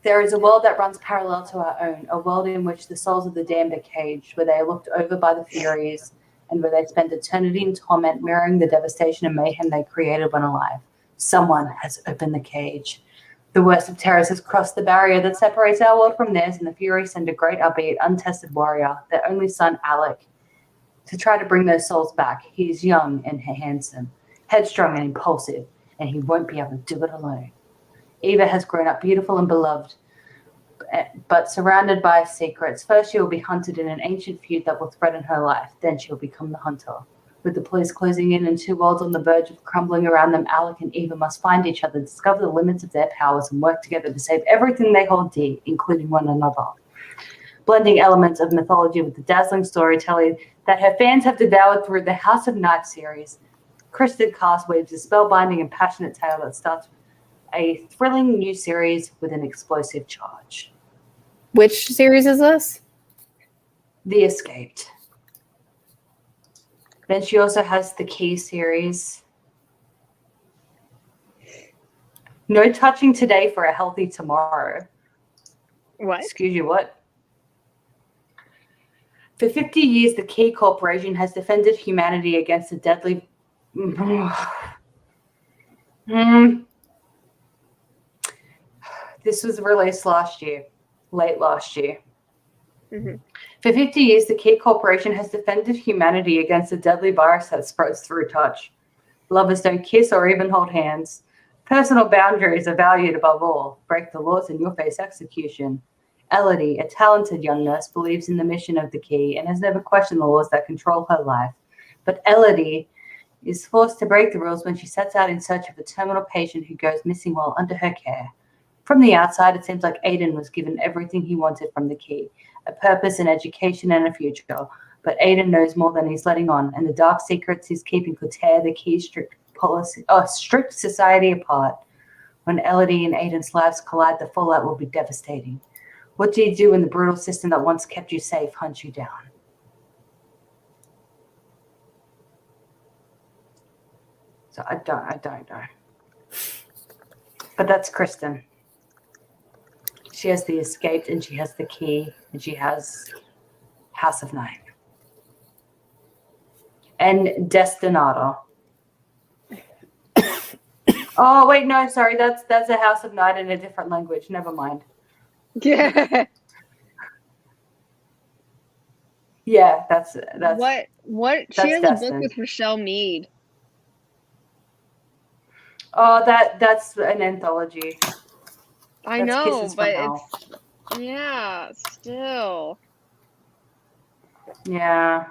There is a world that runs parallel to our own, a world in which the souls of the damned are caged, where they are looked over by the Furies, and where they spend eternity in torment, mirroring the devastation and mayhem they created when alive. Someone has opened the cage. The worst of terrors has crossed the barrier that separates our world from theirs, and the Furies send a great, albeit untested warrior, their only son, Alec, to try to bring those souls back. He is young and handsome, headstrong and impulsive, and he won't be able to do it alone. Eva has grown up beautiful and beloved, but surrounded by secrets. First, she will be hunted in an ancient feud that will threaten her life. Then she will become the hunter. With the police closing in and two worlds on the verge of crumbling around them, Alec and Eva must find each other, discover the limits of their powers, and work together to save everything they hold dear, including one another. Blending elements of mythology with the dazzling storytelling that her fans have devoured through the House of Night series, Kristen Cast weaves a spellbinding and passionate tale that starts a thrilling new series with an explosive charge. Which series is this? The Escaped. Then she also has the Key series. No touching today for a healthy tomorrow. What? Excuse you, what? For 50 years, the Key Corporation has defended humanity against the deadly... This was released late last year. Mm-hmm. For 50 years, the Key Corporation has defended humanity against a deadly virus that spreads through touch. Lovers don't kiss or even hold hands. Personal boundaries are valued above all. Break the laws and you'll face execution. Elodie, a talented young nurse, believes in the mission of the key and has never questioned the laws that control her life. But Elodie is forced to break the rules when she sets out in search of a terminal patient who goes missing while under her care. From the outside, it seems like Aiden was given everything he wanted from the key, a purpose, an education, and a future. But Aiden knows more than he's letting on, and the dark secrets he's keeping could tear the key's strict society apart. When Elodie and Aiden's lives collide, the fallout will be devastating. What do you do when the brutal system that once kept you safe hunts you down? So I don't know. But that's Kristen. She has the escape, and she has the key, and she has House of Night. And Destinado. Oh, wait, no, sorry. That's a House of Night in a different language. Never mind. Yeah. Yeah, that's what she has a book with Rochelle Mead. Oh, that's an anthology. I know, but it's yeah, still. Yeah.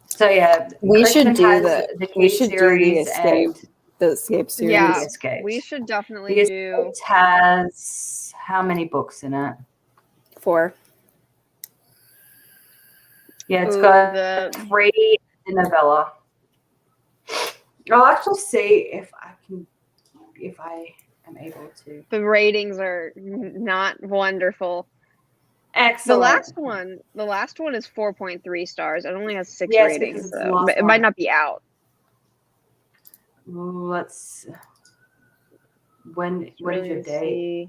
So yeah, we Kristen should do we should do the Escape. The Escape series. Yeah, Escape. We should definitely the do. Escape has how many books in it? 4. Yeah, it's got 3 novella. I'll actually see if I am able to. The ratings are not wonderful. Excellent. The last one is 4.3 stars. It only has 6 ratings, so it might not be out. What is your date?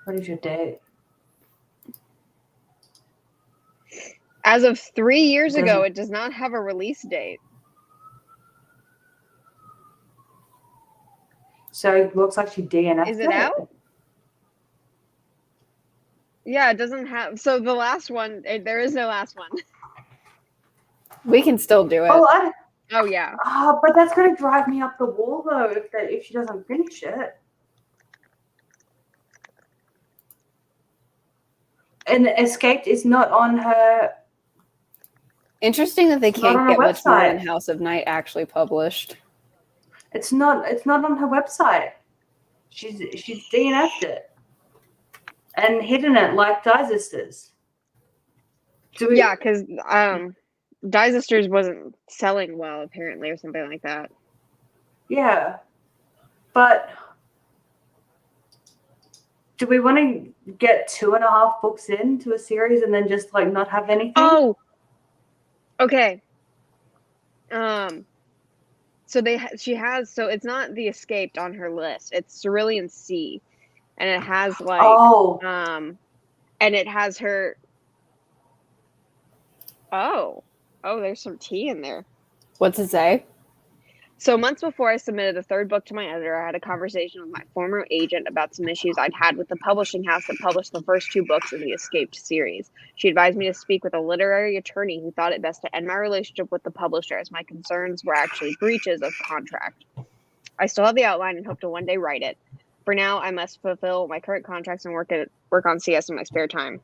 What is your date? As of 3 years ago, it does not have a release date. So it looks like she DNF'd. Is it out? Yeah, it doesn't have. So the last one, there is no last one. We can still do it. Oh yeah. Oh, but that's going to drive me up the wall though if she doesn't finish it. And Escaped is not on her. Interesting that they can't get much more than House of Night actually published. It's not on her website. She's DNF'd it and hidden it like Sisters. Yeah, because Sisters wasn't selling well apparently, or something like that. Yeah, but do we want to get 2.5 books into a series and then just like not have anything? Oh, okay. So she has, so it's not the Escaped on her list. It's Cerulean Sea, and it has like and it has her. Oh, there's some tea in there. What's it say? So months before I submitted the 3rd book to my editor, I had a conversation with my former agent about some issues I'd had with the publishing house that published the first 2 books in the Escaped series. She advised me to speak with a literary attorney who thought it best to end my relationship with the publisher, as my concerns were actually breaches of contract. I still have the outline and hope to one day write it. For now, I must fulfill my current contracts and work on CS in my spare time.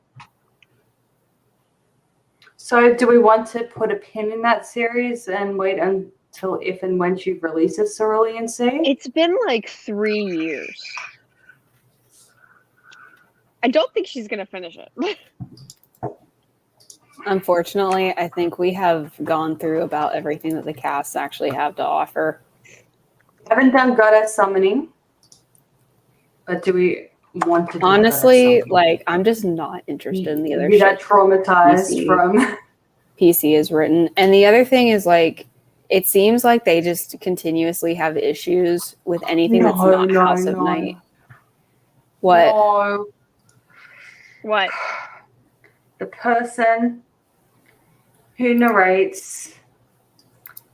So do we want to put a pin in that series and wait until if and when she releases Cerulean Sea? It's been like 3 years. I don't think she's going to finish it. Unfortunately, I think we have gone through about everything that the casts actually have to offer. I haven't done Goddess Summoning, but do we want to do honestly, like, I'm just not interested in the other shit. That traumatized from PC is written. And the other thing is, like, it seems like they just continuously have issues with anything that's not House of Night. What? No. What? The person who narrates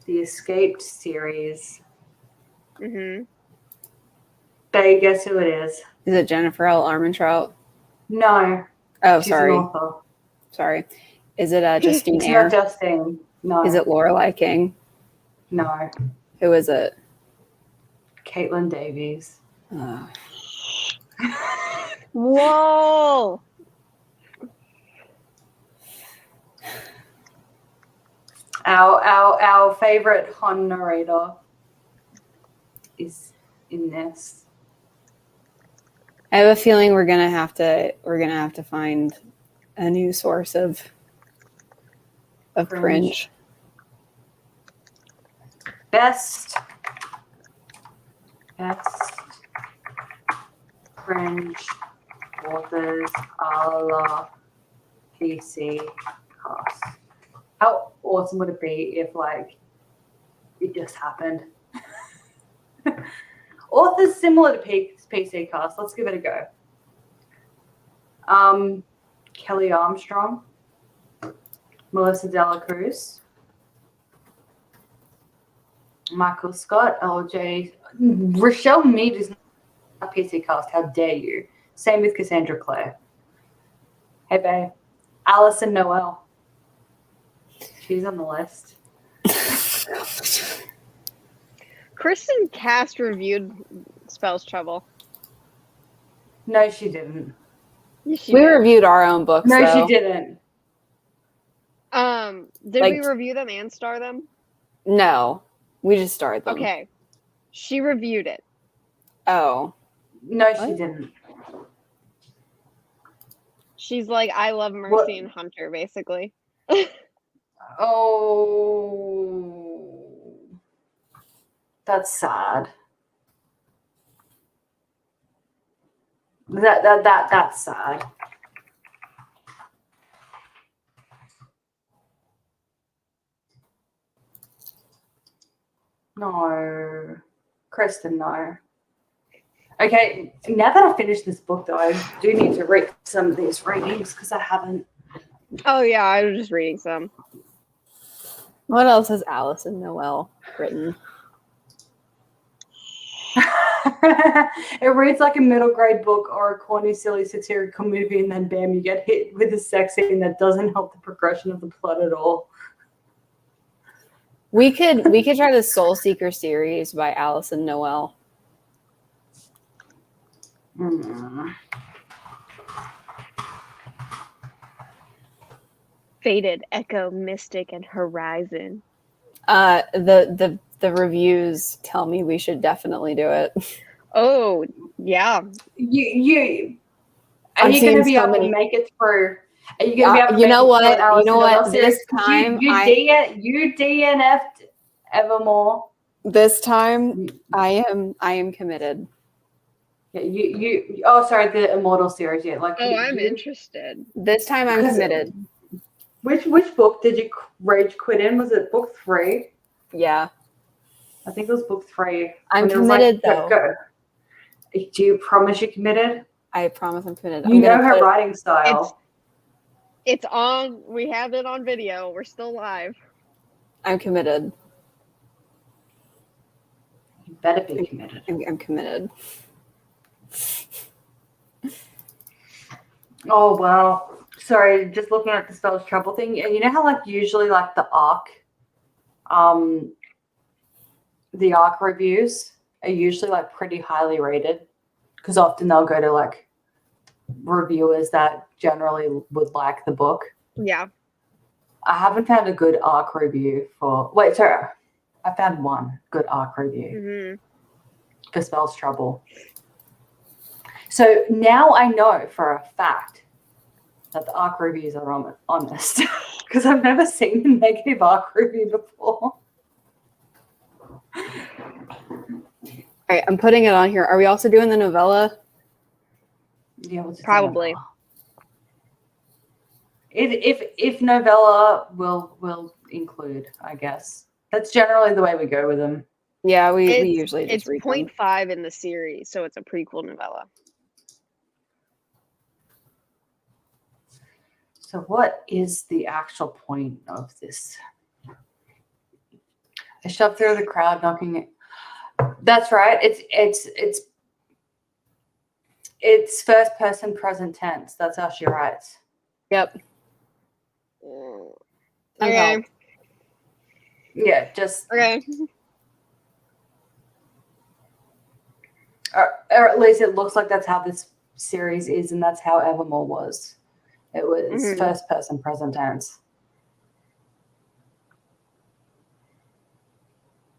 the Escaped series. Mm-hmm. Babe, guess who it is? Is it Jennifer L. Armentrout? No. Oh, She's sorry. an author. Sorry. Is it Justine It's Eyre? not Justine. No. Is it Lorelei King? No. Who is it? Caitlin Davies. Oh. Whoa. Our favorite Han narrator is in this. I have a feeling we're gonna have to find a new source of cringe. Best cringe authors a la PC Cast. How awesome would it be if it just happened? Authors similar to PC Cast. Let's give it a go. Kelly Armstrong, Melissa Dela Cruz, Michael Scott, LJ, Rochelle Mead is not PC Cast. How dare you? Same with Cassandra Clare. Hey, babe. Alison Noel. She's on the list. Kristen Cast reviewed Spells Trouble. No, she didn't. Yes, she We did. reviewed our own books. No, though. she didn't. Did we review them and star them? No, we just started them. Okay. She reviewed it. Oh. No, What? she didn't. She's like, I love Mercy and Hunter, basically. Oh, that's sad. That's sad. No, Kristen, no. Okay, now that I finished this book, though, I do need to read some of these readings because I haven't. Oh, yeah, I was just reading some. What else has Alison Noel written? It reads like a middle grade book or a corny, silly, satirical movie, and then bam, you get hit with a sex scene that doesn't help the progression of the plot at all. We could try the Soul Seeker series by Alison Noel. Faded, Echo, Mystic, and Horizon. The reviews tell me we should definitely do it. Oh, yeah. Are you going to be able to make it through? Are you going to be able to you know what? You know what? This time you DNF'd Evermore. This time I am committed. Yeah, oh, sorry, the Immortal series. Yeah, I'm interested. This time I'm committed. Which book did you rage quit in? Was it book 3? Yeah. I think it was book 3. I'm committed, though. Go. Do you promise you're committed? I promise I'm committed. You know her writing style. It's on. We have it on video. We're still live. I'm committed. You better be committed. I'm committed. Oh, wow. Sorry, just looking at the Spells Trouble thing. And you know how usually the ARC reviews are usually pretty highly rated because often they'll go to reviewers that generally would like the book. Yeah. I haven't found a good ARC review I found one good ARC review for Spells Trouble. So now I know for a fact that the ARC reviews are honest because I've never seen a negative ARC review before. All right, I'm putting it on here. Are we also doing the novella? Yeah, probably. If novella will include, I guess. That's generally the way we go with them. Yeah, we usually just read them. It's 0.5 in the series, so it's a prequel novella. So what is the actual point of this? I shoved through the crowd knocking it. That's right. It's first person present tense. That's how she writes. Yep. Okay. Yeah, just Okay. Or at least it looks like that's how this series is, and that's how Evermore was. It was first person present tense.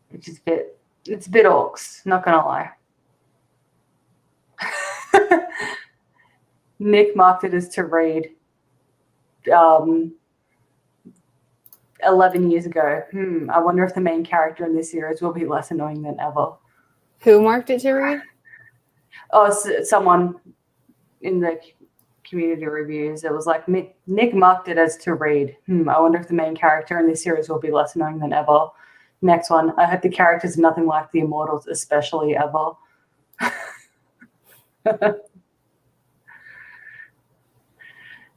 Which is it's a bit orcs, not gonna lie. Nick marked it as to read 11 years ago. I wonder if the main character in this series will be less annoying than ever. Who marked it to read? Oh, someone in the community reviews. It was like, Nick marked it as to read. I wonder if the main character in this series will be less annoying than ever. Next one. I hope the characters are nothing like the Immortals, especially ever.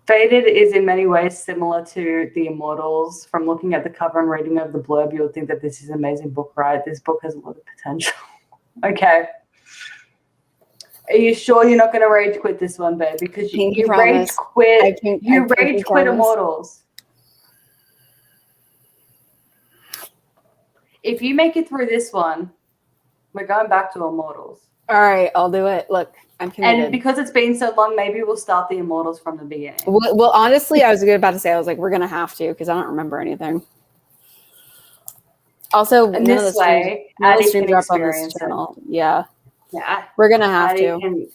Faded is in many ways similar to the Immortals. From looking at the cover and reading over the blurb, you would think that this is an amazing book, right? This book has a lot of potential. Okay. Are you sure you're not going to rage quit this one, babe? Because you rage quit. You rage quit Immortals. If you make it through this one, we're going back to Immortals. All right, I'll do it. Look, I'm committed. And because it's been so long, maybe we'll start the Immortals from the beginning. Well, honestly, I was about to say, I was like, we're going to have to because I don't remember anything. Also, and this way, Addie can experience it. Yeah. Yeah. We're going to have to.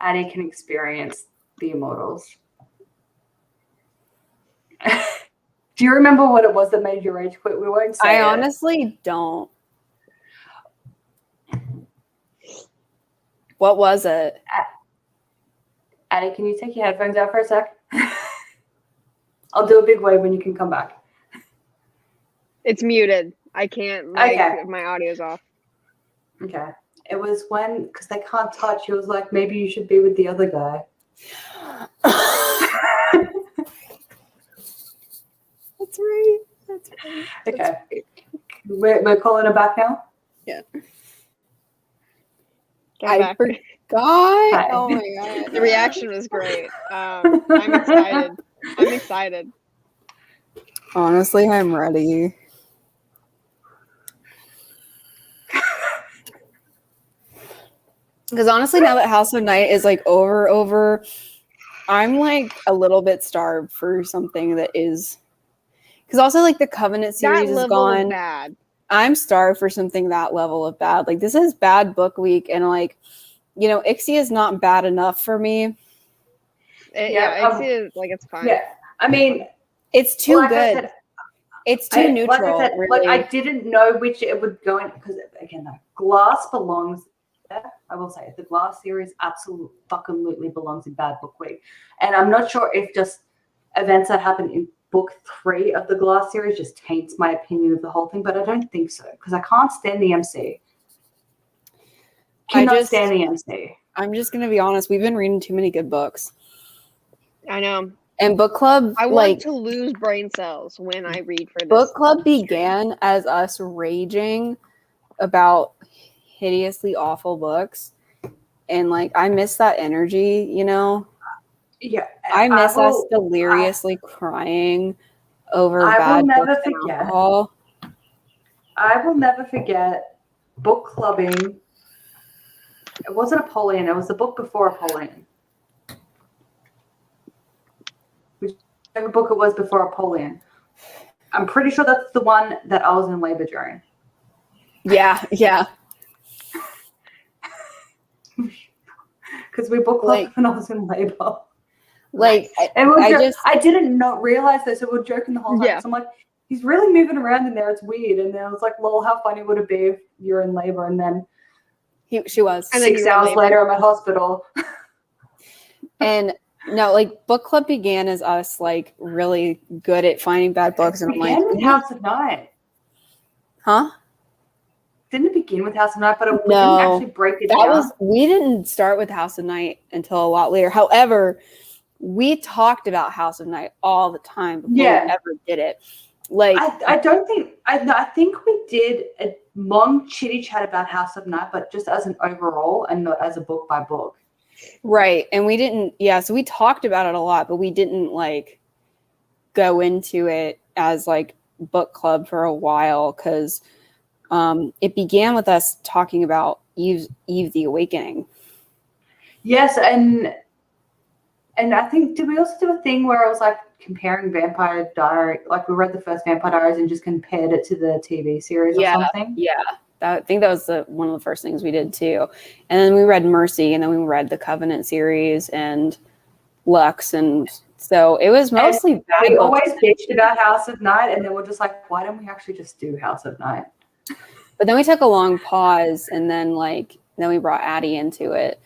Addie can experience the Immortals. Do you remember what it was that made you rage quit? We won't say I honestly don't. What was it? Addie, can you take your headphones out for a sec? I'll do a big wave when you can come back. It's muted. I can't. Okay. My audio's off. Okay. It was when, because they can't touch, he was like, maybe you should be with the other guy. That's right. That's right. Okay. We're calling it back now? Yeah. I forgot. Hi. Oh my god. The reaction was great. I'm excited. I'm excited. Honestly, I'm ready. Because honestly, now that House of Night is like over, I'm like a little bit starved for something that is. Because also, like the Covenant series is gone. Bad. I'm starved for something that level of bad. Like this is bad book week, and like, you know, Ixie is not bad enough for me. Ixie is like it's fine. Yeah, I mean, it's too good. It's too neutral. Like I said, really. like I didn't know which it would go in because again, Glass belongs. I will say the Glass series absolutely belongs in bad book week, and I'm not sure if just events that happen in book 3 of the Glass series just taints my opinion of the whole thing, but I don't think so because I can't stand the MC. Cannot stand the MC. I'm just gonna be honest. We've been reading too many good books. I know. And book club, I want to lose brain cells when I read for this. Book club began as us raging about hideously awful books, and like I miss that energy, you know. Yeah, I miss us deliriously crying over bad books and alcohol. I will never forget book clubbing. It wasn't Apollyon. It was the book before Apollyon. Whichever book it was before Apollyon. I'm pretty sure that's the one that I was in labor during. Yeah. Because we book clubbed when I was in labor. Like, I didn't realize this. So we're joking the whole time. Yeah. So I'm like, he's really moving around in there. It's weird. And then I was like, lol, how funny would it be if you're in labor? And then she was. And 6 hours later, I'm at hospital. And no, like book club began as us like really good at finding bad books. And I'm like, with House of Night. Huh? Didn't it begin with House of Night? But we didn't actually break it down. We didn't start with House of Night until a lot later. However, we talked about House of Night all the time before we ever did it. Like I think we did a long chitty chat about House of Night, but just as an overall and not as a book by book. Right. And we didn't, so we talked about it a lot, but we didn't like go into it as like book club for a while because it began with us talking about Eve the Awakening. Yes, and I think, did we also do a thing where I was like comparing Vampire Diary, like we read the first Vampire Diaries and just compared it to the TV series or something? Yeah. I think that was one of the first things we did too. And then we read Mercy, and then we read the Covenant series and Lux, and so it was mostly bad. We always bitched about House of Night, and then we're just like, why don't we actually just do House of Night? But then we took a long pause, and then we brought Addie into it.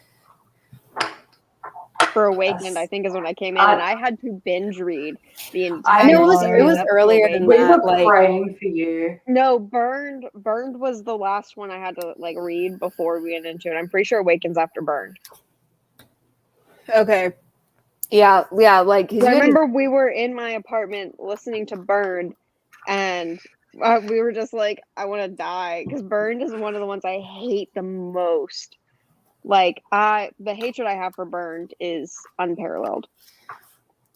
For Awakened, I think is when I came in, and I had to binge read the entire. It was earlier than that. We were praying for you. No, Burned was the last one I had to read before we went into it. I'm pretty sure Awaken's after Burned. Okay. Yeah. I remember we were in my apartment listening to Burned, and we were just like, I want to die, because Burned is one of the ones I hate the most. The hatred I have for Burned is unparalleled.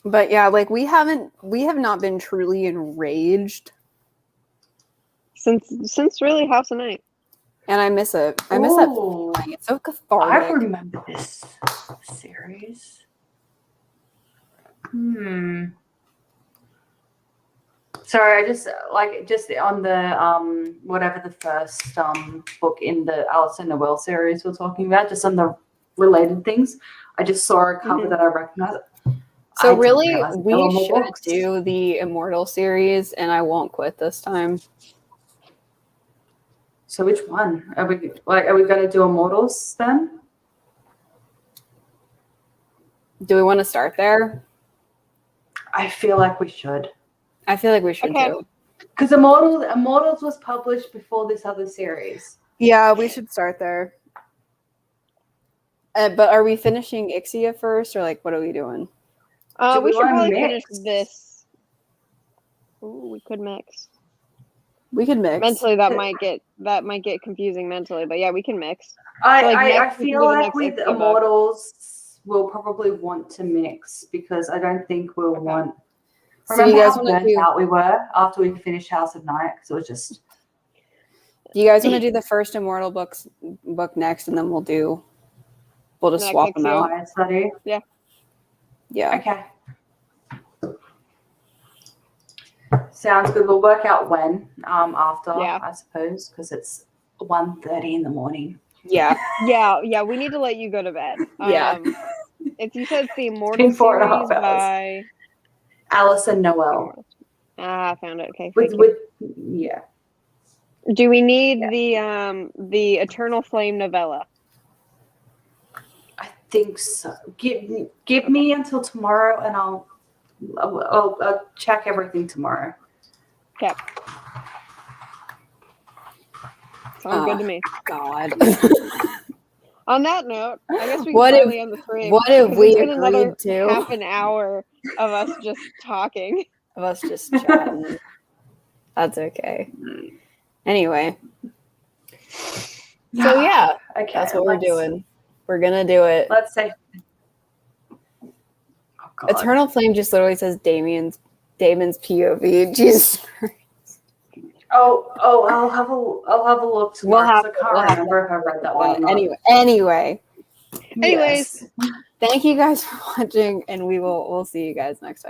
But yeah, we have not been truly enraged since really House of Night. And I miss it. I miss that feeling. It's so cathartic. I remember this series. Sorry, I just on the whatever the first book in the Alice in the Well series we're talking about, just on the related things, I just saw a cover that I recognized. So really, we should do the Immortal series, and I won't quit this time. So which one are we going to do? Immortals then? Do we want to start there? I feel like we should. I feel like we should too. Because Immortals was published before this other series. Yeah, we should start there. But are we finishing Ixia first, or what are we doing? We should probably finish this. Ooh, we could mix. We could mix. Mentally, that might get confusing mentally, but yeah, we can mix. I feel like with Immortals, we'll probably want to mix because I don't think we'll want. So you guys want to do? Out we were after we finished House of Night, because it was just. Do you guys want to do the first Immortal book next, and then we'll just swap them out? Study. Yeah. Yeah. Okay. Sounds good. We'll work out when after, I suppose, because it's 1:30 in the morning. Yeah. Yeah. We need to let you go to bed. Yeah. If you said the Immortal series by Alice and Noel. I found it. Okay. Yeah. Do we need the Eternal Flame novella? I think so. Give me until tomorrow, and I'll check everything tomorrow. Okay. Sounds good to me. God. On that note, I guess we can finally end the stream. What if we agreed to half an hour of us just talking? Of us just chatting. That's okay. Anyway. So yeah, okay, that's what we're doing. We're gonna do it. Let's say Eternal Flame just literally says Damon's POV. Jesus Christ. Oh! I'll have a look tomorrow. I can't remember if I read that one. Anyway. Anyways, thank you guys for watching, and we'll see you guys next time.